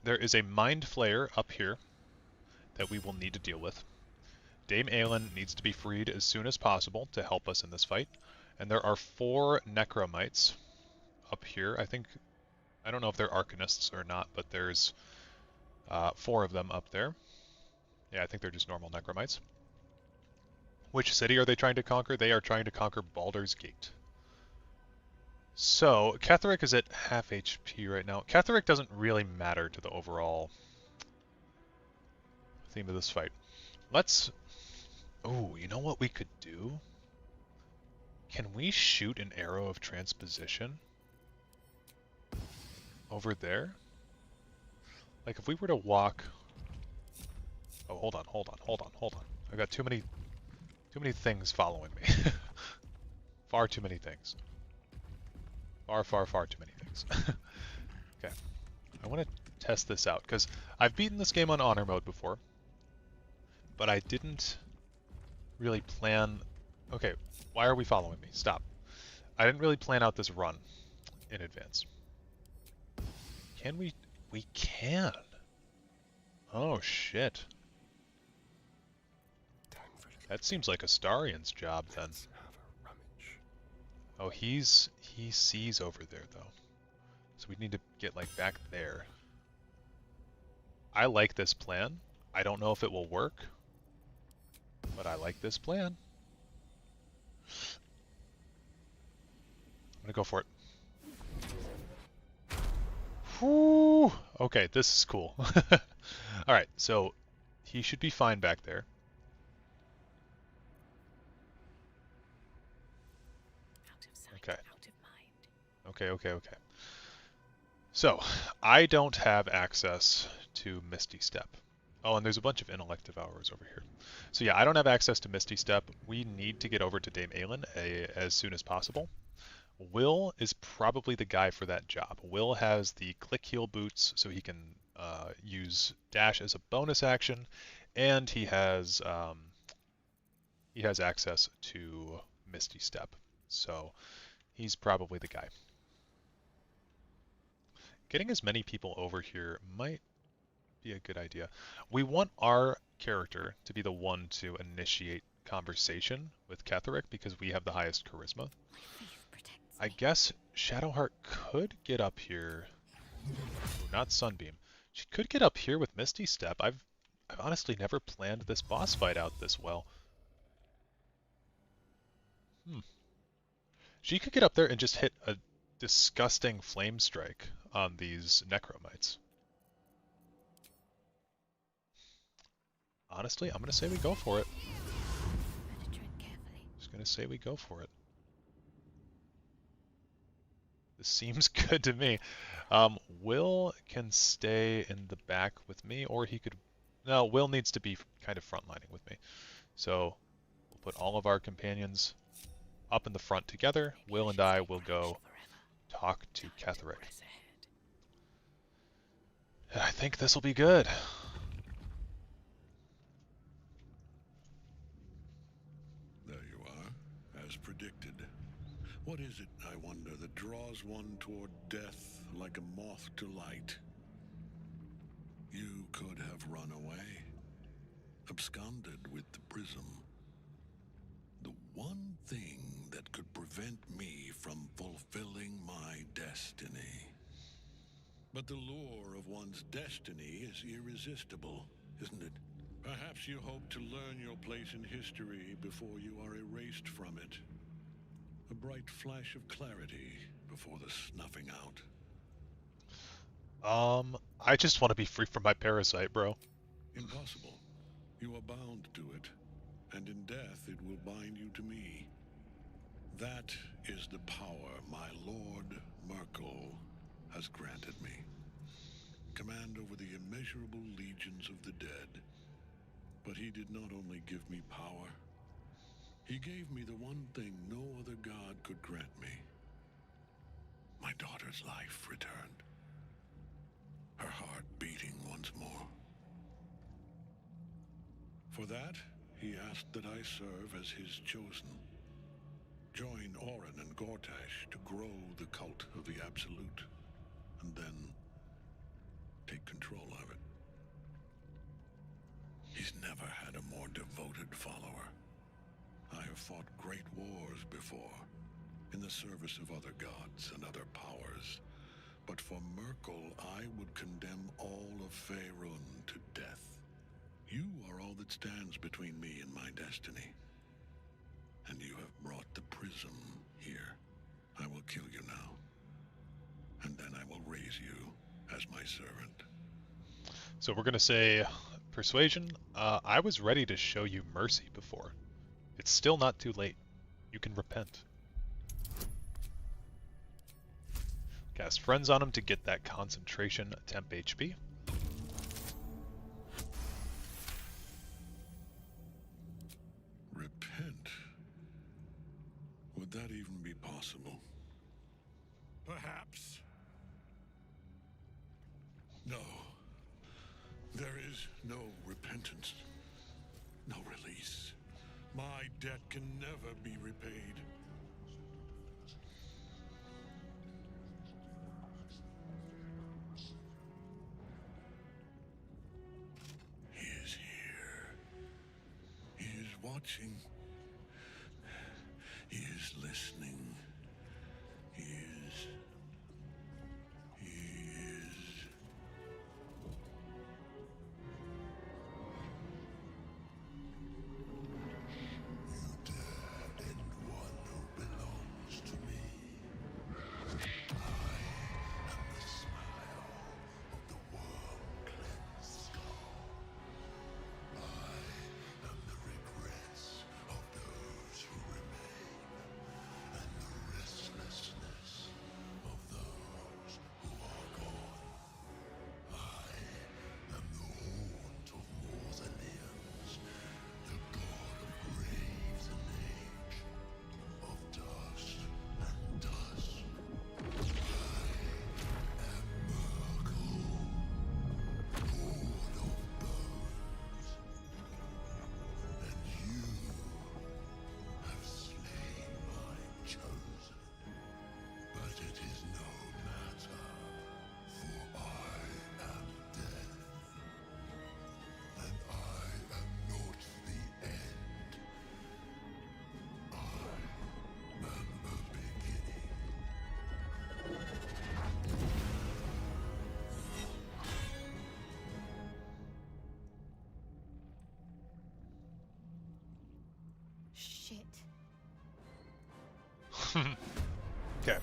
Speaker 1: There is a Mind Flayer up here that we will need to deal with. Dame Aelin needs to be freed as soon as possible to help us in this fight. And there are 4 Necromites up here. I don't know if they're Arcanists or not, but there's 4 of them up there. Yeah, I think they're just normal Necromites. Which city are they trying to conquer? They are trying to conquer Baldur's Gate. So, Ketherick is at half HP right now. Ketherick doesn't really matter to the overall theme of this fight. Let's... Oh, you know what we could do? Can we shoot an arrow of transposition over there? Like, if we were to walk... Oh, hold on, hold on, hold on, hold on. I got too many things following me. Far too many things. Far, far, far too many things. Okay. I want to test this out, because I've beaten this game on honor mode before, but I didn't really plan... Okay, why are we following me? Stop. I didn't really plan out this run in advance. Can we... We can! Oh, shit. That seems like Astarion's job, then. Oh, he sees over there, though. So we need to get, like, back there. I like this plan. I don't know if it will work, but I like this plan. I'm gonna go for it. Whew! Okay, this is cool. Alright, so he should be fine back there. Okay. Okay. So, I don't have access to Misty Step. Oh, and there's a bunch of Intellective Hours over here. So yeah, I don't have access to Misty Step. We need to get over to Dame Aelin as soon as possible. Will is probably the guy for that job. Will has the click heal boots, so he can use dash as a bonus action, and he has access to Misty Step. So he's probably the guy. Getting as many people over here might be a good idea. We want our character to be the one to initiate conversation with Ketheric because we have the highest charisma. I guess Shadowheart could get up here. Ooh, not Sunbeam. She could get up here with Misty Step. I've honestly never planned this boss fight out this well. She could get up there and just hit a disgusting flame strike on these Necromites. Honestly, I'm going to say we go for it. Just going to say we go for it. This seems good to me. Will can stay in the back with me, or he could... No, Will needs to be kind of frontlining with me. So we'll put all of our companions up in the front together. Will and I will go talk to Ketheric. I think this will be good.
Speaker 11: There you are, as predicted. What is it, I wonder, that draws one toward death like a moth to light? You could have run away, absconded with the prism. The one thing that could prevent me from fulfilling my destiny. But the lure of one's destiny is irresistible, isn't it? Perhaps you hope to learn your place in history before you are erased from it. A bright flash of clarity before the snuffing out.
Speaker 1: I just want to be free from my parasite, bro.
Speaker 11: Impossible. You are bound to it, and in death it will bind you to me. That is the power my Lord Merkel has granted me. Command over the immeasurable legions of the dead. But he did not only give me power, he gave me the one thing no other god could grant me. My daughter's life returned. Her heart beating once more. For that, he asked that I serve as his chosen. Join Orin and Gortash to grow the cult of the Absolute, and then take control of it. He's never had a more devoted follower. I have fought great wars before, in the service of other gods and other powers, but for Merkel I would condemn all of Faerun to death. You are all that stands between me and my destiny. And you have brought the prism here. I will kill you now. And then I will raise you as my servant.
Speaker 1: So we're going to say persuasion. I was ready to show you mercy before. It's still not too late. You can repent. Cast friends on him to get that concentration temp HP.
Speaker 11: can be possible. Perhaps. No. There is no repentance. No release. My debt can never be repaid. He is here. He is watching. He is listening. He is.
Speaker 5: Shit.
Speaker 1: Okay.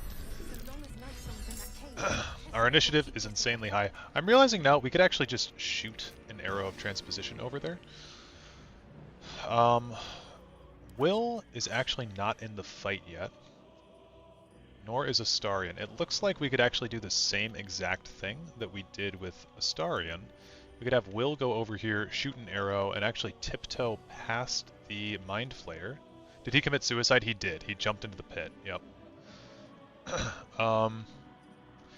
Speaker 1: Our initiative is insanely high. I'm realizing now we could actually just shoot an arrow of transposition over there. Will is actually not in the fight yet, nor is Astarion. It looks like we could actually do the same exact thing that we did with Astarion. We could have Will go over here, shoot an arrow, and actually tiptoe past the Mind Flayer. Did he commit suicide? He did. He jumped into the pit. Yep.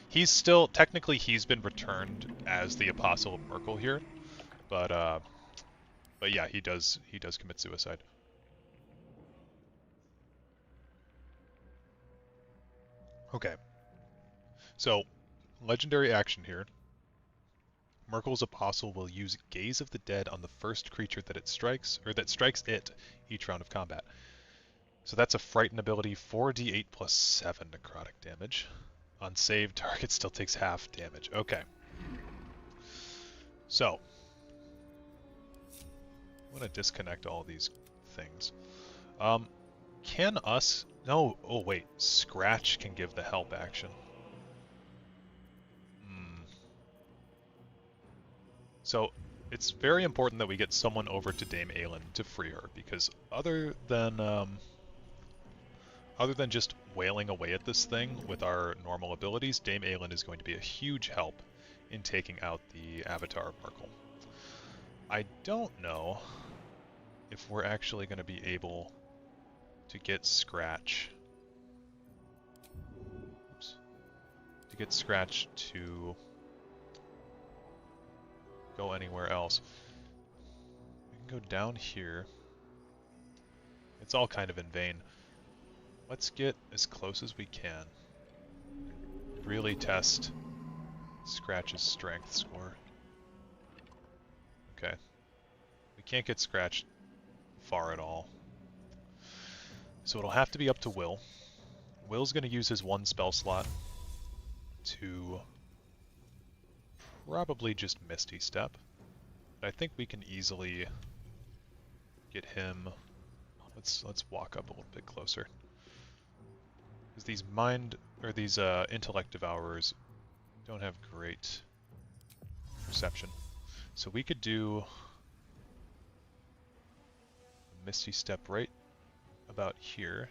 Speaker 1: He's still, technically he's been returned as the Apostle of Merkel here, but yeah, he does commit suicide. Okay. So, legendary action here. Merkel's Apostle will use Gaze of the Dead on the first creature that it strikes, or that strikes it each round of combat. So that's a Frighten ability, 4d8 plus 7 necrotic damage. On save, target still takes half damage. Okay. So, I'm going to disconnect all these things. Can us... No, oh wait, Scratch can give the help action. So, it's very important that we get someone over to Dame Aelin to free her, because other than just wailing away at this thing with our normal abilities, Dame Aelin is going to be a huge help in taking out the Avatar of Merkel. I don't know if we're actually going to be able to get Scratch. Oops. To get Scratch to go anywhere else. We can go down here. It's all kind of in vain. Let's get as close as we can. Really test Scratch's strength score. Okay. We can't get Scratch far at all. So it'll have to be up to Will. Will's going to use his one spell slot to probably just Misty Step. But I think we can easily get him... Let's walk up a little bit closer. Because these intellect devourers don't have great perception. So we could do Misty Step right about here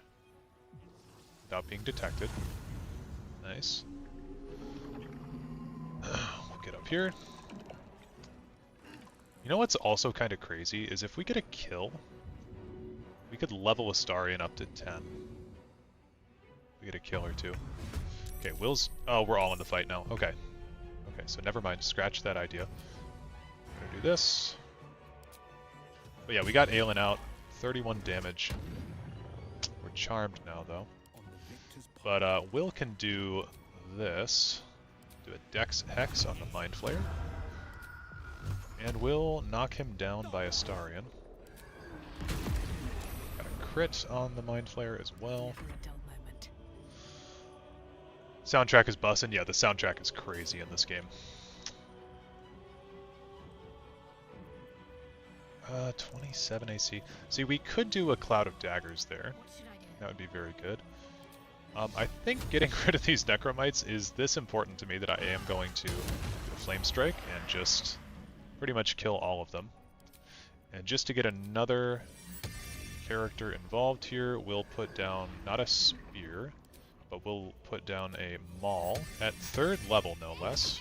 Speaker 1: without being detected. Nice. We'll get up here. You know what's also kind of crazy is if we get a kill, we could level Astarion up to 10. We get a kill or two. Okay, Will's... Oh, we're all in the fight now. Okay. Okay, so never mind. Scratch that idea. I'm gonna do this. But yeah, we got Aelin out. 31 damage. We're charmed now, though. But Will can do this. Do a Dex Hex on the Mind Flayer. And we'll knock him down by Astarion. Got a crit on the Mind Flayer as well. Soundtrack is bussin'. Yeah, the soundtrack is crazy in this game. 27 AC. See, we could do a Cloud of Daggers there. That would be very good. I think getting rid of these Necromites is this important to me that I am going to do a Flame Strike and just pretty much kill all of them. And just to get another character involved here, we'll put down, not a spear, but we'll put down a maul at 3rd level, no less,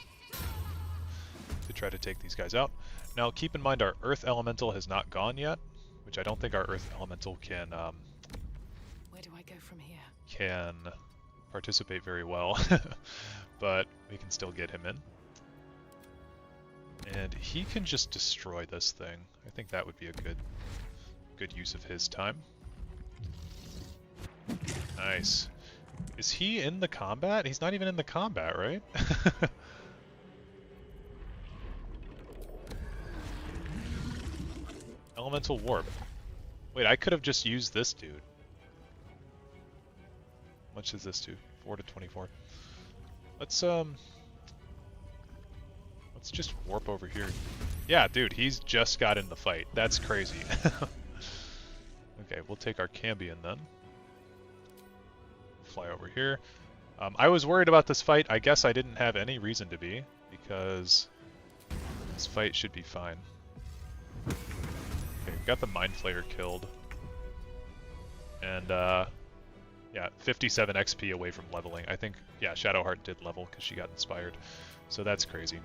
Speaker 1: to try to take these guys out. Now, keep in mind our Earth Elemental has not gone yet, which I don't think our Earth Elemental can
Speaker 4: Where do I go from here?
Speaker 1: can participate very well, but we can still get him in. And he can just destroy this thing. I think that would be a good use of his time. Nice. Is he in the combat? He's not even in the combat, right? Elemental Warp. Wait, I could have just used this dude. How much does this do? 4 to 24. Let's just warp over here. Yeah, dude, he's just got in the fight. That's crazy. Okay, we'll take our Cambion then. Fly over here. I was worried about this fight. I guess I didn't have any reason to be, because this fight should be fine. Okay, we got the Mind Flayer killed. And, yeah, 57 XP away from leveling. I think, yeah, Shadowheart did level because she got inspired. So that's crazy.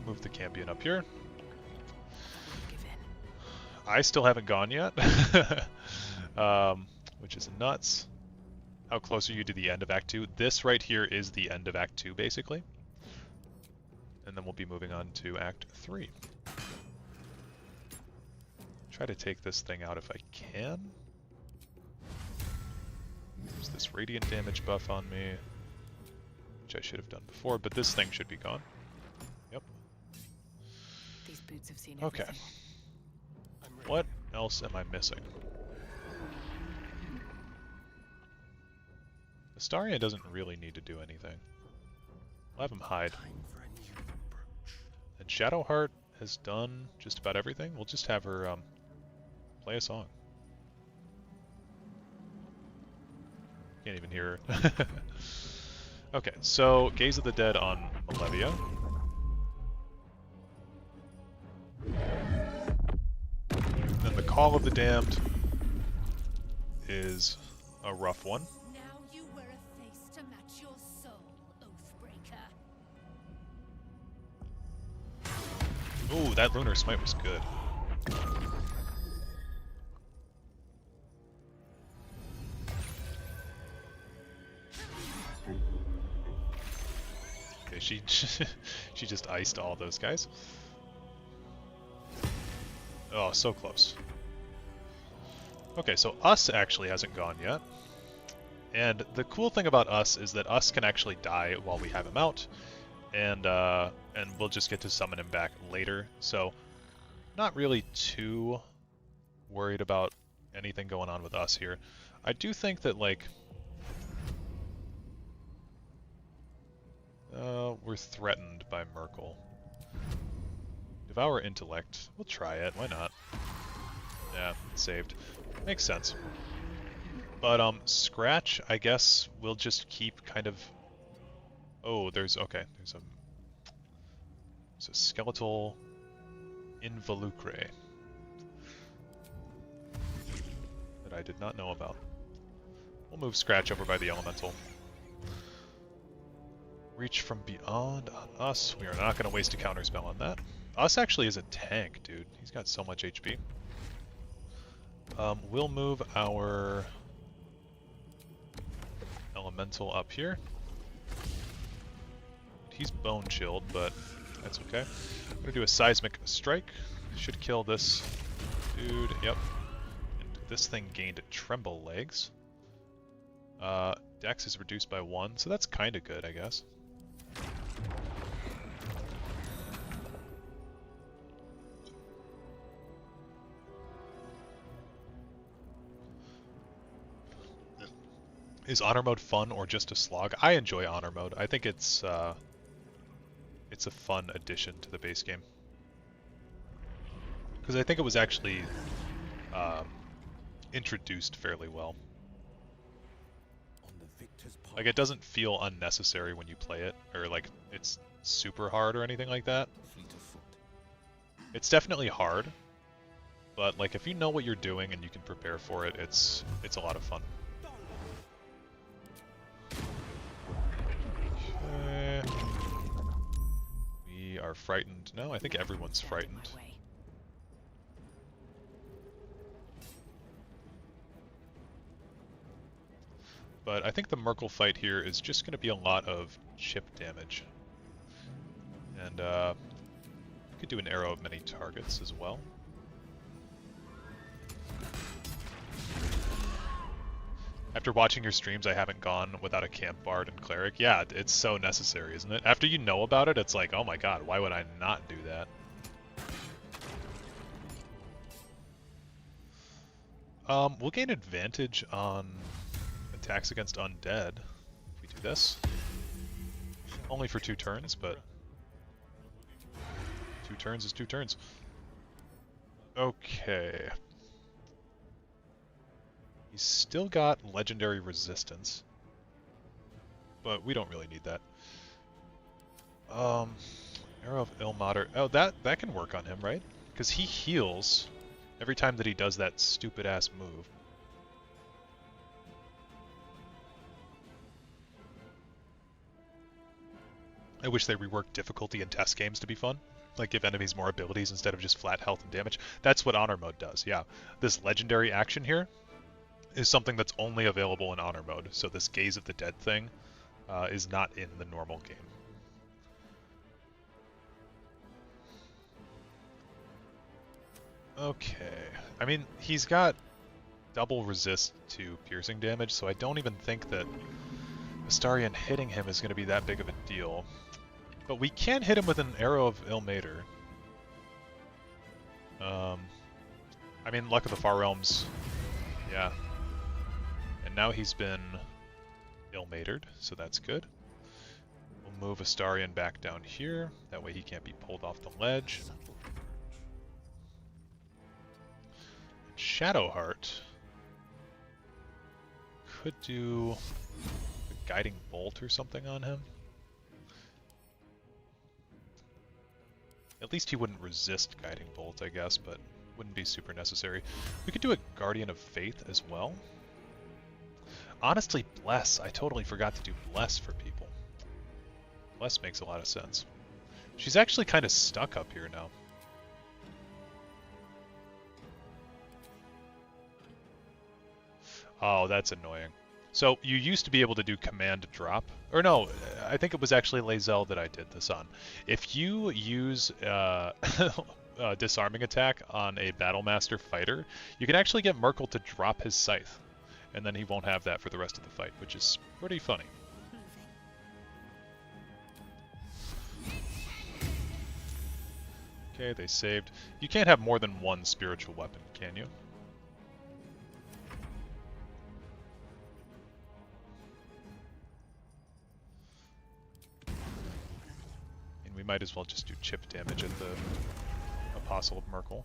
Speaker 1: Move the Cambion up here. I still haven't gone yet, which is nuts. How close are you to the end of Act 2? This right here is the end of Act 2, basically. And then we'll be moving on to Act 3. Try to take this thing out if I can. There's this radiant damage buff on me, which I should have done before, but this thing should be gone. Yep.
Speaker 4: These boots have seen
Speaker 1: okay. What else am I missing? Astarion doesn't really need to do anything. I'll have him hide. And Shadowheart has done just about everything. We'll just have her play a song. Can't even hear her. Okay, so Gaze of the Dead on Malevia. Then the Call of the Damned is a rough one.
Speaker 9: Now you wear a face to match your soul, Oathbreaker.
Speaker 1: Ooh, that Lunar Smite was good. Okay, she just iced all those guys. Oh, so close. Okay, so Us actually hasn't gone yet. And the cool thing about Us is that Us can actually die while we have him out. And we'll just get to summon him back later. So, not really too worried about anything going on with Us here. I do think that, like, we're threatened by Merkel. Devour Intellect. We'll try it. Why not? Yeah, it's saved. Makes sense. But, Scratch, I guess we'll just keep kind of... Oh, there's a Skeletal Involucre that I did not know about. We'll move Scratch over by the Elemental. Reach from beyond on Us. We are not going to waste a counterspell on that. Us actually is a tank, dude. He's got so much HP. We'll move our elemental up here. He's bone chilled, but that's okay. I'm gonna do a seismic strike. Should kill this dude. Yep. And this thing gained tremble legs. Dex is reduced by 1, so that's kind of good, I guess. Is honor mode fun or just a slog? I enjoy honor mode. I think it's a fun addition to the base game. Because I think it was actually introduced fairly well. Like, it doesn't feel unnecessary when you play it, or like it's super hard or anything like that. It's definitely hard, but like if you know what you're doing and you can prepare for it, it's a lot of fun. Okay. We are frightened. No, I think everyone's frightened. But I think the Merkle fight here is just going to be a lot of chip damage. And we could do an arrow of many targets as well. After watching your streams, I haven't gone without a camp bard and cleric. Yeah, it's so necessary, isn't it? After you know about it, it's like, oh my god, why would I not do that? We'll gain advantage on attacks against undead if we do this. Only for 2 turns, but 2 turns is 2 turns. Okay. He's still got legendary resistance, but we don't really need that. Arrow of Ilmater. Oh, that can work on him, right? Because he heals every time that he does that stupid ass move. I wish they reworked difficulty in test games to be fun. Like, give enemies more abilities instead of just flat health and damage. That's what Honor Mode does, yeah. This legendary action here is something that's only available in Honor Mode. So this Gaze of the Dead thing is not in the normal game. Okay. I mean, he's got double resist to piercing damage, so I don't even think that Astarion hitting him is going to be that big of a deal. But we can hit him with an Arrow of Ilmater. I mean, Luck of the Far Realms, yeah. And now he's been Ilmatered, so that's good. We'll move Astarion back down here, that way he can't be pulled off the ledge. Shadowheart could do a Guiding Bolt or something on him. At least he wouldn't resist Guiding Bolt, I guess, but wouldn't be super necessary. We could do a Guardian of Faith as well. Honestly, Bless. I totally forgot to do Bless for people. Bless makes a lot of sense. She's actually kind of stuck up here now. Oh, that's annoying. So, you used to be able to do command drop. Or no, I think it was actually Lae'zel that I did this on. If you use disarming attack on a Battlemaster fighter, you can actually get Merkle to drop his scythe. And then he won't have that for the rest of the fight, which is pretty funny. Okay, they saved. You can't have more than one spiritual weapon, can you? And we might as well just do chip damage at the Apostle of Merkle.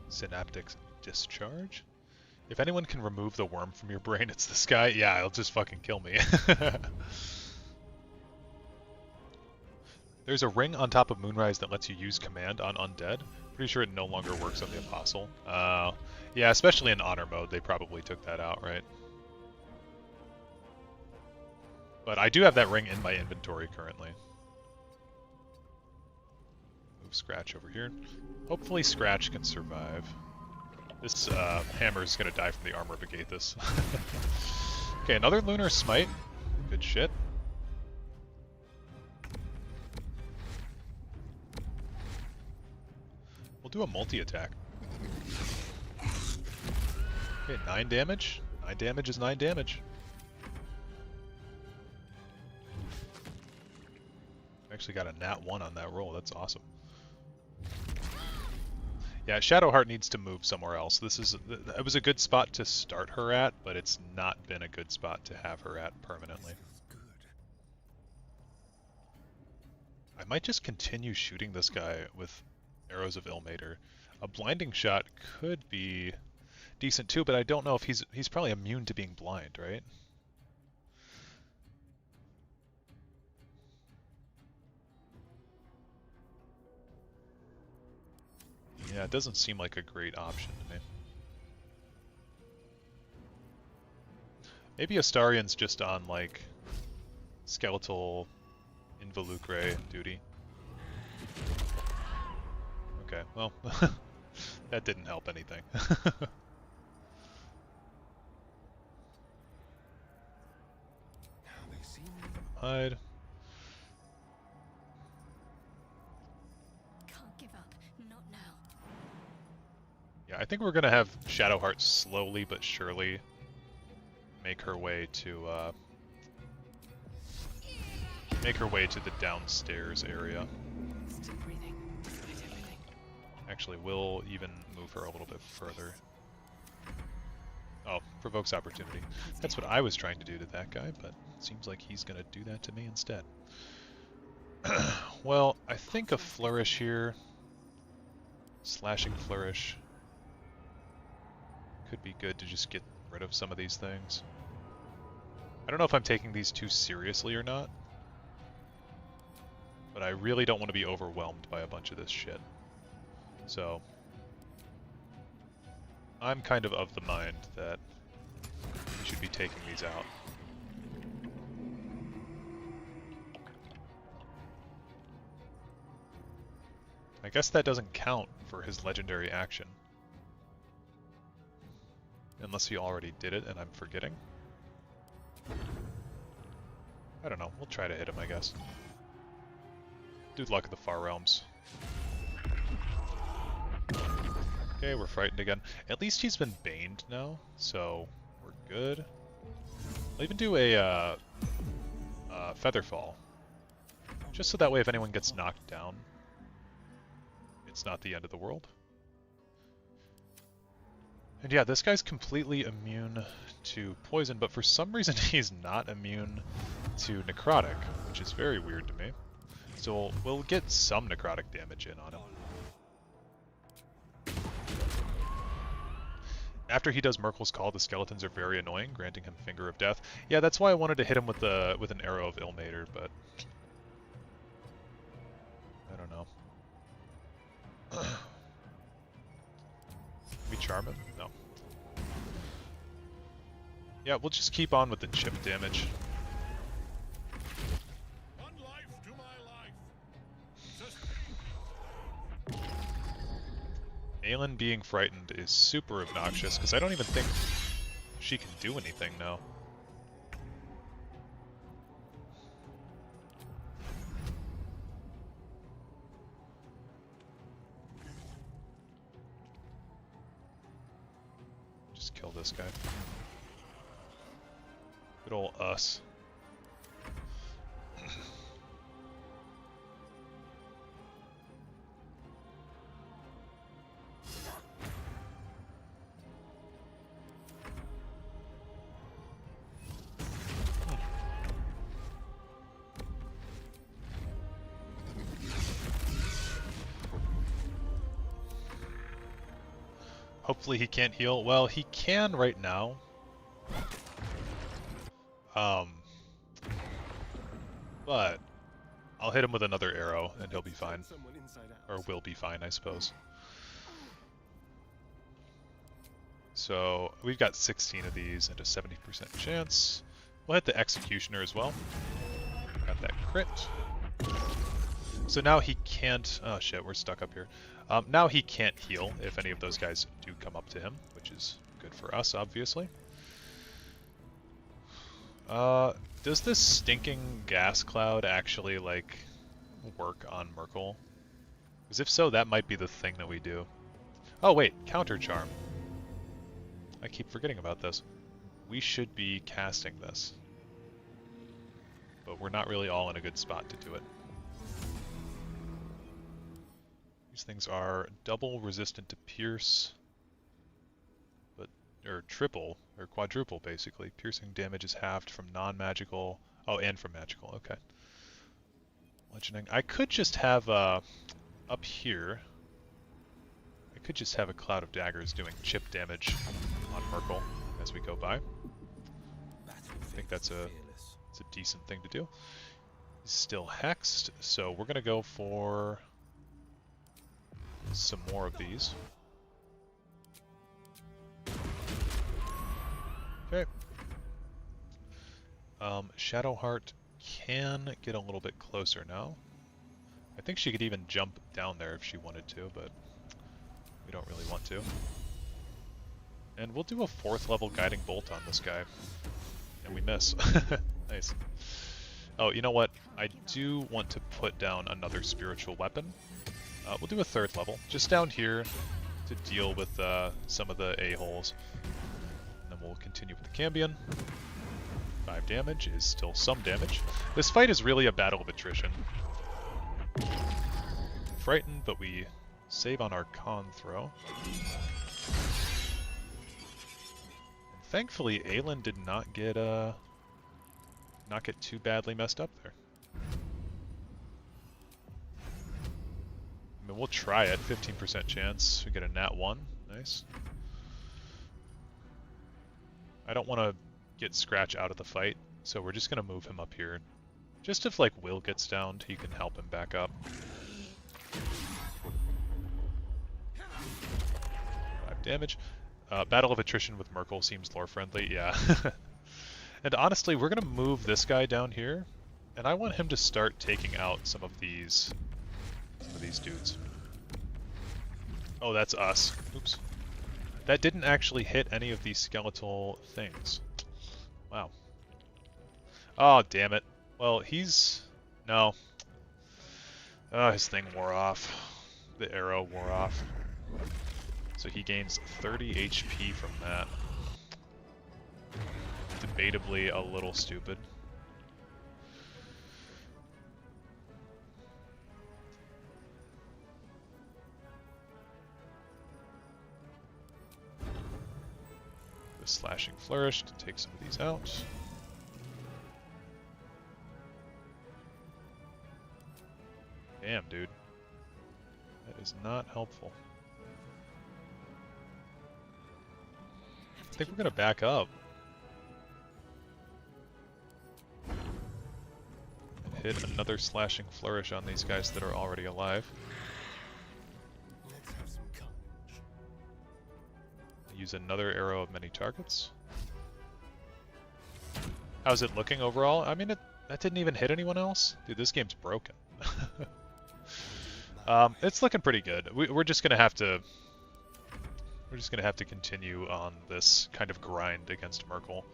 Speaker 1: Synaptic discharge? If anyone can remove the worm from your brain, it's this guy. Yeah, it'll just fucking kill me. There's a ring on top of Moonrise that lets you use command on undead. Pretty sure it no longer works on the Apostle. Yeah, especially in Honor Mode, they probably took that out, right? But I do have that ring in my inventory currently. Move Scratch over here. Hopefully Scratch can survive. This hammer is going to die from the armor of Agathis. Okay, another Lunar Smite. Good shit. We'll do a multi-attack. Okay, 9 damage. 9 damage is 9 damage. Actually got a nat 1 on that roll. That's awesome. Yeah, Shadowheart needs to move somewhere else. It was a good spot to start her at, but it's not been a good spot to have her at permanently. I might just continue shooting this guy with arrows of Ilmater. A blinding shot could be decent too, but I don't know if he's probably immune to being blind, right? Yeah, it doesn't seem like a great option to me. Maybe Astarion's just on, like, skeletal involucre duty. Okay, well, that didn't help anything. Hide.
Speaker 5: Can't give up. Not now.
Speaker 1: Yeah, I think we're gonna have Shadowheart slowly but surely make her way to the downstairs area.
Speaker 4: Still breathing, despite everything.
Speaker 1: Actually, we'll even move her a little bit further. Oh, provokes opportunity. That's what I was trying to do to that guy, but it seems like he's gonna do that to me instead. Well, I think a flourish here, slashing flourish, could be good to just get rid of some of these things. I don't know if I'm taking these too seriously or not, but I really don't want to be overwhelmed by a bunch of this shit. So I'm kind of the mind that we should be taking these out. I guess that doesn't count for his legendary action. Unless he already did it and I'm forgetting. I don't know, we'll try to hit him, I guess. Dude luck at the Far Realms. Okay, we're frightened again. At least he's been baned now, so we're good. I'll even do a Featherfall. Just so that way if anyone gets knocked down, it's not the end of the world. And yeah, this guy's completely immune to poison, but for some reason he's not immune to necrotic, which is very weird to me. So we'll get some necrotic damage in on him. After he does Merkel's Call, the skeletons are very annoying, granting him Finger of Death. Yeah, that's why I wanted to hit him with an arrow of Ilmater, but I don't know. We charm him? No. Yeah, we'll just keep on with the chip damage. Aelin being frightened is super obnoxious, because I don't even think she can do anything now. Just kill this guy. Good ol' us. Hopefully he can't heal. Well, he can right now. But I'll hit him with another arrow and he'll be fine. Or will be fine, I suppose. So we've got 16 of these and a 70% chance. We'll hit the Executioner as well. Got that crit. So now he can't... Oh shit, we're stuck up here. Now he can't heal if any of those guys do come up to him, which is good for us, obviously. Does this stinking gas cloud actually, like, work on Merkel? Because if so, that might be the thing that we do. Oh wait, Counter Charm. I keep forgetting about this. We should be casting this. But we're not really all in a good spot to do it. These things are double resistant to pierce, or triple, or quadruple basically. Piercing damage is halved from non-magical, oh, and from magical, okay. Bludgeoning. I could just have, up here, I could just have a cloud of daggers doing chip damage on Merkel as we go by. I think that's a decent thing to do. He's still hexed, so we're gonna go for some more of these. Okay. Shadowheart can get a little bit closer now. I think she could even jump down there if she wanted to, but we don't really want to. And we'll do a 4th level guiding bolt on this guy. And we miss. Nice. Oh, you know what? I do want to put down another spiritual weapon. We'll do a 3rd level, just down here to deal with some of the a-holes. And then we'll continue with the Cambion. 5 damage is still some damage. This fight is really a battle of attrition. Frightened, but we save on our con throw. And thankfully, Aelin did not get too badly messed up there. I mean, we'll try it. 15% chance. We get a nat 1. Nice. I don't want to get Scratch out of the fight, so we're just going to move him up here. Just if, like, Will gets downed, he can help him back up. 5 damage. Battle of Attrition with Merkel seems lore-friendly, yeah. And honestly, we're going to move this guy down here, and I want him to start taking out some of these dudes. Oh, that's us. Oops. That didn't actually hit any of these skeletal things. Wow. Oh, damn it. Well, he's... No. Oh, his thing wore off. The arrow wore off. So he gains 30 HP from that. Debatably a little stupid. The Slashing Flourish to take some of these out. Damn, dude. That is not helpful. I think we're gonna back up. And hit another Slashing Flourish on these guys that are already alive.
Speaker 7: Let's have some courage.
Speaker 1: Use another arrow of many targets. How's it looking overall? I mean, that didn't even hit anyone else? Dude, this game's broken. It's looking pretty good. We're just gonna have to... We're just gonna have to continue on this kind of grind against Merkel.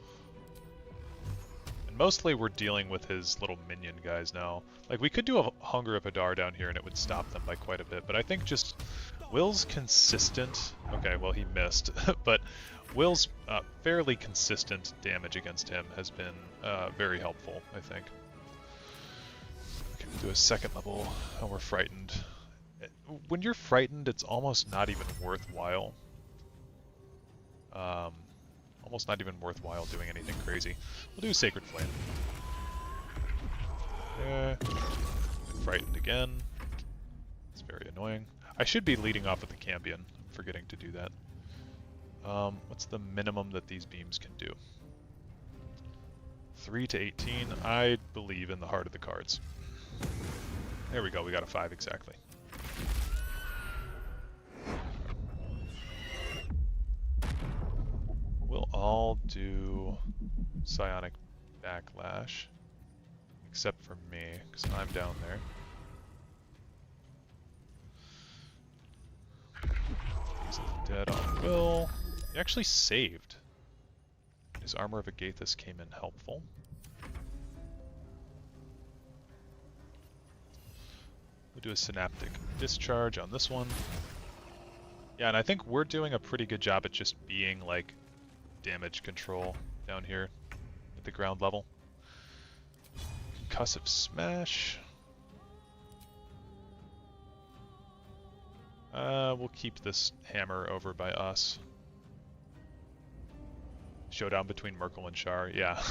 Speaker 1: And mostly we're dealing with his little minion guys now. Like, we could do a Hunger of Hadar down here and it would stop them by quite a bit, but I think just Will's consistent... Okay, well, he missed, but Will's fairly consistent damage against him has been very helpful, I think. Okay, we'll do a 2nd level. Oh, we're frightened. When you're frightened, it's almost not even worthwhile. Almost not even worthwhile doing anything crazy. We'll do Sacred Flame. Frightened again. It's very annoying. I should be leading off with the Cambion. I'm forgetting to do that. What's the minimum that these beams can do? 3 to 18. I believe in the heart of the cards. There we go. We got a 5 exactly. We'll all do Psionic backlash. Except for me, because I'm down there. He's dead on Will. He actually saved. His Armor of Agathis came in helpful. We'll do a Synaptic Discharge on this one. Yeah, and I think we're doing a pretty good job at just being like damage control down here at the ground level. Concussive Smash. We'll keep this hammer over by us. Showdown between Merkel and Char, yeah.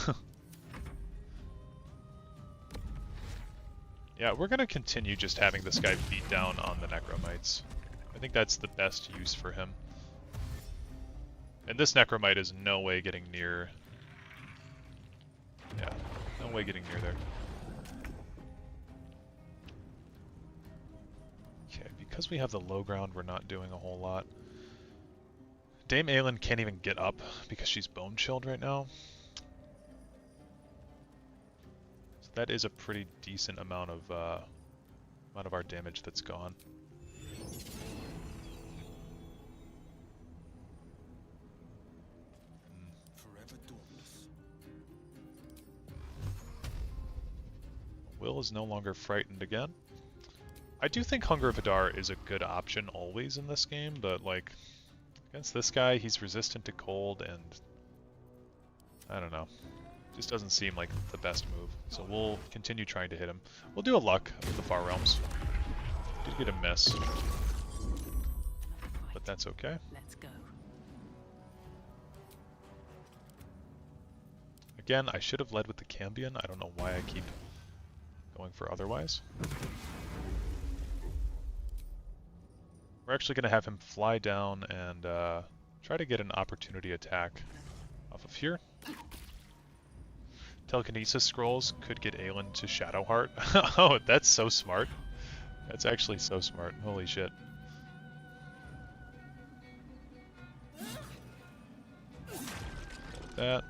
Speaker 1: Yeah, we're gonna continue just having this guy beat down on the Necromites. I think that's the best use for him. And this Necromite is no way getting near... Yeah, no way getting near there. Okay, because we have the low ground, we're not doing a whole lot. Dame Aelin can't even get up because she's bone chilled right now. So that is a pretty decent amount of our damage that's gone.
Speaker 8: Forever dauntless.
Speaker 1: Will is no longer frightened again. I do think Hunger of Hadar is a good option always in this game, but like against this guy, he's resistant to cold, and I don't know. Just doesn't seem like the best move. So we'll continue trying to hit him. We'll do a luck with the Far Realms. Did get a miss, but that's okay.
Speaker 10: Let's go.
Speaker 1: Again, I should have led with the Cambion. I don't know why I keep going for otherwise. We're actually going to have him fly down and try to get an opportunity attack off of here. Telekinesis scrolls could get Aelin to Shadowheart. Oh, that's so smart. That's actually so smart. Holy shit. That.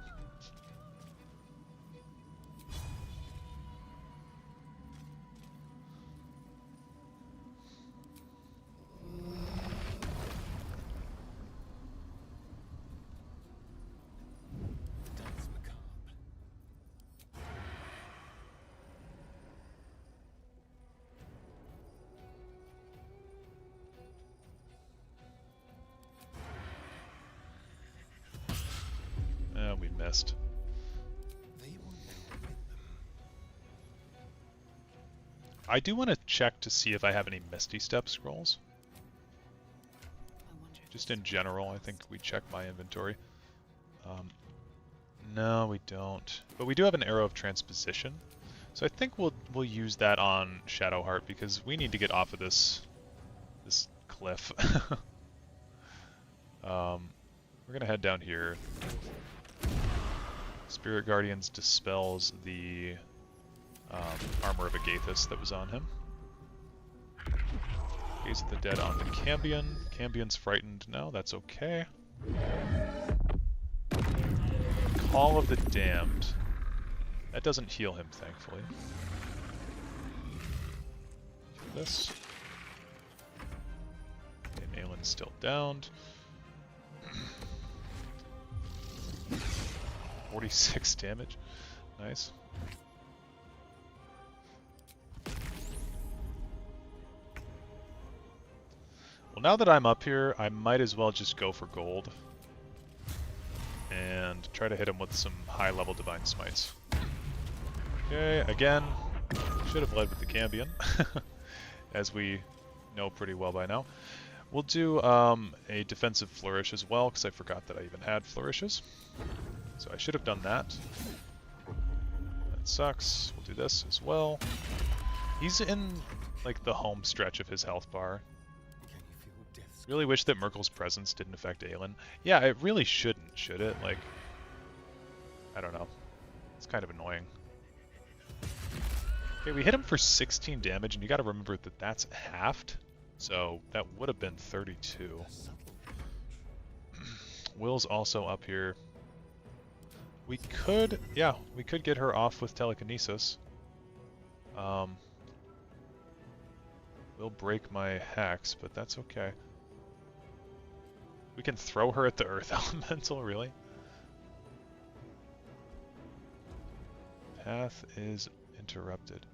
Speaker 1: We missed. I do want to check to see if I have any Misty Step scrolls. Just in general, I think we check my inventory. No, we don't. But we do have an Arrow of Transposition. So I think we'll use that on Shadowheart because we need to get off of this cliff. We're gonna head down here. Spirit Guardians dispels the Armor of Agathis that was on him. Gaze of the Dead on the Cambion. Cambion's frightened now, that's okay. Call of the Damned. That doesn't heal him, thankfully. Kill this. Okay, Aelin's still downed. 46 damage. Nice. Well, now that I'm up here, I might as well just go for gold. And try to hit him with some high-level Divine Smites. Okay, again, should have led with the Cambion, as we know pretty well by now. We'll do a defensive flourish as well, because I forgot that I even had flourishes. So I should have done that. That sucks. We'll do this as well. He's in like the home stretch of his health bar. Really wish that Merkel's presence didn't affect Aelin. Yeah, it really shouldn't, should it? Like, I don't know. It's kind of annoying. Okay, we hit him for 16 damage, and you gotta remember that that's halved. So that would have been 32. Will's also up here. We could, yeah, we could get her off with telekinesis. Will break my hex, but that's okay. We can throw her at the Earth Elemental, really? Path is interrupted.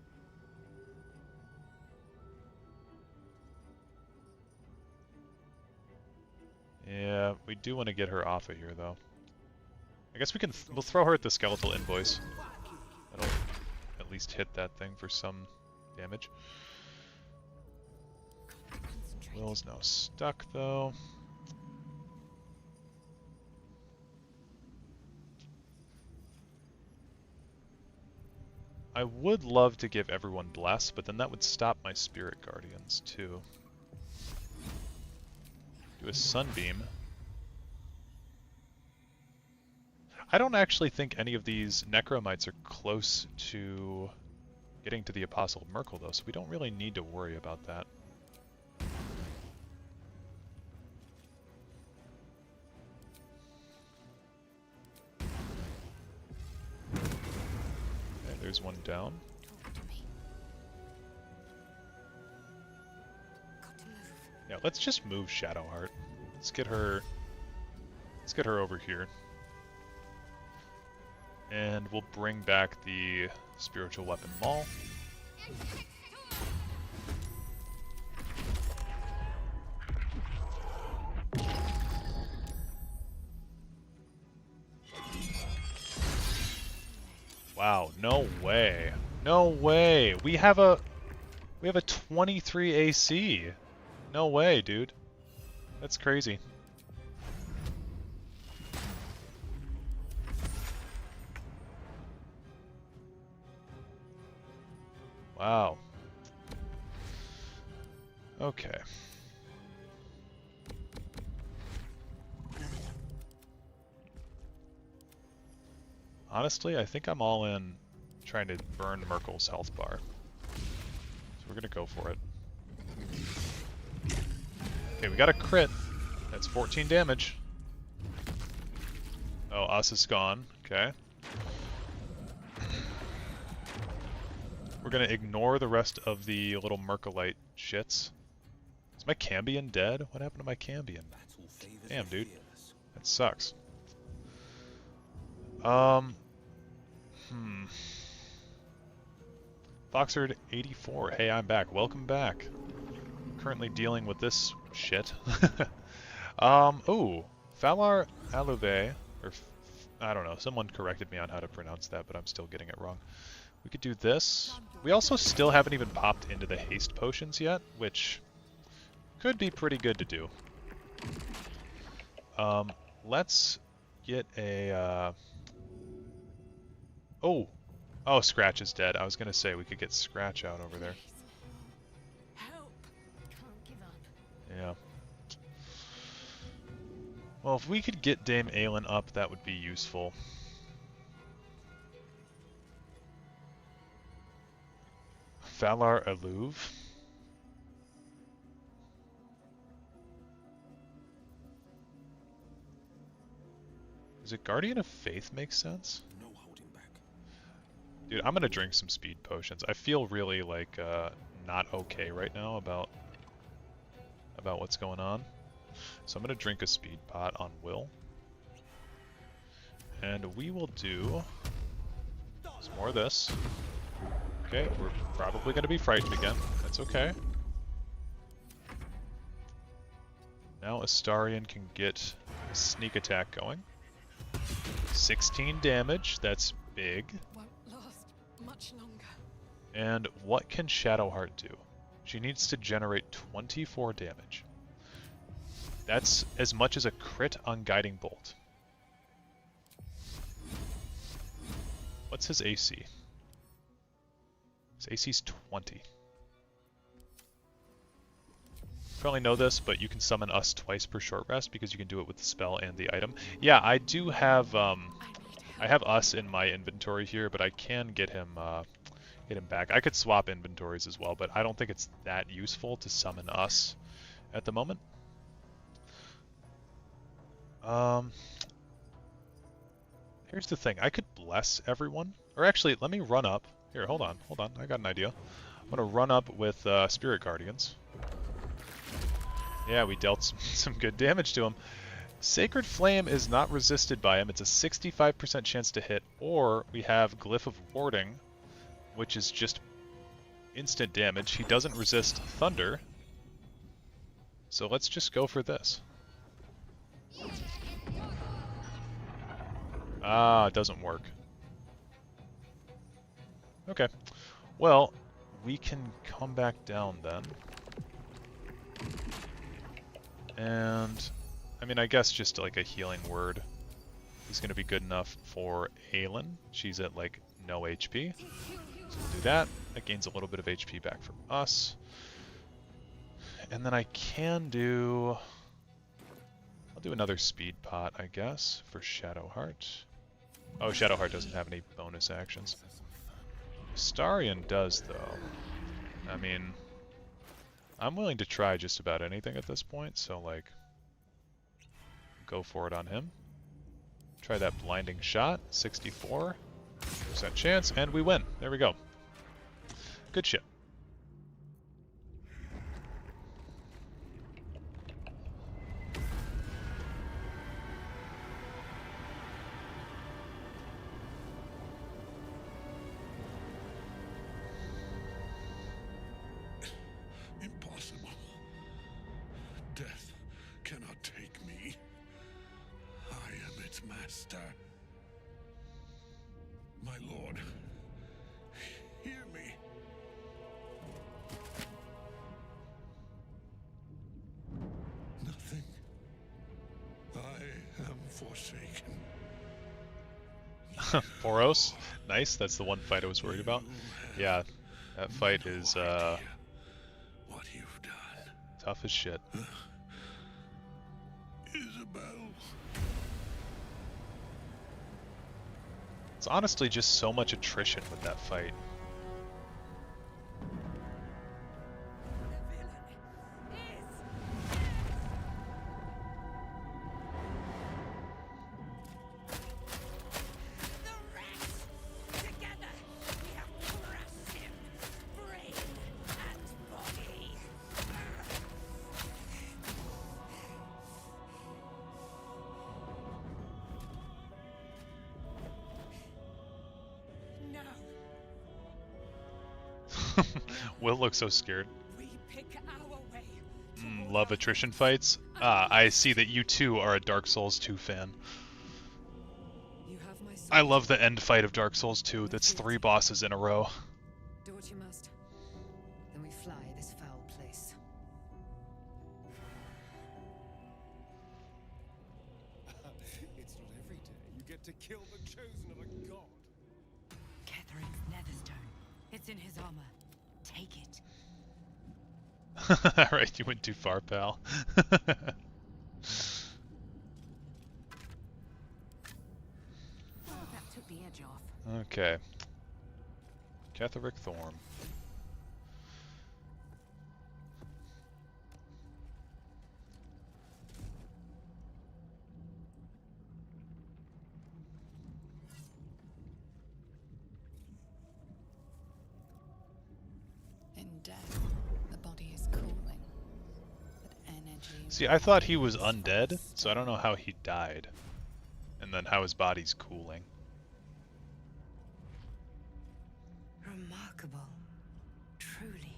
Speaker 1: Yeah, we do want to get her off of here, though. I guess we can. We'll throw her at the skeletal invoice. That'll at least hit that thing for some damage. Will's now stuck, though. I would love to give everyone Bless, but then that would stop my Spirit Guardians, too. Do a Sunbeam. I don't actually think any of these Necromites are close to getting to the Apostle of Merkel, though, so we don't really need to worry about that. Okay, there's one down. Yeah, let's just move Shadowheart. Let's get her over here. And we'll bring back the Spiritual Weapon Maul. Wow, no way. No way. We have a 23 AC. No way, dude. That's crazy. Wow. Okay. Honestly, I think I'm all in trying to burn Merkel's health bar. So we're gonna go for it. Okay, we got a crit. That's 14 damage. Oh, us is gone. Okay. We're gonna ignore the rest of the little Merkelite shits. Is my Cambion dead? What happened to my Cambion? Damn, dude. That sucks. Foxerd 84. Hey, I'm back. Welcome back. Currently dealing with this shit. Ooh. Falar Aluve, or I don't know, someone corrected me on how to pronounce that, but I'm still getting it wrong. We could do this. We also still haven't even popped into the haste potions yet, which could be pretty good to do. Let's get a, Oh, Scratch is dead. I was gonna say we could get Scratch out over there.
Speaker 10: Help! Can't give up.
Speaker 1: Yeah. Well, if we could get Dame Aelin up, that would be useful. Valar Aluv. Does a Guardian of Faith make sense?
Speaker 7: No holding back.
Speaker 1: Dude, I'm gonna drink some speed potions. I feel really like not okay right now about what's going on. So I'm gonna drink a speed pot on Will. And we will do some more of this. Okay, we're probably gonna be frightened again. That's okay. Now Astarion can get a sneak attack going. 16 damage, that's big.
Speaker 4: Won't last much longer.
Speaker 1: And what can Shadowheart do? She needs to generate 24 damage. That's as much as a crit on Guiding Bolt. What's his AC? His AC's 20. Probably know this, but you can summon us twice per short rest because you can do it with the spell and the item. Yeah, I do have I have us in my inventory here, but I can get him back. I could swap inventories as well, but I don't think it's that useful to summon us at the moment. Here's the thing, I could bless everyone. Or actually, let me run up. Here, hold on, I got an idea. I'm gonna run up with Spirit Guardians. Yeah, we dealt some good damage to him. Sacred Flame is not resisted by him. It's a 65% chance to hit, or we have Glyph of Warding, which is just instant damage. He doesn't resist Thunder, so let's just go for this. Ah, it doesn't work. Okay. Well, we can come back down then. And, I mean, I guess just like a healing word is going to be good enough for Aelin. She's at like no HP. So we'll do that. That gains a little bit of HP back for us. And then I can do... I'll do another speed pot, I guess, for Shadowheart. Oh, Shadowheart doesn't have any bonus actions. Starion does, though. I mean, I'm willing to try just about anything at this point, so, like, go for it on him. Try that blinding shot, 64% chance, and we win. There we go. Good shit.
Speaker 11: Impossible. Death cannot take me. I am its master. My lord, hear me. Nothing. I am forsaken.
Speaker 1: Boros, nice. That's the one fight I was worried about. Yeah, that fight is
Speaker 11: What you've done.
Speaker 1: Tough as shit.
Speaker 11: Isabel.
Speaker 1: It's honestly just so much attrition with that fight. Will looks so scared. Love attrition fights. I see that you too are a Dark Souls 2 fan. I love the end fight of Dark Souls 2. That's 3 bosses in a row.
Speaker 9: Do what you must. Then we fly this foul place.
Speaker 13: It's not every day you get to kill the chosen of a god.
Speaker 16: Ketheric's Netherstone. It's in his armor. Take it.
Speaker 1: Alright, you went too far, pal.
Speaker 9: Oh, that took the edge off.
Speaker 1: Okay. Ketheric Thorm.
Speaker 3: In death, the body is cooling. But energy...
Speaker 1: See, I thought he was undead, so I don't know how he died. And then how his body's cooling.
Speaker 16: Remarkable. Truly.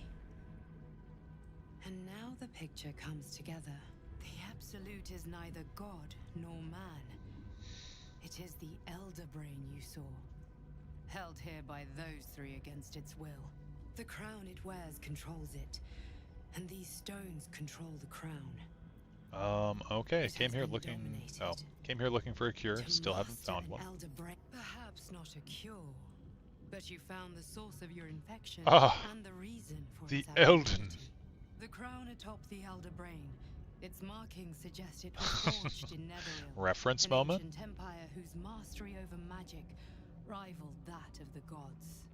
Speaker 16: And now the picture comes together. The Absolute is neither god nor man. It is the Elder Brain you saw. Held here by those three against its will. The crown it wears controls it. And these stones control the crown.
Speaker 1: Okay, came here looking for a cure, still haven't found one.
Speaker 16: Perhaps not a cure, but you found the source of your infection and the reason for
Speaker 1: the
Speaker 16: its
Speaker 1: Elden.
Speaker 16: activity. The crown atop the Elder Brain. Its markings suggest it was forged in Netheril.
Speaker 1: Reference
Speaker 16: an
Speaker 1: moment?
Speaker 16: ancient empire whose mastery over magic rivaled that of the gods.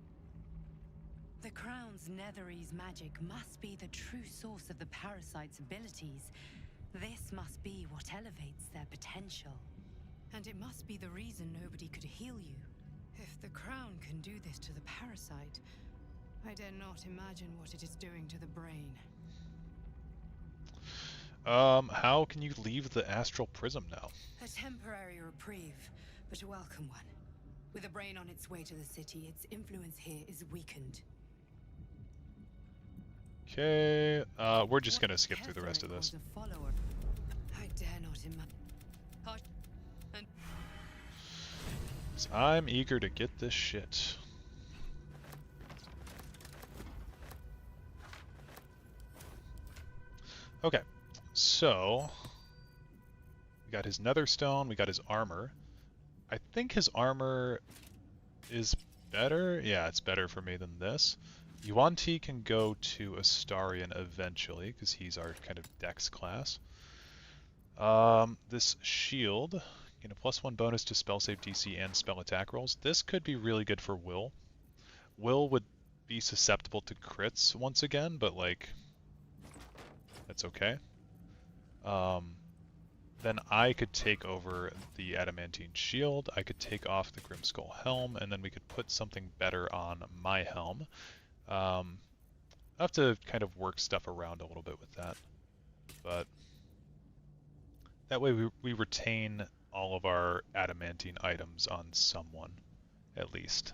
Speaker 16: The crown's Netherese magic must be the true source of the parasite's abilities. This must be what elevates their potential. And it must be the reason nobody could heal you. If the crown can do this to the parasite, I dare not imagine what it is doing to the brain.
Speaker 1: How can you leave the astral prism now?
Speaker 16: A temporary reprieve, but a welcome one. With the brain on its way to the city, its influence here is weakened.
Speaker 1: Okay, we're just gonna skip through the rest of this.
Speaker 16: I dare not imagine.
Speaker 1: I'm eager to get this shit. Okay, so we got his nether stone, we got his armor. I think his armor is better. Yeah, it's better for me than this. Yuan-Ti can go to Astarion eventually, because he's our kind of dex class. This shield, get a +1 bonus to spell save DC and spell attack rolls. This could be really good for Will. Will would be susceptible to crits once again, but like, that's okay. Then I could take over the adamantine shield, I could take off the Grimskull helm, and then we could put something better on my helm. I'll have to kind of work stuff around a little bit with that, but that way we retain all of our adamantine items on someone, at least.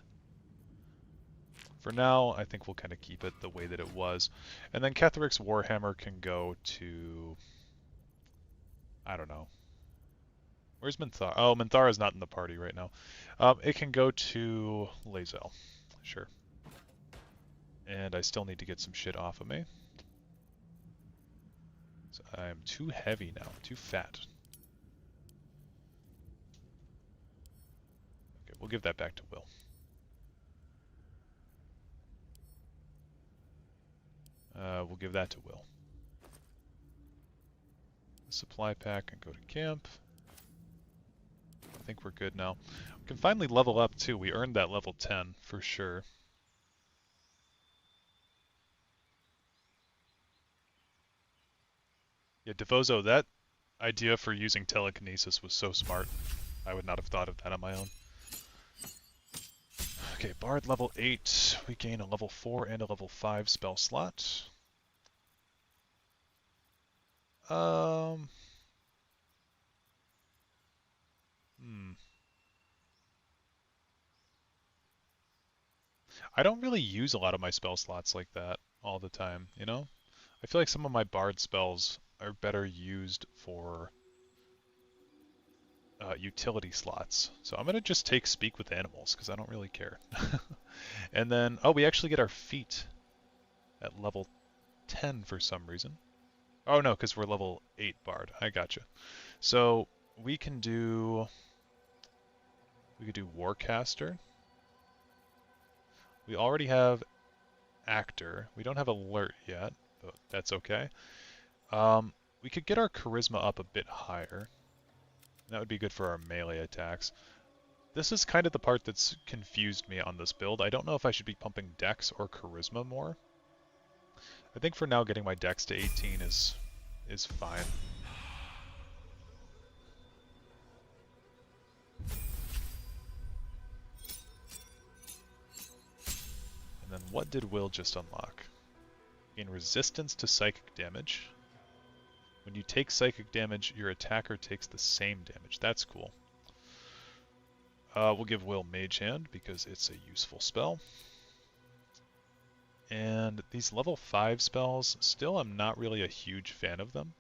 Speaker 1: For now, I think we'll kind of keep it the way that it was. And then Ketheric's Warhammer can go to... I don't know. Where's Minthara? Oh, Minthara's not in the party right now. It can go to Lae'zel. Sure. And I still need to get some shit off of me. So I'm too heavy now, too fat. Okay, we'll give that back to Will. We'll give that to Will. The supply pack can go to camp. I think we're good now. We can finally level up too. We earned that level 10 for sure. Yeah, Devozo, that idea for using telekinesis was so smart. I would not have thought of that on my own. Okay, Bard level 8. We gain a level 4 and a level 5 spell slot. I don't really use a lot of my spell slots like that all the time, you know? I feel like some of my Bard spells are better used for utility slots. So I'm going to just take Speak with Animals, because I don't really care. And then, oh, we actually get our feet at level 10 for some reason. Oh no, because we're level 8 Bard. I gotcha. So we could do Warcaster. We already have Actor. We don't have Alert yet, but that's okay. We could get our Charisma up a bit higher. That would be good for our melee attacks. This is kind of the part that's confused me on this build. I don't know if I should be pumping Dex or Charisma more. I think for now getting my Dex to 18 is fine. And then what did Will just unlock? Gain resistance to psychic damage. When you take psychic damage, your attacker takes the same damage. That's cool. We'll give Will Mage Hand because it's a useful spell. And these level 5 spells, still I'm not really a huge fan of them.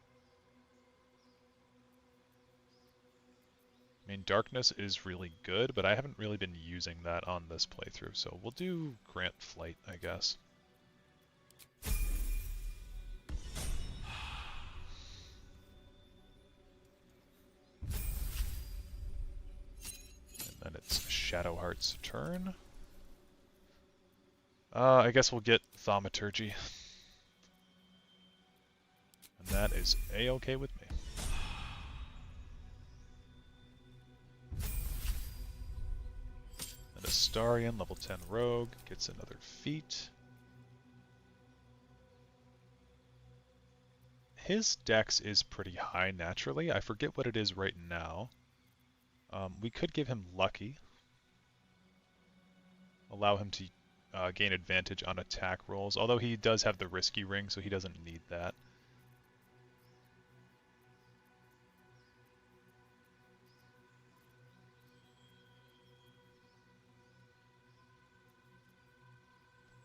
Speaker 1: I mean, Darkness is really good, but I haven't really been using that on this playthrough, so we'll do Grant Flight, I guess. And then it's Shadowheart's turn. I guess we'll get Thaumaturgy. And that is a-okay with me. And Astarion, level 10 rogue, gets another feat. His dex is pretty high naturally. I forget what it is right now. We could give him Lucky. Allow him to gain advantage on attack rolls, although he does have the Risky Ring, so he doesn't need that.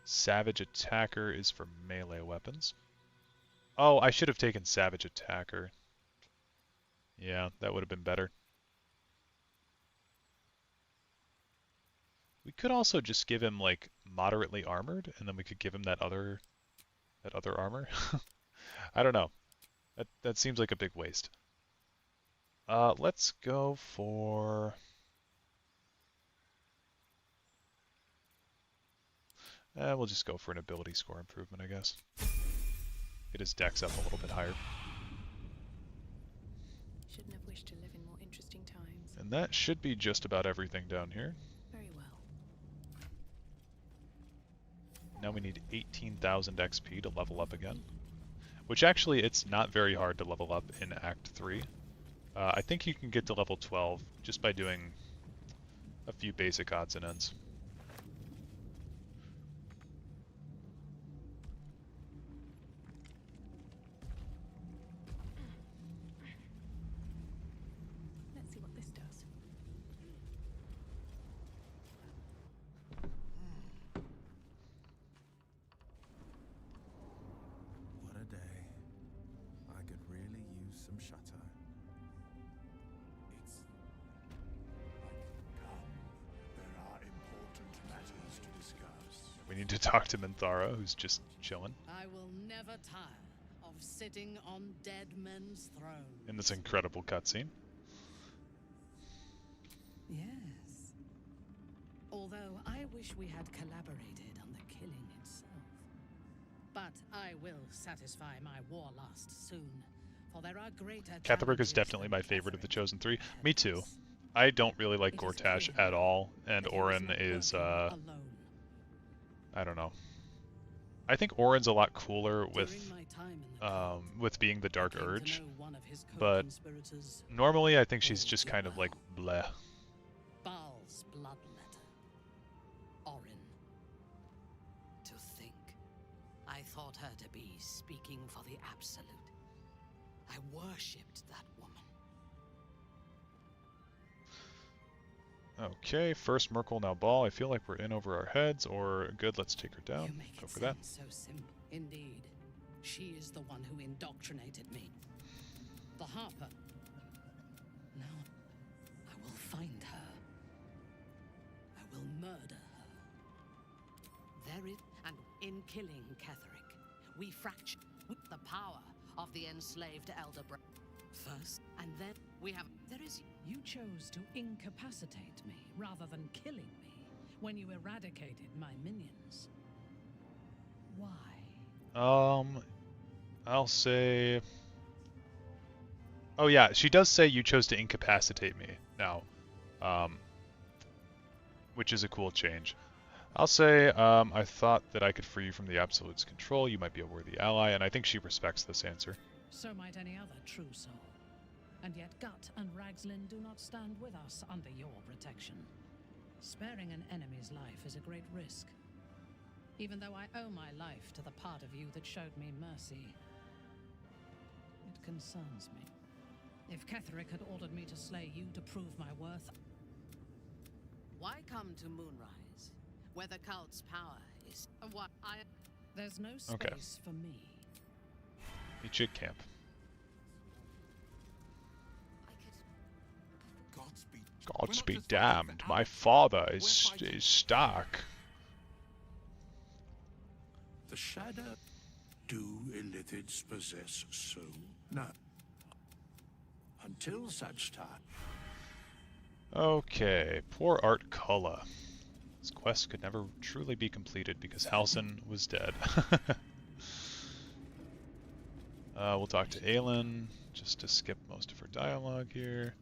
Speaker 1: Savage Attacker is for melee weapons. Oh, I should have taken Savage Attacker. Yeah, that would have been better. We could also just give him like moderately armored, and then we could give him that other armor. I don't know. That seems like a big waste. Let's go for. We'll just go for an ability score improvement, I guess. Get his dex up a little bit higher.
Speaker 4: Shouldn't have wished to live in more interesting times.
Speaker 1: And that should be just about everything down here.
Speaker 4: Very well.
Speaker 1: Now we need 18,000 XP to level up again. Which actually, it's not very hard to level up in Act 3. I think you can get to level 12 just by doing a few basic odds and ends.
Speaker 4: Let's see what this does.
Speaker 7: What a day. I could really use some shutter. It's like, come, there are important matters to discuss.
Speaker 1: We need to talk to Minthara, who's just chilling
Speaker 17: I will never tire of sitting on dead men's thrones.
Speaker 1: in this incredible cutscene.
Speaker 17: Yes. Although I wish we had collaborated on the killing itself. But I will satisfy my warlust soon, for there are greater
Speaker 1: Catherick is
Speaker 17: challenges
Speaker 1: definitely
Speaker 17: than
Speaker 1: my favorite of the Chosen Three. Me too. I don't really like Gortash at all, and Orin is, I don't know. I think Orin's a lot cooler with being the Dark Urge, but normally I think she's just kind of like bleh.
Speaker 17: Baal's bloodletter. Orin. To think, I thought her to be speaking for the Absolute. I worshipped that woman.
Speaker 1: Okay, first Merkel, now Ball. I feel like we're in over our heads, or good, let's take her down. Go for that.
Speaker 17: So simple. Indeed. She is the one who indoctrinated me. The Harper. Now, I will find her. I will murder her. There is, and in killing Catherick, we fracture the power of the enslaved Elder Brother. First, and then we have. There is.
Speaker 4: You chose to incapacitate me rather than killing me when you eradicated my minions. Why?
Speaker 1: I'll say. Oh yeah, she does say you chose to incapacitate me now, which is a cool change. I'll say I thought that I could free you from the Absolute's control. You might be a worthy ally, and I think she respects this answer.
Speaker 4: So might any other true soul. And yet Gut and Ragslin do not stand with us under your protection. Sparing an enemy's life is a great risk. Even though I owe my life to the part of you that showed me mercy, it concerns me. If Catherick had ordered me to slay you to prove my worth...
Speaker 17: Why come to Moonrise, where the cult's power is... What I...
Speaker 4: There's no space for me.
Speaker 1: Meet you at camp. Gods be damned, my father is stark.
Speaker 11: The shadow. Do illithids possess soul? No. Until such time.
Speaker 1: Okay, poor Art Culla. His quest could never truly be completed because Halsin was dead. We'll talk to Aelin just to skip most of her dialogue here.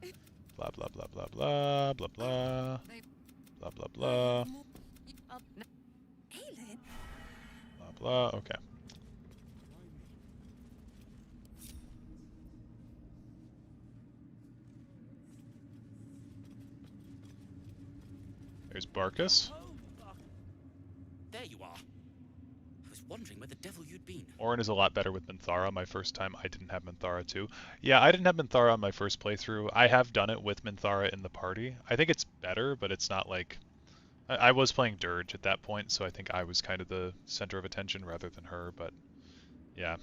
Speaker 1: Blah blah blah blah blah blah blah blah blah blah blah blah. Okay. Barkus.
Speaker 2: There you are. I was wondering where the devil you'd been.
Speaker 1: Orin is a lot better with Minthara. My first time, I didn't have Minthara too. Yeah, I didn't have Minthara on my first playthrough. I have done it with Minthara in the party. I think it's better, but it's not like... I was playing Dirge at that point, so I think I was kind of the center of attention rather than her, but yeah.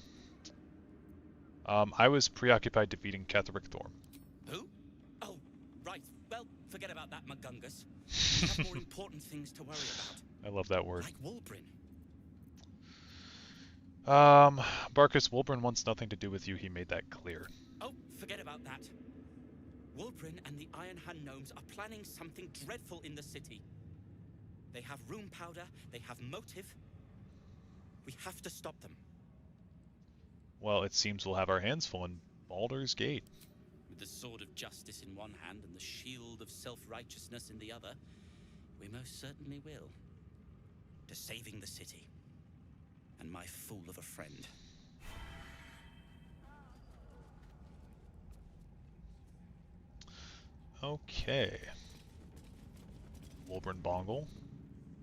Speaker 1: I was preoccupied defeating Ketheric Thorm.
Speaker 2: Who? Oh, right. Well, forget about that, McGungus. We have more important things to worry about.
Speaker 1: I love that word.
Speaker 2: Like Wulbrin.
Speaker 1: Barkus, Wulbrin wants nothing to do with you. He made that clear.
Speaker 2: Oh, forget about that. Wulbrin and the Iron Hand Gnomes are planning something dreadful in the city. They have rune powder, they have motive. We have to stop them.
Speaker 1: Well, it seems we'll have our hands full in Baldur's Gate.
Speaker 2: With the sword of justice in one hand and the shield of self-righteousness in the other, we most certainly will. To saving the city. And my fool of a friend.
Speaker 1: Okay. Wulbrin Bongle.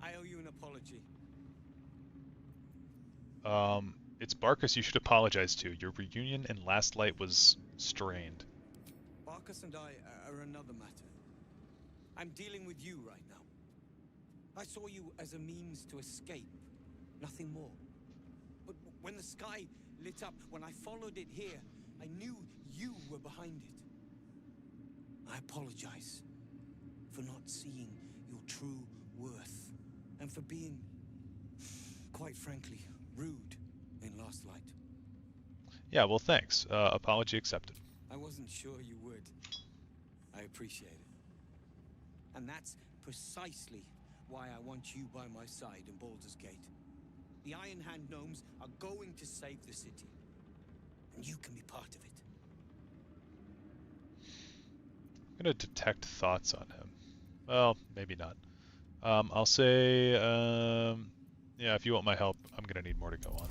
Speaker 8: I owe you an apology.
Speaker 1: It's Barkus you should apologize to. Your reunion in Last Light was strained.
Speaker 8: Barkus and I are another matter. I'm dealing with you right now. I saw you as a means to escape, nothing more. But when the sky lit up, when I followed it here, I knew you were behind it. I apologize for not seeing your true worth, and for being, quite frankly, rude in Last Light.
Speaker 1: Yeah, well, thanks. Apology accepted.
Speaker 8: I wasn't sure you would. I appreciate it. And that's precisely why I want you by my side in Baldur's Gate. The Iron Hand Gnomes are going to save the city, and you can be part of it.
Speaker 1: I'm gonna detect thoughts on him. Well, maybe not. I'll say, yeah, if you want my help, I'm gonna need more to go on.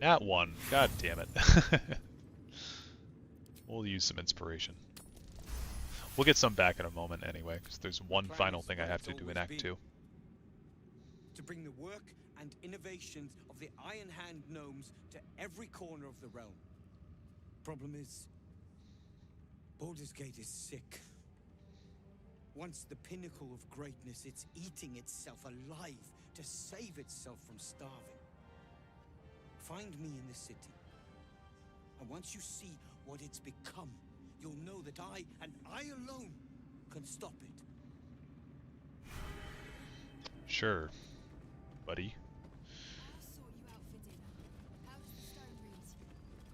Speaker 1: Nat 1. God damn it. We'll use some inspiration. We'll get some back in a moment anyway, because there's one final thing I have to do in Act 2.
Speaker 8: To bring the work and innovations of the Iron Hand Gnomes to every corner of the realm. Problem is, Baldur's Gate is sick. Once the pinnacle of greatness, it's eating itself alive to save itself from starving. Find me in the city. And once you see what it's become, you'll know that I, and I alone, can stop it.
Speaker 1: Sure, buddy.
Speaker 9: I'll sort you out for dinner. How does the stone read?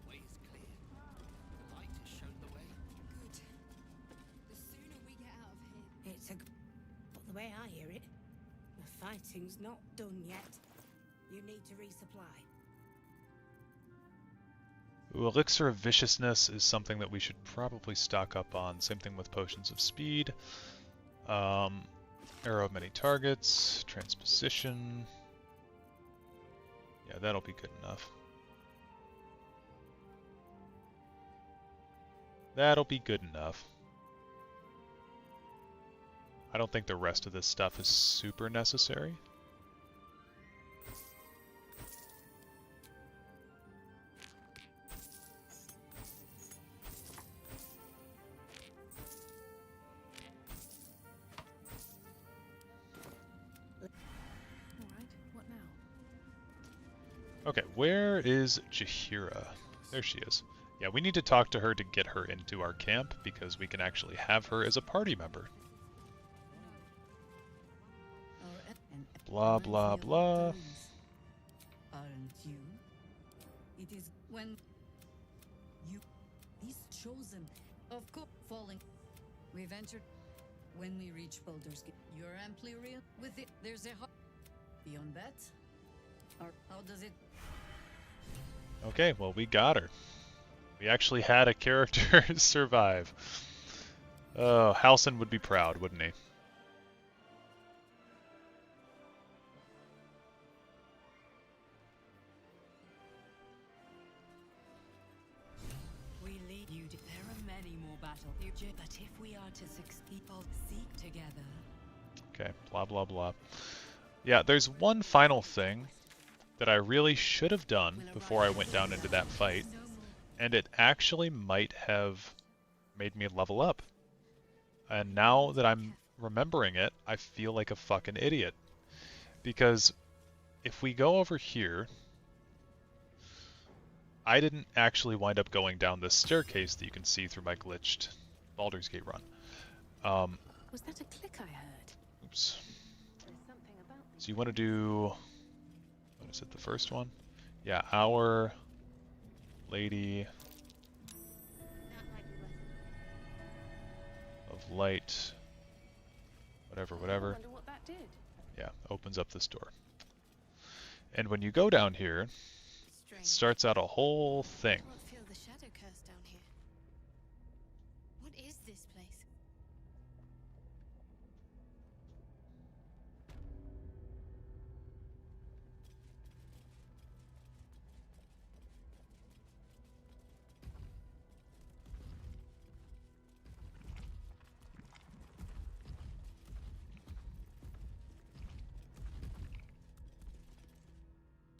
Speaker 2: The way is clear. The light has shown the way.
Speaker 9: Good. The sooner we get out of here.
Speaker 10: It's a... But the way I hear it, the fighting's not done yet. You need to resupply.
Speaker 1: Ooh, Elixir of Viciousness is something that we should probably stock up on. Same thing with Potions of Speed. Arrow of Many Targets. Transposition. Yeah, that'll be good enough. That'll be good enough. I don't think the rest of this stuff is super necessary. Okay, where is Jaheira? There she is. Yeah, we need to talk to her to get her into our camp, because we can actually have her as a party member. Blah, blah, blah.
Speaker 4: Aren't you? It is when you is chosen. Of course, falling. We've entered. When we reach Baldur's Gate, you're amply real with it. There's a beyond that. Or how does it?
Speaker 1: Okay, well, we got her. We actually had a character survive. Oh, Halsin would be proud, wouldn't he?
Speaker 16: We lead you to... There are many more battles, but if we are to succeed, seek together.
Speaker 1: Okay, blah blah blah. Yeah, there's one final thing that I really should have done before I went down into that fight, and it actually might have made me level up. And now that I'm remembering it, I feel like a fucking idiot. Because if we go over here, I didn't actually wind up going down this staircase that you can see through my glitched Baldur's Gate run.
Speaker 10: Was that a click I heard?
Speaker 1: Oops. So you want to do, what is it, the first one? Yeah, Our Lady of Light, whatever, whatever.
Speaker 10: I wonder what that did.
Speaker 1: Yeah, opens up this door. And when you go down here, it starts out a whole thing.
Speaker 5: I can't feel the shadow curse down here. What is this place?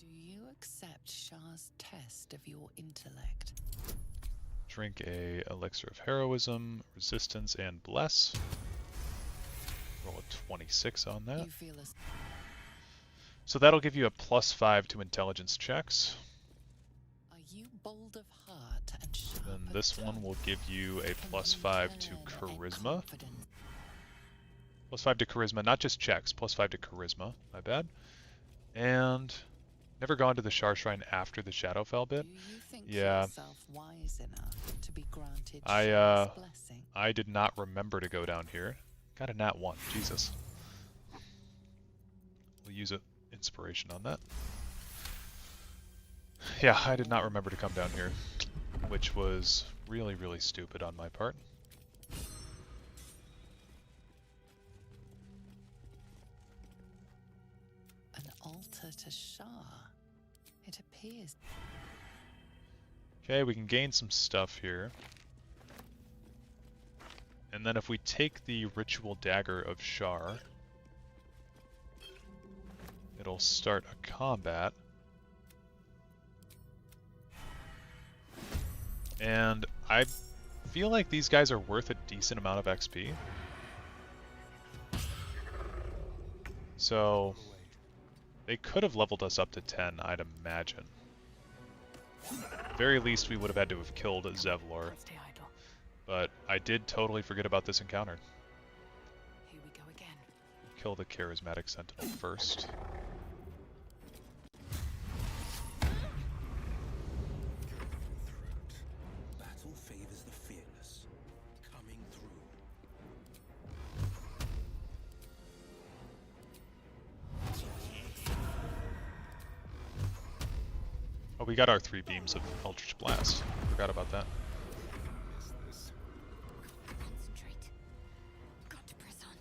Speaker 3: Do you accept Shah's test of your intellect?
Speaker 1: Drink a elixir of heroism, resistance, and bless. Roll a 26 on that.
Speaker 3: You feel as
Speaker 1: So that'll give you a +5 to intelligence checks.
Speaker 3: Are you bold of heart and sharp
Speaker 1: Then
Speaker 3: of
Speaker 1: this one
Speaker 3: tongue?
Speaker 1: will give you a
Speaker 3: Can
Speaker 1: +5 to
Speaker 3: turn and
Speaker 1: charisma.
Speaker 3: confidence?
Speaker 1: +5 to charisma, not just checks, +5 to charisma, my bad. And never gone to the Shar Shrine after the Shadowfell bit.
Speaker 3: Do you think
Speaker 1: Yeah,
Speaker 3: yourself wise enough to be granted
Speaker 1: I
Speaker 3: Shah's blessing?
Speaker 1: I did not remember to go down here. Got a nat 1, Jesus. We'll use an inspiration on that. Yeah, I did not remember to come down here, which was really, really stupid on my part.
Speaker 3: An altar to Shah. It appears.
Speaker 1: Okay, we can gain some stuff here. And then if we take the Ritual Dagger of Shar, it'll start a combat. And I feel like these guys are worth a decent amount of XP. So they could have leveled us up to 10, I'd imagine. Very least we would have had to have killed Zevlor. But I did totally forget about this encounter.
Speaker 10: Here we go again.
Speaker 1: Kill the Charismatic Sentinel first.
Speaker 8: Battle favors the fearless. Coming through.
Speaker 1: Oh, we got our 3 beams of Eldritch Blast. Forgot about that.
Speaker 5: Concentrate. Got to press on.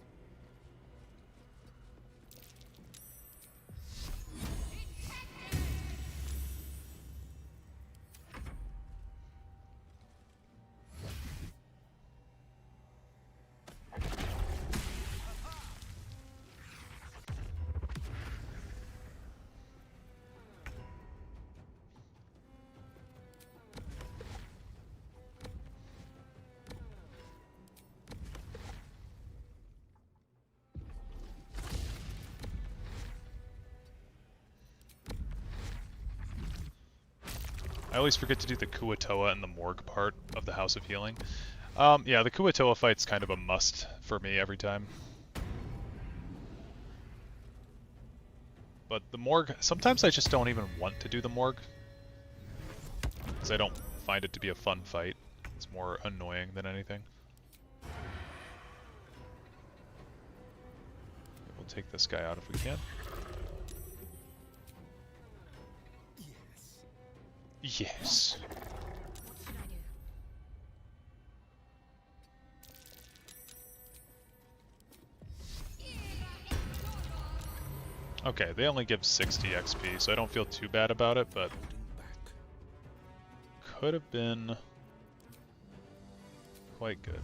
Speaker 1: I always forget to do the Kuatoa and the Morgue part of the House of Healing. Yeah, the Kuatoa fight's kind of a must for me every time. But the Morgue, sometimes I just don't even want to do the Morgue, because I don't find it to be a fun fight. It's more annoying than anything. We'll take this guy out if we can. Yes.
Speaker 5: What should I do?
Speaker 1: Okay, they only give 60 XP, so I don't feel too bad about it, but could have been quite good.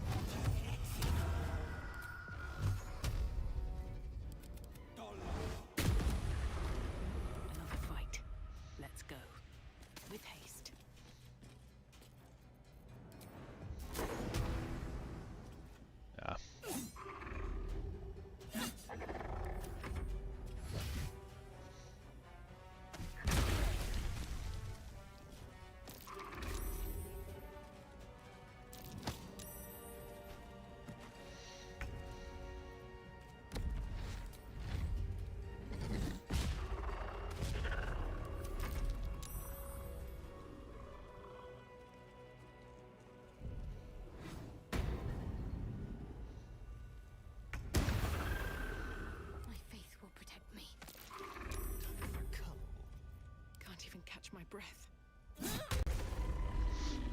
Speaker 10: breath.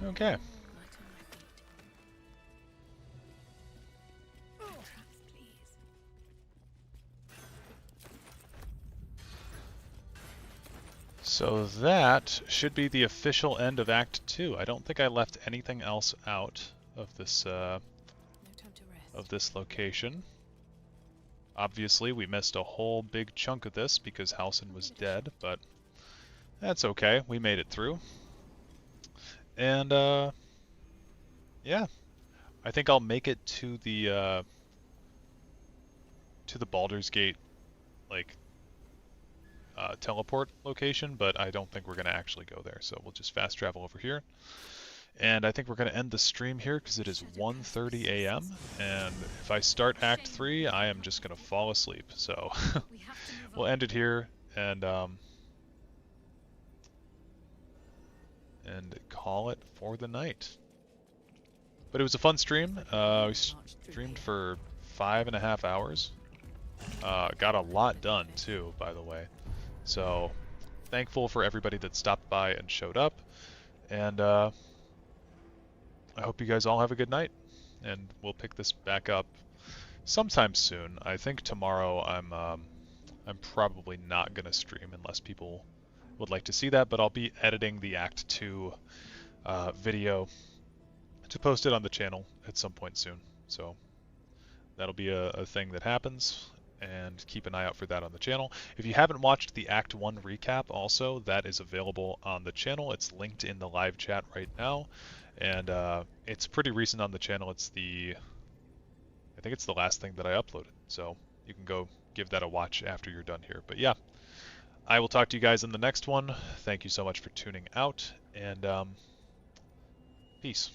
Speaker 1: Okay.
Speaker 10: Light on my feet. Traps, please.
Speaker 1: So that should be the official end of Act 2. I don't think I left anything else out of this
Speaker 10: No time to rest.
Speaker 1: location. Obviously, we missed a whole big chunk of this because Halsin was dead, but that's okay. We made it through. And yeah, I think I'll make it to the Baldur's Gate like teleport location, but I don't think we're gonna actually go there. So we'll just fast travel over here. And I think we're going to end the stream here because it is 1:30 a.m. And if I start Act 3, I am just going to fall asleep. So we'll end it here and call it for the night. But it was a fun stream. We streamed for 5.5 hours. Got a lot done too, by the way. So thankful for everybody that stopped by and showed up. And I hope you guys all have a good night, and we'll pick this back up sometime soon. I think tomorrow I'm probably not gonna stream unless people would like to see that, but I'll be editing the Act 2 video to post it on the channel at some point soon. So that'll be a thing that happens, and keep an eye out for that on the channel. If you haven't watched the Act 1 recap also, that is available on the channel. It's linked in the live chat right now. And it's pretty recent on the channel. I think it's the last thing that I uploaded. So you can go give that a watch after you're done here. But yeah, I will talk to you guys in the next one. Thank you so much for tuning out, and peace.